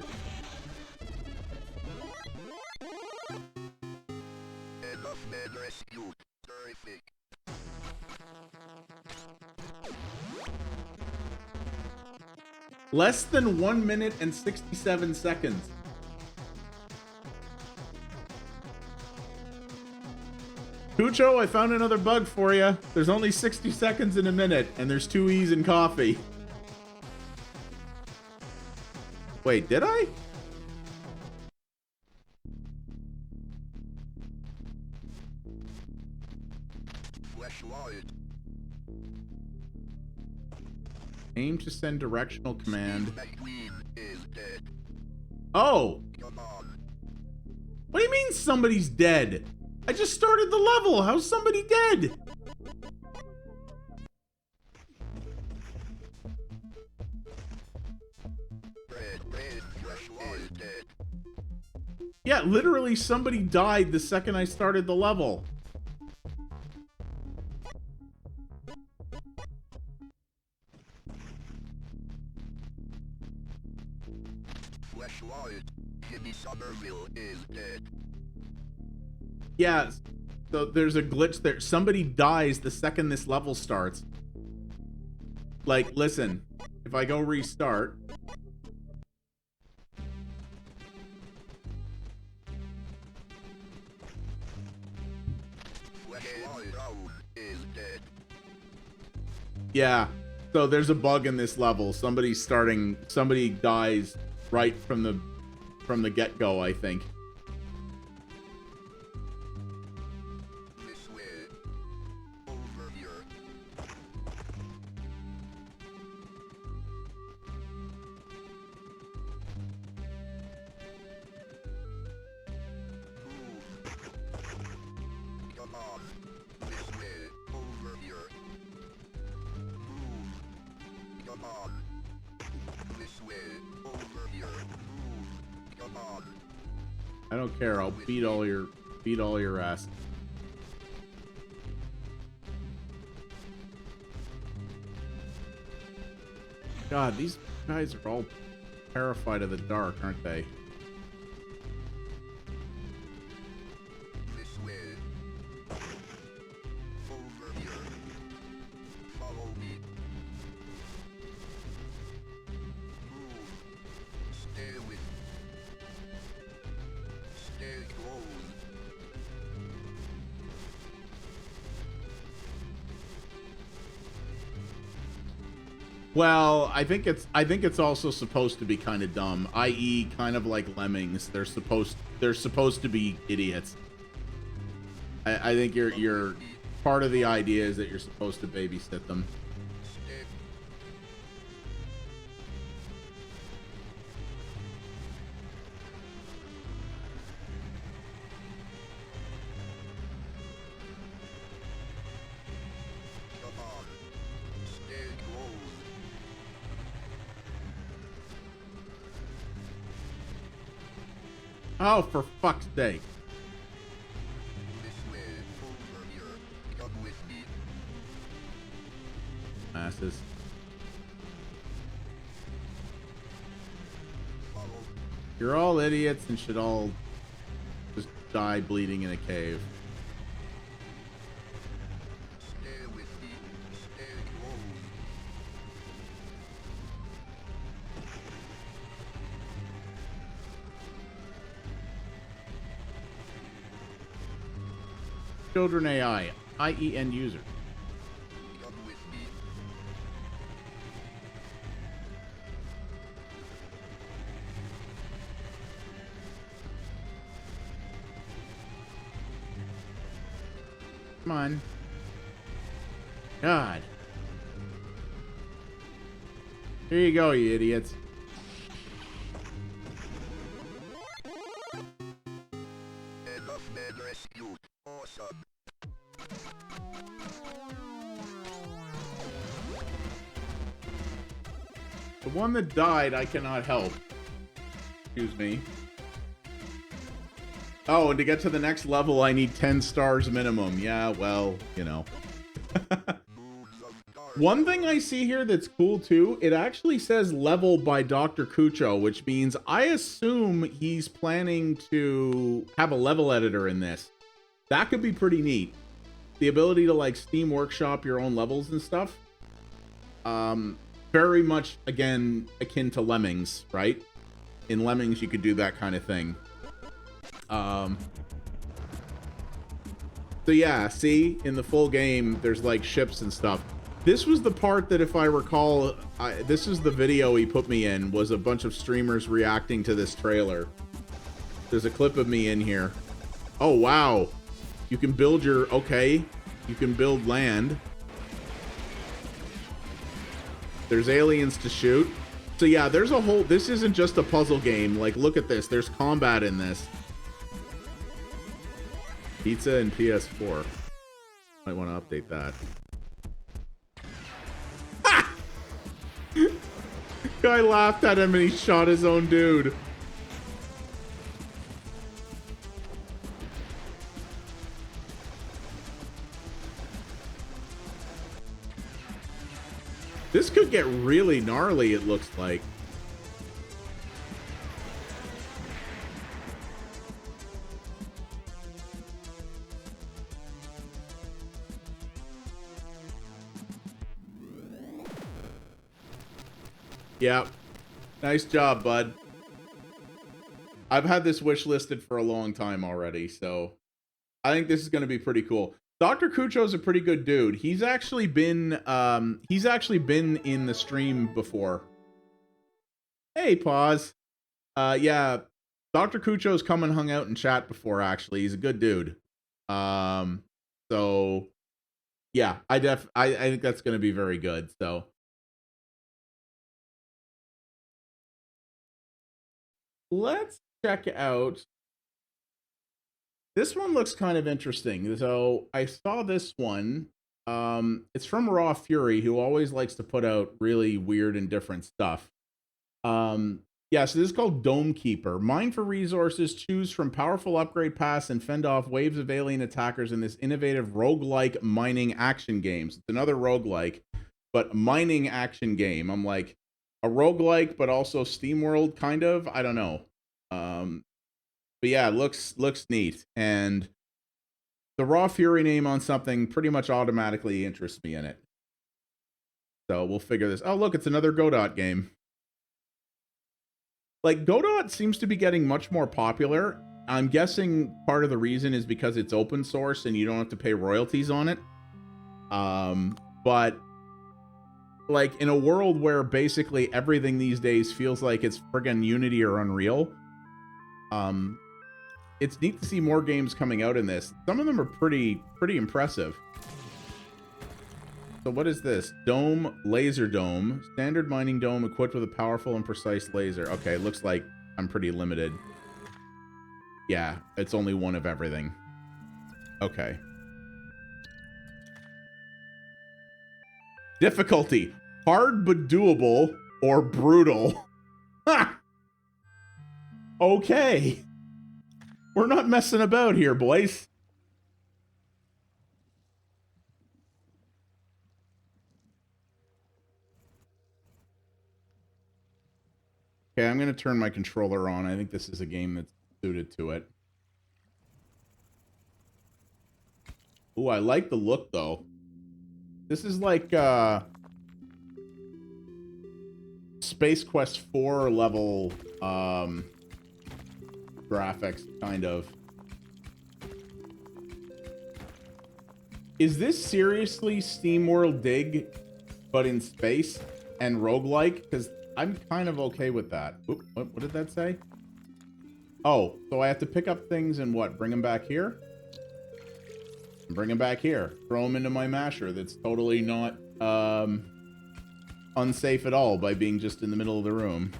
Less than 1 minute and 67 seconds. Cucho, I found another bug for you. There's only 60 seconds in a minute, and there's 2 E's in coffee. Wait, did I? Aim to send directional command. Oh! What do you mean somebody's dead? I just started the level. How's somebody dead? Yeah, literally somebody died the second I started the level. Yeah, so there's a glitch there. Somebody dies the second this level starts. Like, listen, if I go restart... Yeah. So there's a bug in this level. Somebody dies right from the get-go, I think. This way. Over here. Come on. This way. Over here. Come on. This way. Over here. Come on. I don't care. I'll beat all your ass. God, these guys are all terrified of the dark, aren't they? This way. Over here. Follow me. Move. Stay with. Stay close. Well, I think it's also supposed to be kind of dumb, i.e., kind of like lemmings. They're supposed to be idiots. I think you're part of the idea is that you're supposed to babysit them. Come on. Stay close. Oh, for fuck's sake. This way. Over here. Come with me. Asses. Follow. You're all idiots and should all just die bleeding in a cave. Stay with me. Stay close. Children AI, i.e. end user. Come with me. Come on. God. Here you go, you idiots. Enough men rescued. Awesome. The one that died, I cannot help. Excuse me. Oh, and to get to the next level, I need 10 stars minimum. Yeah, well, you know. One thing I see here that's cool too, it actually says level by Dr. Cucho, which means I assume he's planning to have a level editor in this. That could be pretty neat. The ability to like Steam Workshop your own levels and stuff. Very much, again, akin to Lemmings, right? In Lemmings, you could do that kind of thing. So yeah, see, in the full game, there's like ships and stuff. This was the part that, if I recall, this is the video he put me in, was a bunch of streamers reacting to this trailer. There's a clip of me in here. Oh, wow. You can build your, okay. You can build land. There's aliens to shoot. So yeah, there's a whole, this isn't just a puzzle game. Like, look at this. There's combat in this. Pizza and PS4. Might want to update that. Ha! Guy laughed at him and he shot his own dude. This could get really gnarly, it looks like. Yeah. Nice job, bud. I've had this wish listed for a long time already, so I think this is going to be pretty cool. Dr. Cucho's a pretty good dude. He's actually been in the stream before. Hey, pause. Yeah, Dr. Cucho's come and hung out in chat before, actually. He's a good dude. So yeah, I think that's gonna be very good. So let's check out. This one looks kind of interesting. So I saw this one. It's from Raw Fury, who always likes to put out really weird and different stuff. Yeah, so this is called Dome Keeper. Mine for resources, choose from powerful upgrade paths, and fend off waves of alien attackers in this innovative roguelike mining action game. So it's another roguelike, but mining action game. I'm like, a roguelike, but also SteamWorld, kind of? I don't know. But yeah, it looks neat. And the Raw Fury name on something pretty much automatically interests me in it. So we'll figure this. Oh, look, it's another Godot game. Like, Godot seems to be getting much more popular. I'm guessing part of the reason is because it's open source and you don't have to pay royalties on it. But like, in a world where basically everything these days feels like it's friggin' Unity or Unreal, it's neat to see more games coming out in this. Some of them are pretty impressive. So what is this? Dome, laser dome, standard mining dome equipped with a powerful and precise laser. Okay, looks like I'm pretty limited. Yeah, it's only one of everything. Okay. Difficulty, hard but doable or brutal. Ha! Okay. We're not messing about here, boys. Okay, I'm going to turn my controller on. I think this is a game that's suited to it. Ooh, I like the look, though. This is like Space Quest 4 level graphics, kind of. Is this seriously SteamWorld Dig, but in space and roguelike? Because I'm kind of okay with that. Oop, what did that say? Oh, so I have to pick up things and what? Bring them back here? Bring them back here. Throw them into my masher that's totally not unsafe at all by being just in the middle of the room.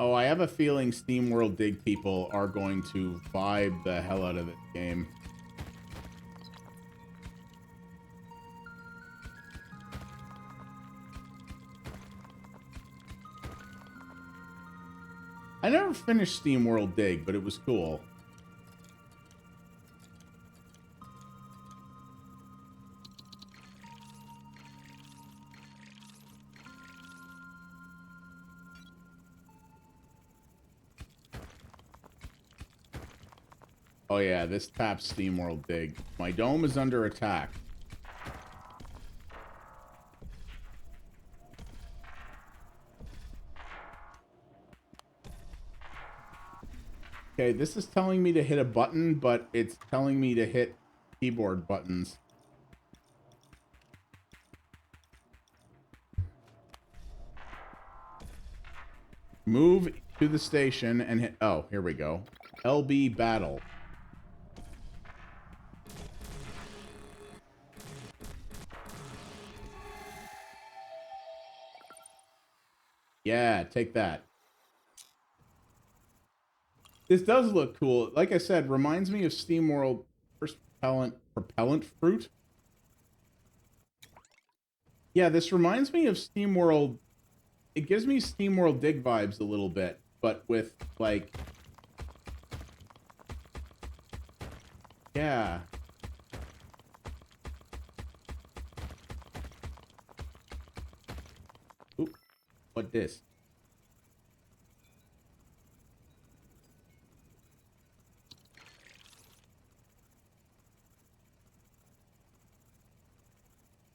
Oh, I have a feeling SteamWorld Dig people are going to vibe the hell out of this game. I never finished SteamWorld Dig, but it was cool. Oh yeah, this taps SteamWorld Dig. My dome is under attack. Okay, this is telling me to hit a button, but it's telling me to hit keyboard buttons. Move to the station and hit... Oh, here we go. LB battle. Yeah, take that. This does look cool. Like I said, reminds me of SteamWorld first propellant fruit. Yeah, this reminds me of SteamWorld. It gives me SteamWorld Dig vibes a little bit, but with like, yeah. Oop, what this?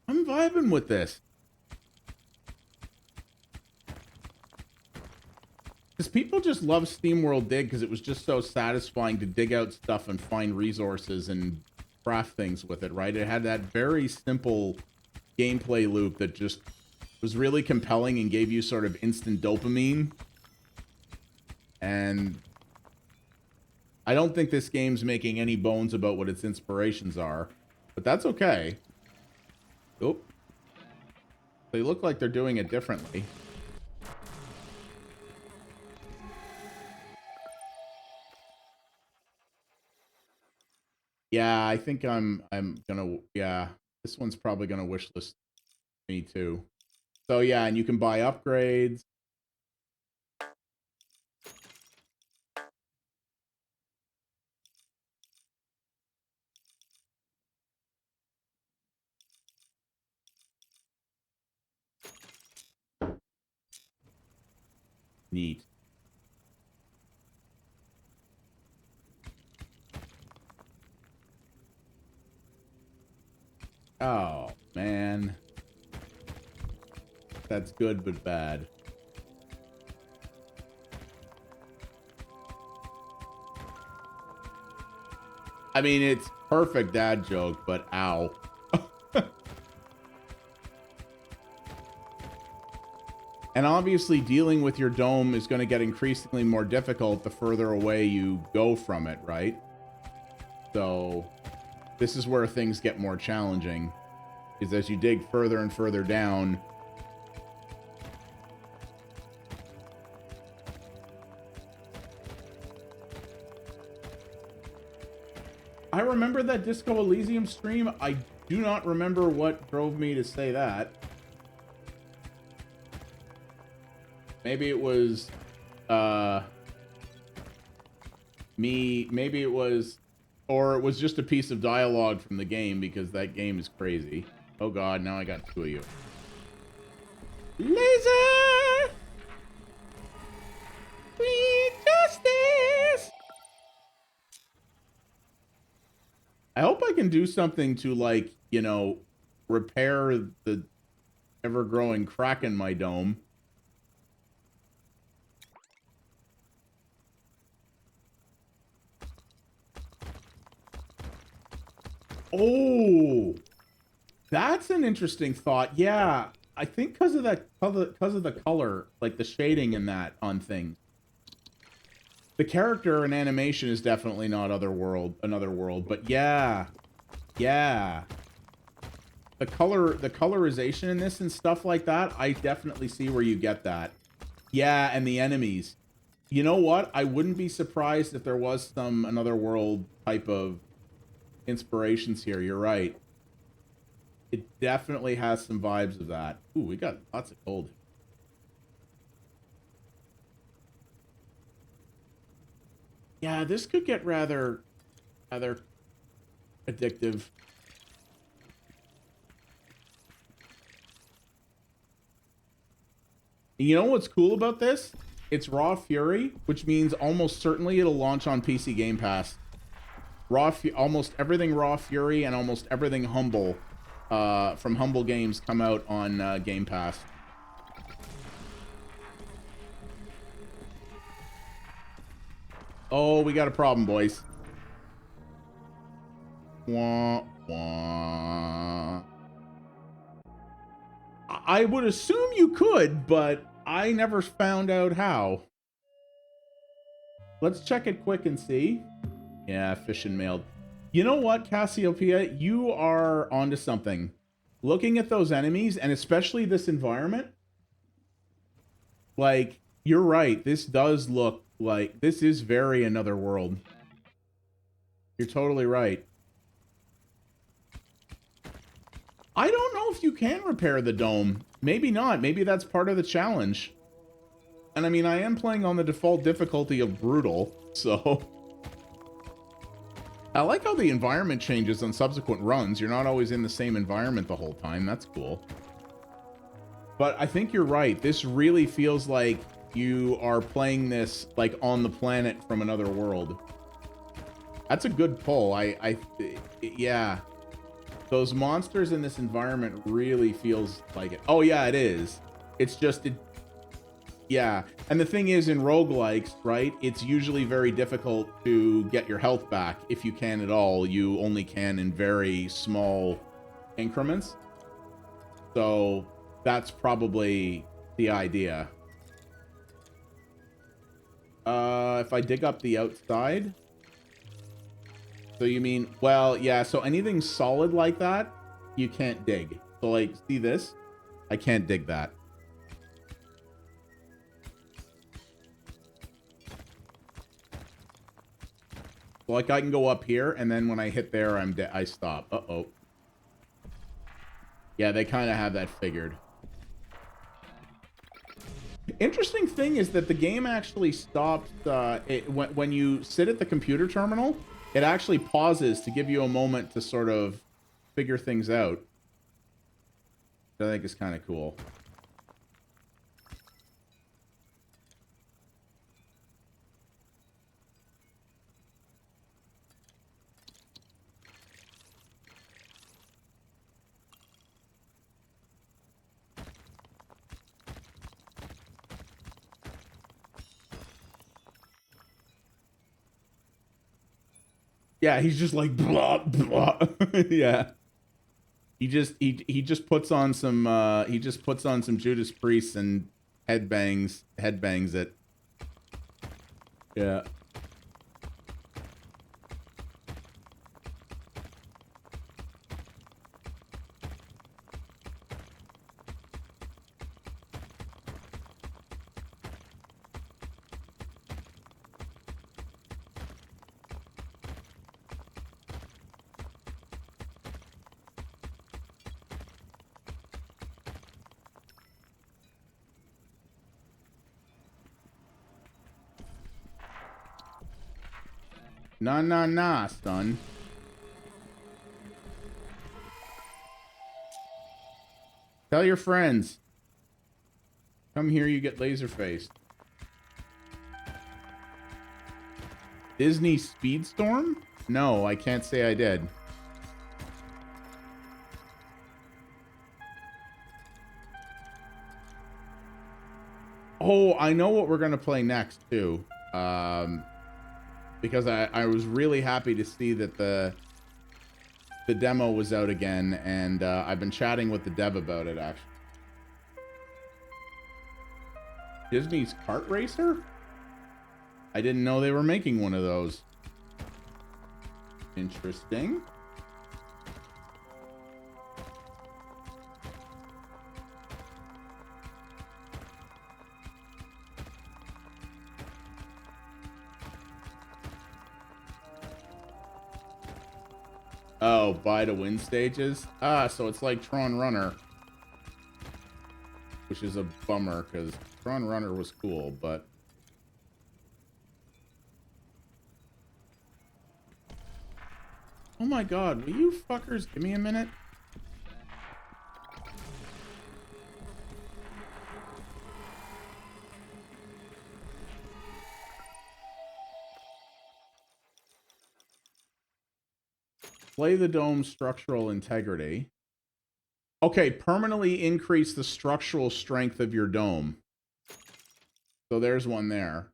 I'm I'm vibing with this. Because people just love SteamWorld Dig because it was just so satisfying to dig out stuff and find resources and craft things with it, right? It had that very simple gameplay loop that just was really compelling and gave you sort of instant dopamine. And I don't think this game's making any bones about what its inspirations are, but that's okay. Oop. They look like they're doing it differently. Yeah, I think I'm gonna, yeah, this one's probably gonna wishlist me too. So yeah, and you can buy upgrades. Neat. Oh, man. That's good, but bad. I mean, it's perfect dad joke, but ow. And obviously, dealing with your dome is going to get increasingly more difficult the further away you go from it, right? So, this is where things get more challenging, is as you dig further and further down. I remember that Disco Elysium stream. I do not remember what drove me to say that. Maybe it was, maybe it was, or it was just a piece of dialogue from the game, because that game is crazy. Oh god, now I got two of you. Laser! Sweet justice! I hope I can do something to, like, you know, repair the ever-growing crack in my dome. Oh, that's an interesting thought. Yeah, I think because of that, because of the color, like the shading in that on things. The character and animation is definitely not another world, but yeah, yeah. The colorization in this and stuff like that, I definitely see where you get that. Yeah, and the enemies. You know what? I wouldn't be surprised if there was some another world type of inspirations here. You're right. It definitely has some vibes of that. Ooh, we got lots of gold. Yeah, this could get rather addictive. You know what's cool about this? It's Raw Fury, which means almost certainly it'll launch on PC Game Pass. Almost everything Raw Fury and almost everything Humble from Humble Games come out on Game Pass. Oh, we got a problem, boys. Wah, wah. I would assume you could, but I never found out how. Let's check it quick and see. Yeah, fish and mailed. You know what, Cassiopeia? You are onto something. Looking at those enemies, and especially this environment, like, you're right. This does look like, this is very another world. You're totally right. I don't know if you can repair the dome. Maybe not. Maybe that's part of the challenge. And I mean, I am playing on the default difficulty of brutal, so... I like how the environment changes on subsequent runs. You're not always in the same environment the whole time. That's cool. But I think you're right. This really feels like you are playing this like on the planet from another world. That's a good pull. Yeah. Those monsters in this environment really feels like it. Oh yeah, it is. It's just, yeah. And the thing is, in roguelikes, right, it's usually very difficult to get your health back. If you can at all, you only can in very small increments. So that's probably the idea. If I dig up the outside. So you mean, well, yeah, so anything solid like that, you can't dig. So like, see this? I can't dig that. So like I can go up here, and then when I hit there, I stop. Uh-oh. Yeah, they kind of have that figured. Interesting thing is that the game actually stops when you sit at the computer terminal. It actually pauses to give you a moment to sort of figure things out. I think is kind of cool. Yeah, he's just like blah blah. Yeah. He just puts on some Judas Priest and headbangs it. Yeah. Nah, son. Tell your friends. Come here, you get laser faced. Disney Speedstorm? No, I can't say I did. Oh, I know what we're gonna play next too. Because I was really happy to see that the demo was out again, and I've been chatting with the dev about it, actually. Disney's Kart Racer? I didn't know they were making one of those. Interesting. Oh, buy to win stages? Ah, so it's like Tron Runner. Which is a bummer, because Tron Runner was cool, but... Oh my god, will you fuckers give me a minute? Play the dome's structural integrity. Okay, permanently increase the structural strength of your dome. So there's one there.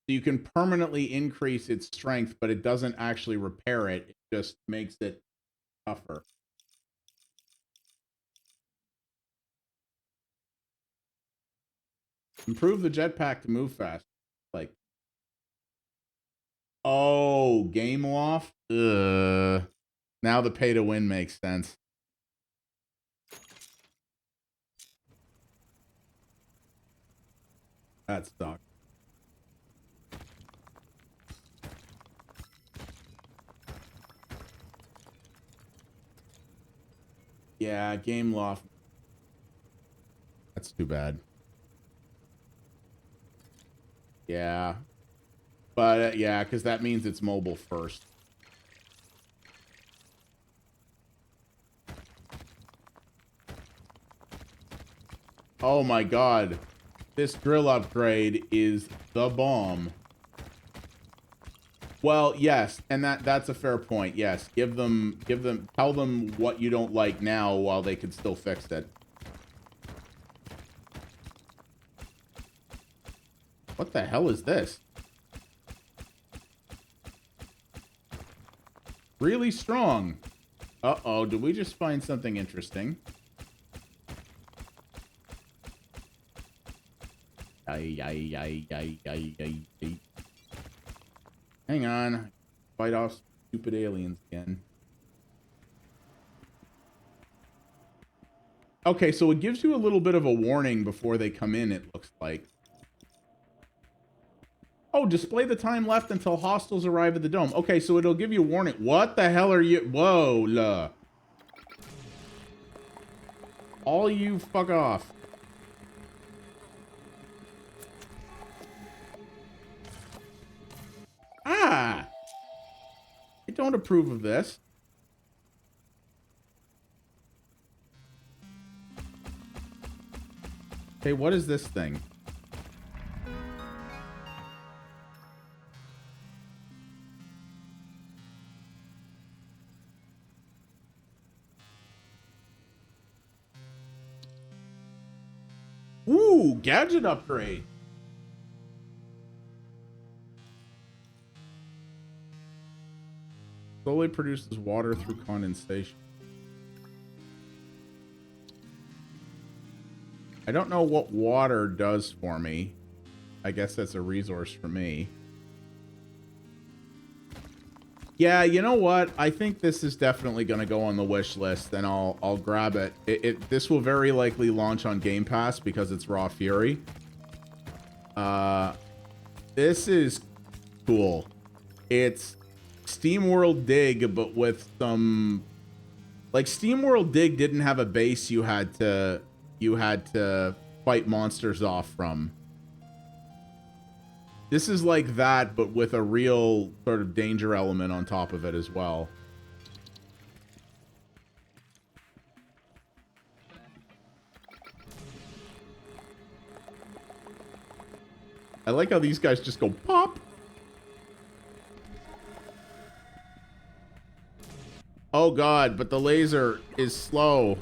So you can permanently increase its strength, but it doesn't actually repair it. It just makes it tougher. Improve the jetpack to move fast. Like, oh, game loft? Ugh. Now the pay to win makes sense. That sucks. Yeah, game loft. That's too bad. Yeah. But yeah, because that means it's mobile first. Oh my god. This drill upgrade is the bomb. Well, yes, and that's a fair point. Yes, tell them what you don't like now while they can still fix it. What the hell is this? Really strong. Uh-oh, did we just find something interesting? Hang on. Fight off stupid aliens again. Okay, so it gives you a little bit of a warning before they come in, it looks like. Oh, display the time left until hostiles arrive at the dome. Okay, so it'll give you a warning. What the hell are you? Whoa, la. All you fuck off. Ah! I don't approve of this. Okay, what is this thing? Ooh, gadget upgrade. Slowly produces water through condensation. I don't know what water does for me. I guess that's a resource for me. Yeah, you know what? I think this is definitely going to go on the wish list, and I'll grab it. This will very likely launch on Game Pass because it's Raw Fury. This is cool. It's SteamWorld Dig, but with some... Like, SteamWorld Dig didn't have a base you had to fight monsters off from. This is like that, but with a real sort of danger element on top of it as well. I like how these guys just go pop. Oh god, but the laser is slow.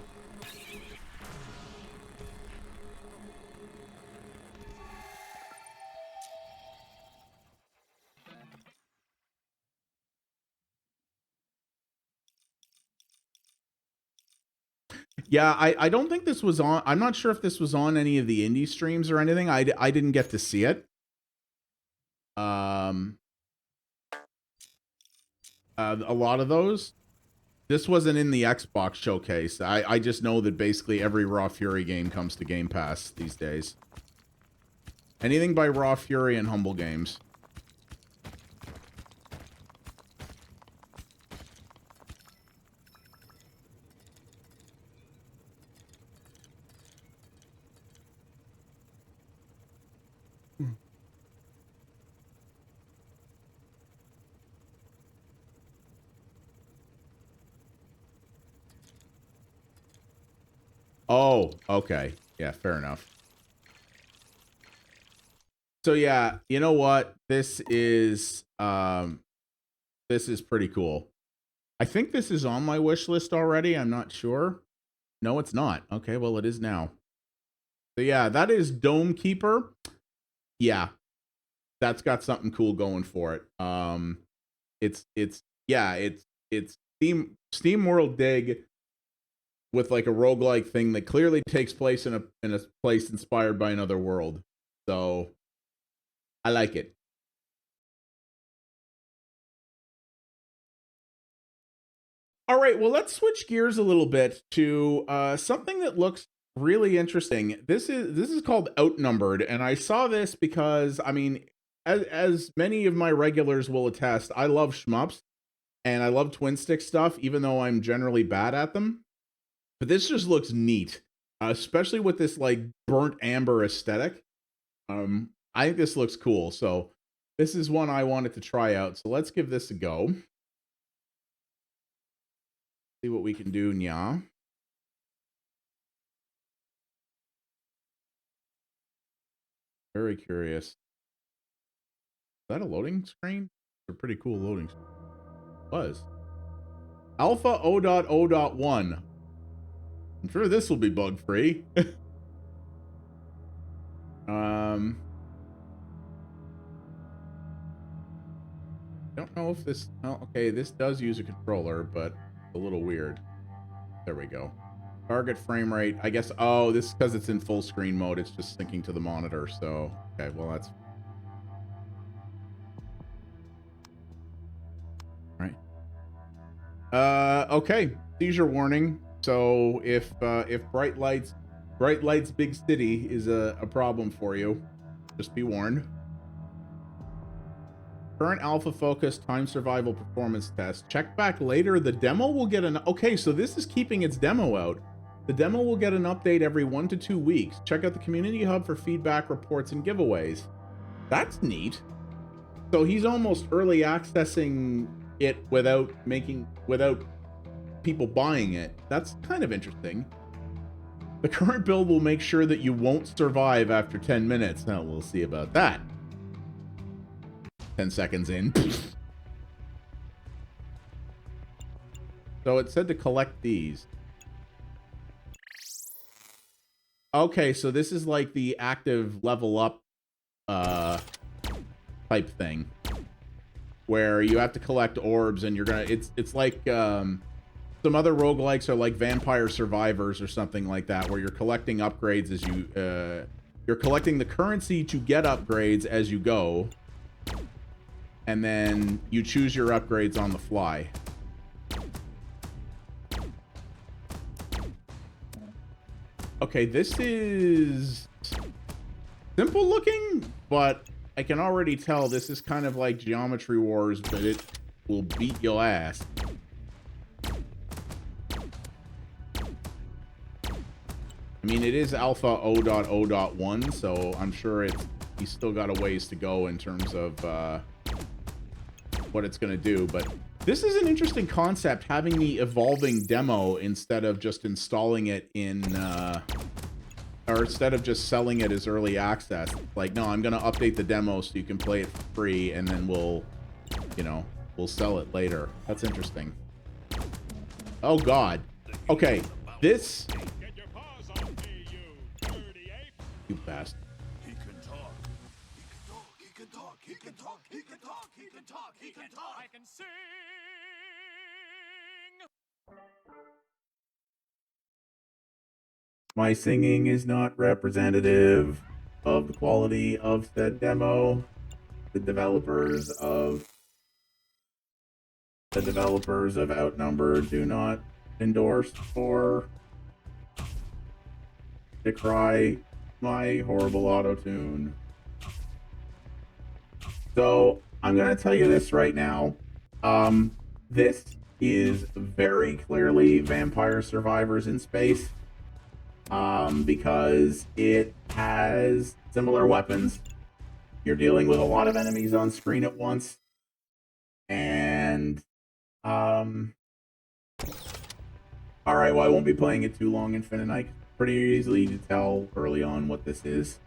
Yeah, I don't think this was on. I'm not sure if this was on any of the indie streams or anything. I didn't get to see it. A lot of those. This wasn't in the Xbox showcase. I just know that basically every Raw Fury game comes to Game Pass these days. Anything by Raw Fury and Humble Games. Oh, okay. Yeah, fair enough. So yeah, you know what? This is pretty cool. I think this is on my wish list already. I'm not sure. No, it's not. Okay, well it is now. So yeah, that is Dome Keeper. Yeah. That's got something cool going for it. It's Steam World Dig with like a roguelike thing that clearly takes place in a place inspired by another world. So I like it. All right, well, let's switch gears a little bit to something that looks really interesting. This is called Outnumbered, and I saw this because, I mean, as many of my regulars will attest, I love shmups, and I love twin stick stuff, even though I'm generally bad at them. But this just looks neat, especially with this like burnt amber aesthetic. I think this looks cool, so this is one I wanted to try out. So let's give this a go. See what we can do, nya. Very curious. Is that a loading screen? a pretty cool loading screen. Was. Alpha 0.0.1. I'm sure this will be bug free. Don't know if this, oh, okay, this does use a controller, but a little weird. There we go. Target frame rate, I guess, oh, this is because it's in full screen mode, it's just syncing to the monitor, so, okay, well, that's... Right. Okay, seizure warning. So if Bright Lights Big City is a problem for you, just be warned. Current alpha focus time survival performance test. Check back later. The demo will get an... Okay, so this is keeping its demo out. The demo will get an update every 1 to 2 weeks. Check out the community hub for feedback, reports, and giveaways. That's neat. So he's almost early accessing it without people buying it. That's kind of interesting. The current build will make sure that you won't survive after 10 minutes. Now, we'll see about that. 10 seconds in. So it said to collect these. Okay, so this is like the active level up type thing. Where you have to collect orbs and you're gonna... It's like... some other roguelikes are like Vampire Survivors or something like that, where you're collecting upgrades as you... you're collecting the currency to get upgrades as you go. And then you choose your upgrades on the fly. Okay, this is simple looking, but I can already tell this is kind of like Geometry Wars, but it will beat your ass. I mean, it is alpha 0.0.1, so I'm sure he's still got a ways to go in terms of what it's going to do, but this is an interesting concept, having the evolving demo instead of just installing it in or instead of just selling it as early access. Like, no, I'm going to update the demo so you can play it for free, and then we'll sell it later. That's interesting. Oh god. Okay, this... You bastard. He can talk. He can talk. He can talk. He can talk. He can talk. He can talk. I can sing. My singing is not representative of the quality of said demo. The developers of Outnumbered do not endorse or decry my horrible auto-tune. So I'm gonna tell you this right now. This is very clearly Vampire Survivors in space. Because it has similar weapons. You're dealing with a lot of enemies on screen at once. And alright, well, I won't be playing it too long, Infinite. I pretty easily to tell early on what this is.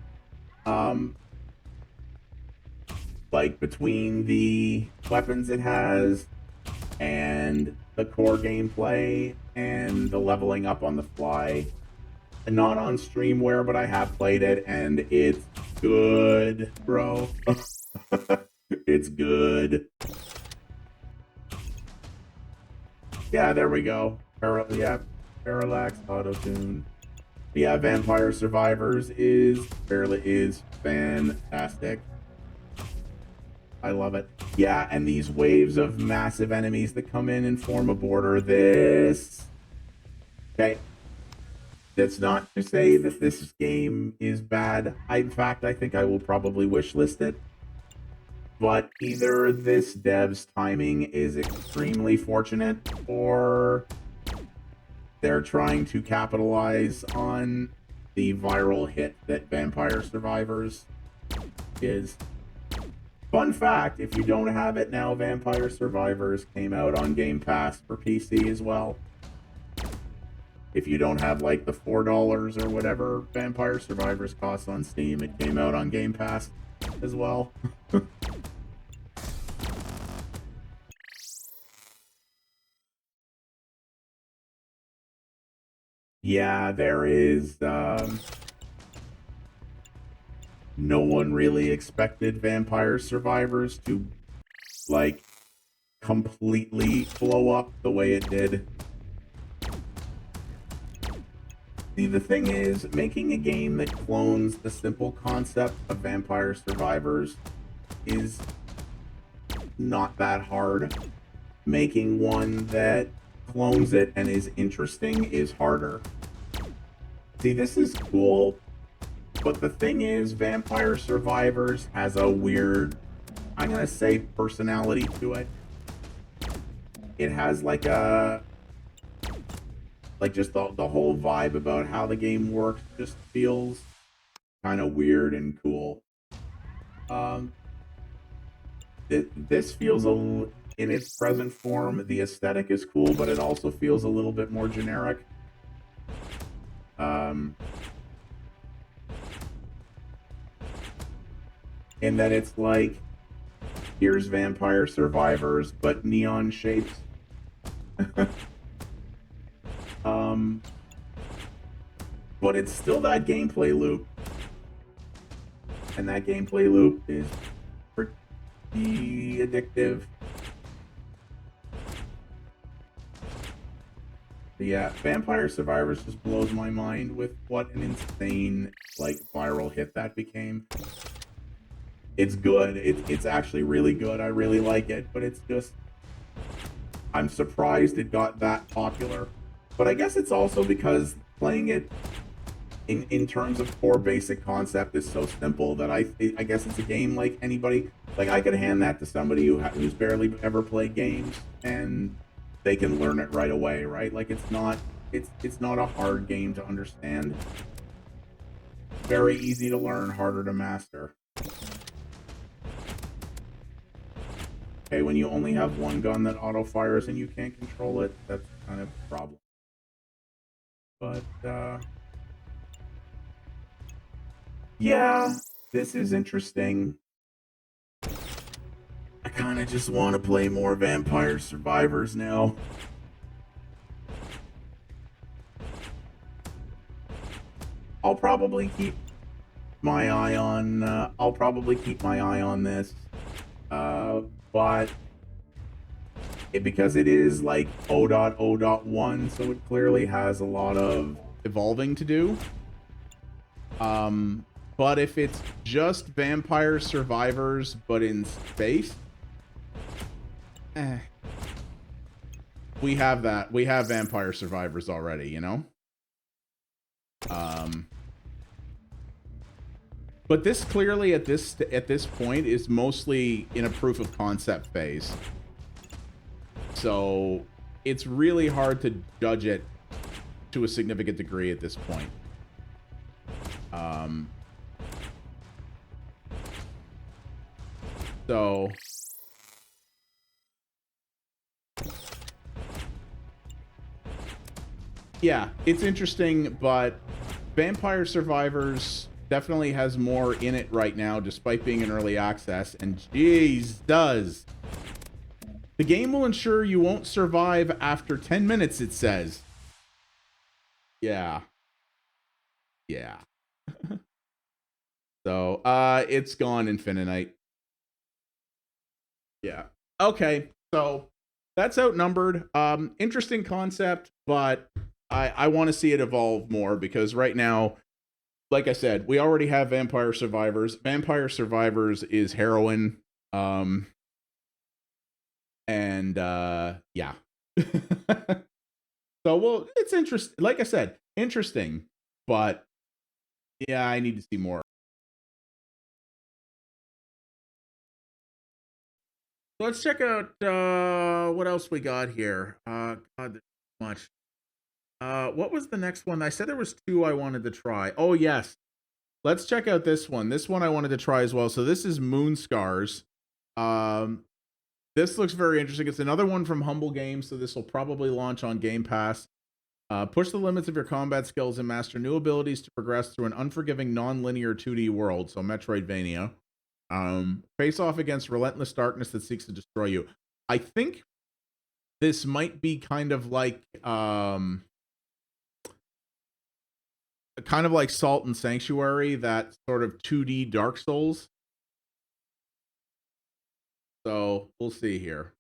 Like between the weapons it has and the core gameplay and the leveling up on the fly. Not on streamware, but I have played it and it's good, bro. It's good. Yeah, there we go. Parallax auto-tune. Yeah, Vampire Survivors is fantastic. I love it. Yeah, and these waves of massive enemies that come in and form a border. This... Okay. That's not to say that this game is bad. In fact, I think I will probably wishlist it. But either this dev's timing is extremely fortunate, or they're trying to capitalize on the viral hit that Vampire Survivors is. Fun fact, if you don't have it now, Vampire Survivors came out on Game Pass for PC as well. If you don't have like the $4 or whatever Vampire Survivors costs on Steam, it came out on Game Pass as well. Yeah, there is. No one really expected Vampire Survivors to, like, completely blow up the way it did. See, the thing is, making a game that clones the simple concept of Vampire Survivors is not that hard. Making one that clones it and is interesting is harder. See, this is cool, but the thing is, Vampire Survivors has a weird, I'm gonna say, personality to it. It has like a, like just the whole vibe about how the game works just feels kind of weird and cool. This feels in its present form, the aesthetic is cool, but it also feels a little bit more generic. In that it's like, here's Vampire Survivors, but neon shapes. But it's still that gameplay loop. And that gameplay loop is pretty addictive. But yeah, Vampire Survivors just blows my mind with what an insane, like, viral hit that became. It's good. It's actually really good. I really like it, but it's just, I'm surprised it got that popular. But I guess it's also because playing it in terms of core basic concept is so simple that I guess it's a game like anybody, like I could hand that to somebody who's barely ever played games and they can learn it right away, right? Like it's not a hard game to understand. Very easy to learn, harder to master. Okay, when you only have one gun that auto fires and you can't control it, that's kind of a problem. But yeah, this is interesting. I kind of just want to play more Vampire Survivors now. I'll probably keep my eye on this. But because it is like 0.0.1, so it clearly has a lot of evolving to do. But if it's just Vampire Survivors, but in space, we have that. We have Vampire Survivors already, you know? But this clearly at this point is mostly in a proof of concept phase. So it's really hard to judge it to a significant degree at this point. So yeah, it's interesting, but Vampire Survivors definitely has more in it right now, despite being in early access, and jeez, does. The game will ensure you won't survive after 10 minutes, it says. Yeah. Yeah. So, it's gone, Infinite. Yeah. Okay, so that's Outnumbered. Interesting concept, but I want to see it evolve more, because right now, like I said, we already have Vampire Survivors. Vampire Survivors is heroin. And yeah. So, well, it's interesting. Like I said, interesting, but yeah, I need to see more. Let's check out what else we got here. God, there's so much. What was the next one? I said there was two I wanted to try. Oh, yes. Let's check out this one. This one I wanted to try as well. So this is Moonscars. This looks very interesting. It's another one from Humble Games, so this will probably launch on Game Pass. Push the limits of your combat skills and master new abilities to progress through an unforgiving, non-linear 2D world, so Metroidvania. Face off against relentless darkness that seeks to destroy you. I think this might be kind of like kind of like Salt and Sanctuary, that sort of 2D Dark Souls. So we'll see here.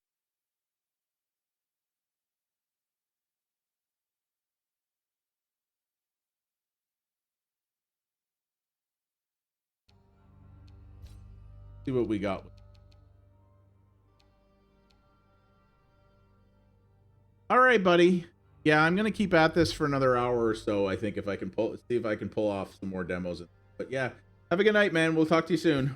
See what we got. All right, buddy. Yeah, I'm gonna keep at this for another hour or so. I think if I can see if I can pull off some more demos. But yeah, have a good night, man. We'll talk to you soon.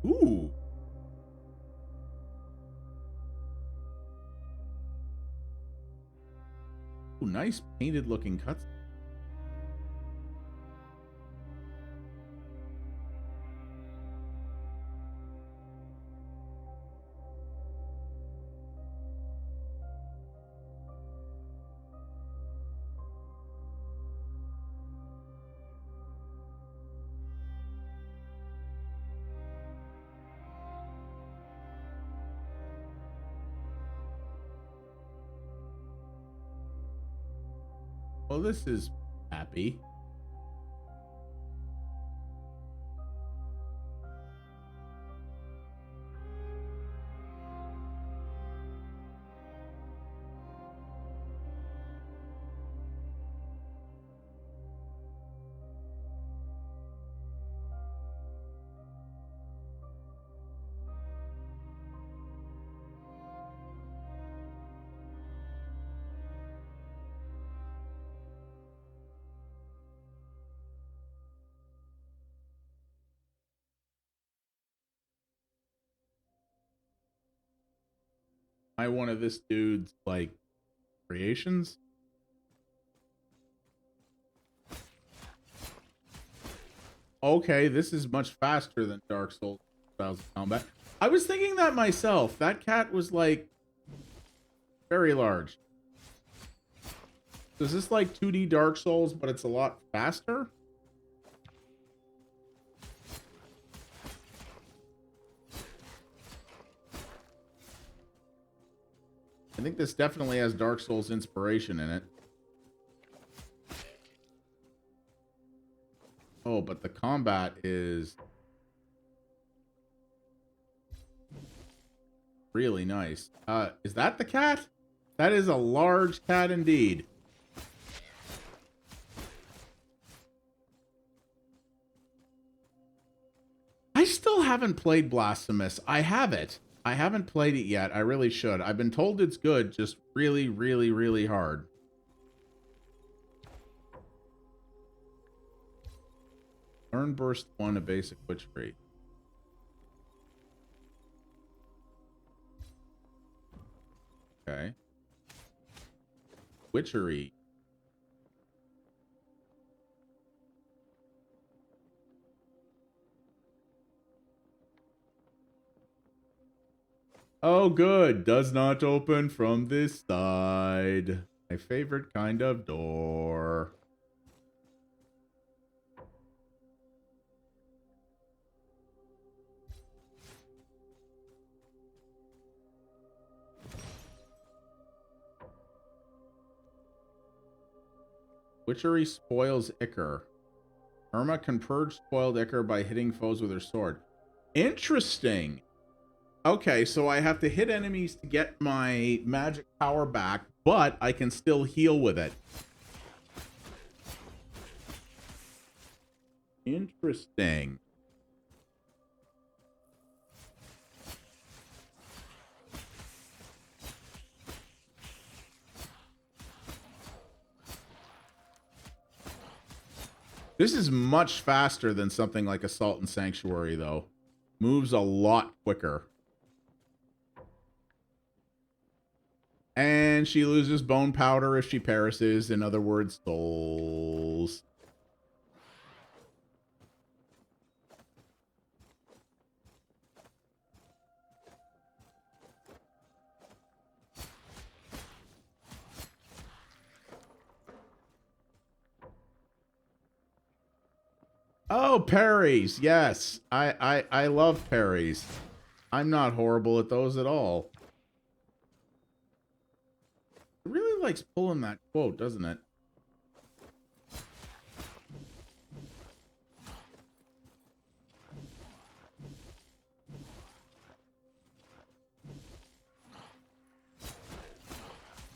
Ooh. Ooh, nice painted looking cuts. Well, this is happy. One of this dude's like creations. Okay, this is much faster than Dark Souls styles of combat. I was thinking that myself. That cat was like very large. Is this like 2D Dark Souls, but it's a lot faster? I think this definitely has Dark Souls inspiration in it. Oh, but the combat is really nice. Is that the cat? That is a large cat indeed. I still haven't played Blasphemous. I have it. I haven't played it yet. I really should. I've been told it's good, just really, really, really hard. Learn Burst 1, a basic witchery. Okay. Witchery. Oh, good. Does not open from this side. My favorite kind of door. Witchery spoils Ichor. Irma can purge spoiled Ichor by hitting foes with her sword. Interesting. Okay, so I have to hit enemies to get my magic power back, but I can still heal with it. Interesting. This is much faster than something like Assault and Sanctuary, though. Moves a lot quicker. And she loses bone powder if she perishes. In other words, souls. Oh, parries. Yes. I love parries. I'm not horrible at those at all. It really likes pulling that quote, doesn't it?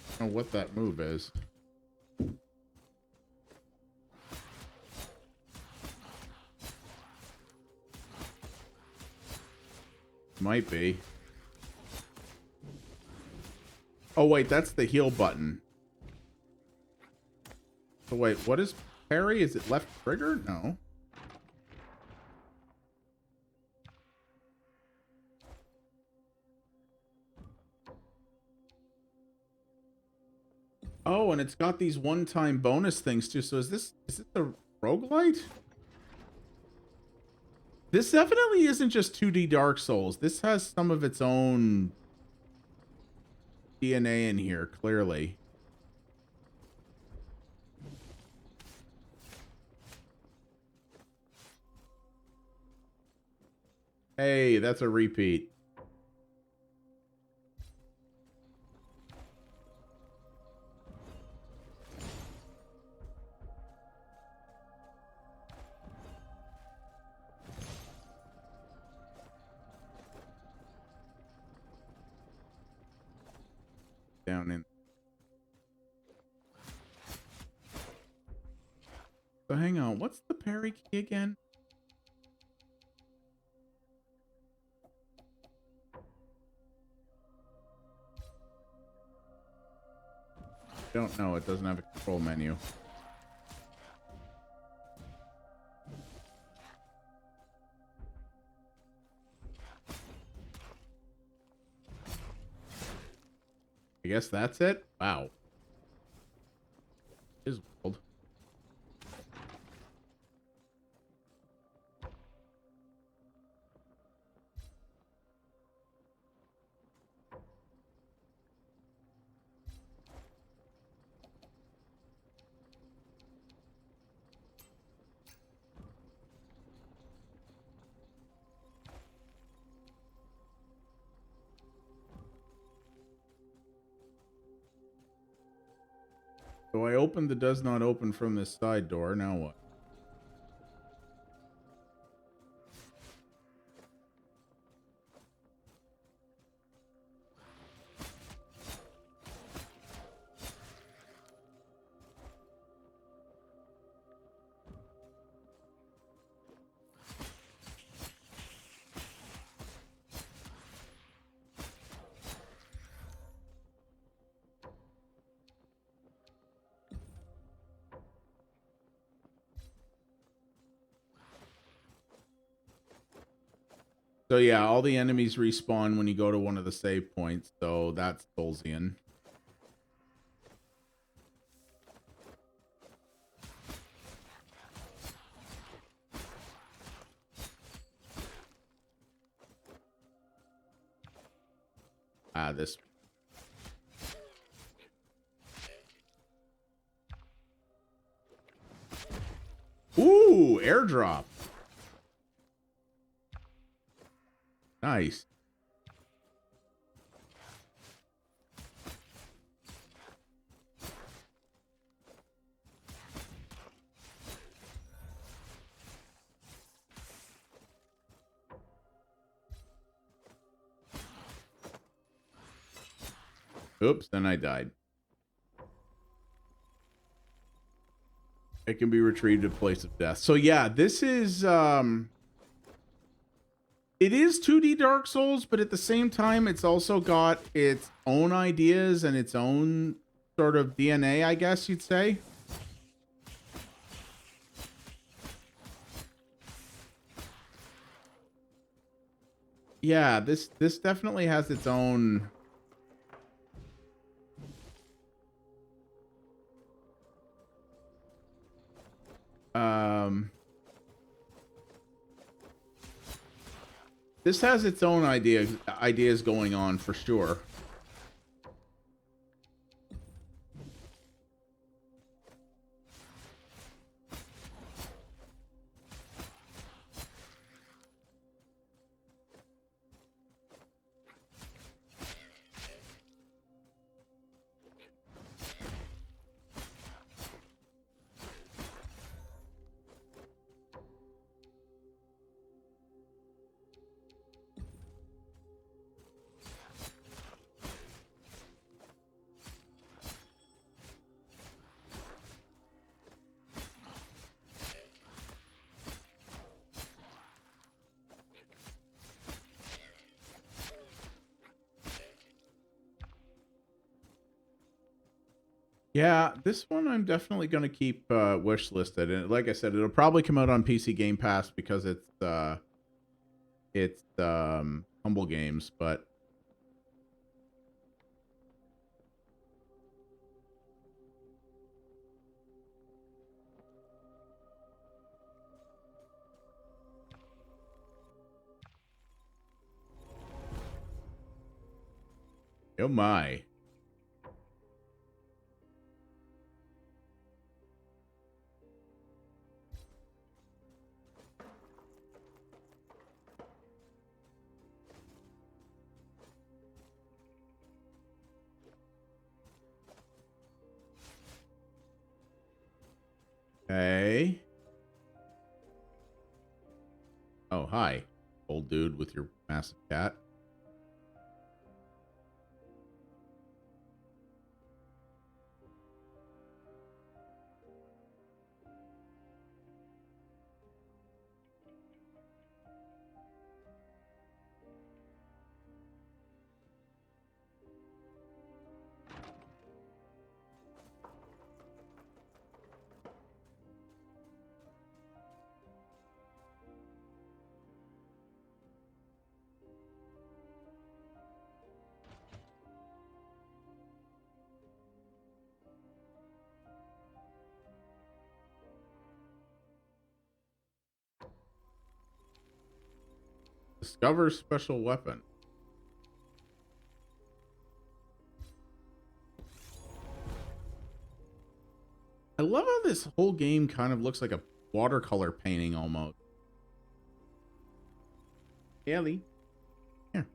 I don't know what that move is. Might be. Oh, wait, that's the heal button. So, wait, what is parry? Is it left trigger? No. Oh, and it's got these one-time bonus things, too. So is this a roguelite? This definitely isn't just 2D Dark Souls. This has some of its own DNA in here, clearly. Hey, that's a repeat. Down in. So hang on, what's the parry key again? Don't know, it doesn't have a control menu. I guess that's it? Wow. Is world. So I opened the does not open from this side door. Now what? So yeah, all the enemies respawn when you go to one of the save points. So that's Tolzien. Ah, this. Ooh, airdrop. Nice. Oops, then I died. It can be retrieved to place of death. So yeah, this is it is 2D Dark Souls, but at the same time, it's also got its own ideas and its own sort of DNA, I guess you'd say. Yeah, this definitely has its own. This has its own ideas going on for sure. Yeah, this one I'm definitely going to keep wish listed, and like I said, it'll probably come out on PC Game Pass because it's Humble Games, but oh my. Hey. Oh, hi, old dude with your massive cat. Discover special weapon. I love how this whole game kind of looks like a watercolor painting almost. Ellie. Here.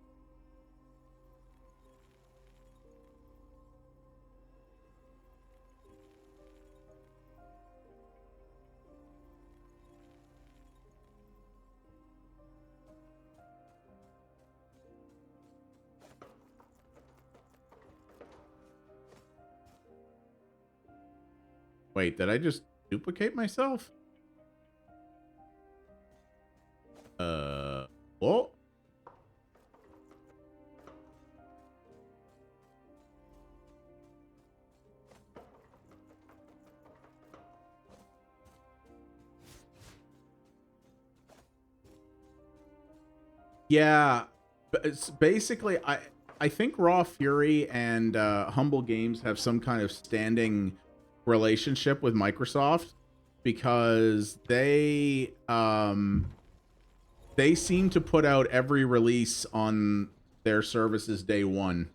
Wait, did I just duplicate myself? Oh. Yeah, but it's basically I think Raw Fury and Humble Games have some kind of standing relationship with Microsoft because they seem to put out every release on their services day one.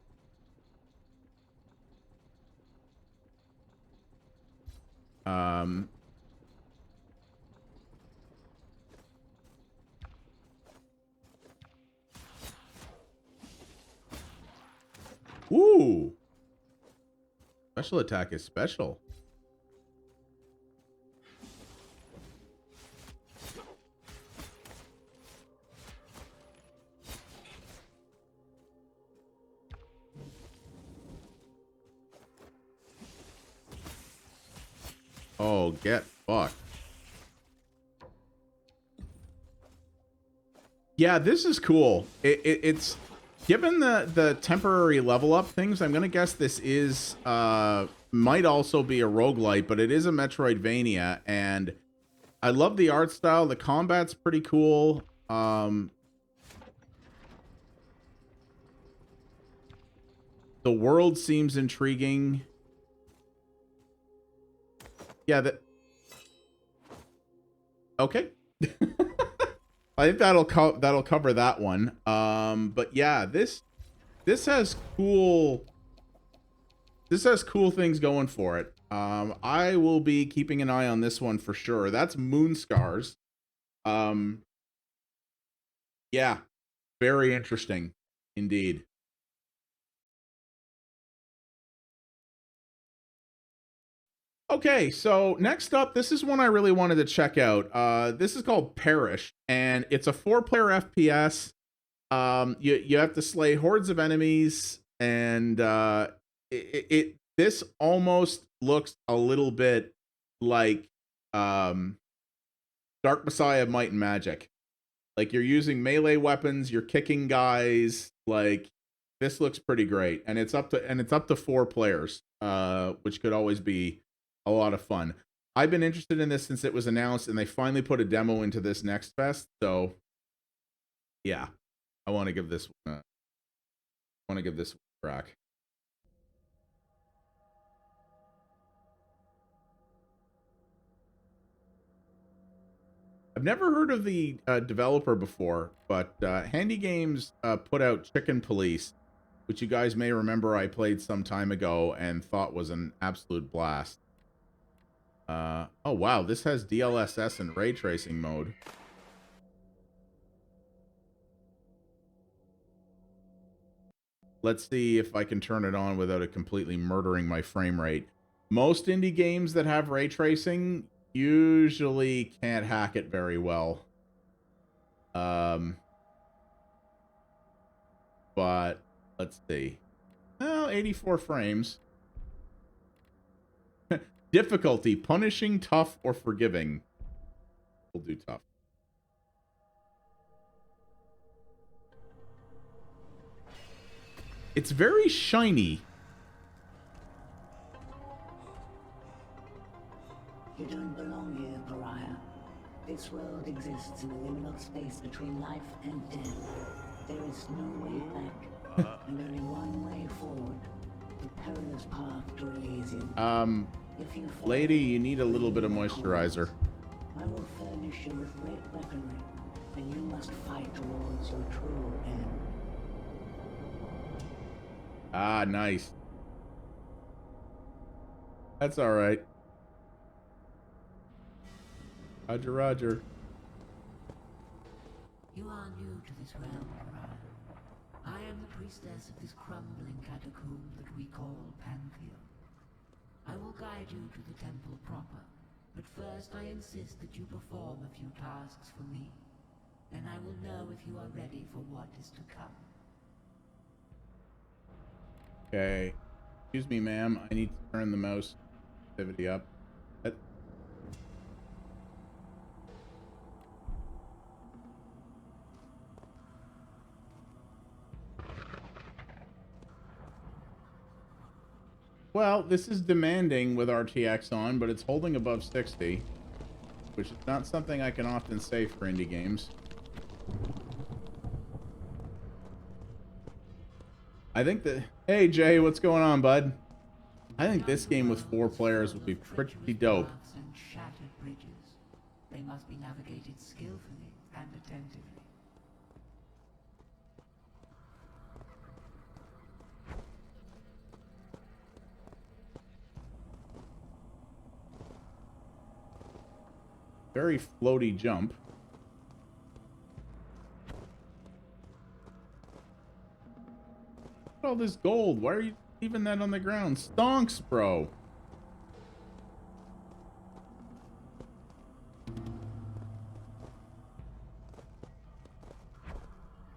Ooh. Special attack is special. Oh, get fucked. Yeah, this is cool. It's given the temporary level up things, I'm gonna guess this is might also be a roguelite, but it is a Metroidvania, and I love the art style. The combat's pretty cool. The world seems intriguing. Yeah, that okay. I think that'll cover that one. But yeah, this has cool things going for it. I will be keeping an eye on this one for sure. That's Moonscars. Yeah, very interesting indeed. Okay, so next up, this is one I really wanted to check out. This is called Perish, and it's a 4-player FPS. You have to slay hordes of enemies, and this almost looks a little bit like Dark Messiah Might and Magic. Like you're using melee weapons, you're kicking guys, like this looks pretty great, and it's up to 4 players, which could always be a lot of fun. I've been interested in this since it was announced, and they finally put a demo into this Next Fest. So, yeah, I want to give this one a crack. I've never heard of the developer before, but Handy Games put out Chicken Police, which you guys may remember I played some time ago and thought was an absolute blast. Oh wow, this has DLSS and ray tracing mode. Let's see if I can turn it on without it completely murdering my frame rate. Most indie games that have ray tracing usually can't hack it very well. But let's see. Well, 84 frames. Difficulty, punishing, tough, or forgiving. We'll do tough. It's very shiny. You don't belong here, pariah. This world exists in a liminal space between life and death. There is no way back, and only one way forward. The perilous path to Elysium. If you fall, Lady, you need a little bit of moisturizer. I will furnish you with great weaponry, and you must fight towards your true end. Ah, nice. That's all right. Roger, Roger. You are new to this realm, pariah. I am the priestess of this crumbling catacomb that we call Pantheon. I will guide you to the temple proper, but first I insist that you perform a few tasks for me. Then I will know if you are ready for what is to come. Okay. Excuse me, ma'am. I need to turn the mouse sensitivity up. Well, this is demanding with RTX on, but it's holding above 60, which is not something I can often say for indie games. I think that... Hey, Jay, what's going on, bud? I think this game with 4 players would be pretty dope. And shattered bridges. They must be navigated skillfully and attentively. Very floaty jump. Look at all this gold. Why are you leaving that on the ground? Stonks, bro.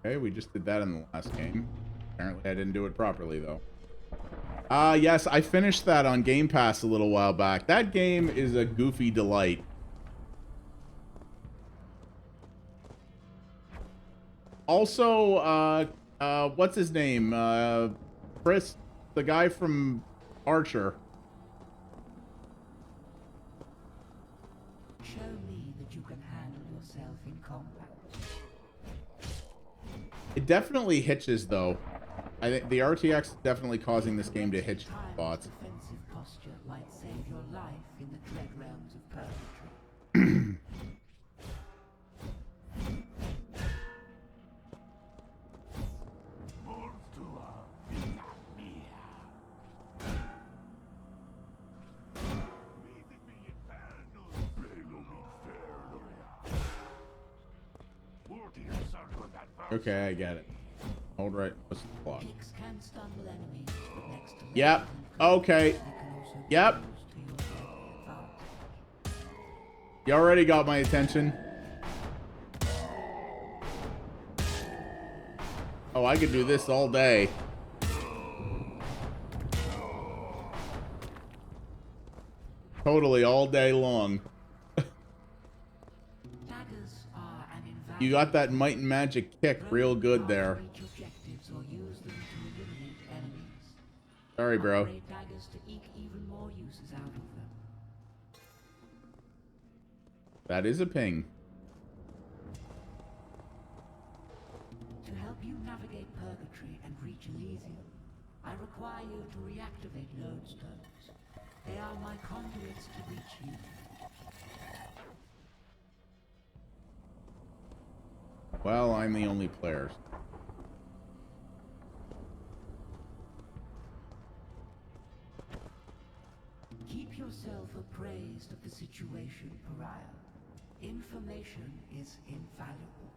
Okay, we just did that in the last game. Apparently I didn't do it properly, though. Yes, I finished that on Game Pass a little while back. That game is a goofy delight. Also, what's his name? Chris, the guy from Archer. Show me that you can handle yourself in combat. It definitely hitches, though. I think the RTX is definitely causing this game to hitch spots. Defensive posture might save your life in the dread realms of purgatory. Okay, I get it. Hold right. What's the clock? Kicks can stumble enemies, but next to Yep. Okay. they can also be Yep. used to your deadly advantage. You already got my attention. Oh, I could do this all day. Totally all day long. Daggers are an You got that might and magic kick real good there. reach objectives or use them to Sorry, bro. Upgrade daggers to eke even more uses out of them. That is a ping. To help you navigate Purgatory and reach Elysium, I require you to reactivate lodestones. They are my conduits to reach you. Well, I'm the only player. Keep yourself appraised of the situation, Pariah. Information is invaluable.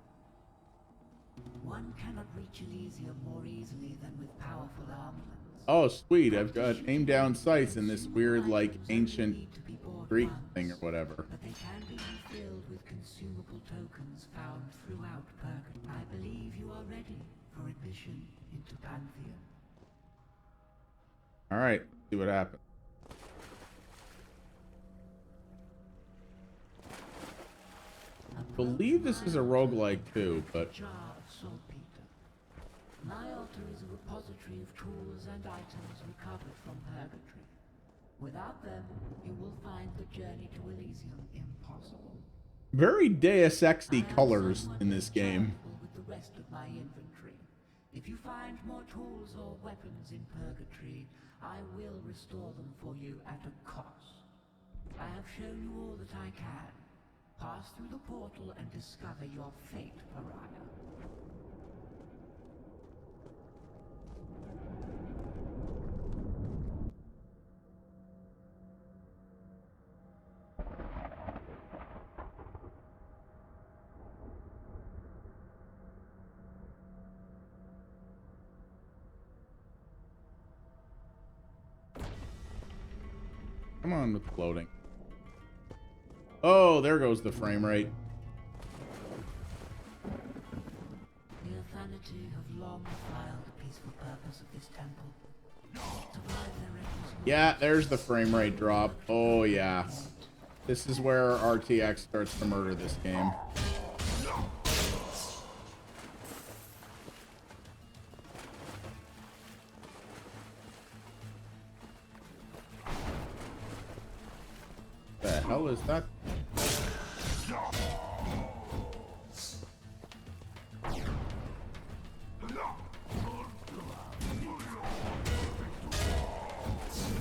One cannot reach Elysium more easily than with powerful armaments. Oh, sweet. I've got aim down sights in this weird, like, ancient Greek thing or whatever. But they can be refilled with consumable tokens found throughout Purgatory. I believe you are ready for admission into Pantheon. Alright, see what happens. I believe this is a roguelike too, but... My altar is a repository of tools and items recovered from Purgatory. Without them, you will find the journey to Elysium impossible. Very Deus Ex-y colors in this game. With the rest of my inventory. If you find more tools or weapons in Purgatory, I will restore them for you at a cost. I have shown you all that I can. Pass through the portal and discover your fate, Pariah. Come on with floating. Oh, there goes the frame rate. The Athanati have long filed the peaceful purpose of this temple. Yeah, there's the frame rate drop. Oh, yeah. This is where RTX starts to murder this game. The hell is that?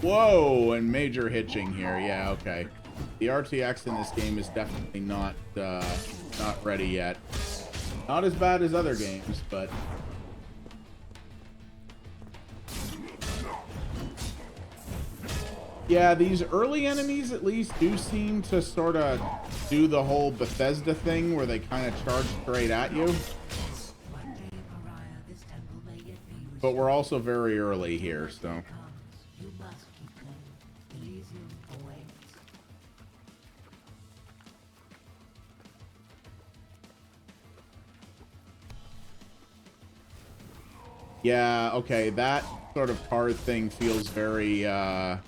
Whoa, and major hitching here. Yeah, okay. The RTX in this game is definitely not ready yet. Not as bad as other games, but yeah, these early enemies at least do seem to sort of do the whole Bethesda thing where they kind of charge straight at you. But we're also very early here, so. Yeah, okay, that sort of card thing feels very, oh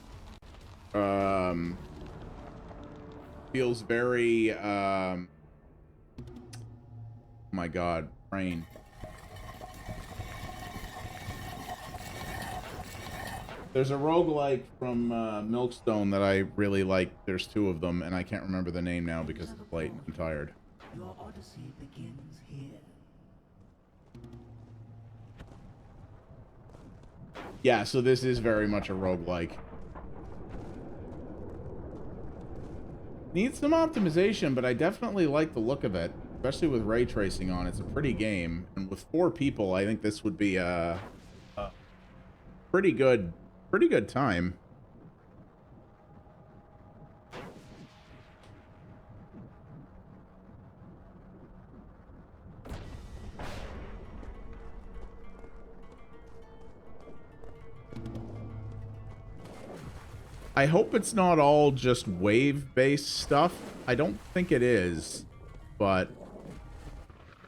my god, brain. There's a roguelike from Milkstone that I really like. There's two of them, and I can't remember the name now because it's late and I'm tired. Your odyssey begins here. Yeah, so this is very much a roguelike. Needs some optimization, but I definitely like the look of it, especially with ray tracing on. It's a pretty game, and with 4 people, I think this would be a pretty good time. I hope it's not all just wave-based stuff. I don't think it is, but...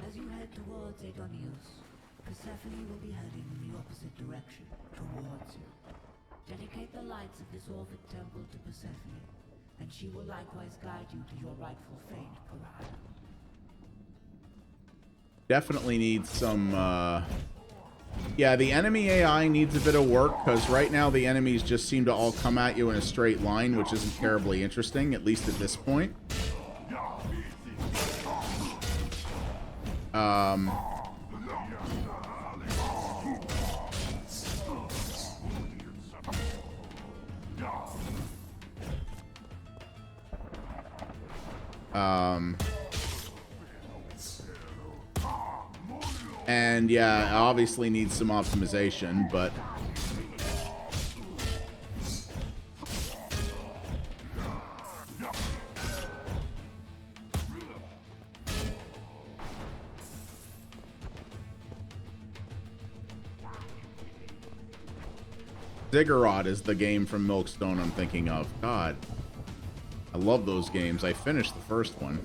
As you head towards Adonis, Persephone will be heading in the opposite direction, towards you. Dedicate the lights of this Orphic temple to Persephone, and she will likewise guide you to your rightful fate, Pariah. Definitely needs some, Yeah, the enemy AI needs a bit of work because right now the enemies just seem to all come at you in a straight line, which isn't terribly interesting, at least at this point. And yeah, it obviously needs some optimization, but Ziggurat is the game from Milkstone I'm thinking of. God, I love those games. I finished the first one.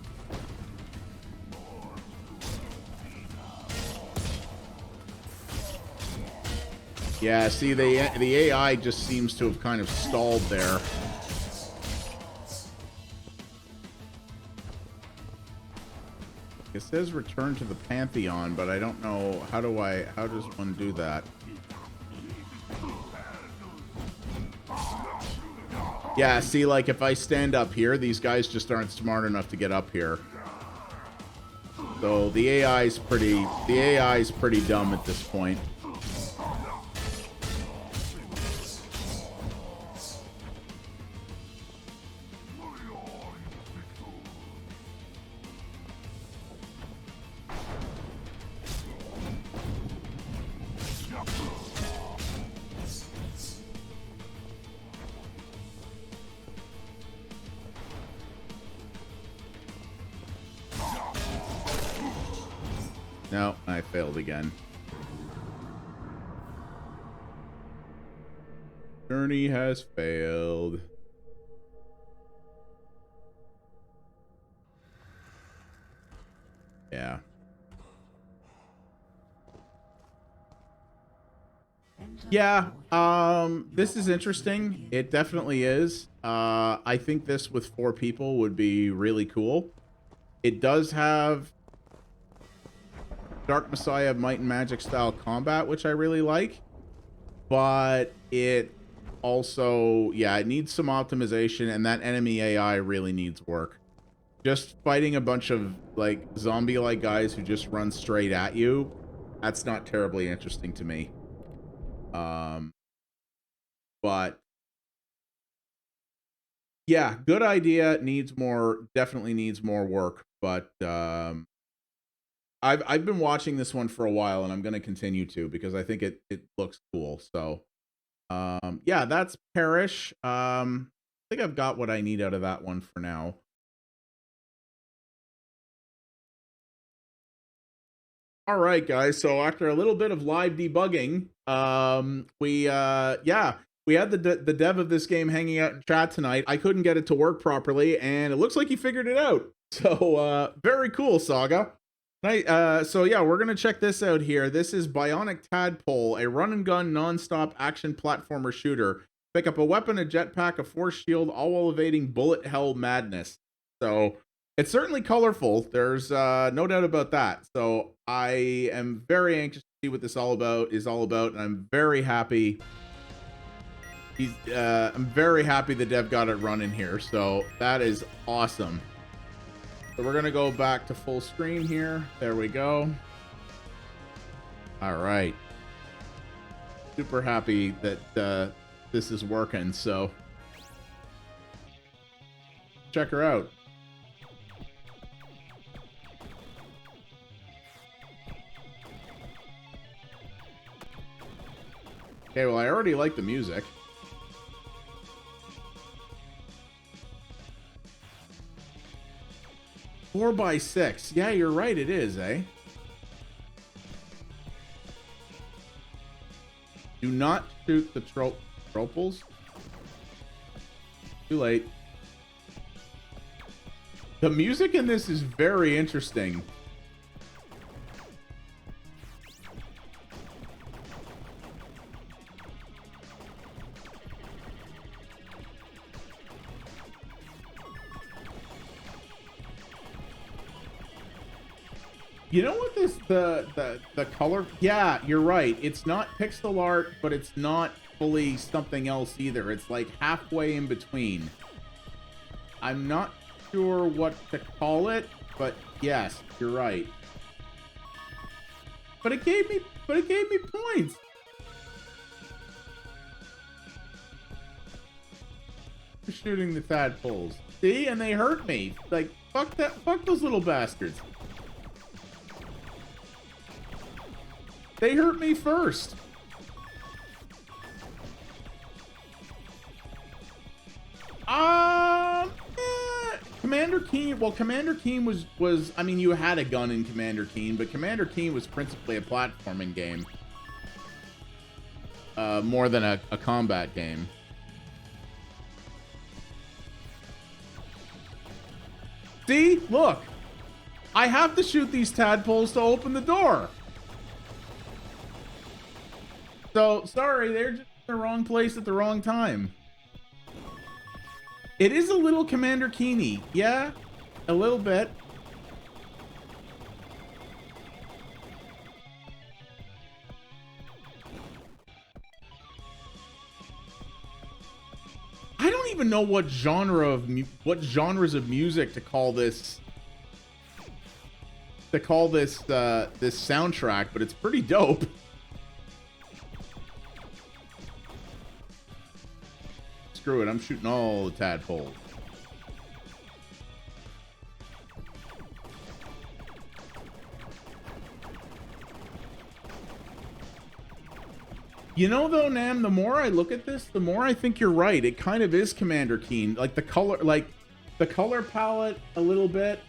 Yeah, see, the AI just seems to have kind of stalled there. It says return to the Pantheon, but I don't know how does one do that? Yeah, see, like if I stand up here, these guys just aren't smart enough to get up here. So the AI's pretty dumb at this point. No, I failed again. Journey has failed. Yeah. Yeah, this is interesting. It definitely is. I think this with 4 people would be really cool. It does have Dark Messiah Might and Magic style combat, which I really like, but it also, yeah, it needs some optimization, and that enemy AI really needs work. Just fighting a bunch of like zombie-like guys who just run straight at you, that's not terribly interesting to me. But yeah, good idea. Definitely needs more work, but I've been watching this one for a while, and I'm going to continue to because I think it looks cool. So, yeah, that's Perish. I think I've got what I need out of that one for now. All right, guys. So after a little bit of live debugging, we had the dev of this game hanging out in chat tonight. I couldn't get it to work properly, and it looks like he figured it out. So, very cool, Saga. So yeah, we're gonna check this out here. This is Bionic Tadpole, a run-and-gun, non-stop action platformer shooter. Pick up a weapon, a jetpack, a force shield, all while evading bullet hell madness. So it's certainly colorful. There's no doubt about that. So I am very anxious to see what this is all about, and I'm very happy. I'm very happy the dev got it running here. So that is awesome. So we're gonna go back to full screen here. There we go. All right. Super happy that this is working. So check her out. Okay, well, I already like the music. Four by 6. Yeah, you're right. It is, eh? Do not shoot the tropals. Too late. The music in this is very interesting. You know what this the color? Yeah, you're right. It's not pixel art, but it's not fully something else either. It's like halfway in between. I'm not sure what to call it, but yes, you're right. But it gave me points. For shooting the tadpoles. See, and they hurt me. Like, fuck those little bastards. They hurt me first. Commander Keen. Well, Commander Keen was. I mean, you had a gun in Commander Keen, but Commander Keen was principally a platforming game, more than a combat game. See, look, I have to shoot these tadpoles to open the door. So, sorry, they're just in the wrong place at the wrong time. It is a little Commander Keen-y. Yeah, a little bit. I don't even know what genres of music to call this. This soundtrack, but it's pretty dope. Screw it, I'm shooting all the tadpoles. You know, though, Nam, the more I look at this, the more I think you're right. It kind of is Commander Keen. Like the color palette a little bit.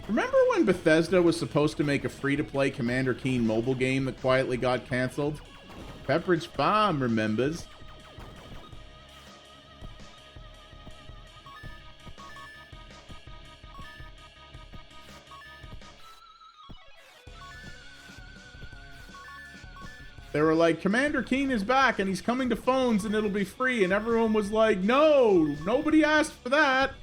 Remember when Bethesda was supposed to make a free-to-play Commander Keen mobile game that quietly got canceled? Pepperidge Farm remembers. They were like, Commander Keen is back and he's coming to phones and it'll be free. And everyone was like, no, nobody asked for that.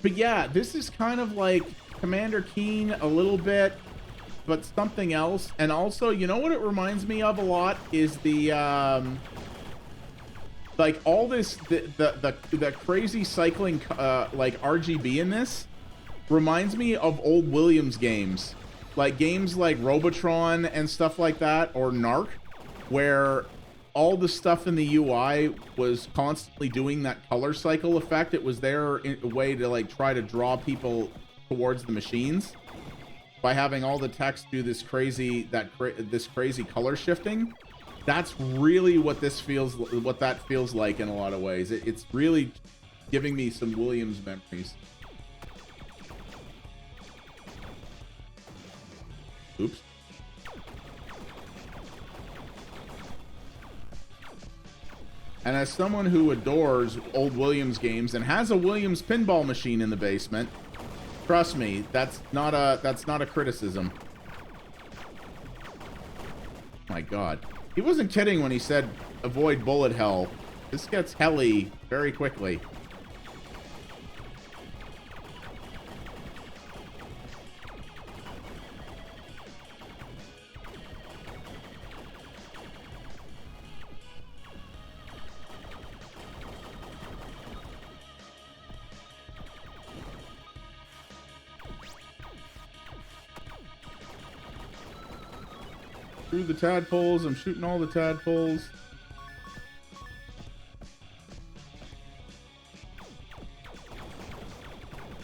But yeah, this is kind of like Commander Keen a little bit, but something else. And also, you know what it reminds me of a lot is the like all this the crazy cycling like RGB in this reminds me of old Williams games, like games like Robotron and stuff like that, or Narc, where all the stuff in the UI was constantly doing that color cycle effect. It was their way to like try to draw people towards the machines by having all the text do this crazy color shifting. That's really what that feels like in a lot of ways. It's really giving me some Williams memories. Oops. And as someone who adores old Williams games and has a Williams pinball machine in the basement, trust me, that's not a criticism. My God. He wasn't kidding when he said avoid bullet hell. This gets helly very quickly. Through the tadpoles. I'm shooting all the tadpoles.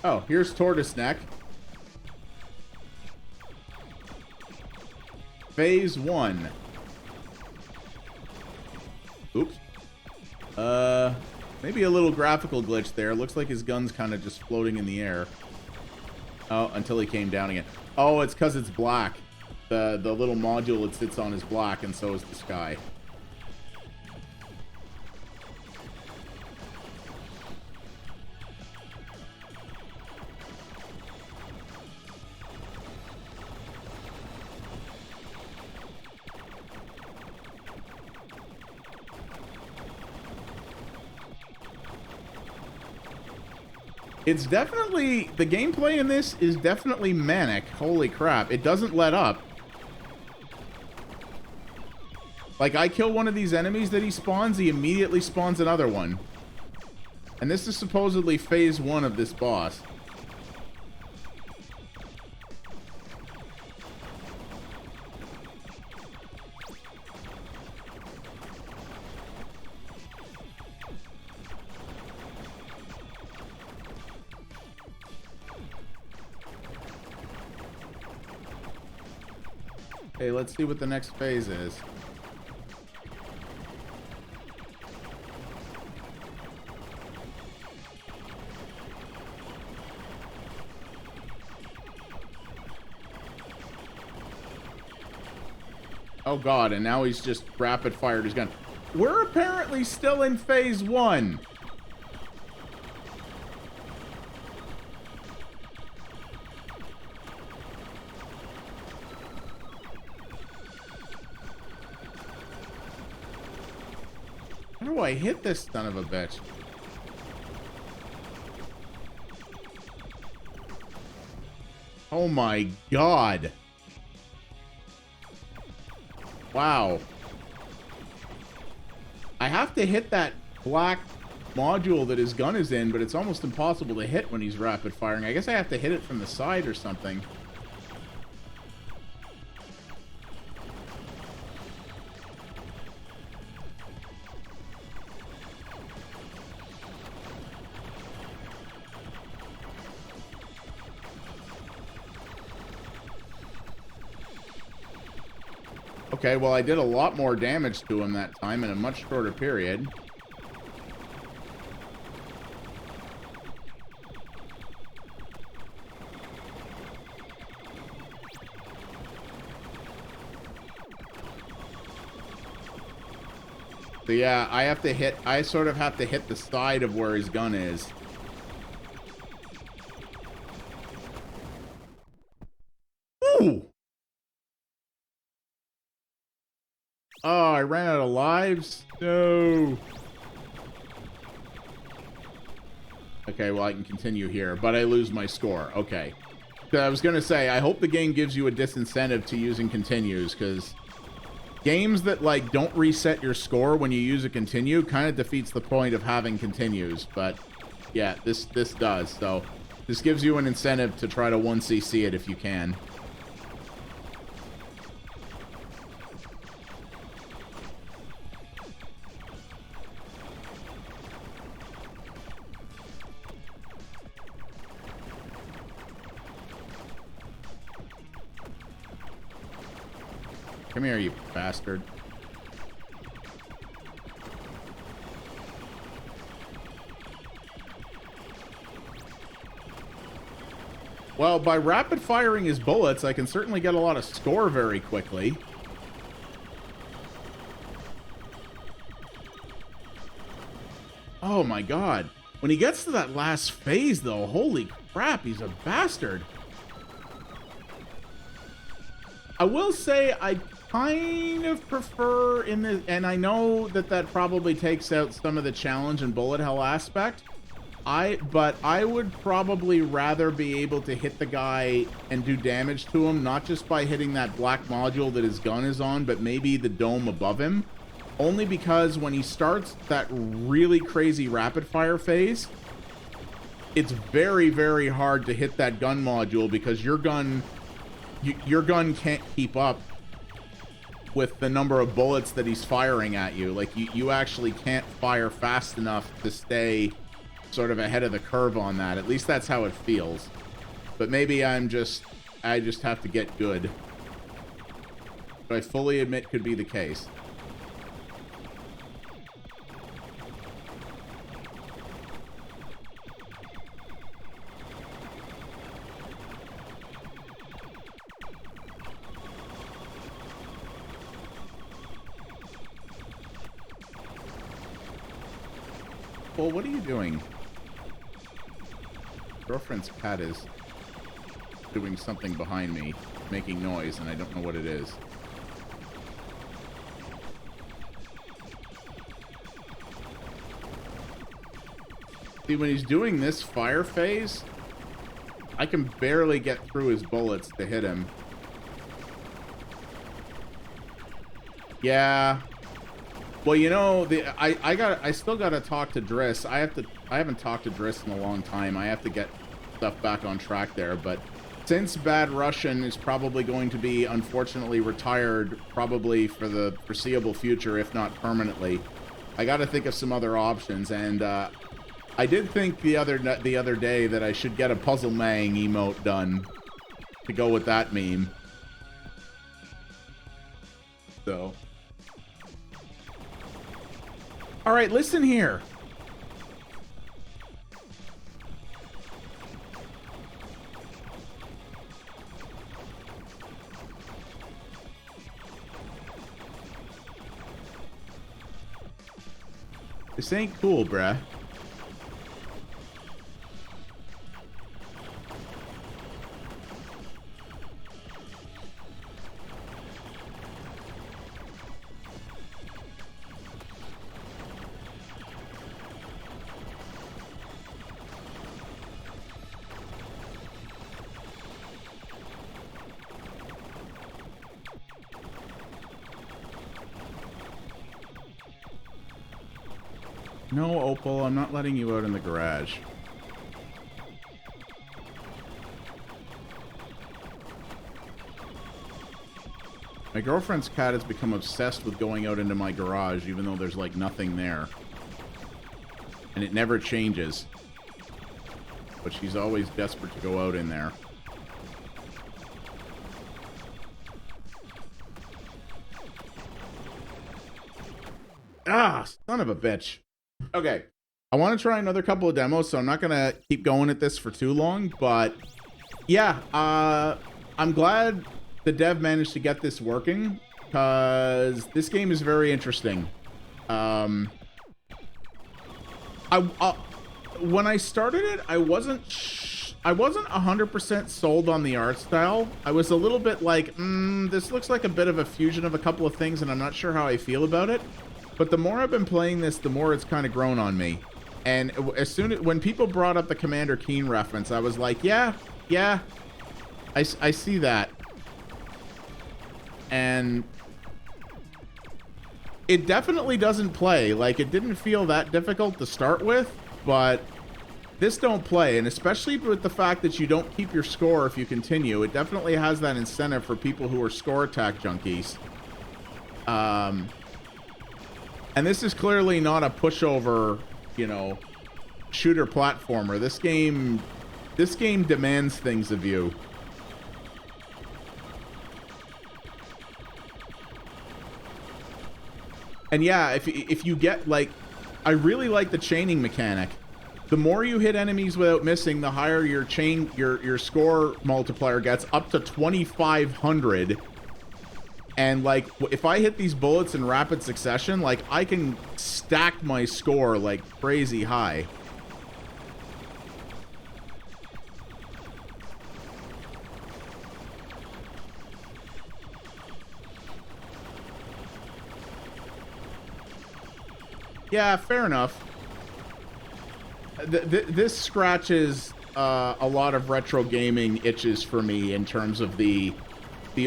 Oh, here's Tortoise Neck. Phase 1. Oops. Maybe a little graphical glitch there. Looks like his gun's kind of just floating in the air. Oh, until he came down again. Oh, it's because it's black. The little module it sits on is black, and so is the sky. It's definitely, the gameplay in this is definitely manic. Holy crap, it doesn't let up. Like, I kill one of these enemies that he spawns, he immediately spawns another one. And this is supposedly phase 1 of this boss. Okay, let's see what the next phase is. Oh god, and now he's just rapid fired his gun. We're apparently still in phase 1. How do I hit this son of a bitch? Oh my god. Wow. I have to hit that black module that his gun is in, but it's almost impossible to hit when he's rapid firing. I guess I have to hit it from the side or something. Okay, well, I did a lot more damage to him that time in a much shorter period. So yeah, I sort of have to hit the side of where his gun is. Ooh! Oh, I ran out of lives? No. Okay, well, I can continue here, but I lose my score. Okay. I was going to say, I hope the game gives you a disincentive to using continues, because games that, like, don't reset your score when you use a continue kind of defeats the point of having continues. But, yeah, this does. So, this gives you an incentive to try to 1cc it if you can. Come here, you bastard. Well, by rapid firing his bullets, I can certainly get a lot of score very quickly. Oh my god. When he gets to that last phase, though, holy crap, he's a bastard. I will say I kind of prefer in the, and I know that that probably takes out some of the challenge and bullet hell aspect. But I would probably rather be able to hit the guy and do damage to him, not just by hitting that black module that his gun is on, but maybe the dome above him. Only because when he starts that really crazy rapid fire phase, it's very, very hard to hit that gun module because your gun can't keep up with the number of bullets that he's firing at you. Like, you actually can't fire fast enough to stay sort of ahead of the curve on that. At least that's how it feels. But maybe I just have to get good. But I fully admit could be the case. Well, what are you doing? Girlfriend's cat is doing something behind me, making noise, and I don't know what it is. See, when he's doing this fire phase, I can barely get through his bullets to hit him. Yeah. Well, you know, I still gotta talk to Driss. I haven't talked to Driss in a long time. I have to get stuff back on track there, but since Bad Russian is probably going to be, unfortunately, retired probably for the foreseeable future, if not permanently, I gotta think of some other options, and I did think the other day that I should get a Puzzle Mang emote done to go with that meme. So... All right, listen here. This ain't cool, bruh. No, Opal, I'm not letting you out in the garage. My girlfriend's cat has become obsessed with going out into my garage, even though there's, like, nothing there. And it never changes. But she's always desperate to go out in there. Ah, son of a bitch. Okay, I want to try another couple of demos, so I'm not going to keep going at this for too long, but yeah, I'm glad the dev managed to get this working, because this game is very interesting. When I started it, I wasn't 100% sold on the art style. I was a little bit like, this looks like a bit of a fusion of a couple of things, and I'm not sure how I feel about it. But the more I've been playing this, the more it's kind of grown on me. And when people brought up the Commander Keen reference, I was like, yeah, I see that. And it definitely doesn't play. Like, it didn't feel that difficult to start with, but this don't play. And especially with the fact that you don't keep your score if you continue, it definitely has that incentive for people who are score attack junkies. And this is clearly not a pushover, you know, shooter platformer. This game demands things of you. And yeah, if you get, like, I really like the chaining mechanic. The more you hit enemies without missing, the higher your score multiplier gets, up to 2,500. And, like, if I hit these bullets in rapid succession, like, I can stack my score, like, crazy high. Yeah, fair enough. This scratches a lot of retro gaming itches for me in terms of the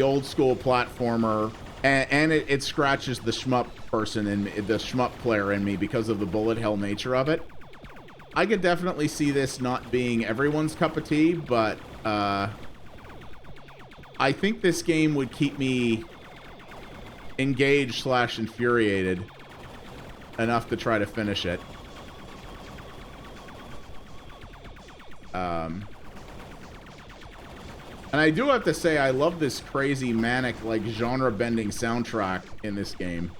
old school platformer, and it scratches the shmup person and the shmup player in me because of the bullet hell nature of it. I could definitely see this not being everyone's cup of tea, but I think this game would keep me engaged / infuriated enough to try to finish it. And I do have to say, I love this crazy, manic, like, genre-bending soundtrack in this game.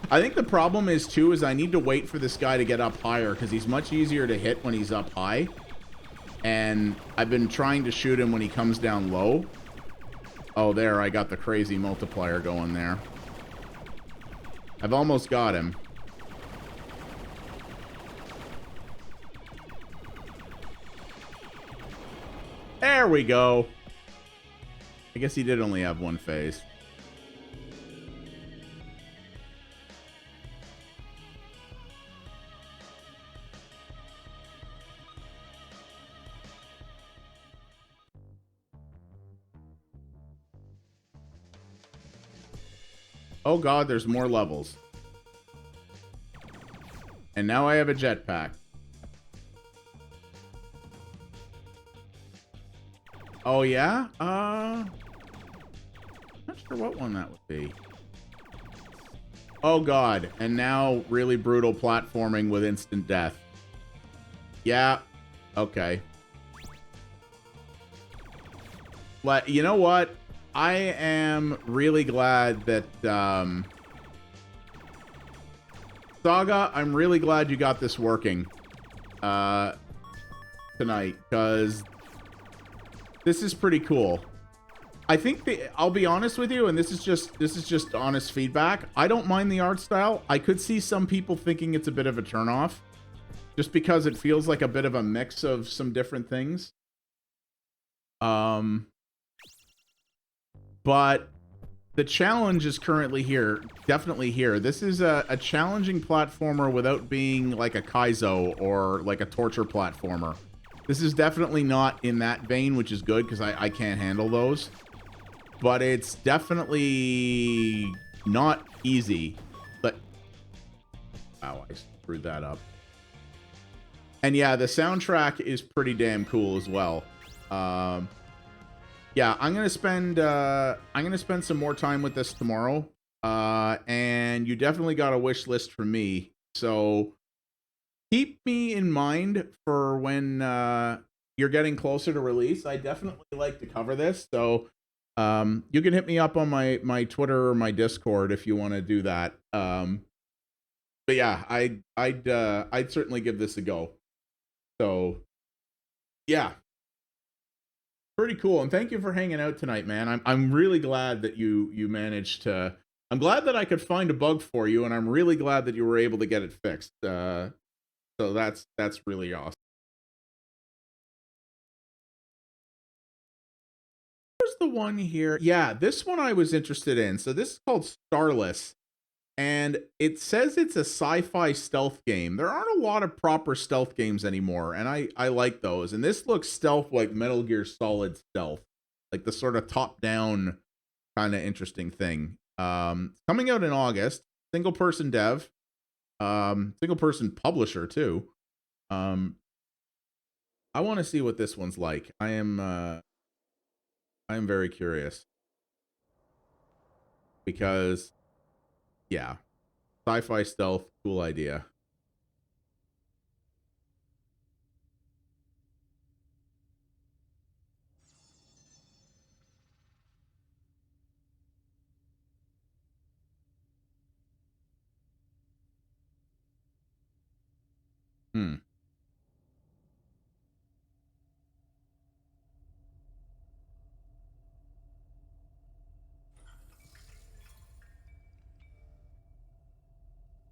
I think the problem is, too, is I need to wait for this guy to get up higher, because he's much easier to hit when he's up high. And I've been trying to shoot him when he comes down low. Oh, there, I got the crazy multiplier going there. I've almost got him. There we go. I guess he did only have one phase. Oh god, there's more levels. And now I have a jetpack. Oh yeah? Not sure what one that would be. Oh god, and now really brutal platforming with instant death. Yeah, okay. But you know what? I am really glad that, Saga, I'm really glad you got this working, tonight, because this is pretty cool. I think I'll be honest with you, and this is just honest feedback. I don't mind the art style. I could see some people thinking it's a bit of a turnoff, just because it feels like a bit of a mix of some different things. But the challenge is currently here, definitely here. This is a challenging platformer without being like a Kaizo or like a torture platformer. This is definitely not in that vein, which is good because I can't handle those. But it's definitely not easy. But wow, I screwed that up. And yeah, the soundtrack is pretty damn cool as well. Yeah, I'm gonna spend some more time with this tomorrow. And you definitely got a wish list from me. So keep me in mind for when you're getting closer to release. I definitely like to cover this. So you can hit me up on my Twitter or my Discord if you want to do that. But yeah, I'd certainly give this a go. So yeah. Pretty cool, and thank you for hanging out tonight, man. I'm really glad that you managed to. I'm glad that I could find a bug for you, and I'm really glad that you were able to get it fixed. So that's really awesome. There's the one here. Yeah, this one I was interested in. So this is called Starless, and it says it's a sci-fi stealth game. There aren't a lot of proper stealth games anymore, and I like those. And this looks stealth like Metal Gear Solid stealth, like the sort of top-down kind of interesting thing. Coming out in August, single-person dev, single-person publisher too. I want to see what this one's like. I am very curious because, yeah. Sci-fi stealth, cool idea.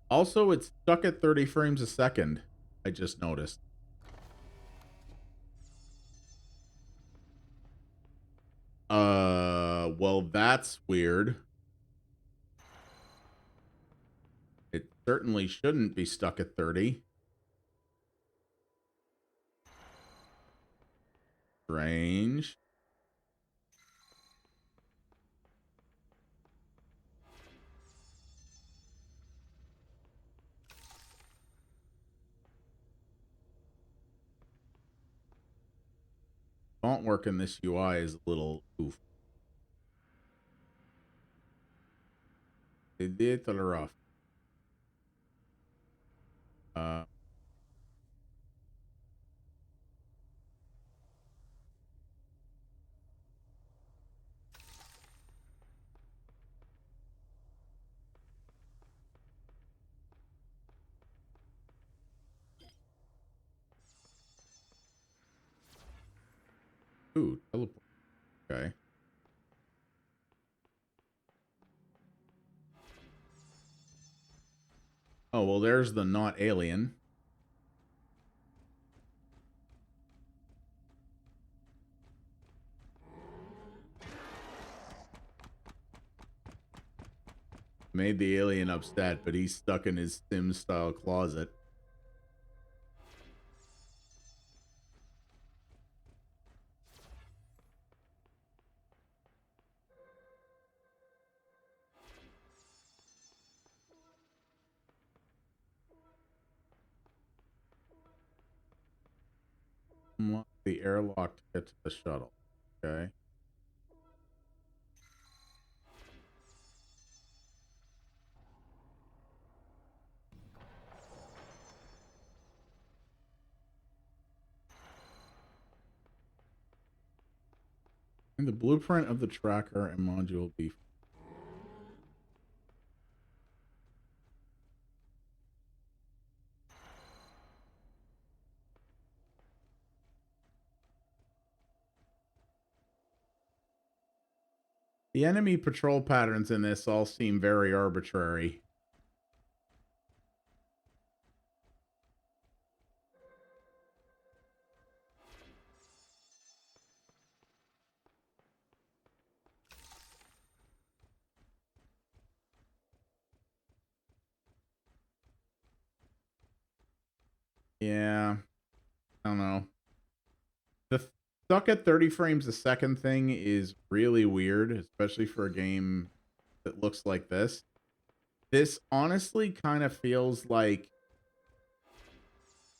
Also, it's stuck at 30 frames a second. I just noticed. Well, that's weird. It certainly shouldn't be stuck at 30. Strange. Font work in this UI is a little oof. It did a rough. Ooh, teleport. Okay. Oh, well, there's the not alien. Made the alien upset, but he's stuck in his Sim-style closet. Unlock the airlock to get to the shuttle. Okay. And the blueprint of the tracker and module B. The enemy patrol patterns in this all seem very arbitrary. Yeah, I don't know. The stuck at 30 frames a second thing is really weird, especially for a game that looks like this. This honestly kind of feels like,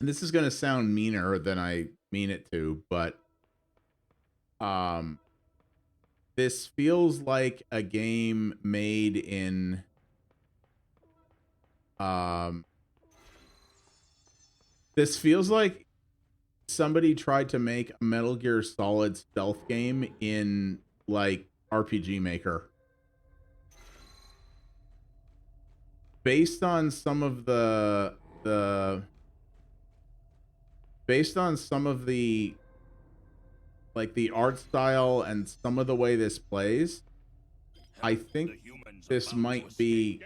and this is going to sound meaner than I mean it to, but this feels like a game made in this feels like somebody tried to make a Metal Gear Solid stealth game in like RPG Maker. Based on some of the like the art style and some of the way this plays, I think this might be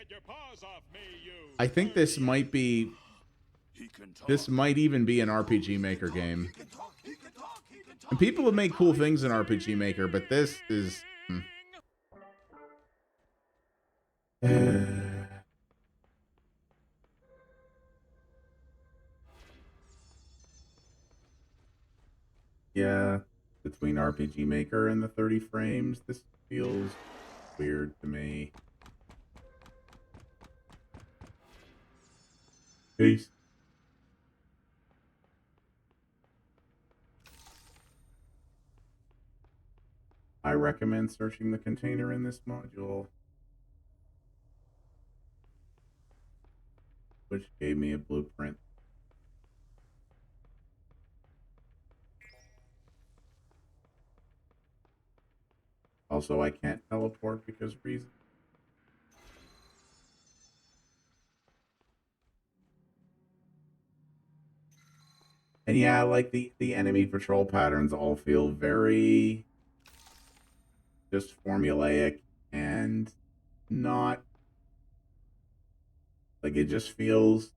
this might even be an RPG Maker game. And people have made cool things in RPG Maker, but this is yeah, between RPG Maker and the 30 frames, this feels weird to me. Peace. I recommend searching the container in this module, which gave me a blueprint. Also, I can't teleport because reason. And yeah, like the enemy patrol patterns all feel very just formulaic and not like it just feels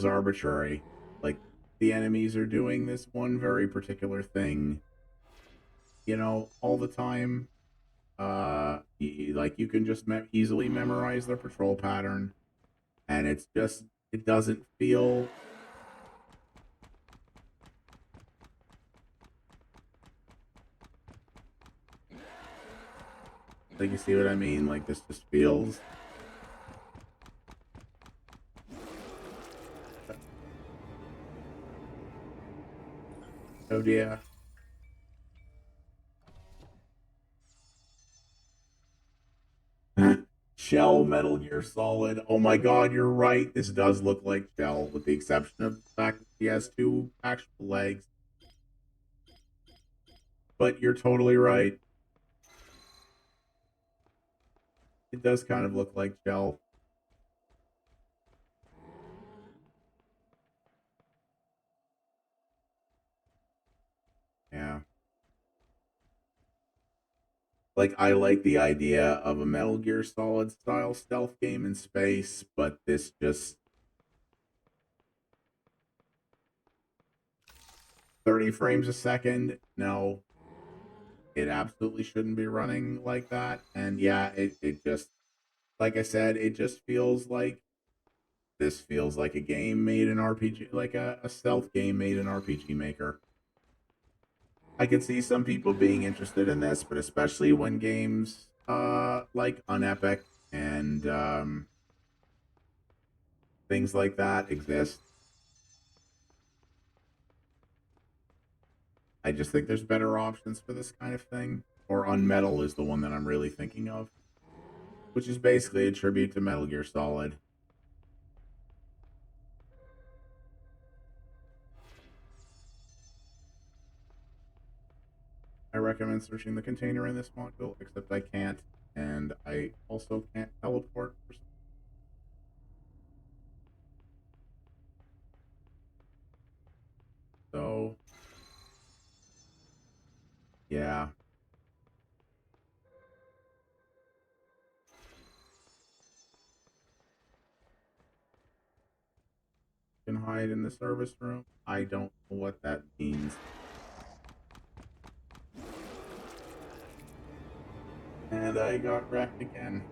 arbitrary. Like the enemies are doing this one very particular thing, you know, all the time. Like you can just easily memorize their patrol pattern, and it doesn't feel like, you see what I mean? Like this just feels oh dear. Shell Metal Gear Solid. Oh my god, you're right. This does look like Shell, with the exception of the fact that he has two actual legs. But you're totally right. It does kind of look like Shell. Yeah. Like, I like the idea of a Metal Gear Solid style stealth game in space, but this just 30 frames a second, no. It absolutely shouldn't be running like that. And yeah, it just, like I said, it just feels like this feels like a game made in RPG, like a stealth game made in RPG Maker. I could see some people being interested in this, but especially when games like Unepic and things like that exist. I just think there's better options for this kind of thing. Or Unmetal is the one that I'm really thinking of, which is basically a tribute to Metal Gear Solid. I recommend searching the container in this module, except I can't, and I also can't teleport. So, yeah. Can hide in the service room. I don't know what that means. And I got wrecked again.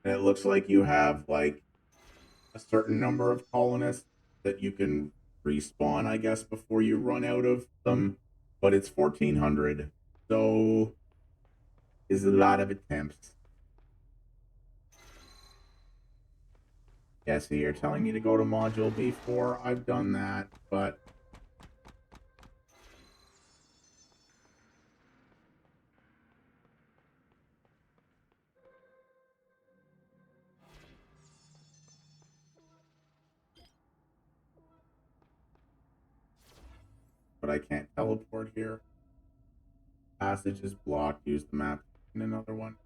And it looks like you have like a certain number of colonists that you can respawn, I guess, before you run out of them. But it's 1400, so is a lot of attempts. Yeah, so you're telling me to go to Module B4. I've done that, but I can't teleport here. Passage is blocked. Use the map in another one.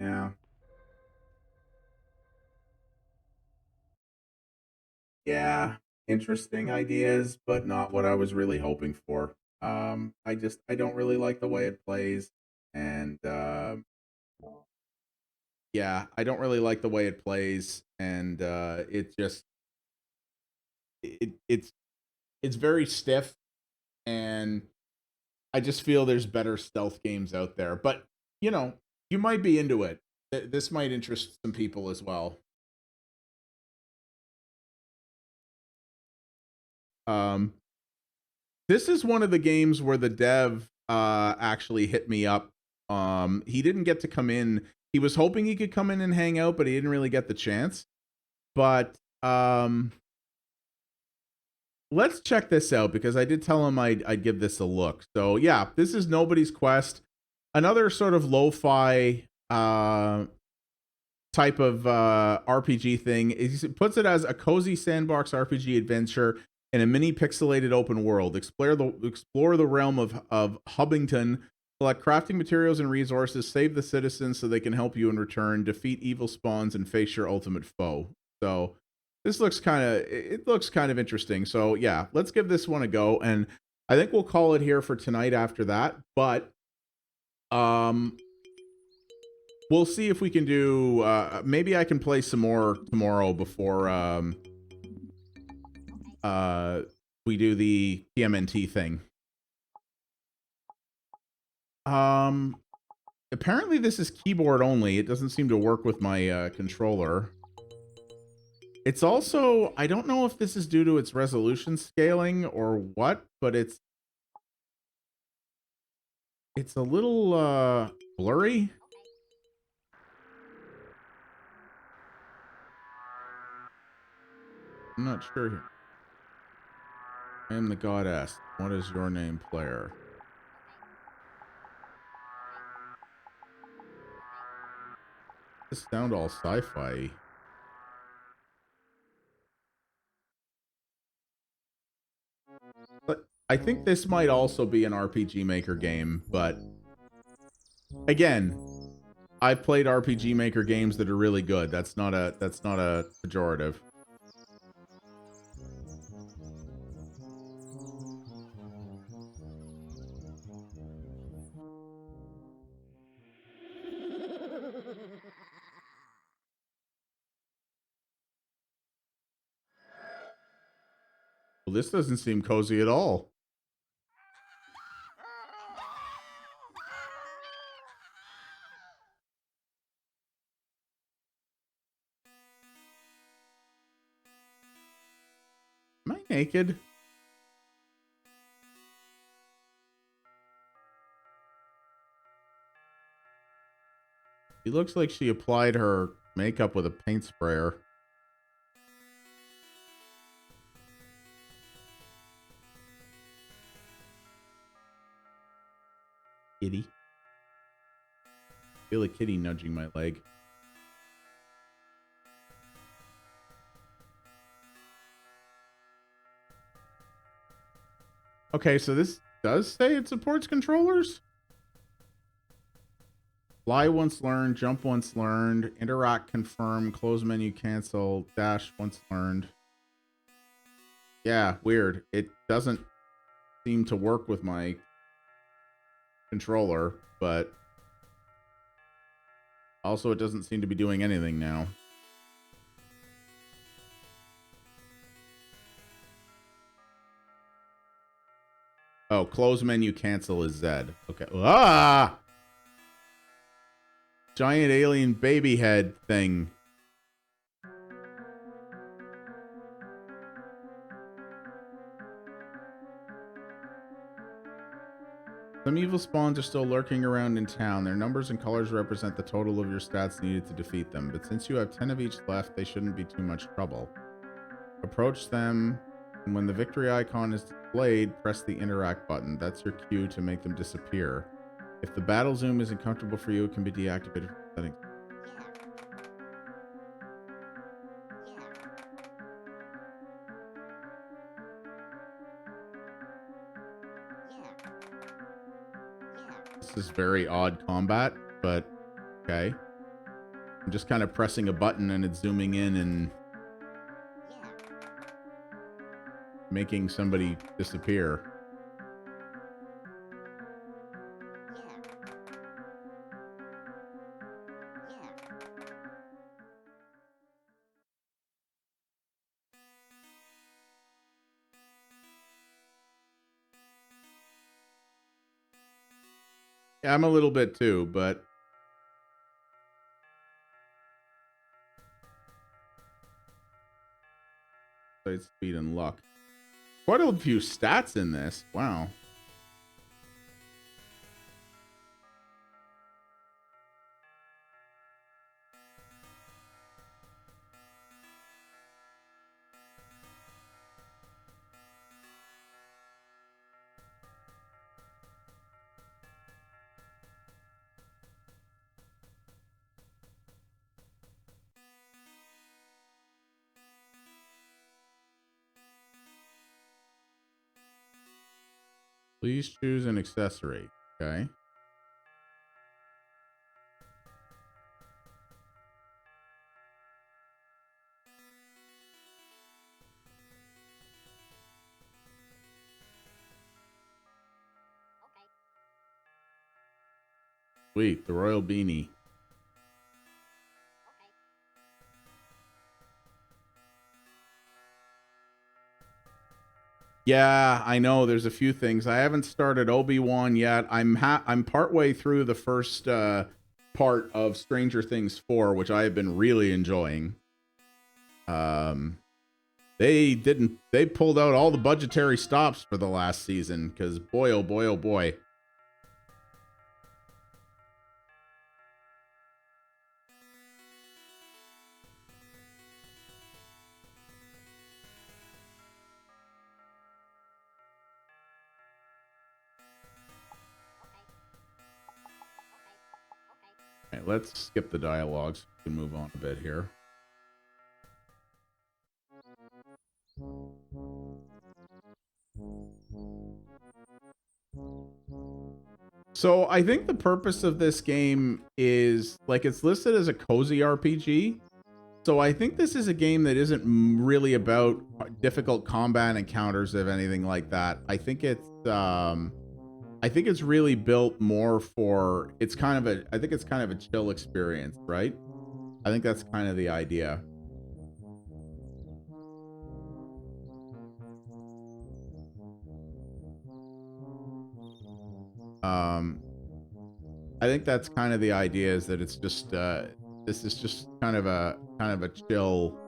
Yeah. Yeah. Interesting ideas, but not what I was really hoping for. I don't really like the way it plays, and yeah, I don't really like the way it plays, and it's very stiff, and I just feel there's better stealth games out there. But you know, you might be into it. This might interest some people as well. This is one of the games where the dev actually hit me up. He didn't get to come in. He was hoping he could come in and hang out, but he didn't really get the chance. But let's check this out, because I did tell him I'd give this a look. So yeah, this is Nobody's Quest, another sort of lo-fi type of RPG thing. He puts it as a cozy sandbox RPG adventure in a mini pixelated open world. Explore the realm of Hubbington, collect crafting materials and resources, save the citizens so they can help you in return, defeat evil spawns, and face your ultimate foe. So this looks kind of interesting. So yeah, let's give this one a go, and I think we'll call it here for tonight after that. But we'll see if we can do maybe I can play some more tomorrow before we do the TMNT thing. Apparently this is keyboard only. It doesn't seem to work with my controller. It's also, I don't know if this is due to its resolution scaling or what, but it's a little blurry. I'm not sure here. I am the goddess. What is your name, player? This sound all sci-fi. But I think this might also be an RPG Maker game, but again, I've played RPG Maker games that are really good. That's not a pejorative. Well, this doesn't seem cozy at all. Am I naked? She looks like she applied her makeup with a paint sprayer. Kitty. Feel a kitty nudging my leg. Okay, so this does say it supports controllers? Fly once learned, jump once learned, interact confirm, close menu cancel, dash once learned. Yeah, weird. It doesn't seem to work with my controller, but also it doesn't seem to be doing anything now. Oh, close menu cancel is Z. Okay. Ah! Giant alien baby head thing. Some evil spawns are still lurking around in town. Their numbers and colors represent the total of your stats needed to defeat them. But since you have 10 of each left, they shouldn't be too much trouble. Approach them, and when the victory icon is displayed, press the interact button. That's your cue to make them disappear. If the battle zoom isn't comfortable for you, it can be deactivated from settings. This is very odd combat, but okay. I'm just kind of pressing a button and it's zooming in and making somebody disappear. Yeah, I'm a little bit too, but speed and luck. Quite a few stats in this. Wow. Please choose an accessory. Okay. Sweet, the royal beanie. Yeah, I know. There's a few things. I haven't started Obi-Wan yet. I'm partway through the first part of Stranger Things 4, which I have been really enjoying. They pulled out all the budgetary stops for the last season because boy, oh boy, oh boy. Let's skip the dialogues. We can move on a bit here. So I think the purpose of this game is, like, it's listed as a cozy RPG. So I think this is a game that isn't really about difficult combat encounters of anything like that. I think it's really built more for, I think it's kind of a chill experience, right? I think that's kind of the idea. I think that's kind of the idea, is that it's just, this is just kind of a chill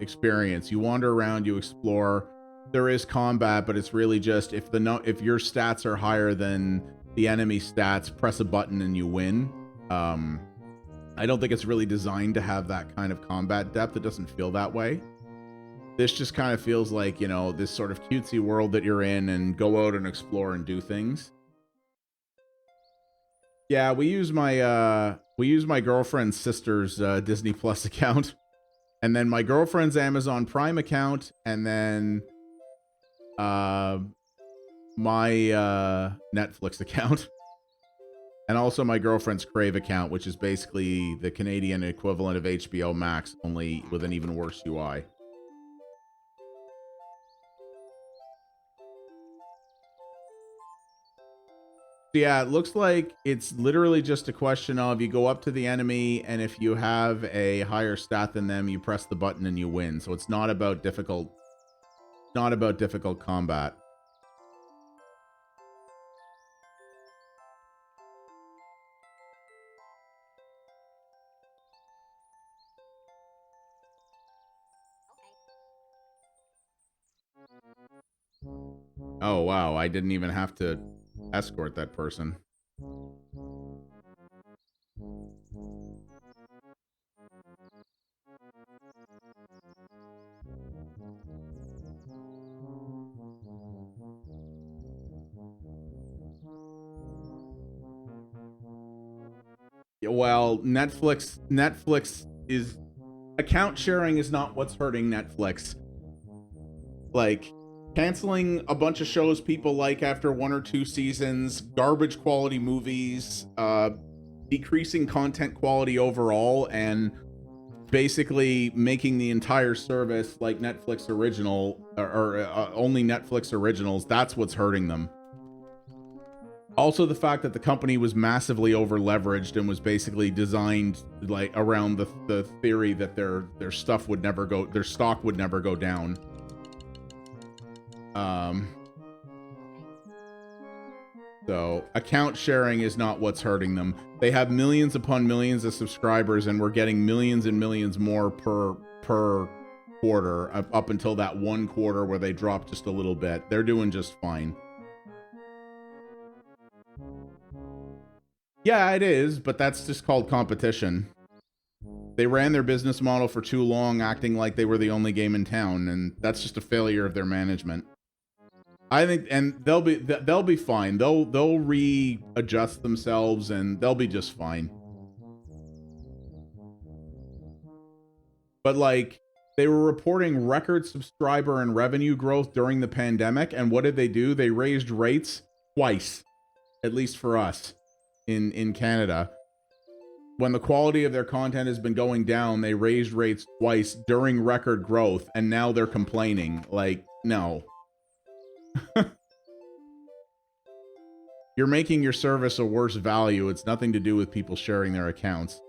experience. You wander around, you explore. There is combat, but it's really just if your stats are higher than the enemy stats, press a button and you win. I don't think it's really designed to have that kind of combat depth. It doesn't feel that way. This just kind of feels like, you know, this sort of cutesy world that you're in and go out and explore and do things. Yeah, we use my girlfriend's sister's Disney Plus account, and then my girlfriend's Amazon Prime account, and then my Netflix account, and also my girlfriend's Crave account, which is basically the Canadian equivalent of HBO Max, only with an even worse UI. Yeah, it looks like it's literally just a question of you go up to the enemy, and if you have a higher stat than them, you press the button and you win. So it's not about difficult combat. Oh wow, I didn't even have to escort that person. Well, Netflix is account sharing is not what's hurting Netflix. Like canceling a bunch of shows people like after 1 or 2 seasons, garbage quality movies, decreasing content quality overall, and basically making the entire service like Netflix original or only Netflix originals. That's what's hurting them. Also, the fact that the company was massively over leveraged and was basically designed like around the theory that their stuff would never go, their stock would never go down. So account sharing is not what's hurting them. They have millions upon millions of subscribers, and we're getting millions and millions more per quarter up until that one quarter where they dropped just a little bit. They're doing just fine. Yeah, it is, but that's just called competition. They ran their business model for too long, acting like they were the only game in town, and that's just a failure of their management. I think, and they'll be fine. They'll readjust themselves, and they'll be just fine. But like, they were reporting record subscriber and revenue growth during the pandemic, and what did they do? They raised rates twice, at least for us in Canada. When the quality of their content has been going down, they raised rates twice during record growth, and now they're complaining. Like, no. You're making your service a worse value. It's nothing to do with people sharing their accounts.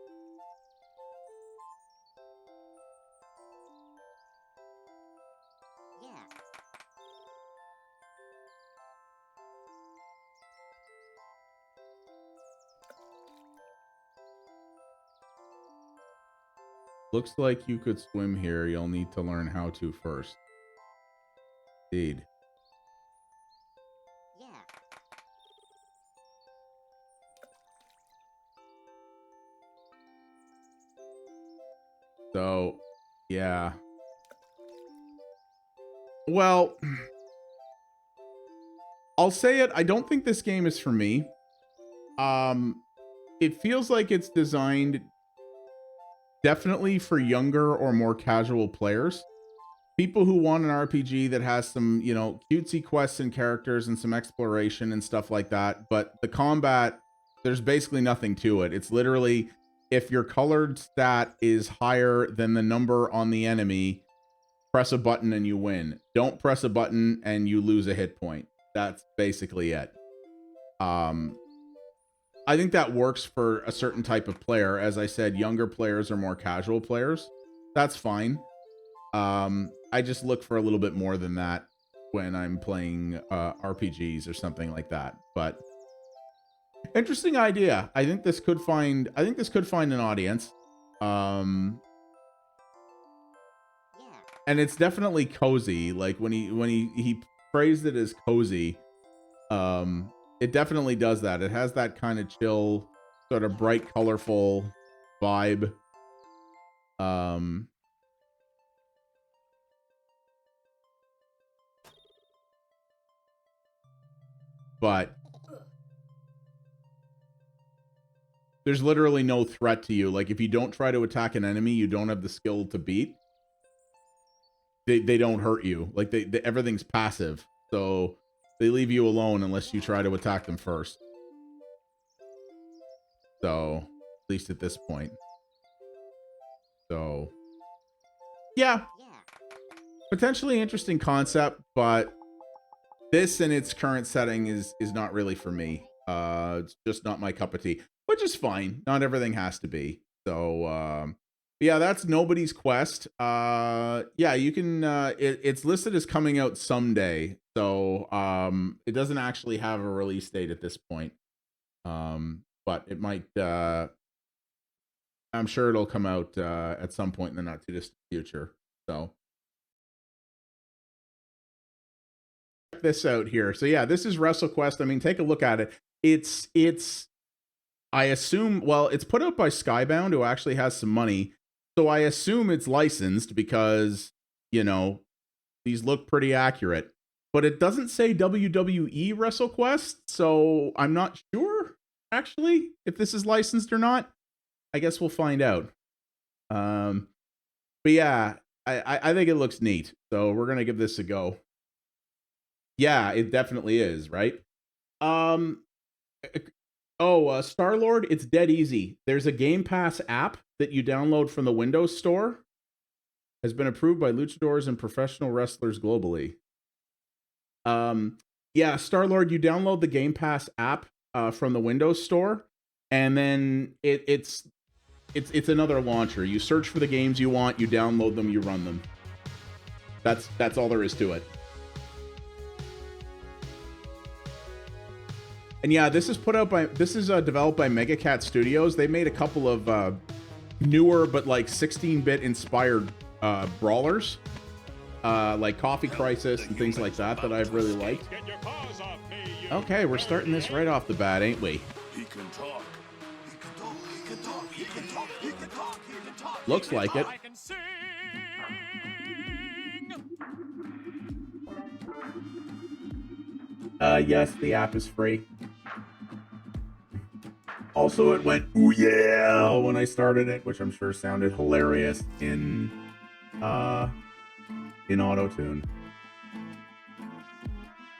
Looks like you could swim here. You'll need to learn how to first. Indeed. So, yeah. Well, I'll say it. I don't think this game is for me. It feels like it's designed definitely for younger or more casual players. People who want an RPG that has some, you know, cutesy quests and characters and some exploration and stuff like that. But the combat, there's basically nothing to it. It's literally, if your colored stat is higher than the number on the enemy, press a button and you win. Don't press a button and you lose a hit point. That's basically it. I think that works for a certain type of player. As I said, younger players or more casual players. That's fine. I just look for a little bit more than that when I'm playing RPGs or something like that. But interesting idea. I think this could find an audience. And it's definitely cozy. Like when he phrased it as cozy, it definitely does that. It has that kind of chill sort of bright, colorful vibe. But there's literally no threat to you. Like, if you don't try to attack an enemy you don't have the skill to beat, they don't hurt you. Like, they everything's passive. So they leave you alone unless you try to attack them first. So, at least at this point. So, yeah. Potentially interesting concept, but this in its current setting is not really for me. It's just not my cup of tea, which is fine. Not everything has to be. So, yeah, that's Nobody's Quest. Yeah, you can, it's listed as coming out someday. So, it doesn't actually have a release date at this point. But it might, I'm sure it'll come out, at some point in the not too distant future. So, check this out here. So yeah, this is WrestleQuest. I mean, take a look at it. It's, I assume, well, it's put out by Skybound, who actually has some money. So I assume it's licensed because, you know, these look pretty accurate. But it doesn't say WWE WrestleQuest, so I'm not sure, actually, if this is licensed or not. I guess we'll find out. But yeah, I think it looks neat. So we're going to give this a go. Yeah, it definitely is, right? Star-Lord, it's dead easy. There's a Game Pass app that you download from the Windows Store. Has been approved by luchadors and professional wrestlers globally. Yeah, Star-Lord, you download the Game Pass app from the Windows Store, and then it's another launcher. You search for the games you want, you download them, you run them. That's all there is to it. And yeah, this is developed by MEGACUT Studios. They made a couple of newer but like 16-bit inspired brawlers, like Coffee Crisis and things like that I've really liked. Okay, we're starting this right off the bat, ain't we? He can talk. He can talk. He can talk. He can talk. He can talk. He can talk. Looks like it. Yes, the app is free. Also, it went, ooh yeah, when I started it, which I'm sure sounded hilarious in auto-tune.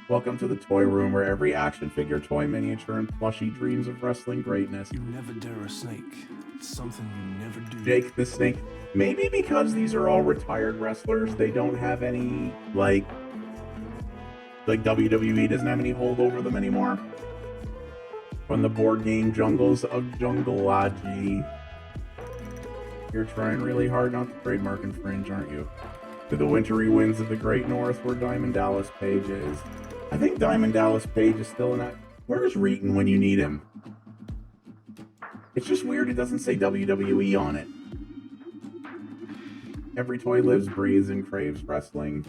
Welcome to the toy room, where every action figure, toy, miniature, and plushie dreams of wrestling greatness. You never dare a snake. It's something you never do. Jake the Snake. Maybe because these are all retired wrestlers, they don't have any, like WWE doesn't have any hold over them anymore. From the board game jungles of Jungleology. You're trying really hard not to trademark infringe, aren't you? To the wintry winds of the Great North, where Diamond Dallas Page is. I think Diamond Dallas Page is still in that. Where's Reeton when you need him? It's just weird it doesn't say WWE on it. Every toy lives, breathes, and craves wrestling.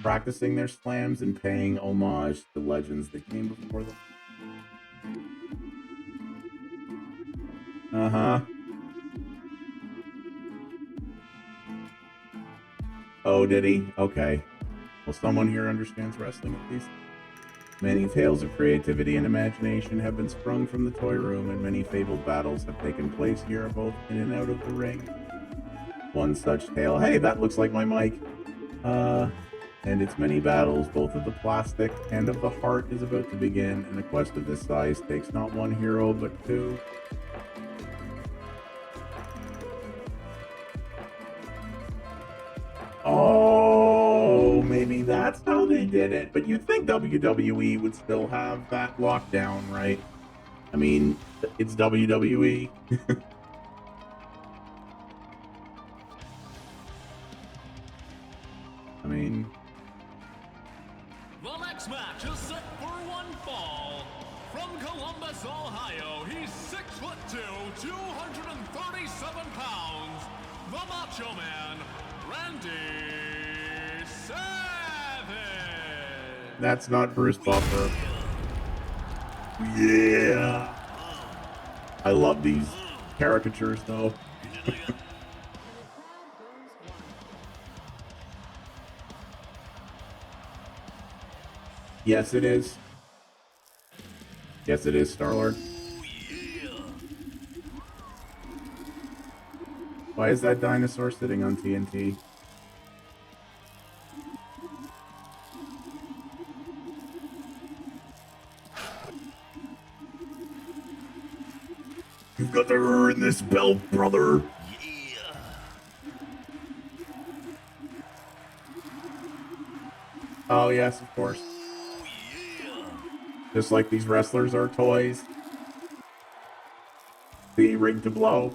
Practicing their slams and paying homage to the legends that came before them. Uh-huh. Oh, did he? Okay. Well, someone here understands wrestling at least. Many tales of creativity and imagination have been sprung from the toy room, and many fabled battles have taken place here, both in and out of the ring. One such tale, hey, that looks like my mic. And its many battles, both of the plastic and of the heart, is about to begin, and a quest of this size takes not one hero, but two. Oh, maybe that's how they did it. But you'd think WWE would still have that lockdown, right? I mean, it's WWE. I mean... The next match is set for one fall. From Columbus, Ohio, he's 6'2", 237 pounds. The Macho Man, Randy Savage. That's not Bruce Buffer. Yeah. I love these caricatures, though. Yes, it is. Yes, it is, Star-Lord. Why is that dinosaur sitting on TNT? You've got to earn this belt, brother. Oh, yes, of course. Just like these wrestlers are toys. The ring to blow.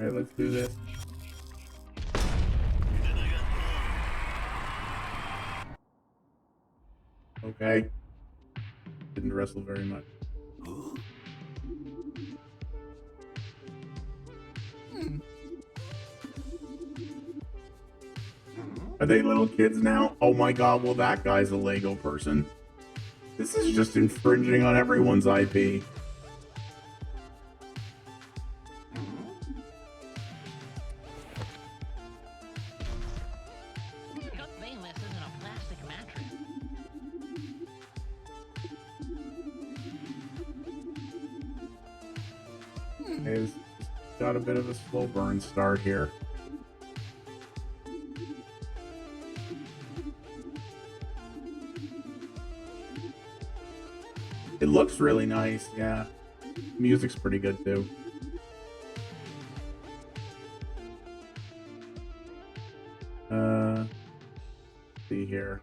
Alright, let's do this. Okay. Didn't wrestle very much. Are they little kids now? Oh my god, well that guy's a Lego person. This is just infringing on everyone's IP. It's got a bit of a slow burn start here. It looks really nice, yeah. Music's pretty good too. See here.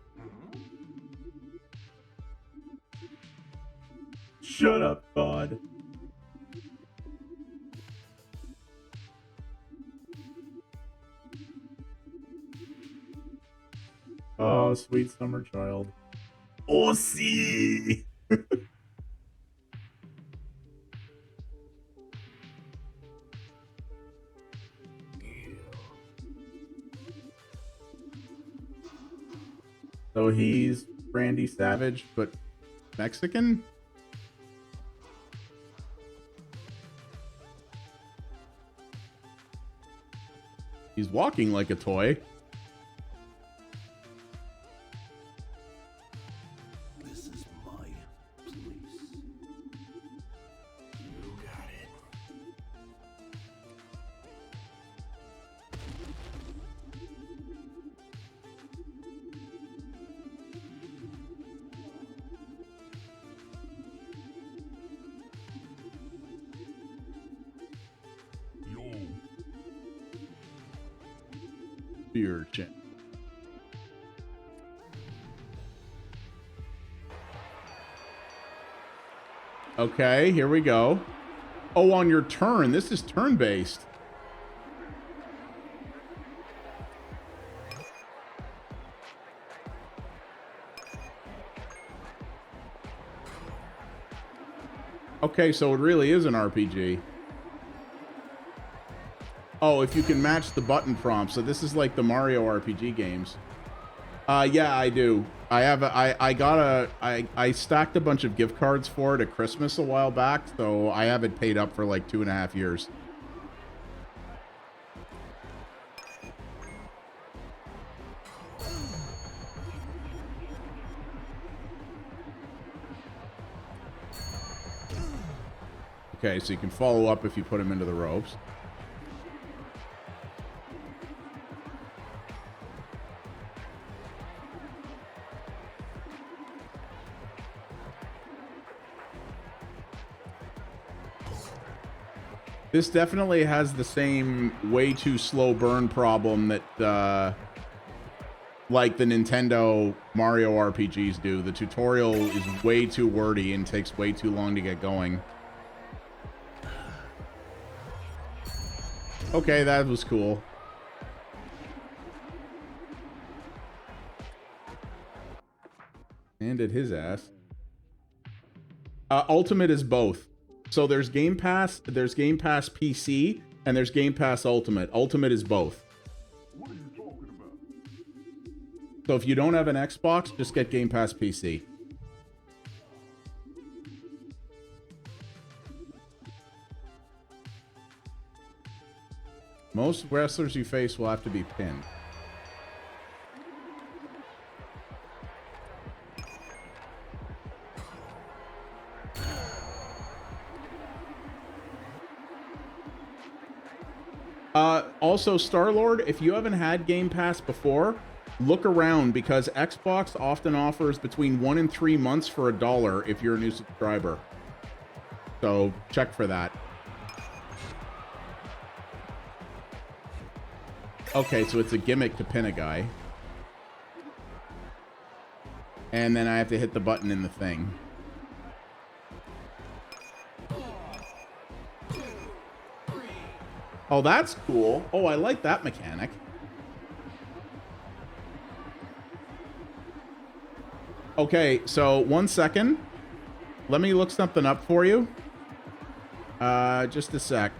Shut up, bud. Oh, sweet summer child. Oh, see. So he's Randy Savage, but Mexican? He's walking like a toy. This is my place. You got it. Beer chin. Okay, here we go. Oh, on your turn. This is turn-based. Okay, so it really is an RPG. Oh, if you can match the button prompts. So this is like the Mario RPG games. Yeah, I do. I stacked a bunch of gift cards for it at Christmas a while back, so I have it paid up for like 2.5 years. Okay, so you can follow up if you put him into the ropes. This definitely has the same way too slow burn problem that, like the Nintendo Mario RPGs do. The tutorial is way too wordy and takes way too long to get going. Okay, that was cool. And at his ass. Ultimate is both. So there's Game Pass PC, and there's Game Pass Ultimate. Ultimate is both. What are you talking about? So if you don't have an Xbox, just get Game Pass PC. Most wrestlers you face will have to be pinned. Also, Star-Lord, if you haven't had Game Pass before, look around because Xbox often offers between 1 and 3 months for $1 if you're a new subscriber. So check for that. Okay, so it's a gimmick to pin a guy. And then I have to hit the button in the thing. Oh, that's cool. Oh, I like that mechanic. Okay, so 1 second. Let me look something up for you. Just a sec.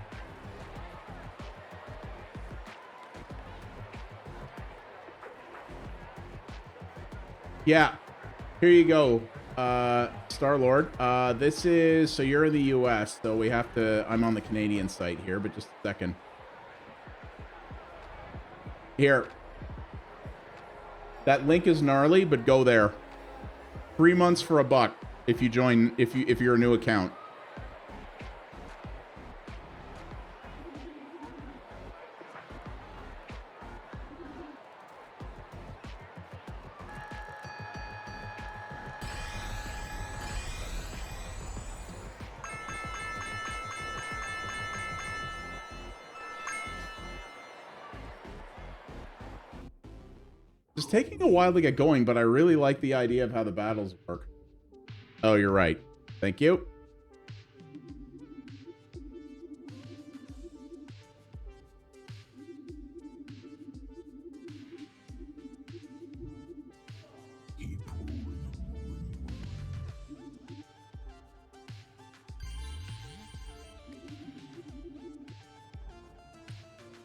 Yeah, here you go, Star-Lord. This is, so you're in the US, so we have to, I'm on the Canadian site here, but just a second. Here. That link is gnarly, but go there. 3 months for $1 if you join, if you're a new account. It's taking a while to get going, but I really like the idea of how the battles work. Oh, you're right. Thank you.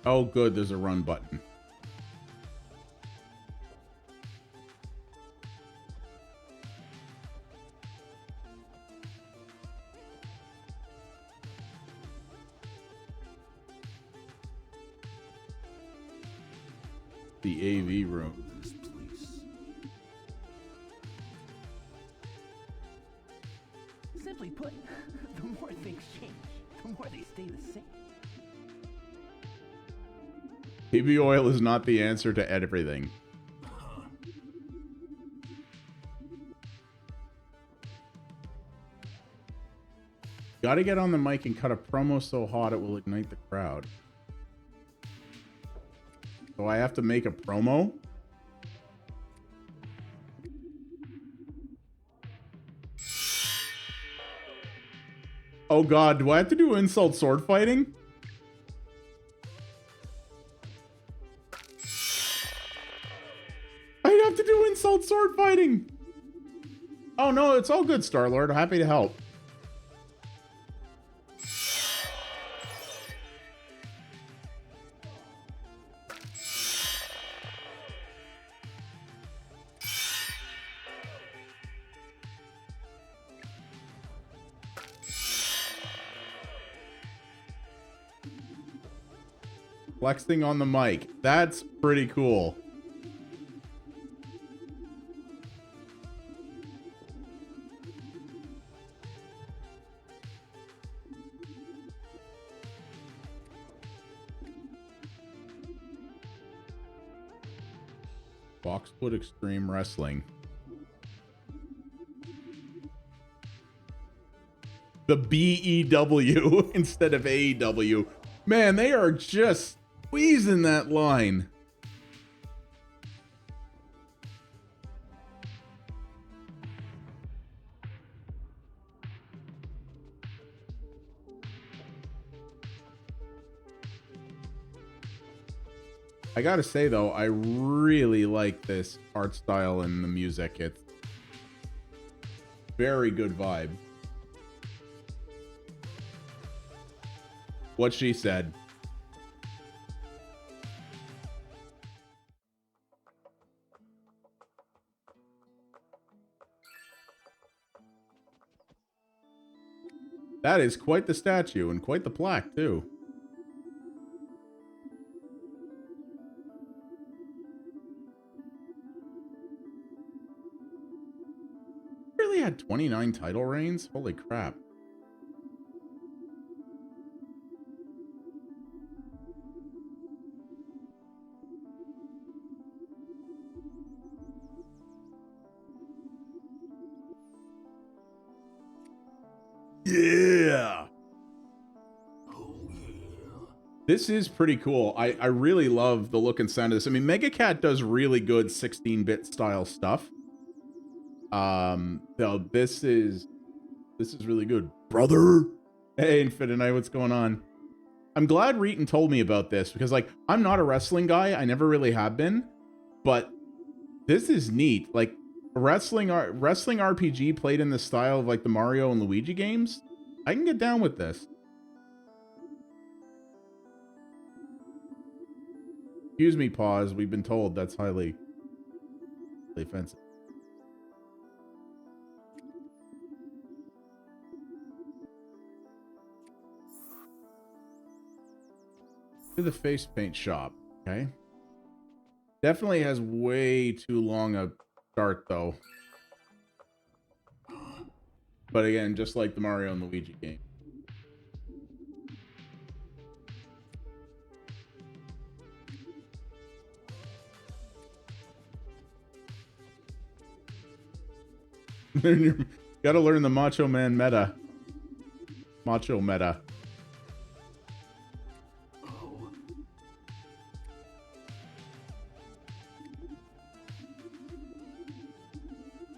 Oh, good. There's a run button. The AV room. Simply put, the more things change, the more they stay the same. baby oil is not the answer to everything. Gotta get on the mic and cut a promo so hot it will ignite the crowd. So I have to make a promo? Oh god, do I have to do insult sword fighting? I have to do insult sword fighting! Oh no, it's all good, Star-Lord. Happy to help. Flexing on the mic. That's pretty cool. Boxwood Extreme Wrestling. The BEW instead of AEW. Man, they are just squeezing that line. I gotta say though, I really like this art style and the music. It's very good vibe. what she said. That is quite the statue and quite the plaque, too. Really had 29 title reigns? Holy crap. Yeah. This is pretty cool. I really love the look and sound of this. I mean, MEGACUT does really good 16-bit style stuff. So this is really good, brother. Hey, Infinite, what's going on? I'm glad Reeton told me about this because, like, I'm not a wrestling guy. I never really have been, but this is neat. Like, wrestling RPG played in the style of like the Mario and Luigi games. I can get down with this. Excuse me, pause. We've been told that's highly offensive. To the face paint shop, okay? Definitely has way too long a start, though. But again, just like the Mario and Luigi game. You gotta learn the Macho Man meta. Macho meta.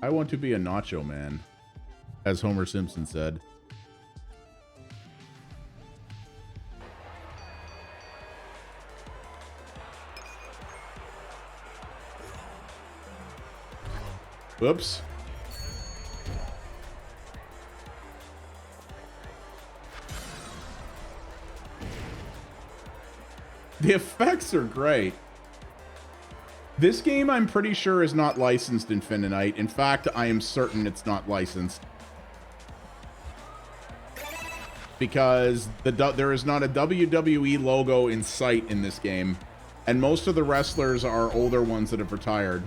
I want to be a Nacho Man, as Homer Simpson said. Whoops. The effects are great. This game, I'm pretty sure, is not licensed Infinite. In fact, I am certain it's not licensed. Because there is not a WWE logo in sight in this game. And most of the wrestlers are older ones that have retired.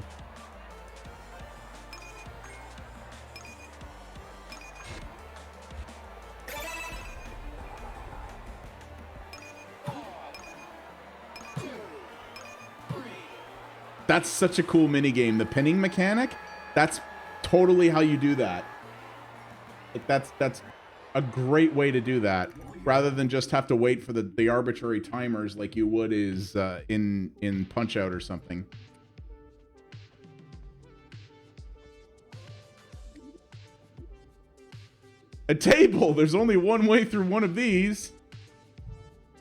That's such a cool minigame. The pinning mechanic, that's totally how you do that. Like that's a great way to do that, rather than just have to wait for the arbitrary timers like you would is in Punch-Out or something. A table! There's only one way through one of these.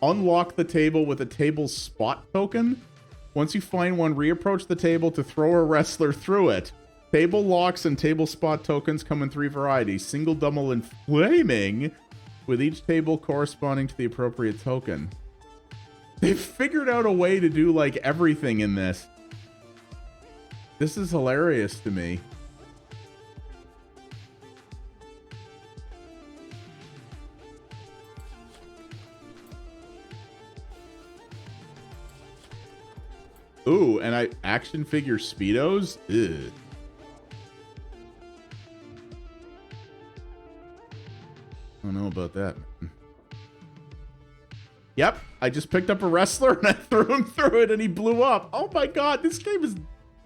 Unlock the table with a table spot token. Once you find one, reapproach the table to throw a wrestler through it. Table locks and table spot tokens come in 3 varieties: single, double, and flaming, with each table corresponding to the appropriate token. They've figured out a way to do, like, everything in this. This is hilarious to me. Ooh, and action figure Speedos? Ugh. I don't know about that, man. Yep, I just picked up a wrestler and I threw him through it and he blew up. Oh my god, this game is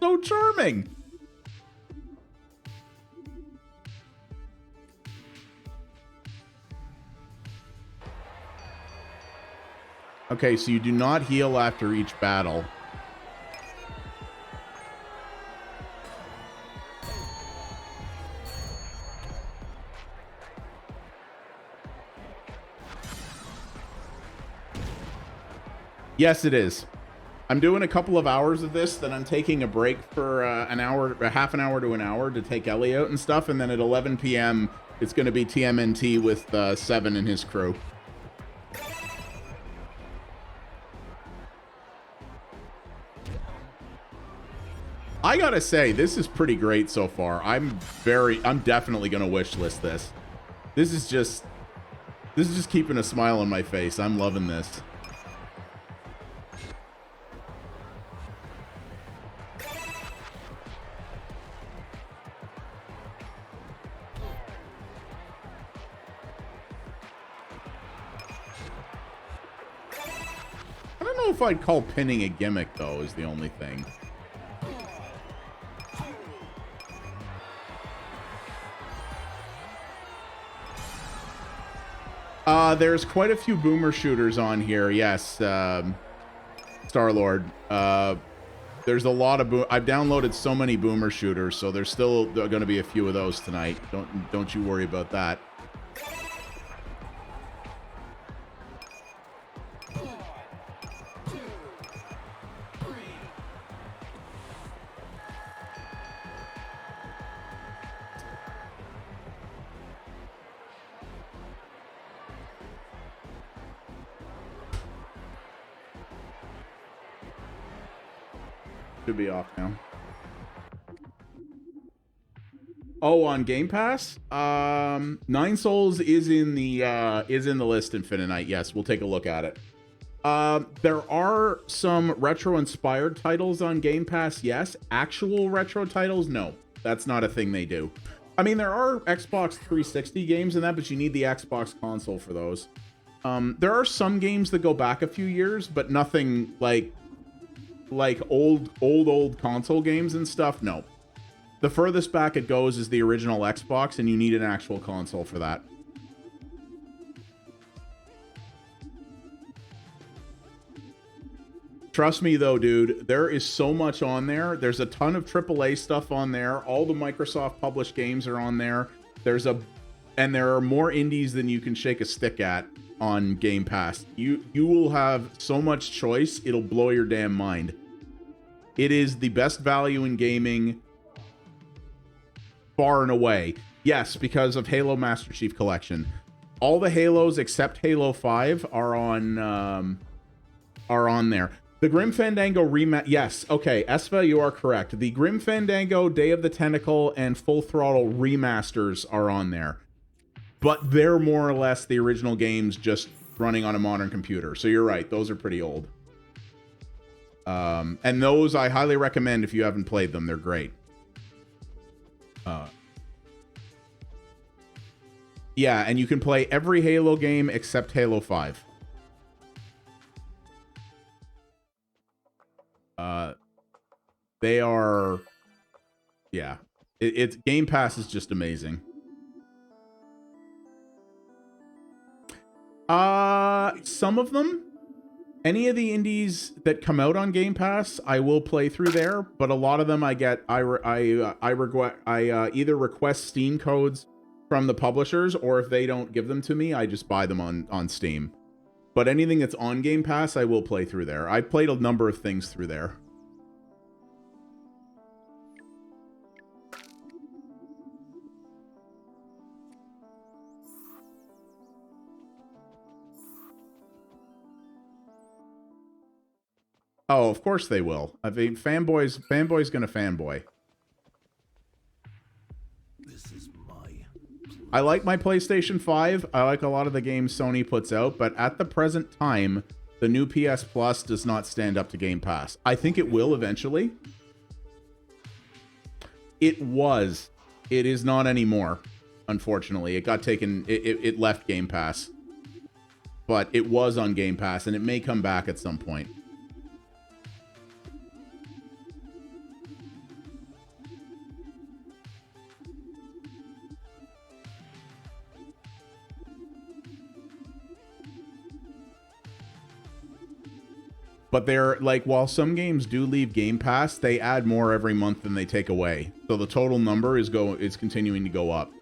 so charming. Okay, so you do not heal after each battle. Yes, it is. I'm doing a couple of hours of this, then I'm taking a break for an hour, half an hour to an hour to take Ellie out and stuff, and then at 11 p.m. it's going to be TMNT with Seven and his crew. I gotta say, this is pretty great so far. I'm definitely gonna wish list this. This is just keeping a smile on my face. I'm loving this. I don't know if I'd call pinning a gimmick, though, is the only thing. There's quite a few boomer shooters on here. Yes, Star-Lord. There's a lot of I've downloaded so many boomer shooters, so there's still going to be a few of those tonight. Don't you worry about that. Should be off now. Oh, on Game Pass? Nine Souls is in the list, Infinite Night. Yes, we'll take a look at it. There are some retro-inspired titles on Game Pass, yes. Actual retro titles, no. That's not a thing they do. I mean, there are Xbox 360 games in that, but you need the Xbox console for those. There are some games that go back a few years, but nothing like old console games and stuff, no. The furthest back it goes is the original Xbox, and you need an actual console for that. Trust me, though, dude, there is so much on there. There's a ton of AAA stuff on there. All the Microsoft published games are on there. And there are more indies than you can shake a stick at on Game Pass. You will have so much choice, it'll blow your damn mind. It is the best value in gaming far and away. Yes, because of Halo Master Chief Collection. All the Halos except Halo 5 are on there. The Grim Fandango yes, okay, Esva, you are correct. The Grim Fandango, Day of the Tentacle, and Full Throttle remasters are on there. But they're more or less the original games just running on a modern computer. So you're right, those are pretty old. And those I highly recommend if you haven't played them. They're great. Yeah, and you can play every Halo game except Halo 5. They are... Yeah. It's Game Pass is just amazing. Some of them. Any of the indies that come out on Game Pass, I will play through there, but a lot of them I either request Steam codes from the publishers, or if they don't give them to me, I just buy them on Steam. But anything that's on Game Pass, I will play through there. I played a number of things through there. Oh, of course they will. I mean, fanboy's gonna fanboy. This is I like my PlayStation 5. I like a lot of the games Sony puts out, but at the present time, the new PS Plus does not stand up to Game Pass. I think it will eventually. It was. It is not anymore, unfortunately. It got taken... It left Game Pass. But it was on Game Pass, and it may come back at some point. But they're like, while some games do leave Game Pass, they add more every month than they take away. So the total number is continuing to go up.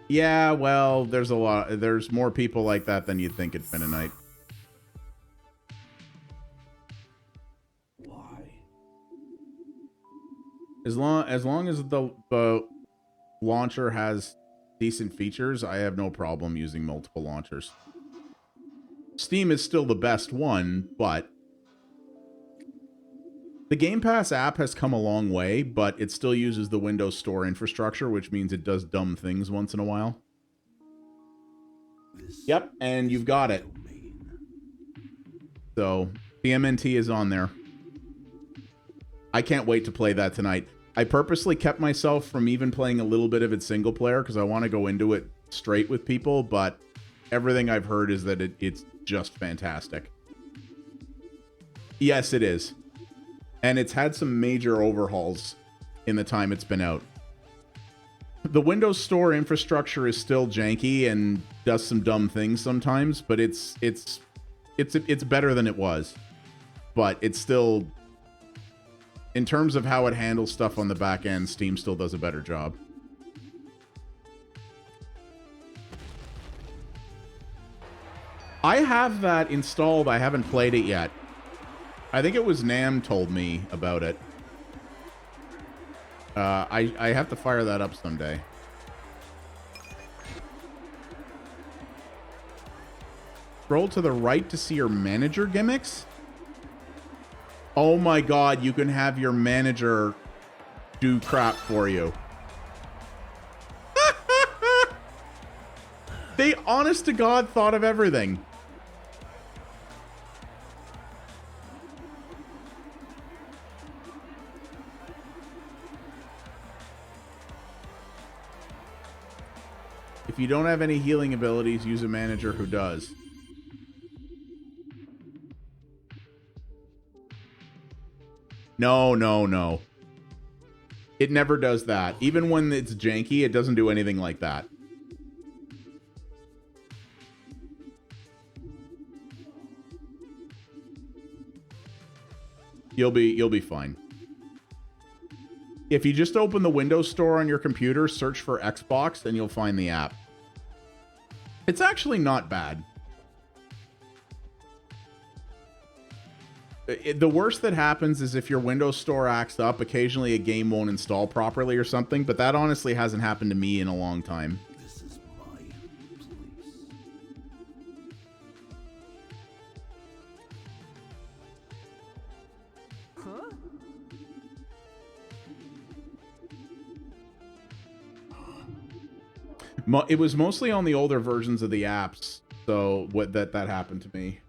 Yeah, well, there's more people like that than you'd think at Finite. Why? As long as the launcher has decent features, I have no problem using multiple launchers. Steam is still the best one, but the Game Pass app has come a long way, but it still uses the Windows Store infrastructure, which means it does dumb things once in a while. Yep, and you've got it. So, the MNT is on there. I can't wait to play that tonight. I purposely kept myself from even playing a little bit of it single player because I want to go into it straight with people, but everything I've heard is that it's just fantastic. Yes, it is. And it's had some major overhauls in the time it's been out. The Windows Store infrastructure is still janky and does some dumb things sometimes, but it's better than it was. But it's still, in terms of how it handles stuff on the back end, Steam still does a better job. I have that installed. I haven't played it yet. I think it was Nam told me about it. I have to fire that up someday. Scroll to the right to see your manager gimmicks. Oh my god, you can have your manager do crap for you. They honest to god thought of everything. If you don't have any healing abilities, use a manager who does. No, no, no. It never does that. Even when it's janky, it doesn't do anything like that. You'll be fine. If you just open the Windows Store on your computer, search for Xbox, and you'll find the app. It's actually not bad. The worst that happens is if your Windows Store acts up, occasionally a game won't install properly or something, but that honestly hasn't happened to me in a long time. This is my place. Huh? It was mostly on the older versions of the apps, so that happened to me.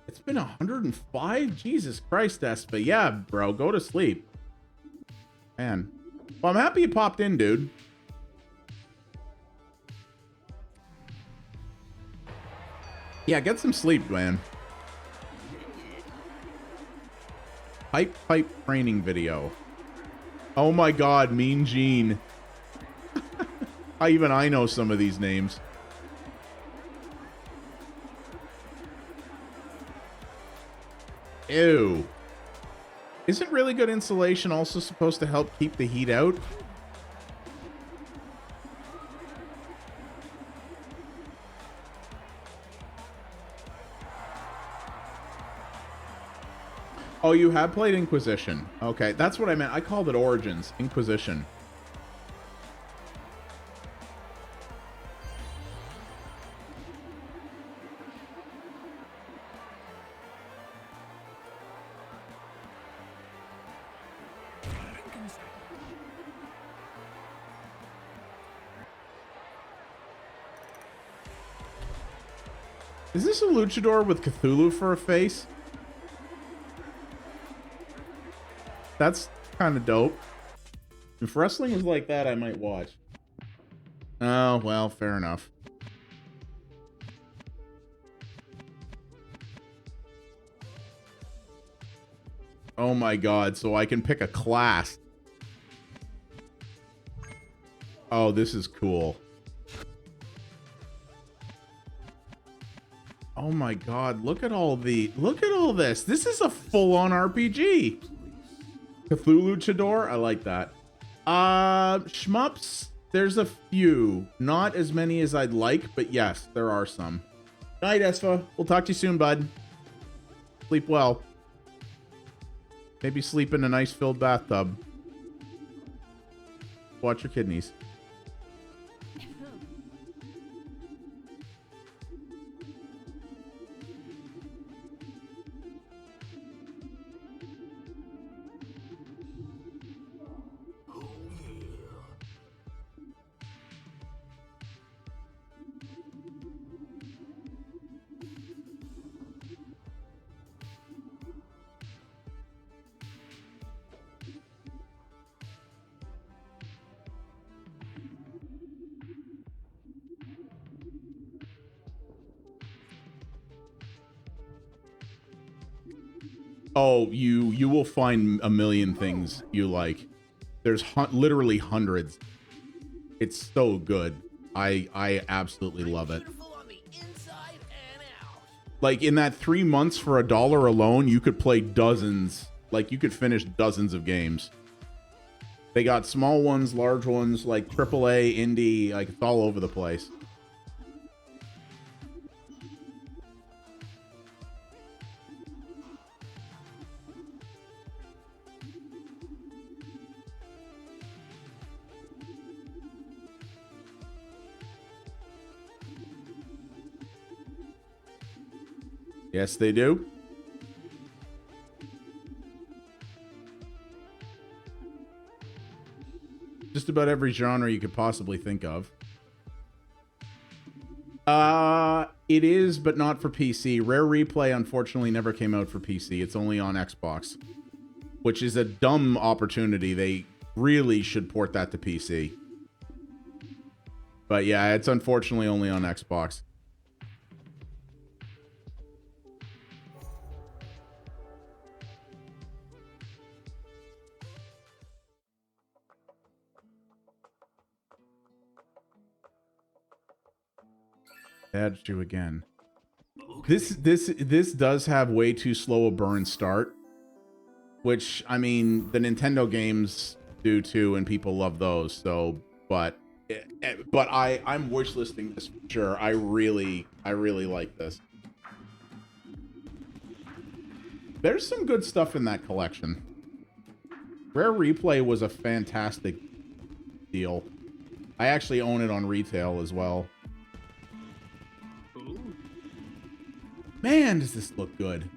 It's been 105? Jesus Christ, Espa. Yeah, bro, go to sleep. Man. Well, I'm happy you popped in, dude. Yeah, get some sleep, man. Hype training video. Oh my god, Mean Gene. Even I know some of these names. Ew. Isn't really good insulation also supposed to help keep the heat out? Oh, you have played Inquisition. Okay, that's what I meant. I called it Origins. Inquisition. Is this a luchador with Cthulhu for a face? That's kind of dope. If wrestling was like that, I might watch. Oh, well, fair enough. Oh my god, so I can pick a class. Oh, this is cool. Oh my god, look at all this. This is a full-on RPG. Cthulhu Chador, I like that. Shmups, there's a few. Not as many as I'd like, but yes, there are some. Night, Esfa. We'll talk to you soon, bud. Sleep well. Maybe sleep in a nice filled bathtub. Watch your kidneys. Oh, you will find a million things you like. There's literally hundreds. It's so good. I absolutely love it. Like in that 3 months for $1 alone, you could play dozens. Like you could finish dozens of games. They got small ones, large ones, like AAA, indie, like it's all over the place. Yes, they do. Just about every genre you could possibly think of. It is, but not for PC. Rare Replay, unfortunately, never came out for PC. It's only on Xbox, which is a dumb opportunity. They really should port that to PC. But yeah, it's unfortunately only on Xbox. That's you again. This does have way too slow a burn start, which I mean the Nintendo games do too, and people love those. So, but I'm wishlisting this for sure. I really like this. There's some good stuff in that collection. Rare Replay was a fantastic deal. I actually own it on retail as well. Man, does this look good.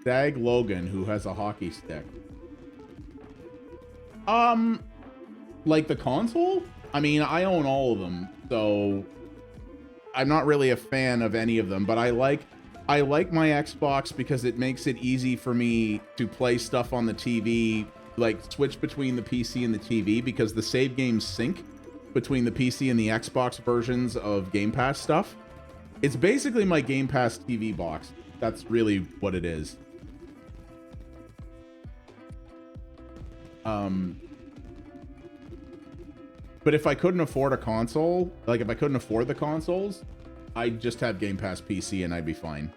Dag Logan, who has a hockey stick. Like the console? I mean, I own all of them, so I'm not really a fan of any of them, but I like my Xbox because it makes it easy for me to play stuff on the TV, like switch between the PC and the TV, because the save games sync between the PC and the Xbox versions of Game Pass stuff. It's basically my Game Pass TV box. That's really what it is. But if I couldn't afford a console, like if I couldn't afford the consoles, I'd just have Game Pass PC and I'd be fine.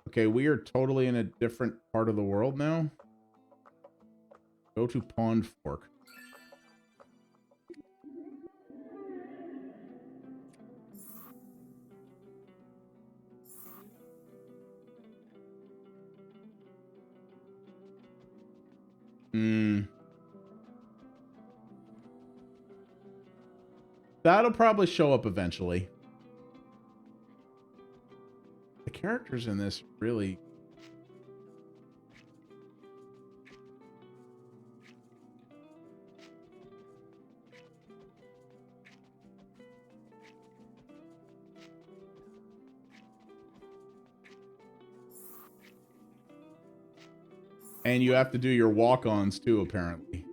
Okay, we are totally in a different part of the world now. Go to Pond Fork. That'll probably show up eventually. The characters in this really... And you have to do your walk-ons too, apparently.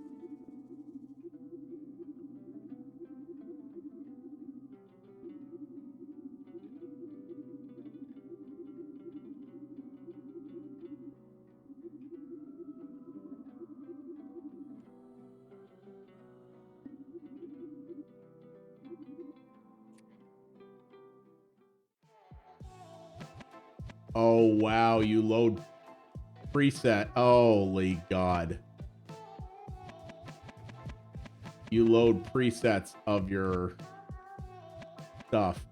Oh, wow, you load preset. Holy God. You load presets of your stuff.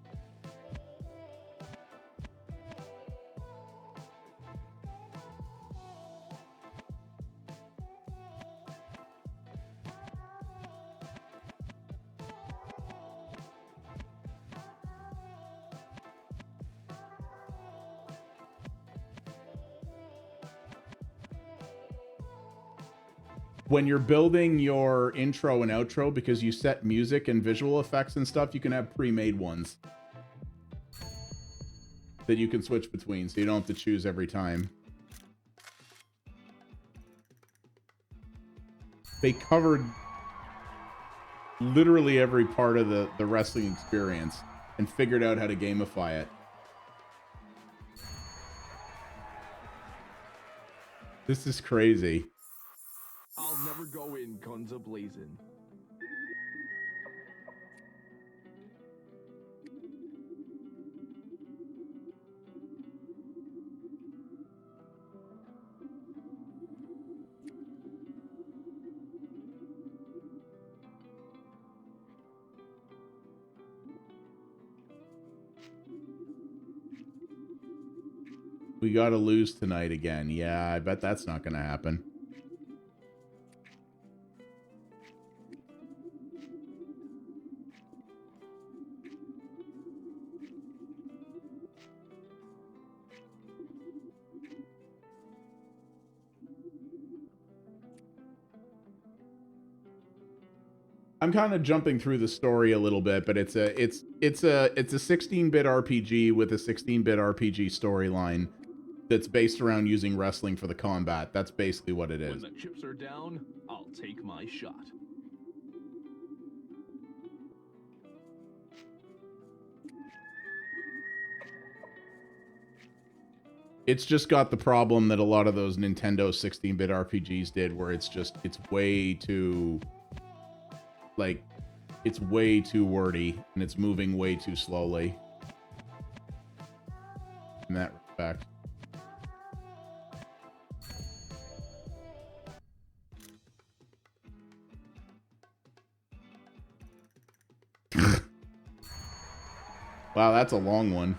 when you're building your intro and outro, because you set music and visual effects and stuff, you can have pre-made ones that you can switch between, so you don't have to choose every time. They covered literally every part of the wrestling experience and figured out how to gamify it. This is crazy. I'll never go in guns a-blazing. We gotta lose tonight again. Yeah, I bet that's not gonna happen. I'm kind of jumping through the story a little bit, but it's a 16-bit RPG with a 16-bit RPG storyline that's based around using wrestling for the combat. That's basically what it is. When the chips are down, I'll take my shot. It's just got the problem that a lot of those Nintendo 16-bit RPGs did, where it's way too, like, it's way too wordy and it's moving way too slowly in that respect. Wow, that's a long one.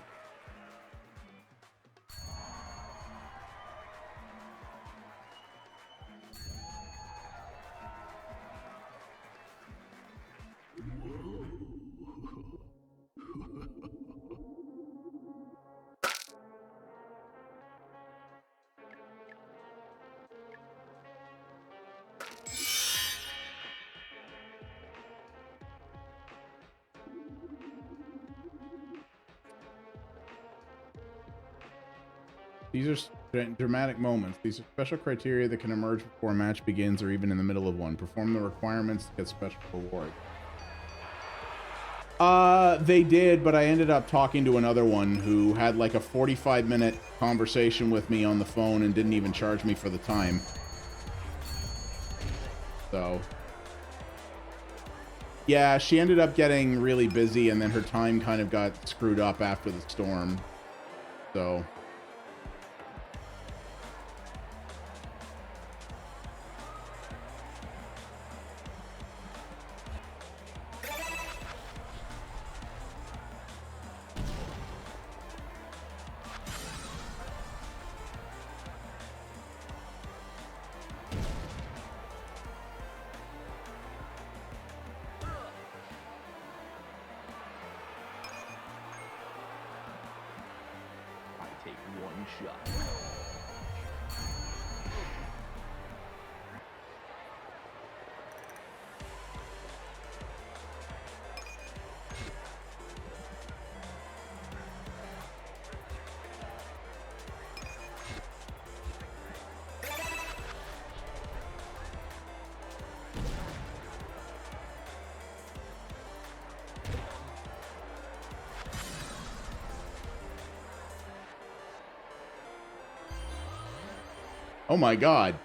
These are dramatic moments. These are special criteria that can emerge before a match begins or even in the middle of one. Perform the requirements to get special reward. They did, but I ended up talking to another one who had like a 45-minute conversation with me on the phone and didn't even charge me for the time. So, yeah, she ended up getting really busy and then her time kind of got screwed up after the storm. So... Oh my god.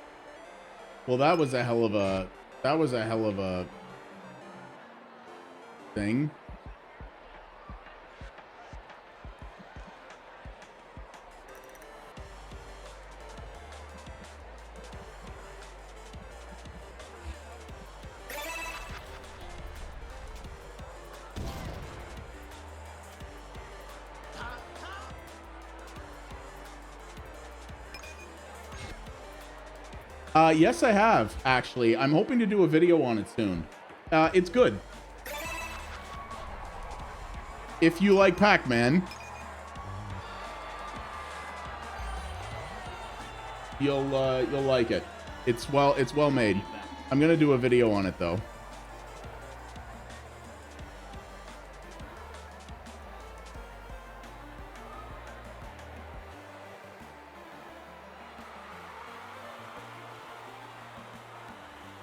Well, that was a hell of a thing. Yes, I have, actually. I'm hoping to do a video on it soon. It's good. If you like Pac-Man, you'll like it. It's well made. I'm going to do a video on it, though.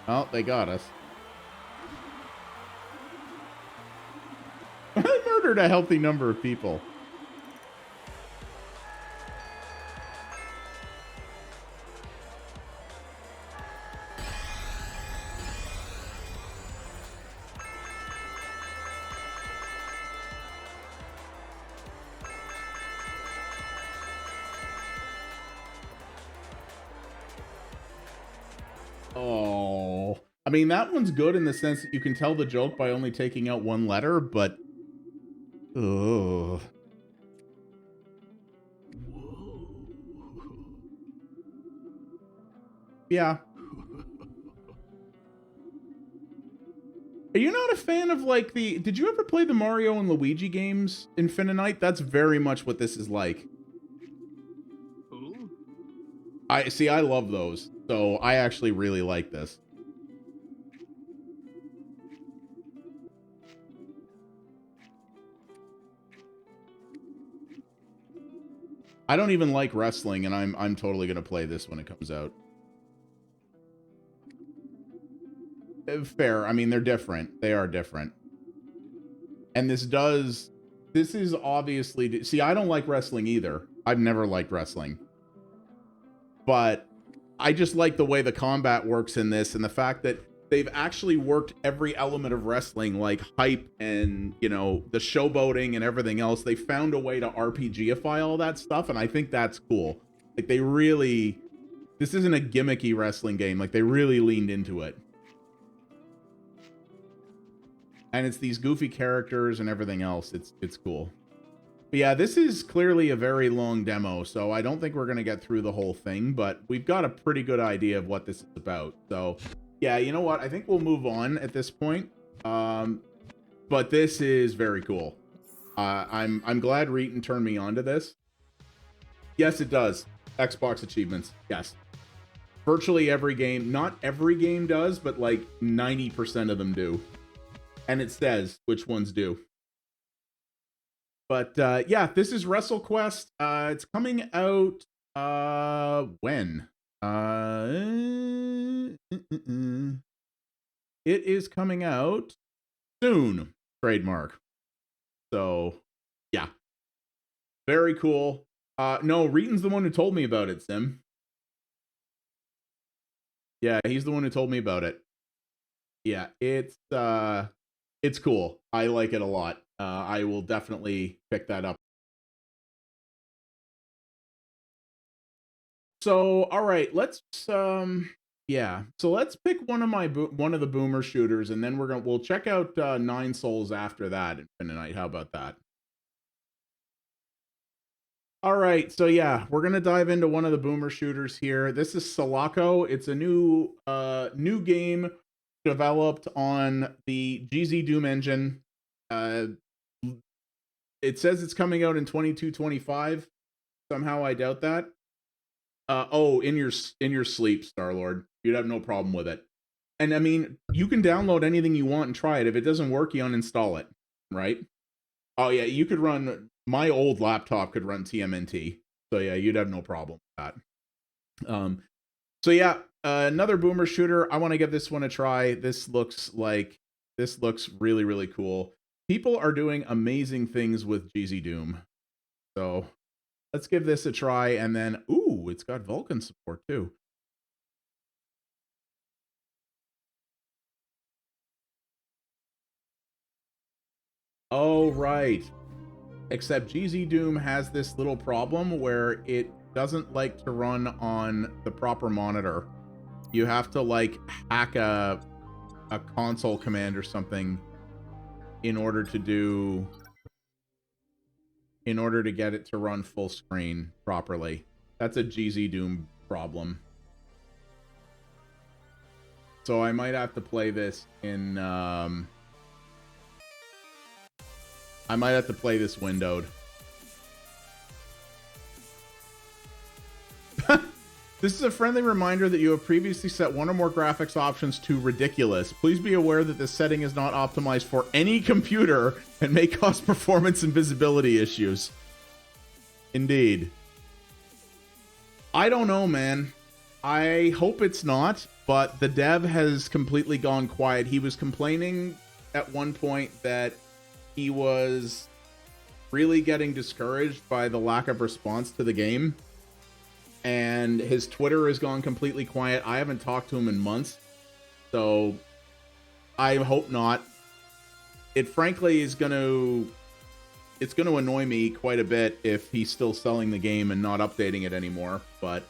Oh, they got us. I murdered a healthy number of people. Oh, I mean, that one's good in the sense that you can tell the joke by only taking out one letter, but ugh. Yeah. Are you not a fan of like the, did you ever play the Mario and Luigi games, Infinite? That's very much what this is like. I love those. So I actually really like this. I don't even like wrestling, and I'm totally gonna play this when it comes out. Fair. I mean, they're different. They are different. And this is obviously, see, I don't like wrestling either. I've never liked wrestling. But I just like the way the combat works in this, and the fact that they've actually worked every element of wrestling, like hype and, you know, the showboating and everything else. They found a way to RPGify all that stuff, and I think that's cool. Like, they really, this isn't a gimmicky wrestling game. Like, they really leaned into it. And it's these goofy characters and everything else. It's cool. But yeah, this is clearly a very long demo, so I don't think we're going to get through the whole thing, but we've got a pretty good idea of what this is about. So yeah, you know what? I think we'll move on at this point. But this is very cool. I'm glad Reeton turned me on to this. Yes, it does. Xbox achievements. Yes. Virtually every game. Not every game does, but like 90% of them do. And it says which ones do. But yeah, this is WrestleQuest. It's coming out when? It is coming out soon. Trademark. So yeah. Very cool. No, Reeton's the one who told me about it, Sim. Yeah, he's the one who told me about it. Yeah, it's cool. I like it a lot. I will definitely pick that up. So, all right, let's yeah. So let's pick one of the boomer shooters, and then we'll check out Nine Souls after that Infinite. How about that? All right, so yeah, we're gonna dive into one of the boomer shooters here. This is Selaco. It's a new game developed on the GZ Doom engine. It says it's coming out in 22-25. Somehow I doubt that. Oh, in your sleep, Star-Lord. You'd have no problem with it. And I mean, you can download anything you want and try it. If it doesn't work, you uninstall it, right? Oh yeah, you could run, my old laptop could run TMNT. So yeah, you'd have no problem with that. So yeah, another boomer shooter. I want to give this one a try. This looks really, really cool. People are doing amazing things with GZ Doom. So let's give this a try. And then, ooh, it's got Vulkan support too. Oh, right. Except GZ Doom has this little problem where it doesn't like to run on the proper monitor. You have to like hack a console command or something in order to get it to run full screen properly. That's a GZ Doom problem. So I might have to play this in I might have to play this windowed. This is a friendly reminder that you have previously set one or more graphics options to ridiculous. Please be aware that this setting is not optimized for any computer and may cause performance and visibility issues. Indeed. I don't know, man. I hope it's not, but the dev has completely gone quiet. He was complaining at one point that he was really getting discouraged by the lack of response to the game. And his Twitter has gone completely quiet. I haven't talked to him in months. So I hope not. It frankly is it's going to annoy me quite a bit if he's still selling the game and not updating it anymore. But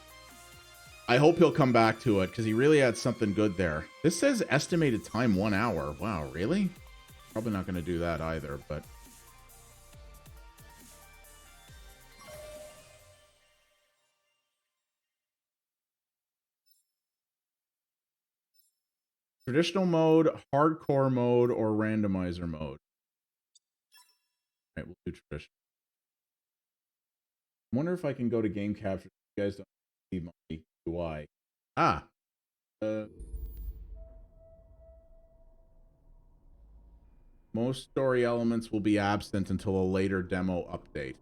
I hope he'll come back to it because he really had something good there. This says estimated time 1 hour. Wow, really? Probably not going to do that either, but... Traditional mode, hardcore mode, or randomizer mode. All right, we'll do traditional. I wonder if I can go to game capture. You guys don't see my UI. Ah. Most story elements will be absent until a later demo update.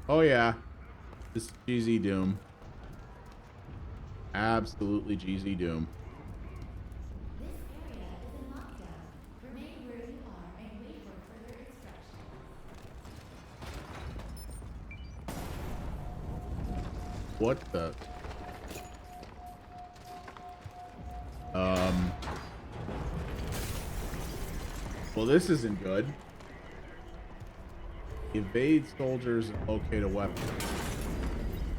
Oh yeah, this is GZ Doom. Absolutely GZ Doom. What the? Well, this isn't good. Evade soldiers and locate a weapon.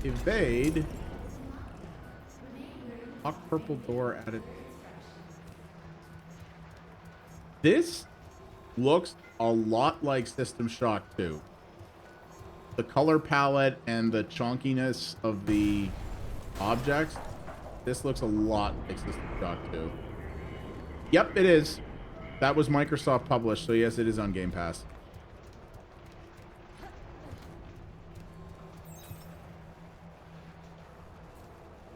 Evade. Lock purple door added. This looks a lot like System Shock 2. The color palette and the chonkiness of the objects. This looks a lot like System Shock 2. Yep, it is. That was Microsoft published, so yes, it is on Game Pass.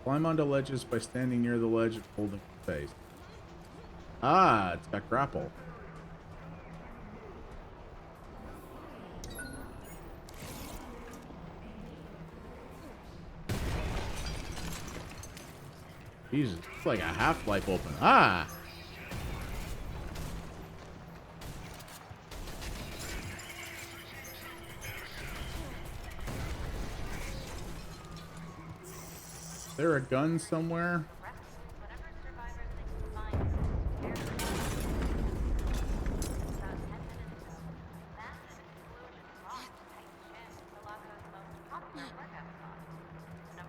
Climb onto ledges by standing near the ledge and holding space. Ah, it's got grapple. Jesus, it's like a Half-Life open. Ah! Is there a gun somewhere?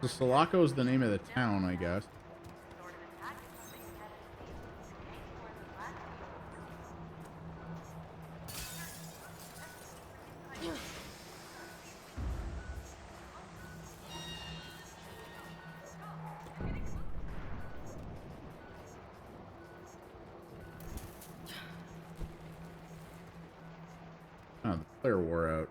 So Selaco is the name of the town, I guess. Oh, the player wore out.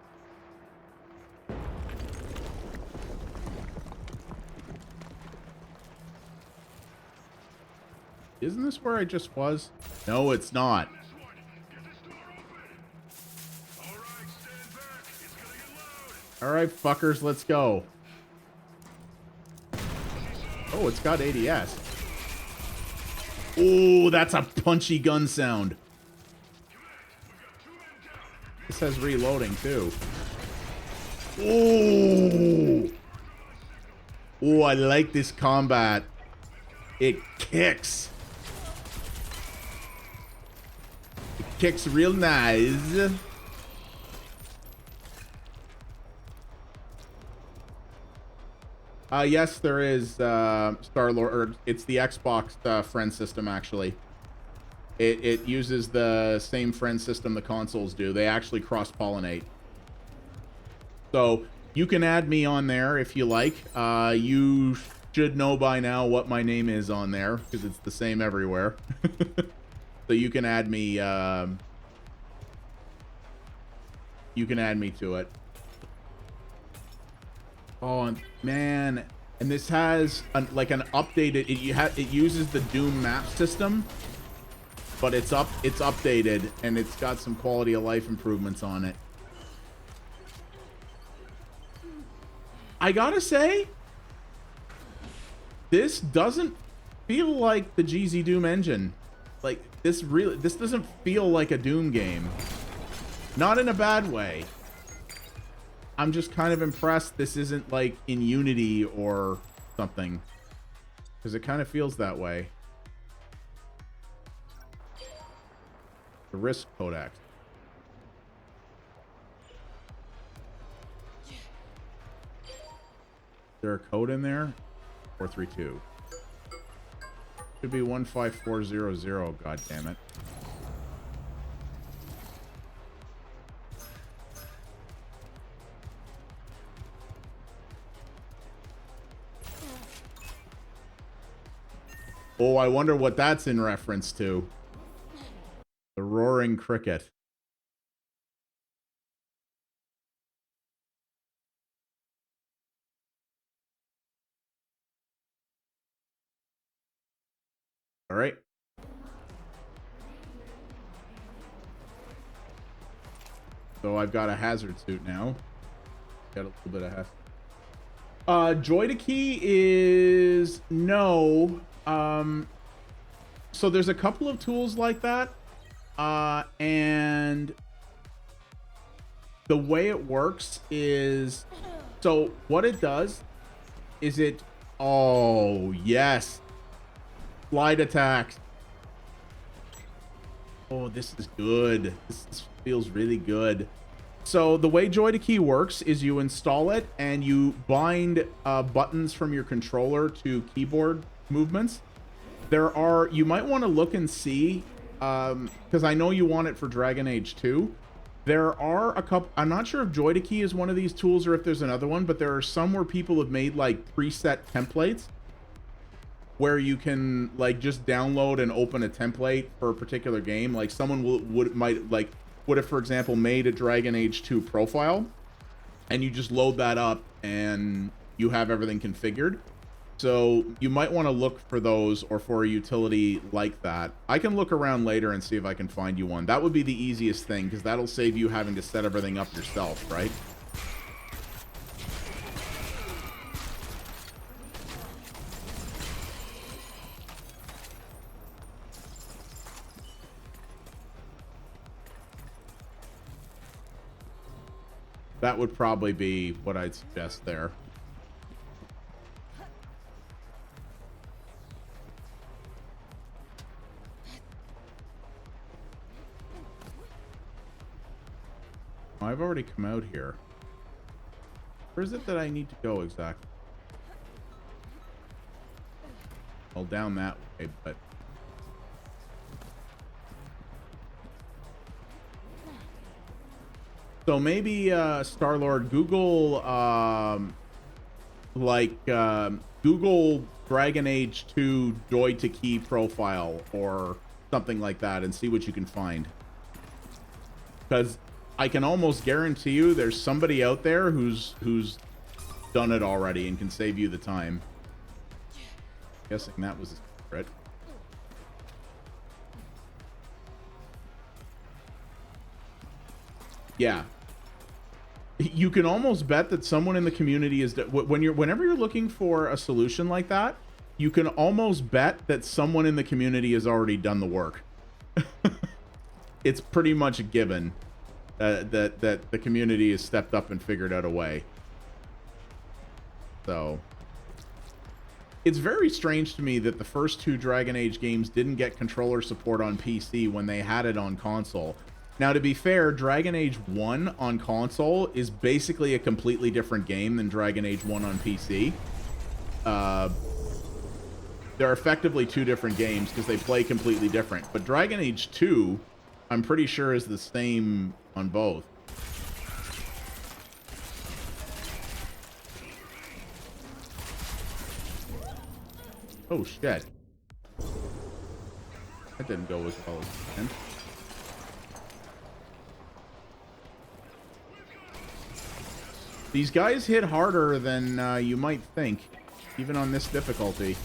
Isn't this where I just was? No, it's not. All right, fuckers, let's go. Oh, it's got ADS. Oh, that's a punchy gun sound. This has reloading, too. Oh! Oh, I like this combat. It kicks. It kicks real nice. Yes, there is Star-Lord, or it's the Xbox friend system, actually. It uses the same friend system the consoles do. They actually cross-pollinate. So you can add me on there if you like. You should know by now what my name is on there because it's the same everywhere. So you can add me. You can add me to it. Oh man, and this has like an updated. It uses the Doom map system, but it's updated and it's got some quality of life improvements on it. I gotta say, this doesn't feel like the GZ Doom engine. Like this doesn't feel like a Doom game. Not in a bad way. I'm just kind of impressed this isn't like in Unity or something, because it kind of feels that way. The Risk Codex. Is there a code in there? 432. Should be 15400. God damn it. Oh, I wonder what that's in reference to. The roaring cricket. All right. So I've got a hazard suit now. Got a little bit of hazard. Joy to key is no. So there's a couple of tools like that. And the way it works is, so what it does is oh yes, slide attacks. Oh, this is good. This feels really good. So the way Joy to Key works is you install it and you bind buttons from your controller to keyboard movements. You might want to look and see, because I know you want it for Dragon Age 2. There are a couple, I'm not sure if Joy to Key is one of these tools or if there's another one, but there are some where people have made like preset templates where you can like just download and open a template for a particular game. Like someone would have, for example, made a Dragon Age 2 profile, and you just load that up and you have everything configured. So you might want to look for those or for a utility like that. I can look around later and see if I can find you one. That would be the easiest thing, because that'll save you having to set everything up yourself, right? That would probably be what I'd suggest there. I've already come out here. Where is it that I need to go exactly? Well, down that way, but... So maybe, Star-Lord, Google, Google Dragon Age 2 Joy to Key profile or something like that and see what you can find. Because I can almost guarantee you there's somebody out there who's done it already and can save you the time. Guessing that was a secret. Yeah. You can almost bet that someone in the community is whenever you're looking for a solution like that, you can almost bet that someone in the community has already done the work. It's pretty much a given that the community has stepped up and figured out a way. So it's very strange to me that the first two Dragon Age games didn't get controller support on PC when they had it on console. Now, to be fair, Dragon Age 1 on console is basically a completely different game than Dragon Age 1 on PC. They're effectively two different games because they play completely different. But Dragon Age 2, I'm pretty sure, is the same on both. Oh, shit. That didn't go as well as planned. These guys hit harder than you might think, even on this difficulty.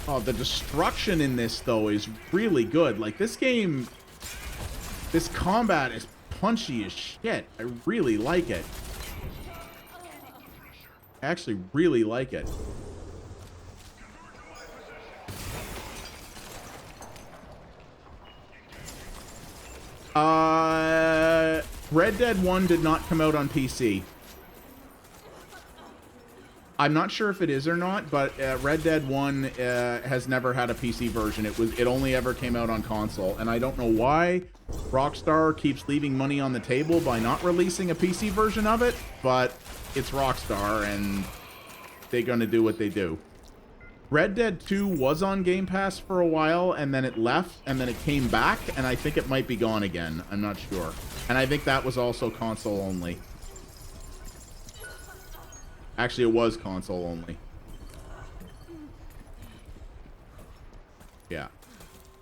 Oh, the destruction in this, though, is really good. Like, this game, this combat is punchy as shit. I really like it. I actually really like it. Red Dead 1 did not come out on PC. I'm not sure if it is or not, but Red Dead 1 has never had a PC version. It only ever came out on console, and I don't know why Rockstar keeps leaving money on the table by not releasing a PC version of it, but it's Rockstar, and they're gonna do what they do. Red Dead 2 was on Game Pass for a while, and then it left, and then it came back, and I think it might be gone again. I'm not sure. And I think that was also console only. Actually, it was console only. Yeah.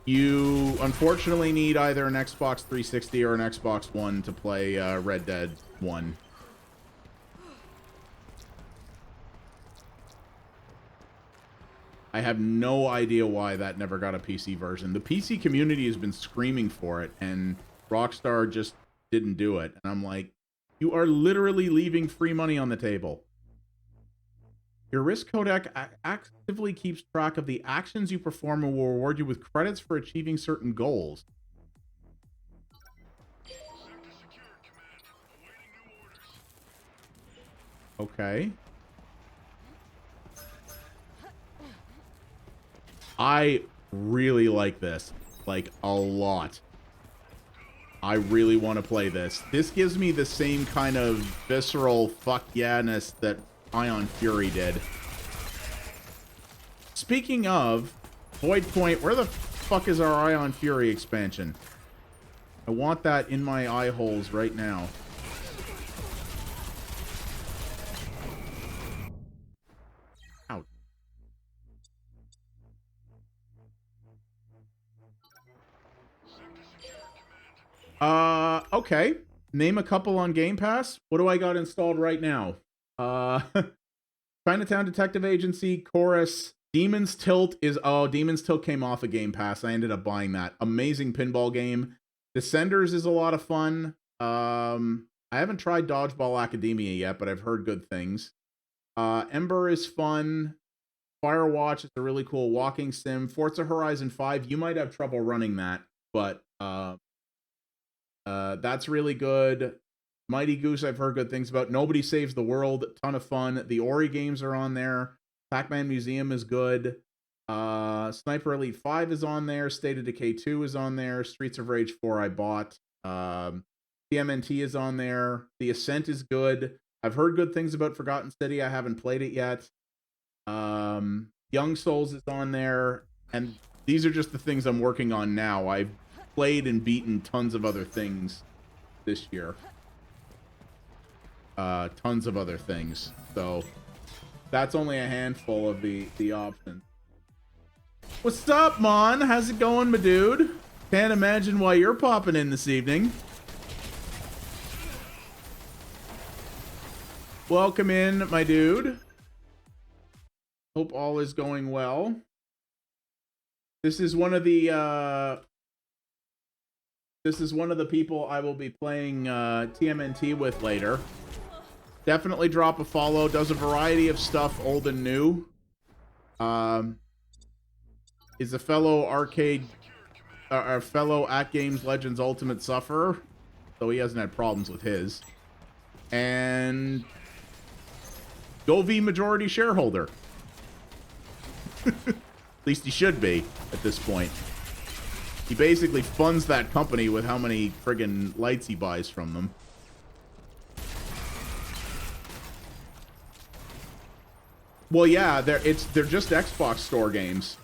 You unfortunately need either an Xbox 360 or an Xbox One to play Red Dead 1. I have no idea why that never got a PC version. The PC community has been screaming for it, and Rockstar just didn't do it. And I'm like, you are literally leaving free money on the table. Your risk codec actively keeps track of the actions you perform and will reward you with credits for achieving certain goals. Okay. I really like this, like, a lot. I really want to play this. This gives me the same kind of visceral fuck yeah-ness that Ion Fury did. Speaking of, Void Point, where the fuck is our Ion Fury expansion? I want that in my eye holes right now. Okay. Name a couple on Game Pass. What do I got installed right now? Chinatown Detective Agency, Chorus, Demon's Tilt is... Oh, Demon's Tilt came off of Game Pass. I ended up buying that. Amazing pinball game. Descenders is a lot of fun. I haven't tried Dodgeball Academia yet, but I've heard good things. Ember is fun. Firewatch is a really cool walking sim. Forza Horizon 5, you might have trouble running that, but... that's really good. Mighty Goose, I've heard good things about. Nobody Saves the World, ton of fun. The Ori games are on there. Pac-Man Museum is good. Sniper Elite 5 is on there. State of Decay 2 is on there. Streets of Rage 4 I bought. TMNT is on there. The Ascent is good. I've heard good things about Forgotten City. I haven't played it yet. Young Souls is on there. And these are just the things I'm working on now. I've played and beaten tons of other things this year. Tons of other things. So that's only a handful of the options. What's up, Mon? How's it going, my dude? Can't imagine why you're popping in this evening. Welcome in, my dude. Hope all is going well. This is one of the people I will be playing TMNT with later. Definitely drop a follow. Does a variety of stuff, old and new. Is a fellow fellow At Games Legends Ultimate Sufferer, though he hasn't had problems with his. And GoV majority shareholder. At least he should be at this point. He basically funds that company with how many friggin' lights he buys from them. Well, yeah, they're just Xbox Store games.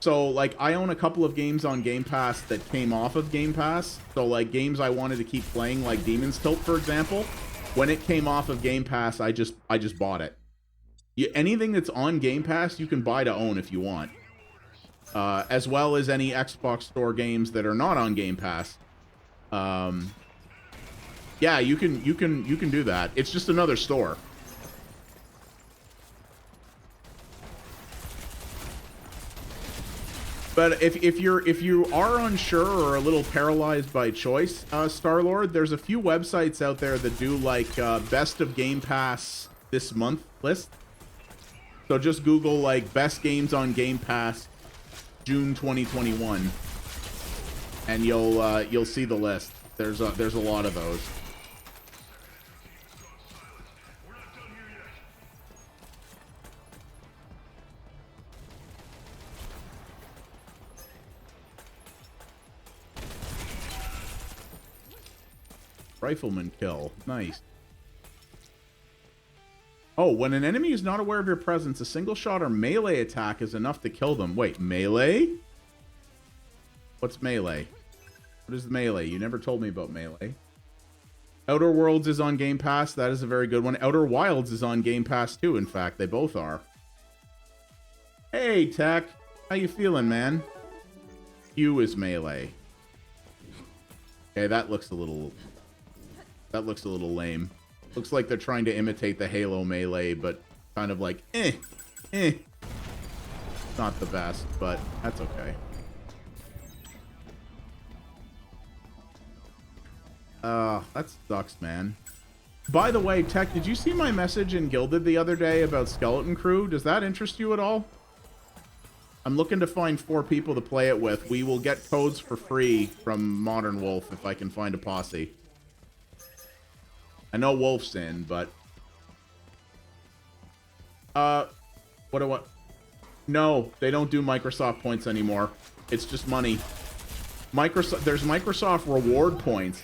So, like, I own a couple of games on Game Pass that came off of Game Pass. So, like, games I wanted to keep playing, like Demon's Tilt, for example. when it came off of Game Pass, I just bought it. Anything that's on Game Pass, you can buy to own if you want. As well as any Xbox Store games that are not on Game Pass. Yeah, you can do that. It's just another store. But if you are unsure or a little paralyzed by choice, Starlord, there's a few websites out there that do like best of Game Pass this month list. So just Google like best games on Game Pass June 2021, and you'll see the list. There's a lot of those. Rifleman kill. Nice. Oh, when an enemy is not aware of your presence, a single shot or melee attack is enough to kill them. Wait, melee? What's melee? What is melee? You never told me about melee. Outer Worlds is on Game Pass. That is a very good one. Outer Wilds is on Game Pass too, in fact. They both are. Hey, Tech. How you feeling, man? Q is melee. Okay, that looks a little lame. Looks like they're trying to imitate the Halo melee, but kind of like, Not the best, but that's okay. That sucks, man. By the way, Tech, did you see my message in Gilded the other day about Skeleton Crew? Does that interest you at all? I'm looking to find 4 people to play it with. We will get codes for free from Modern Wolf if I can find a posse. I know Wolf's in, but... What do I... No, they don't do Microsoft points anymore. It's just money. There's Microsoft reward points,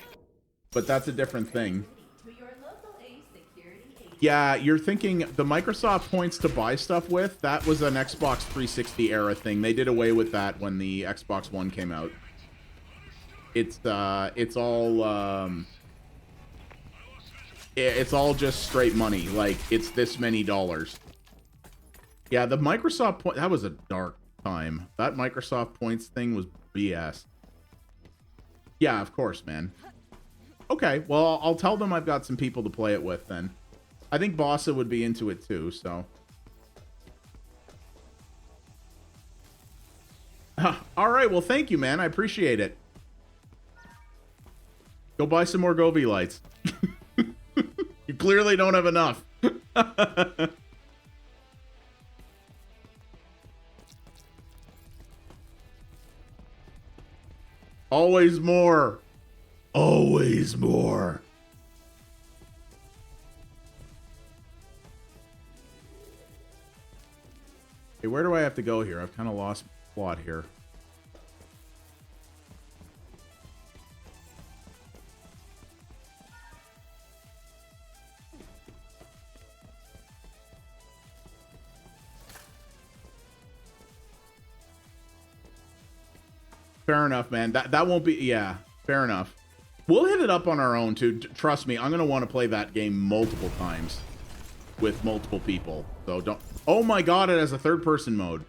but that's a different thing. Yeah, you're thinking the Microsoft points to buy stuff with, that was an Xbox 360 era thing. They did away with that when the Xbox One came out. It's all just straight money. Like, it's this many dollars. Yeah, the Microsoft point, that was a dark time. That Microsoft points thing was BS. Yeah, of course, man. Okay, well, I'll tell them I've got some people to play it with then. I think Bossa would be into it too, so. All right, well, thank you, man. I appreciate it. Go buy some more Govi lights. You clearly don't have enough. Always more. Always more. Hey, where do I have to go here? I've kind of lost my plot here. Fair enough, man. That won't be... Yeah, fair enough. We'll hit it up on our own, too. Trust me, I'm going to want to play that game multiple times with multiple people. So don't... Oh my god, it has a third-person mode.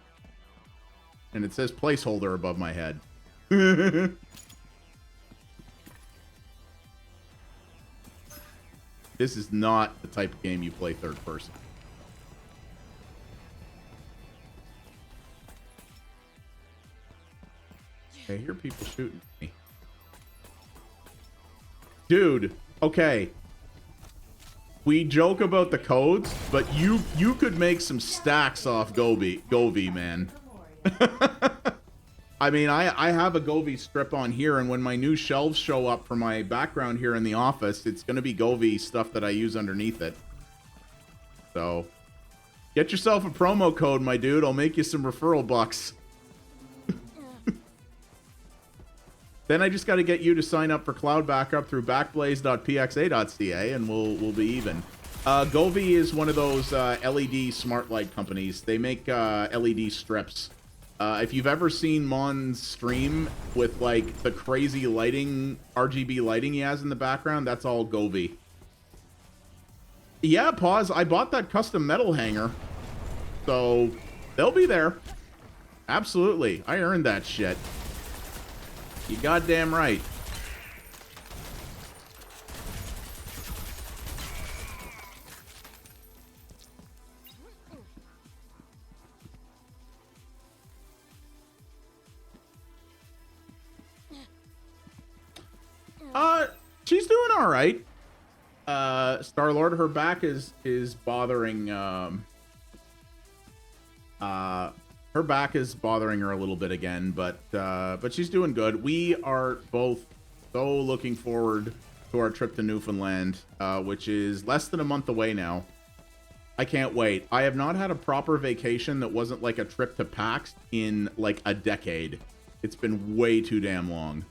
And it says placeholder above my head. This is not the type of game you play third-person. I hear people shooting me. Dude, okay. We joke about the codes, but you could make some stacks off Govi, man. I mean, I have a Govi strip on here, and when my new shelves show up for my background here in the office, it's going to be Govi stuff that I use underneath it. So, get yourself a promo code, my dude. I'll make you some referral bucks. Then I just got to get you to sign up for cloud backup through backblaze.pxa.ca, and we'll be even. Govi is one of those LED smart light companies. They make LED strips. If you've ever seen Mon's stream with like the crazy lighting, RGB lighting he has in the background, that's all Govi. Yeah, pause. I bought that custom metal hanger. So they'll be there. Absolutely. I earned that shit. You goddamn right. She's doing all right. Star-Lord, her back is bothering her back is bothering her a little bit again, but she's doing good. We are both so looking forward to our trip to Newfoundland, which is less than a month away now. I can't wait. I have not had a proper vacation that wasn't like a trip to PAX in like a decade. It's been way too damn long.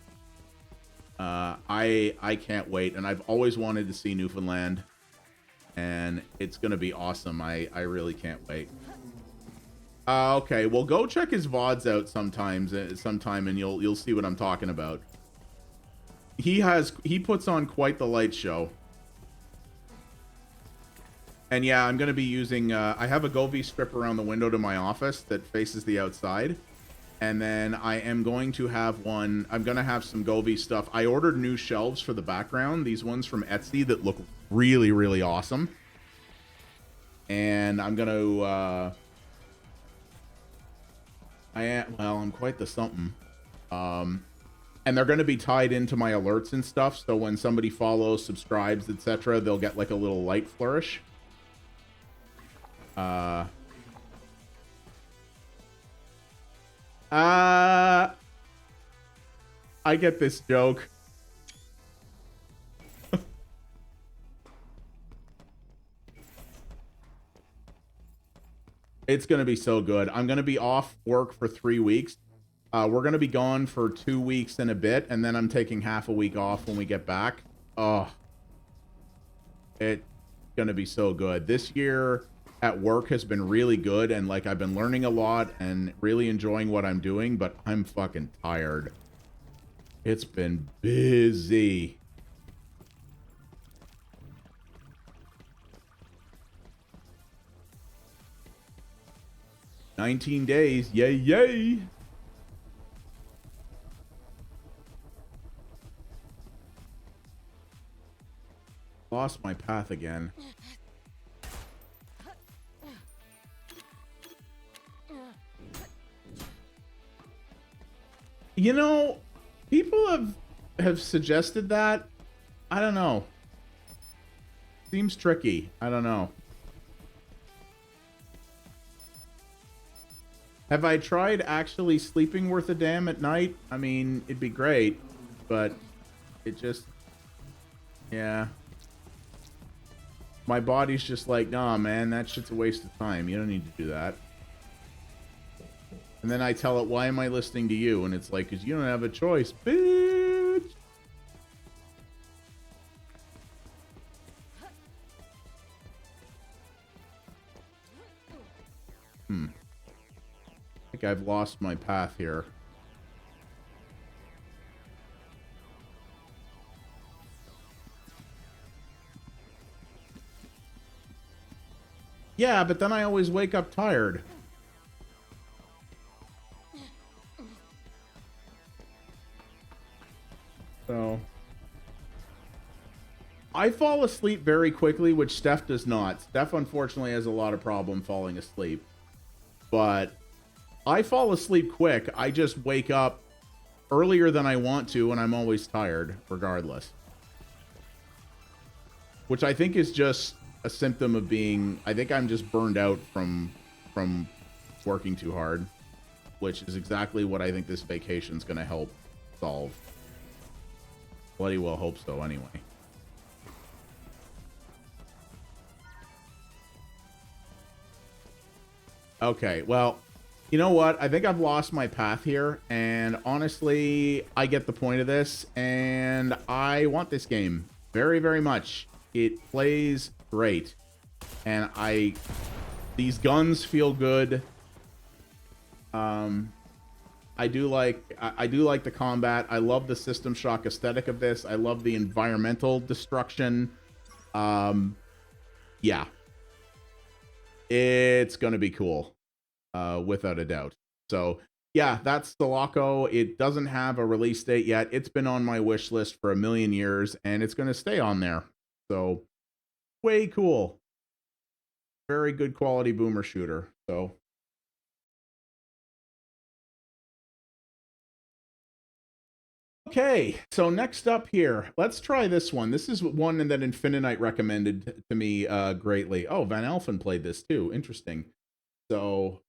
I can't wait, and I've always wanted to see Newfoundland, and it's gonna be awesome. I really can't wait. Okay, well, go check his VODs out sometime, and you'll see what I'm talking about. He puts on quite the light show. And yeah, I'm gonna be using I have a Govee strip around the window to my office that faces the outside. And then I am going to have one. I'm going to have some Govee stuff. I ordered new shelves for the background. These ones from Etsy that look really, really awesome. And I'm going to... I'm quite the something. And they're going to be tied into my alerts and stuff. So when somebody follows, subscribes, etc., they'll get like a little light flourish. I get this joke. It's gonna be so good. I'm gonna be off work for 3 weeks. We're gonna be gone for 2 weeks and a bit, and then I'm taking half a week off when we get back. Oh, it's gonna be so good. This year at work has been really good, and like I've been learning a lot and really enjoying what I'm doing, but I'm fucking tired. It's been busy. "19 days, yay, yay." Lost my path again. You know, people have suggested that. I don't know. Seems tricky. I don't know. Have I tried actually sleeping worth a damn at night? I mean, it'd be great, but it just... yeah. My body's just like, nah, man, that shit's a waste of time. You don't need to do that. And then I tell it, why am I listening to you? And it's like, because you don't have a choice, bitch. I think I've lost my path here. Yeah, but then I always wake up tired. So I fall asleep very quickly, which Steph does not. Steph unfortunately has a lot of problem falling asleep. But I fall asleep quick. I just wake up earlier than I want to, and I'm always tired, regardless. Which I think is just a symptom of being... I think I'm just burned out from working too hard. Which is exactly what I think this vacation's going to help solve. Bloody well hope so, anyway. Okay, well, you know what? I think I've lost my path here, and honestly, I get the point of this, and I want this game very, very much. It plays great, and these guns feel good. I do like the combat. I love the System Shock aesthetic of this. I love the environmental destruction. yeah, it's going to be cool, without a doubt. So yeah, that's Selaco. It doesn't have a release date yet. It's been on my wish list for a million years, and it's going to stay on there. So way cool. Very good quality boomer shooter. So okay, so next up here, let's try this one. This is one that Infinite recommended to me greatly. Oh, Van Alphen played this too. Interesting. So,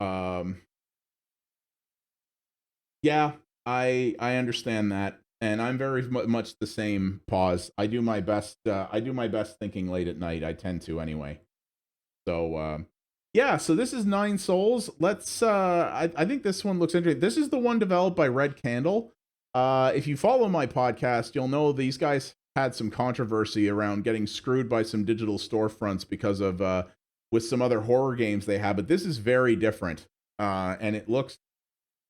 yeah, I understand that, and I'm very much the same. Pause. I do my best. I do my best thinking late at night. I tend to anyway. So, yeah. So this is Nine Souls. Let's. I think this one looks interesting. This is the one developed by Red Candle. If you follow my podcast, you'll know these guys had some controversy around getting screwed by some digital storefronts because of with some other horror games they have. But this is very different, and it looks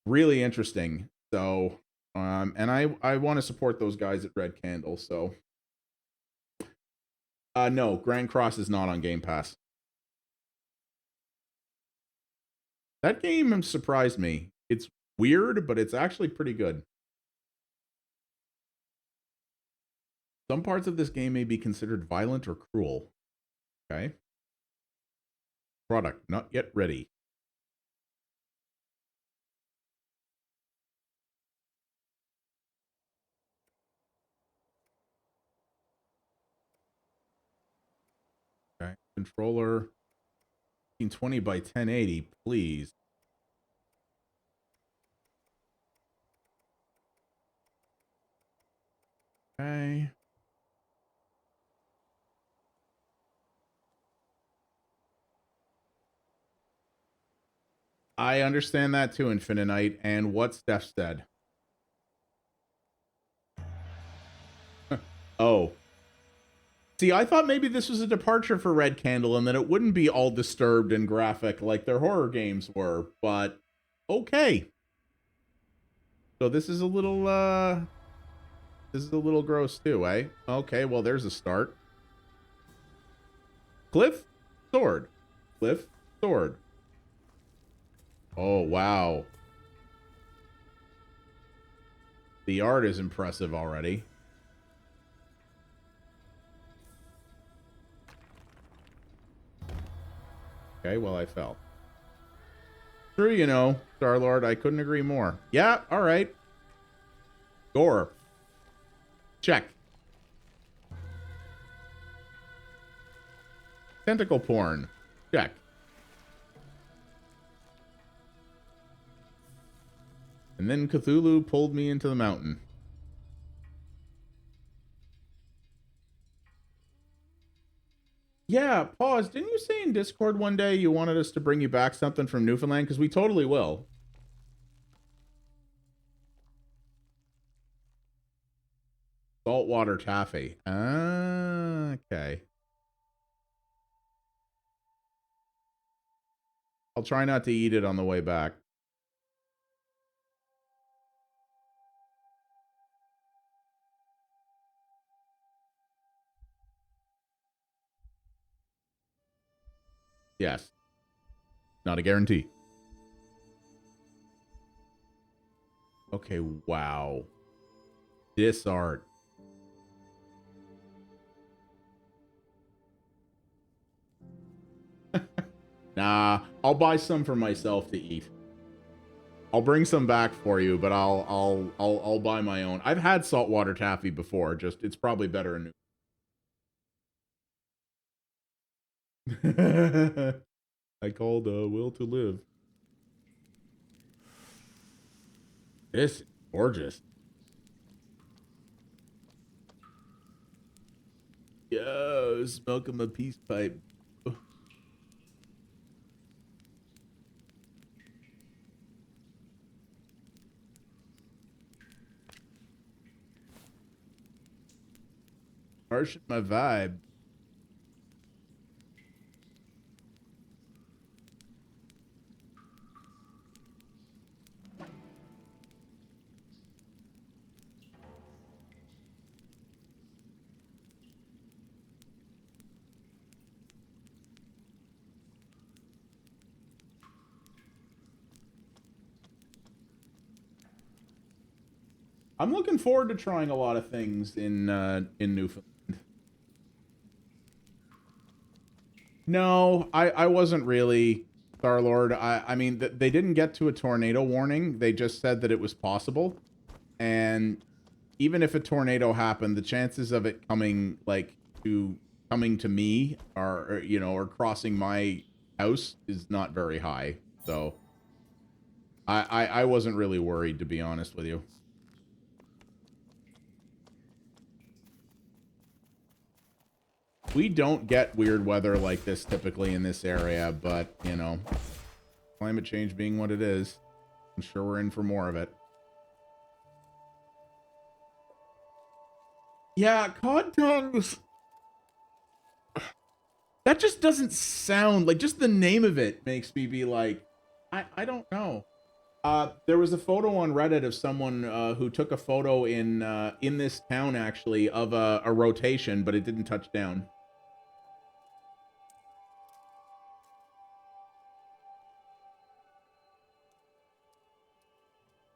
really interesting. So, and I want to support those guys at Red Candle. So, no, Grand Cross is not on Game Pass. That game surprised me. It's weird, but it's actually pretty good. Some parts of this game may be considered violent or cruel. Okay. Product not yet ready. Okay. Controller 1920 by 1080, please. Okay. I understand that too, Infinite, and what Steph said. Oh. See, I thought maybe this was a departure for Red Candle and that it wouldn't be all disturbed and graphic like their horror games were, but okay. So this is a little gross too, eh? Okay, well there's a start. Cliff, sword. Cliff, sword. Oh, wow. The art is impressive already. Okay, well, I fell. True, you know, Star-Lord, I couldn't agree more. Yeah, all right. Gore. Check. Tentacle porn. Check. And then Cthulhu pulled me into the mountain. Yeah, pause. Didn't you say in Discord one day you wanted us to bring you back something from Newfoundland? Because we totally will. Saltwater taffy. Ah, okay. I'll try not to eat it on the way back. Yes. Not a guarantee. Okay, wow. This art. Nah, I'll buy some for myself to eat. I'll bring some back for you, but I'll buy my own. I've had saltwater taffy before, just it's probably better in I called Will to Live. This is gorgeous. Yo, smoking my peace pipe. Harshing my vibe. I'm looking forward to trying a lot of things in Newfoundland. No, I wasn't really, Star-Lord. I mean, they didn't get to a tornado warning. They just said that it was possible. And even if a tornado happened, the chances of it coming, like, coming to me or you know, or crossing my house is not very high. So I wasn't really worried, to be honest with you. We don't get weird weather like this typically in this area, but, you know, climate change being what it is, I'm sure we're in for more of it. Yeah, cod tongues. That just doesn't sound like, just the name of it makes me be like, I don't know. There was a photo on Reddit of someone who took a photo in this town, actually, of a rotation, but it didn't touch down.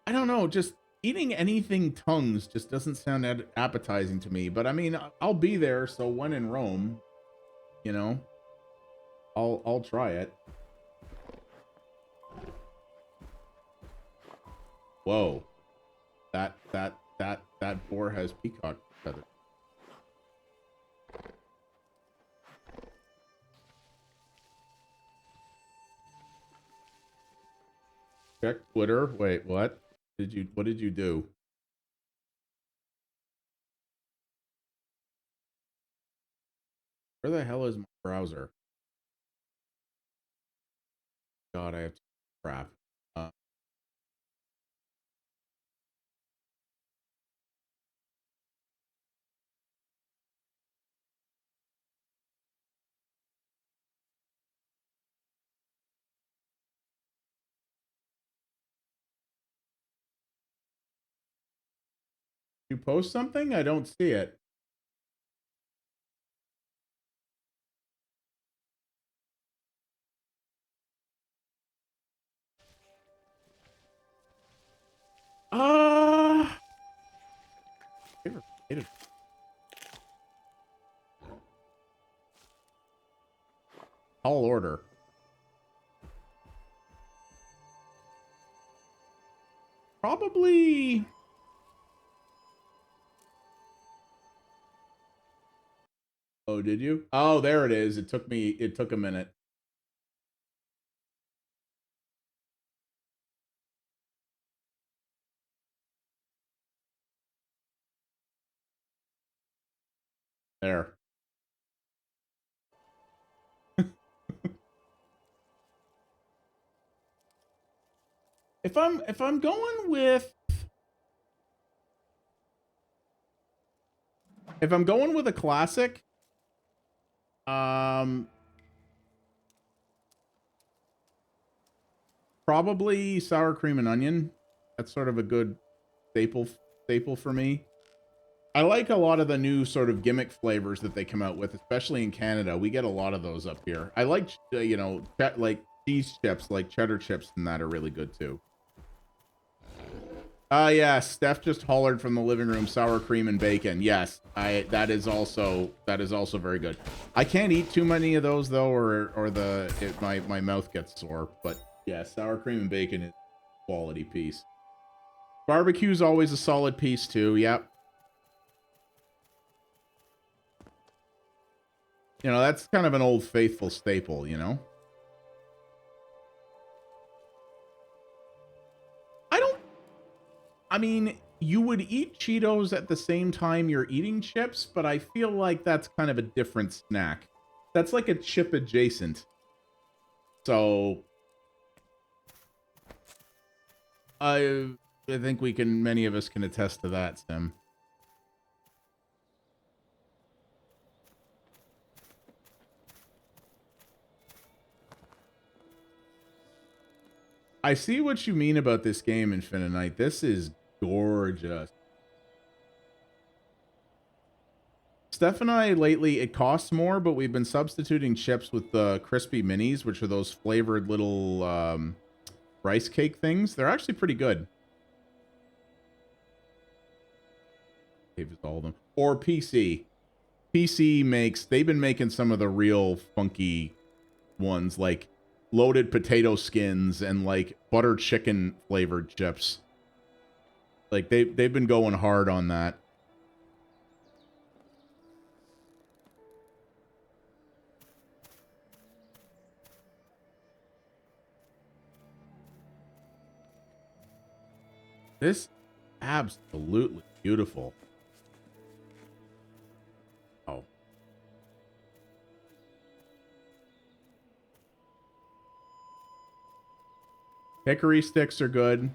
I don't know, just eating anything tongues just doesn't sound appetizing to me. But I mean, I'll be there, so when in Rome, you know, I'll try it. Whoa, that boar has peacock feathers. Check Twitter. Wait, what? What did you do? Where the hell is my browser? God, I have to crap. You post something? I don't see it. Tall order. Probably. Oh, did you? Oh, there it is. It took a minute. There. If I'm going with a classic, probably sour cream and onion. That's sort of a good staple for me. I like a lot of the new sort of gimmick flavors that they come out with, especially in Canada. We get a lot of those up here. I like, you know, like cheese chips, like cheddar chips, and that are really good too. Yeah, Steph just hollered from the living room, sour cream and bacon. Yes, that is also very good. I can't eat too many of those though, or my mouth gets sore. But yeah, sour cream and bacon is a quality piece. Barbecue's always a solid piece too. Yep. You know, that's kind of an old faithful staple, you know? I mean, you would eat Cheetos at the same time you're eating chips, but I feel like that's kind of a different snack. That's like a chip adjacent. So I think many of us can attest to that, Sim. I see what you mean about this game, Infinite. This is gorgeous. Steph and I lately, it costs more, but we've been substituting chips with the crispy minis, which are those flavored little rice cake things. They're actually pretty good. Dave is all of them. Or PC. PC makes, they've been making some of the real funky ones, like loaded potato skins and like butter chicken flavored chips. Like they've been going hard on that. This absolutely beautiful. Oh. Hickory sticks are good.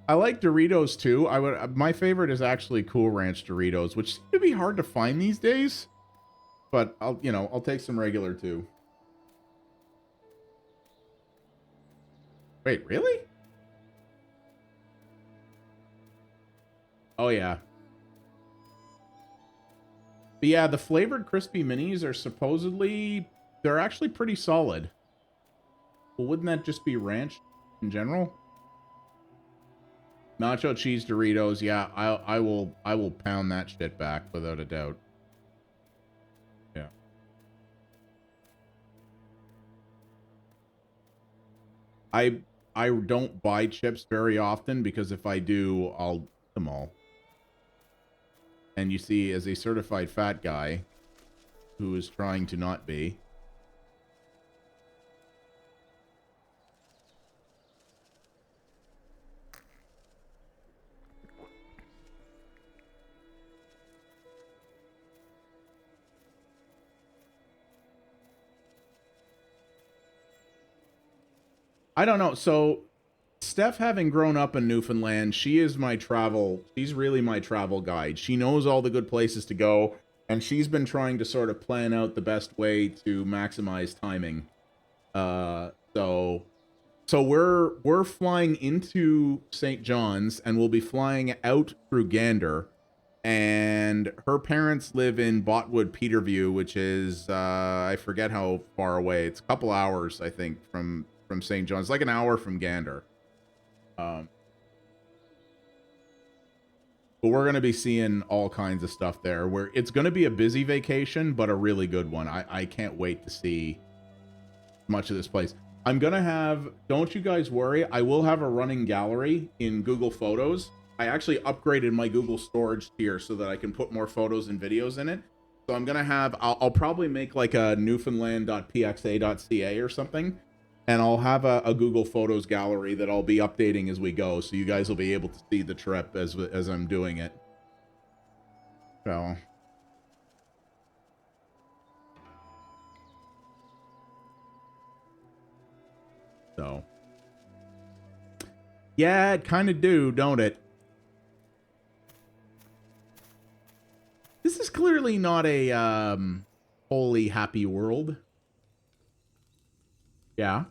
I like Doritos too. My favorite is actually Cool Ranch Doritos, which seem to be hard to find these days. But I'll take some regular too. Wait, really? Oh yeah. But yeah, the flavored crispy minis are supposedly, they're actually pretty solid. Well, wouldn't that just be ranch in general? Nacho cheese Doritos, yeah, I will pound that shit back without a doubt. Yeah. I don't buy chips very often because if I do, I'll eat them all. And you see, as a certified fat guy who is trying to not be, I don't know. So Steph, having grown up in Newfoundland, she's really my travel guide. She knows all the good places to go, and she's been trying to sort of plan out the best way to maximize timing. So we're flying into St. John's, and we'll be flying out through Gander, and her parents live in Botwood, Peterview, which is, I forget how far away. It's a couple hours, I think, from St. John's, like an hour from Gander. But we're going to be seeing all kinds of stuff there. It's going to be a busy vacation, but a really good one. I can't wait to see much of this place. I'm going to have, don't you guys worry, I will have a running gallery in Google Photos. I actually upgraded my Google storage tier so that I can put more photos and videos in it. So I'm going to have, I'll probably make like a newfoundland.pxa.ca or something. And I'll have a Google Photos gallery that I'll be updating as we go, so you guys will be able to see the trip as I'm doing it. So. Yeah, it kind of do, don't it? This is clearly not a wholly happy world. Yeah.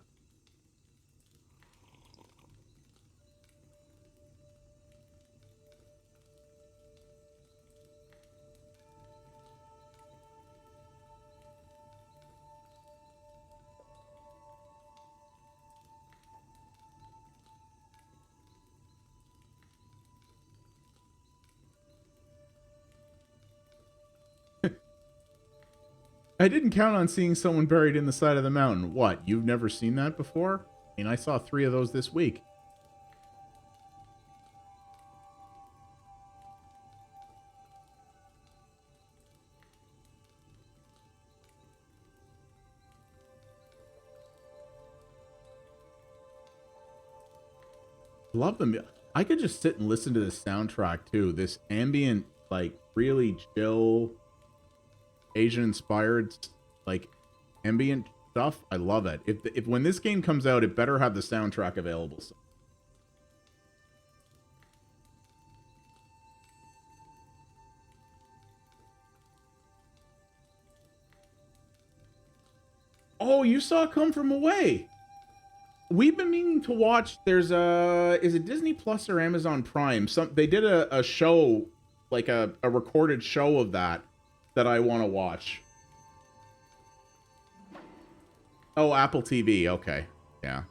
I didn't count on seeing someone buried in the side of the mountain. What, you've never seen that before? I mean, I saw 3 of those this week. Love them. I could just sit and listen to this soundtrack too. This ambient, like, really chill, Asian-inspired, like, ambient stuff. I love it. If when this game comes out, it better have the soundtrack available. Oh, you saw Come From Away. We've been meaning to watch. There's is it Disney Plus or Amazon Prime? They did a show, like a recorded show of that I want to watch. Oh, Apple TV. Okay. Yeah.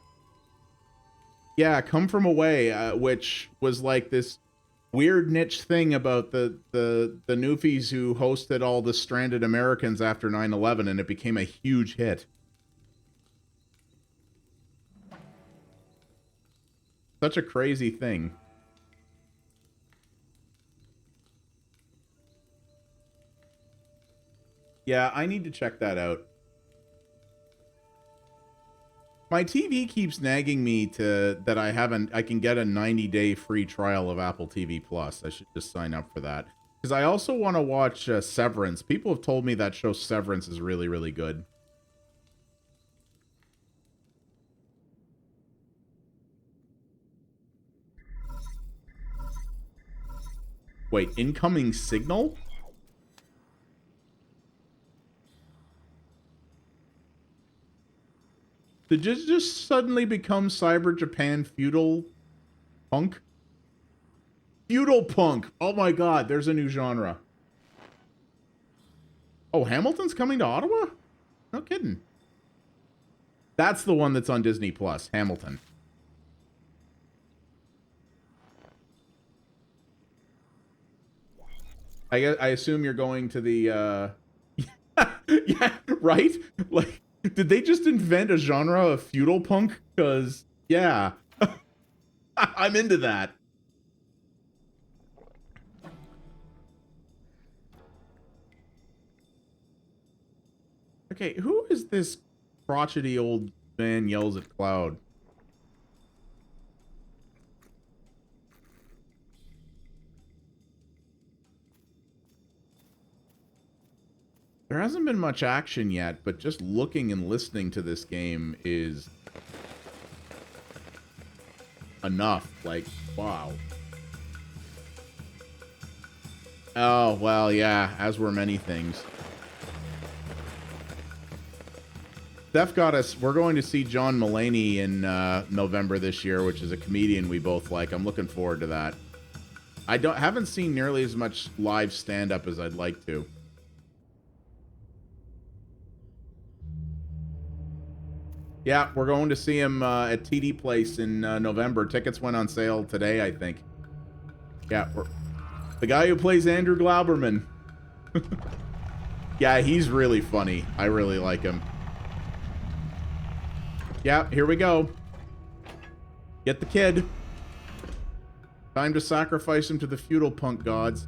Yeah, Come From Away, which was like this weird niche thing about the Newfies who hosted all the stranded Americans after 9/11, and it became a huge hit. Such a crazy thing. Yeah, I need to check that out. My TV keeps nagging me that I can get a 90-day free trial of Apple TV Plus. I should just sign up for that. Because I also want to watch Severance. People have told me that show Severance is really, really good. Wait, incoming signal? Did it just suddenly become Cyber Japan feudal punk? Feudal punk! Oh my god, there's a new genre. Oh, Hamilton's coming to Ottawa? No kidding. That's the one that's on Disney Plus, Hamilton. I assume you're going to the, yeah, right? Like, did they just invent a genre of feudal punk? Because, yeah. I'm into that. Okay, who is this crotchety old man yells at Cloud? There hasn't been much action yet, but just looking and listening to this game is enough. Like, wow. Oh, well, yeah, as were many things. Steph got us. We're going to see John Mulaney in November this year, which is a comedian we both like. I'm looking forward to that. I haven't seen nearly as much live stand-up as I'd like to. Yeah, we're going to see him at TD Place in November. Tickets went on sale today, I think. Yeah, the guy who plays Andrew Glauberman. Yeah, he's really funny. I really like him. Yeah, here we go. Get the kid. Time to sacrifice him to the feudal punk gods.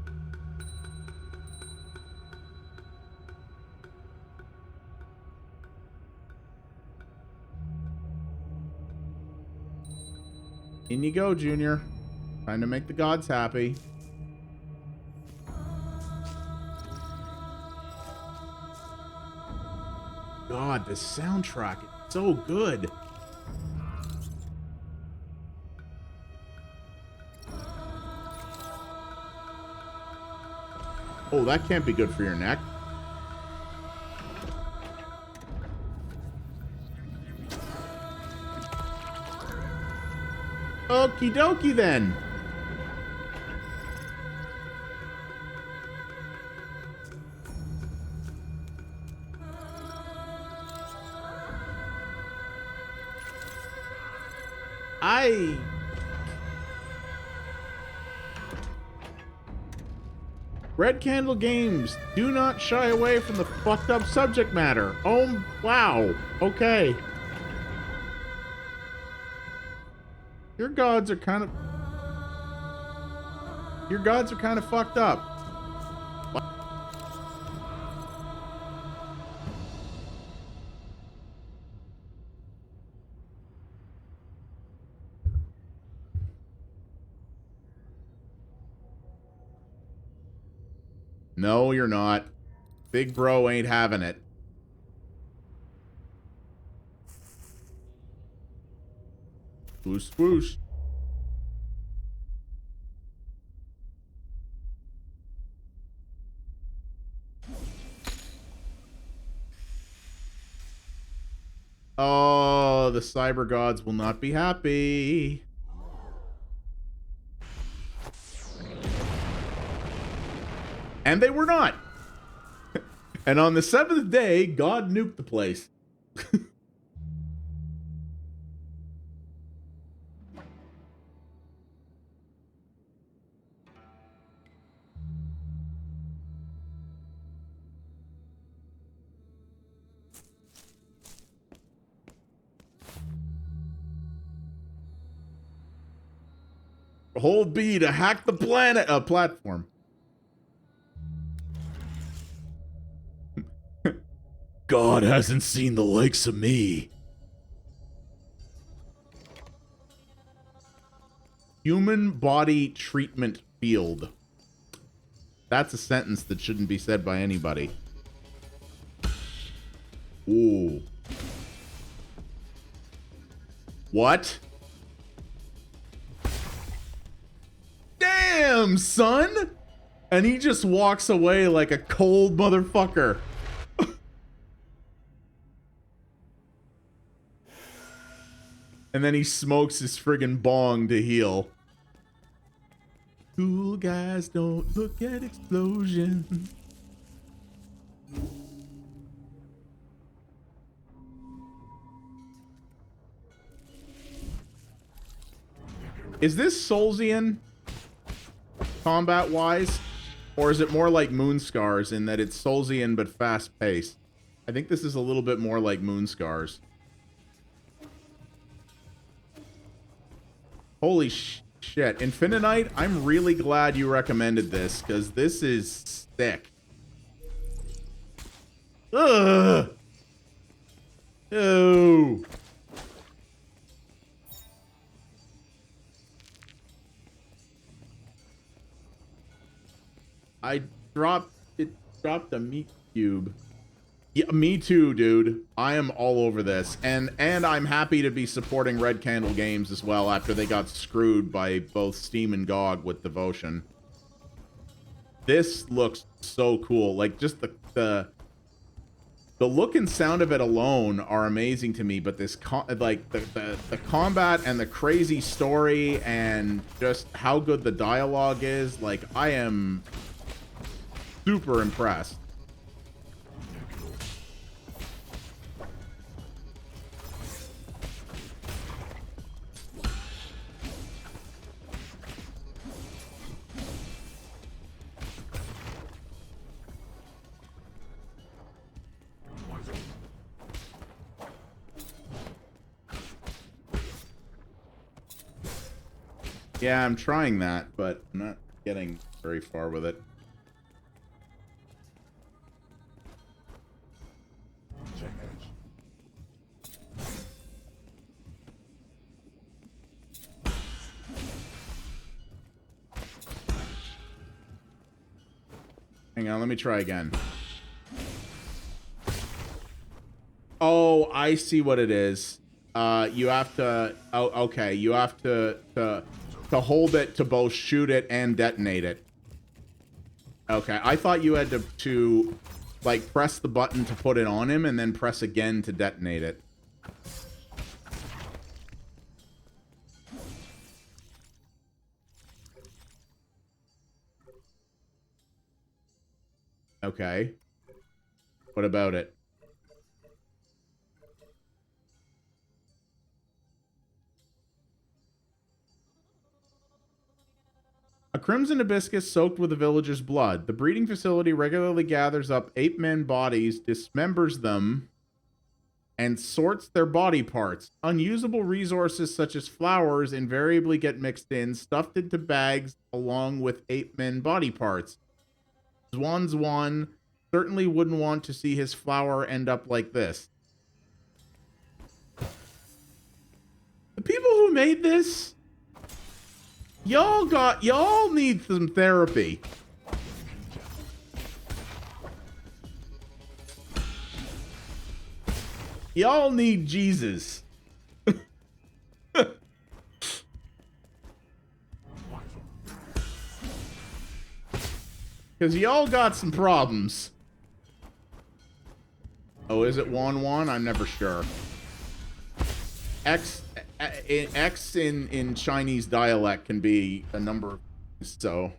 In you go, Junior. Time to make the gods happy. God, the soundtrack is so good. Oh, that can't be good for your neck. Okie dokie then. Red Candle Games, do not shy away from the fucked up subject matter. Oh, wow. Okay. Your gods are kind of fucked up. No, you're not. Big bro ain't having it. Swoosh, swoosh. Oh, the cyber gods will not be happy. And they were not. And on the seventh day, God nuked the place. Hold B to hack the platform. God hasn't seen the likes of me. Human body treatment field. That's a sentence that shouldn't be said by anybody. Ooh. What? Damn, son! And he just walks away like a cold motherfucker. And then he smokes his friggin' bong to heal. Cool guys don't look at explosions. Is this Soulsian combat-wise? Or is it more like Moonscars in that it's Soulsian but fast-paced? I think this is a little bit more like Moonscars. Holy shit. Infinite, I'm really glad you recommended this, because this is sick. Ugh! Ew! It dropped a meat cube. Yeah, me too, dude. I am all over this. And I'm happy to be supporting Red Candle Games as well after they got screwed by both Steam and GOG with Devotion. This looks so cool. Like, just the look and sound of it alone are amazing to me, but this the combat and the crazy story and just how good the dialogue is, like, I am super impressed. Yeah, I'm trying that, but I'm not getting very far with it. Hang on, let me try again. Oh, I see what it is. You have to... Oh, okay. You have to hold it to both shoot it and detonate it. Okay, I thought you had to like, press the button to put it on him and then press again to detonate it. Okay. What about it? A crimson hibiscus soaked with the villagers' blood. The breeding facility regularly gathers up ape men bodies, dismembers them, and sorts their body parts. Unusable resources such as flowers invariably get mixed in, stuffed into bags along with ape men body parts. Zwan certainly wouldn't want to see his flower end up like this. The people who made this, y'all need some therapy. Y'all need Jesus. Because y'all got some problems. Oh, is it Wan? I'm never sure. X in Chinese dialect can be a number of things, so.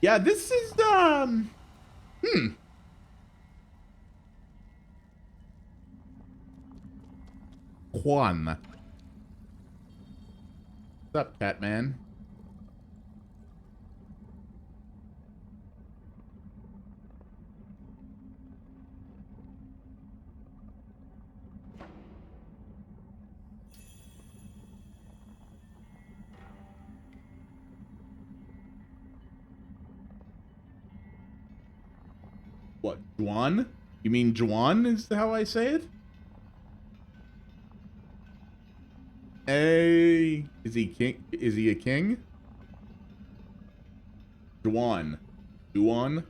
Yeah, this is, Juan. What's up, Catman? Juan? You mean Juan is how I say it? Hey, is he king? Is he a king? Juan. Juan?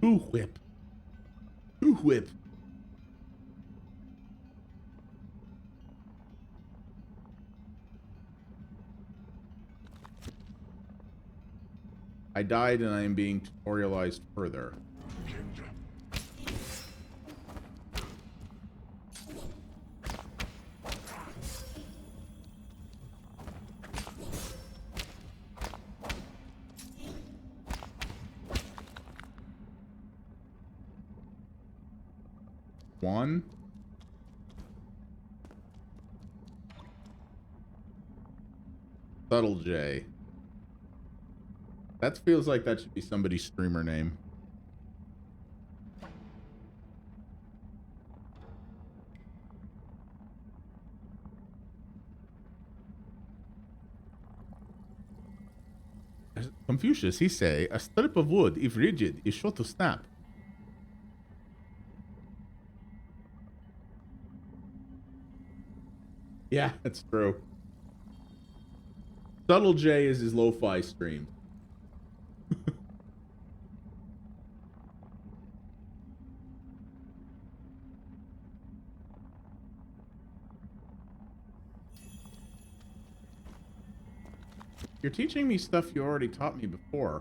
Who whip? Who whip? I died and I am being tutorialized further. One. Subtle J. That feels like that should be somebody's streamer name. Confucius, he say, a strip of wood, if rigid, is sure to snap. Yeah, that's true. Subtle J is his lo-fi stream. You're teaching me stuff you already taught me before.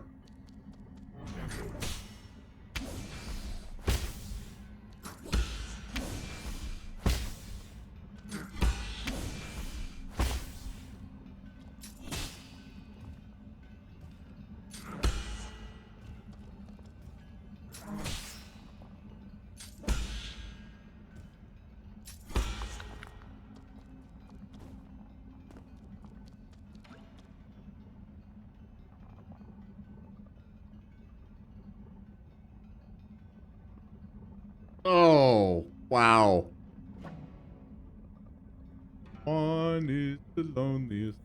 Oh, wow. One is the loneliest.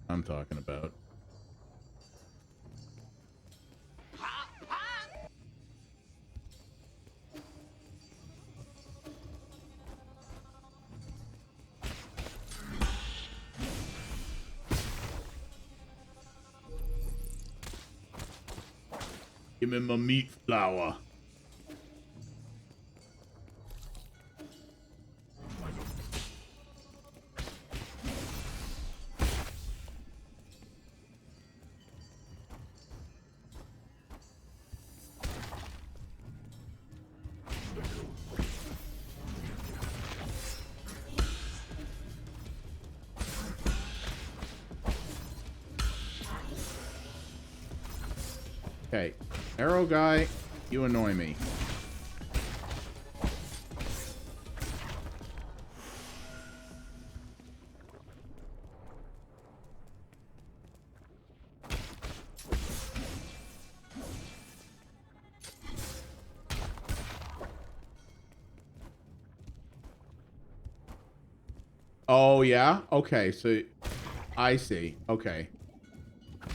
I'm talking about. Give me my meat flour. Okay, arrow guy, you annoy me. Oh, yeah? Okay, so I see. Okay.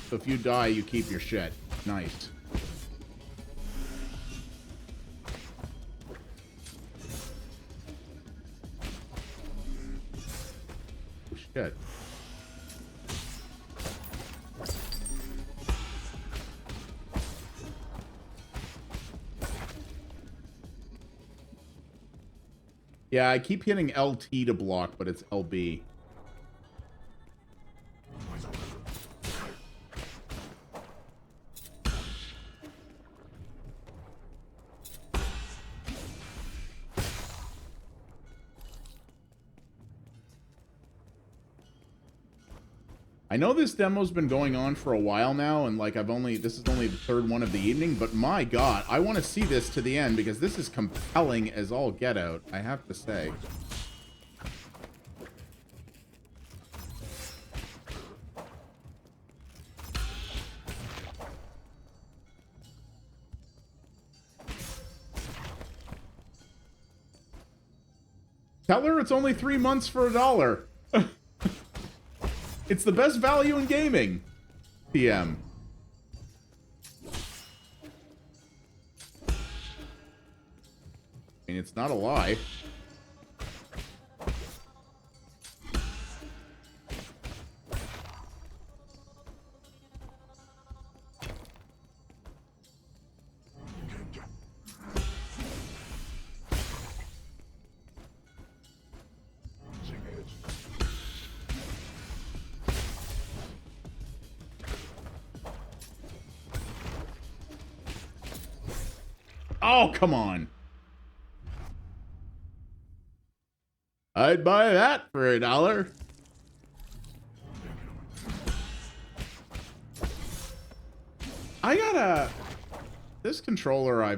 So if you die, you keep your shit. Nice. Oh, shit. Yeah, I keep hitting LT to block, but it's LB. I know this demo's been going on for a while now, and like this is only the third one of the evening, but my god, I want to see this to the end because this is compelling as all get out, I have to say. Tell her it's only 3 months for $1. It's the best value in gaming. PM. I mean, it's not a lie. Oh, come on. I'd buy that for $1. This controller, I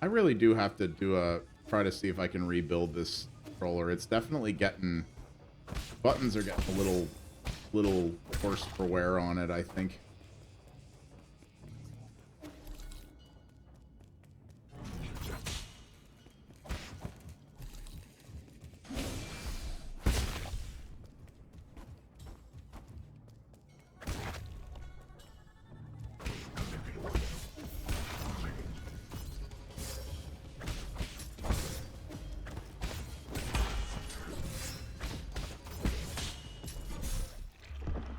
really do have to try to see if I can rebuild this controller. It's definitely buttons are getting a little worse for wear on it, I think.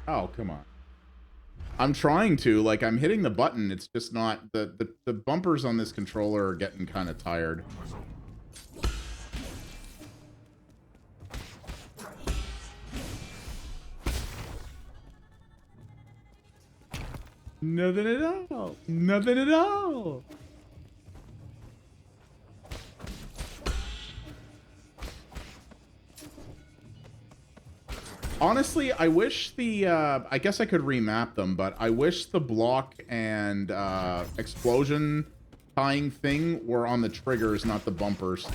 Oh, come on. I'm trying to, like, I'm hitting the button, it's just not, the bumpers on this controller are getting kind of tired. Nothing at all. Nothing at all. Honestly, I wish I guess I could remap them, but I wish the block and explosion tying thing were on the triggers, not the bumpers.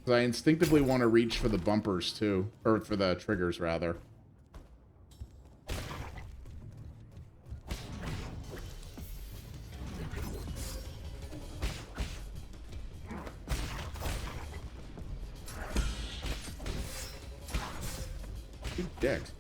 Because I instinctively want to reach for the bumpers too, or for the triggers rather. Dicks.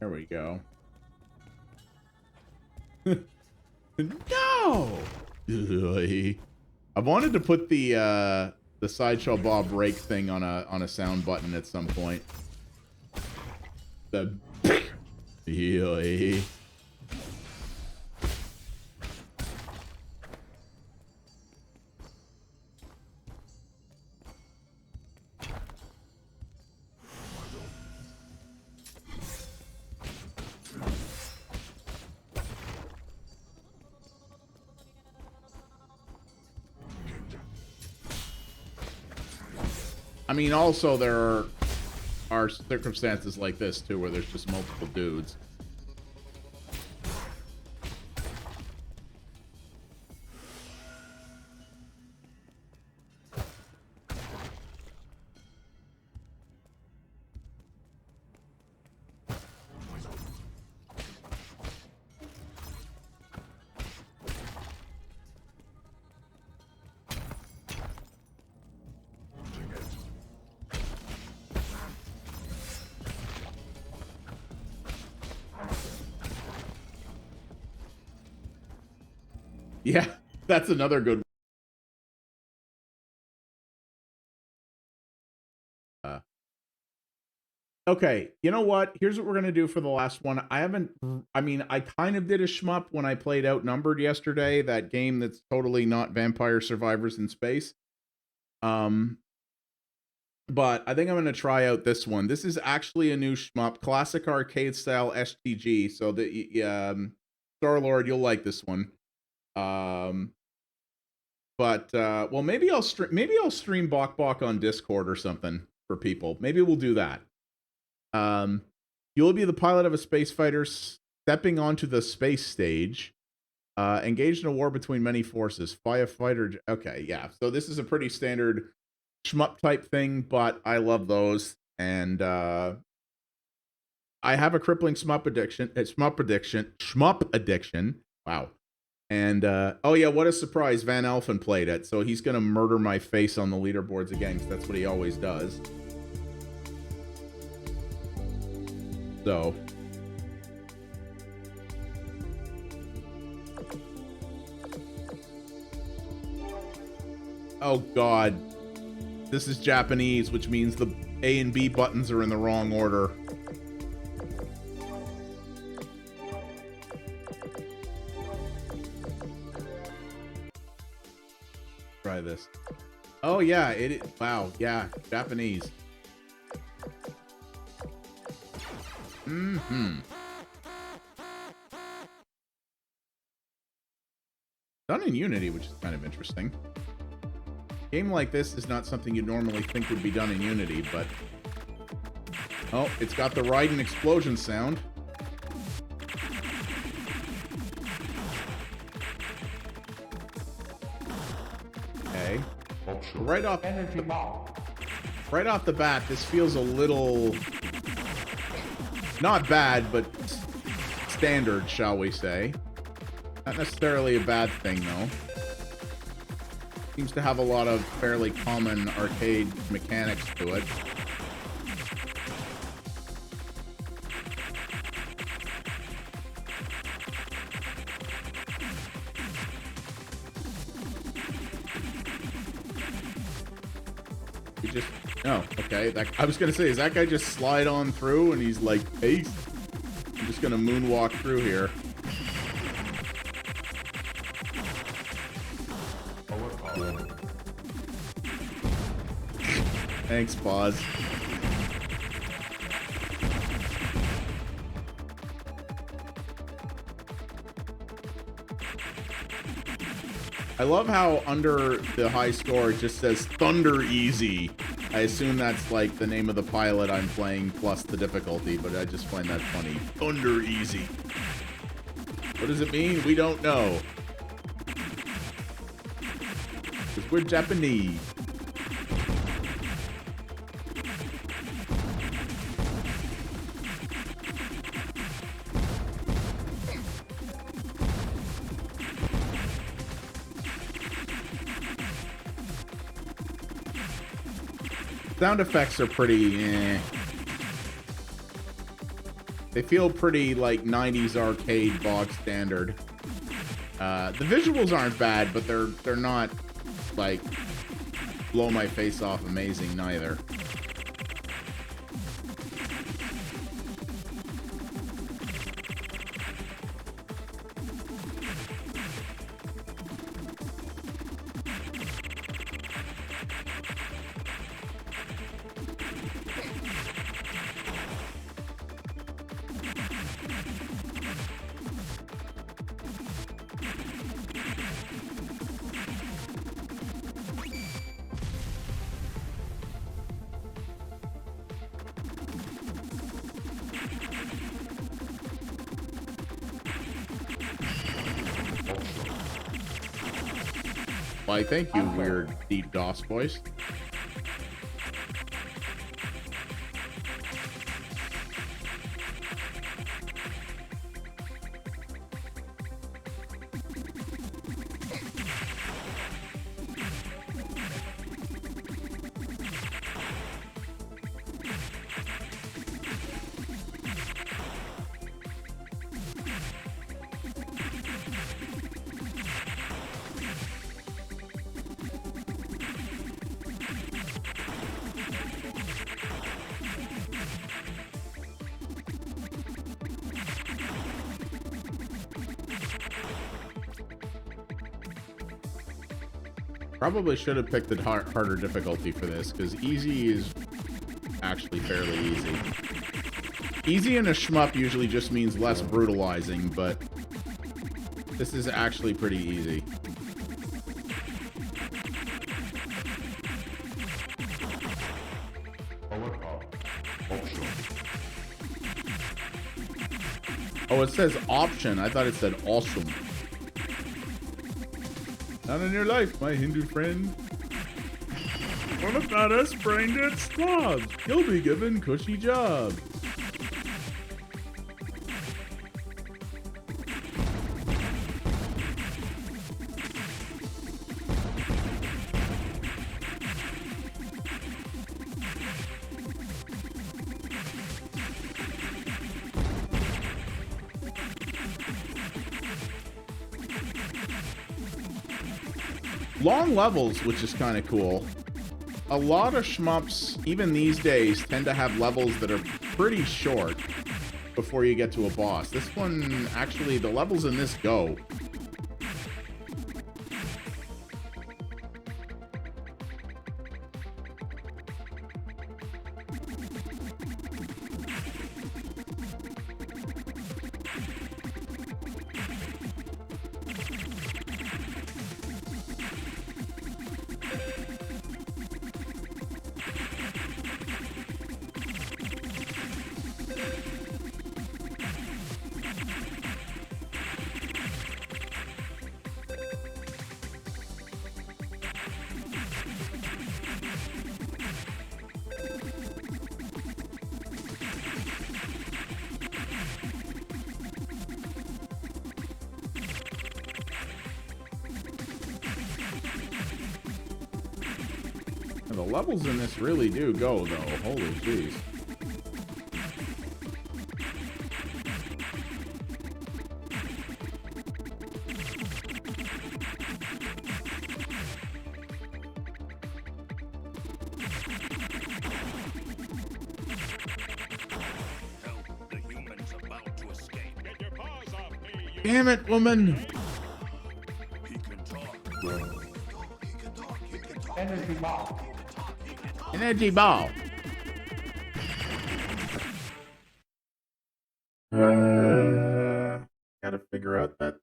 There we go. No! I've wanted to put the Sideshow Bob rake thing on a sound button at some point. The I mean, also there are circumstances like this too, where there's just multiple dudes. Yeah, that's another good Okay, you know what? Here's what we're gonna do for the last one. I kind of did a shmup when I played Outnumbered yesterday, that game that's totally not Vampire Survivors in space. But I think I'm gonna try out this one. This is actually a new shmup, classic arcade style STG. So the Star-Lord, you'll like this one. Well, maybe I'll stream Bok Bok on Discord or something for people. Maybe we'll do that. You'll be the pilot of a space fighter stepping onto the space stage, engaged in a war between many forces. Firefighter. Okay, yeah. So this is a pretty standard shmup type thing, but I love those. And I have a crippling shmup addiction. Wow. And oh yeah, what a surprise! Van Elfen played it, so he's gonna murder my face on the leaderboards again, because that's what he always does. So, oh god, this is Japanese, which means the A and B buttons are in the wrong order. Try this. Oh yeah, wow, yeah, Japanese. Done in Unity, which is kind of interesting. A game like this is not something you'd normally think would be done in Unity, but... Oh, it's got the Raiden explosion sound. Okay. Right off the bat, this feels a little... not bad, but standard, shall we say. Not necessarily a bad thing, though. Seems to have a lot of fairly common arcade mechanics to it. You just... oh, okay. I was gonna say, is that guy just slide on through and he's like, peace? I'm just gonna moonwalk through here. Thanks, Pause. I love how under the high score it just says Thunder Easy. I assume that's like the name of the pilot I'm playing plus the difficulty, but I just find that funny. Thunder Easy. What does it mean? We don't know. Because we're Japanese. Sound effects are pretty They feel pretty like 90s arcade bog standard. The visuals aren't bad, but they're not like blow my face off amazing neither. Why, thank you, weird deep DOS voice. Probably should have picked the harder difficulty for this, because easy is actually fairly easy. Easy in a shmup usually just means less brutalizing, but this is actually pretty easy. Oh, it says option. I thought it said awesome. Not in your life, my Hindu friend. What about us brain-dead slobs? You'll be given cushy job. Long levels, which is kind of cool. A lot of shmups, even these days, tend to have levels that are pretty short before you get to a boss. This one, actually, the levels in this go. The levels in this really do go, though. Holy jeez. Damn it, woman! Energy ball. Energy ball. Gotta figure out that.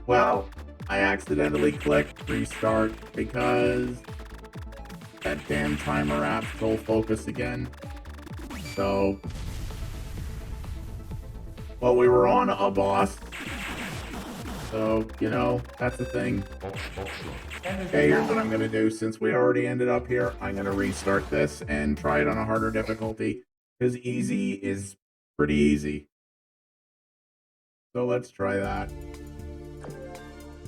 Well, I accidentally clicked restart because that damn timer app stole focus again. So, well, we were on a boss. So, you know, that's the thing. Okay, here's what I'm going to do. Since we already ended up here, I'm going to restart this and try it on a harder difficulty. Because easy is pretty easy. So let's try that.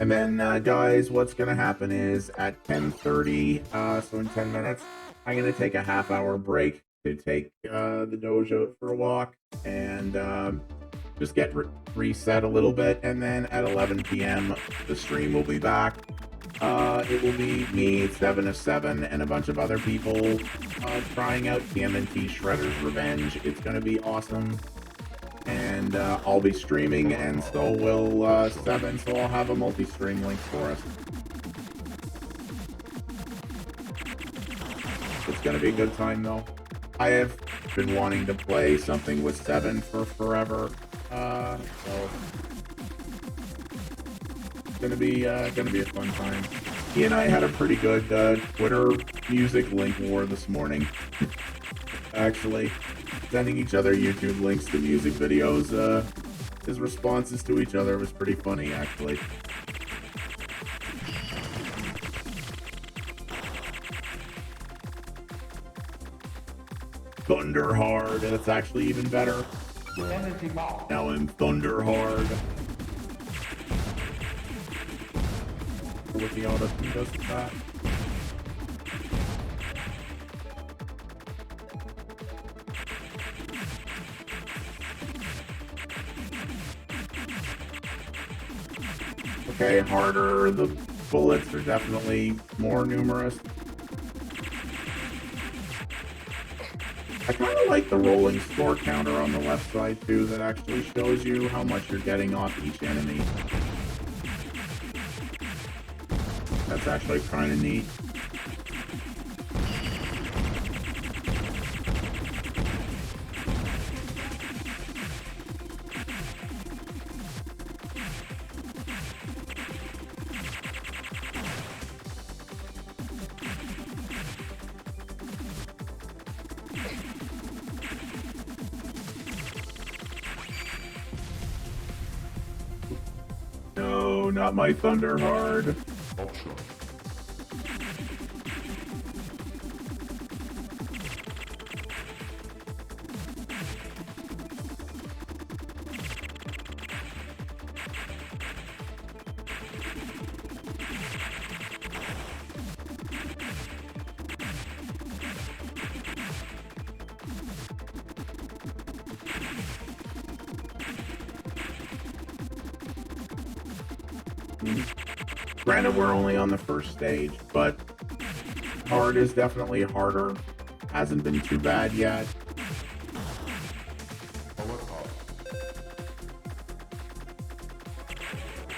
And then, guys, what's going to happen is at 10:30, so in 10 minutes, I'm going to take a half-hour break to take the dojo for a walk. And just get reset a little bit, and then at 11 p.m. the stream will be back. It will be me, 7 of 7, and a bunch of other people trying out TMNT Shredder's Revenge. It's going to be awesome, and I'll be streaming, and so will 7, so I'll have a multi-stream link for us. It's going to be a good time, though. I have been wanting to play something with 7 for forever. So it's gonna be a fun time. He and I had a pretty good Twitter music link war this morning. Actually, sending each other YouTube links to music videos. His responses to each other was pretty funny, actually. Thunder Hard. That's actually even better. Now I'm Thunder Hard. With the auto does that. Okay, harder. The bullets are definitely more numerous. I kind of like the rolling score counter on the left side too, that actually shows you how much you're getting off each enemy. That's actually kind of neat. No, not my Thunderhard. Granted, we're only on the first stage, but hard is definitely harder. Hasn't been too bad yet.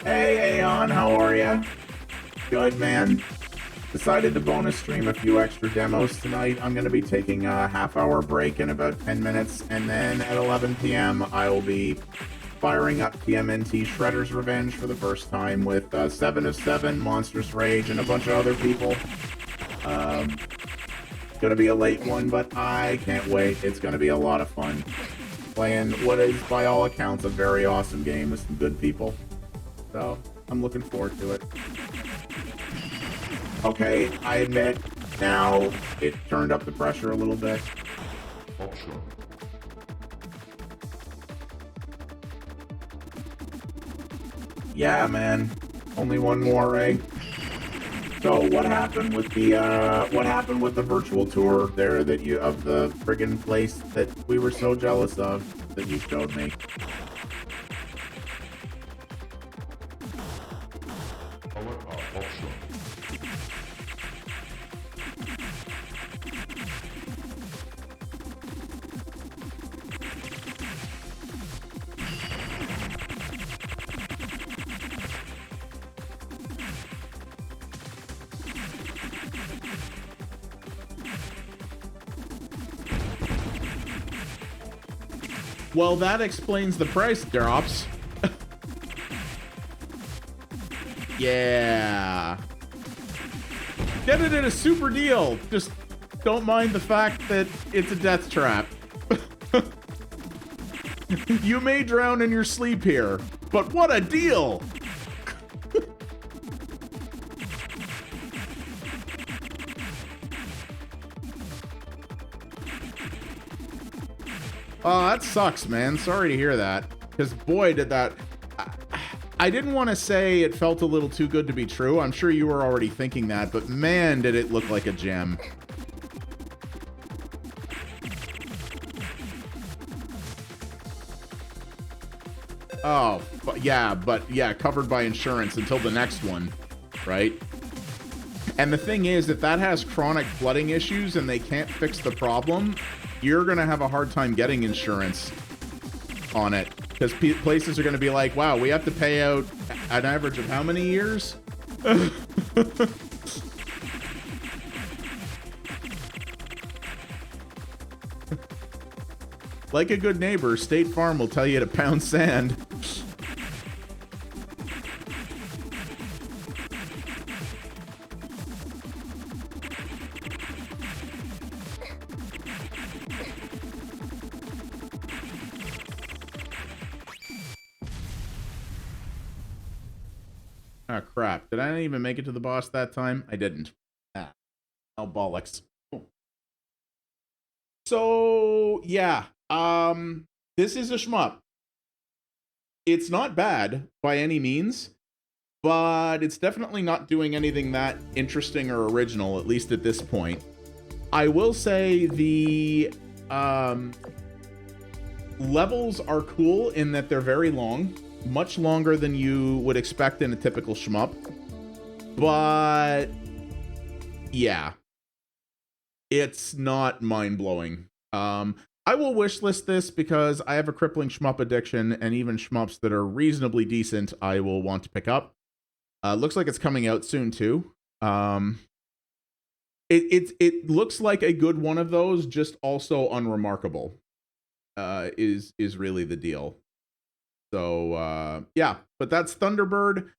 Hey, Aeon, how are ya? Good, man. Decided to bonus stream a few extra demos tonight. I'm going to be taking a half-hour break in about 10 minutes, and then at 11 p.m. I will be firing up TMNT Shredder's Revenge for the first time with 7 of 7, Monstrous Rage, and a bunch of other people. Gonna be a late one, but I can't wait. It's gonna be a lot of fun. Playing what is, by all accounts, a very awesome game with some good people. So, I'm looking forward to it. Okay, I admit, now it turned up the pressure a little bit. Yeah, man. Only one more, eh? So what happened with the virtual tour there that you of the friggin' place that we were so jealous of that you showed me? Well, that explains the price drops. Yeah. Get it at a super deal. Just don't mind the fact that it's a death trap. You may drown in your sleep here, but what a deal! Oh, that sucks, man. Sorry to hear that. Because, boy, did that... I didn't want to say it felt a little too good to be true. I'm sure you were already thinking that, but man, did it look like a gem. Oh, but yeah, covered by insurance until the next one, right? And the thing is, if that has chronic flooding issues and they can't fix the problem, you're going to have a hard time getting insurance on it. Because places are going to be like, wow, we have to pay out an average of how many years? Like a good neighbor, State Farm will tell you to pound sand. Oh, crap. Did I not even make it to the boss that time? I didn't. Ah. Oh, bollocks. Cool. So, yeah. This is a shmup. It's not bad by any means, but it's definitely not doing anything that interesting or original, at least at this point. I will say the levels are cool in that they're very long. Much longer than you would expect in a typical shmup. But yeah, it's not mind-blowing. I will wishlist this because I have a crippling shmup addiction, and even shmups that are reasonably decent I will want to pick up. Looks like it's coming out soon too. It looks like a good one of those, just also unremarkable. Is really the deal. So yeah, but that's Thunderbird.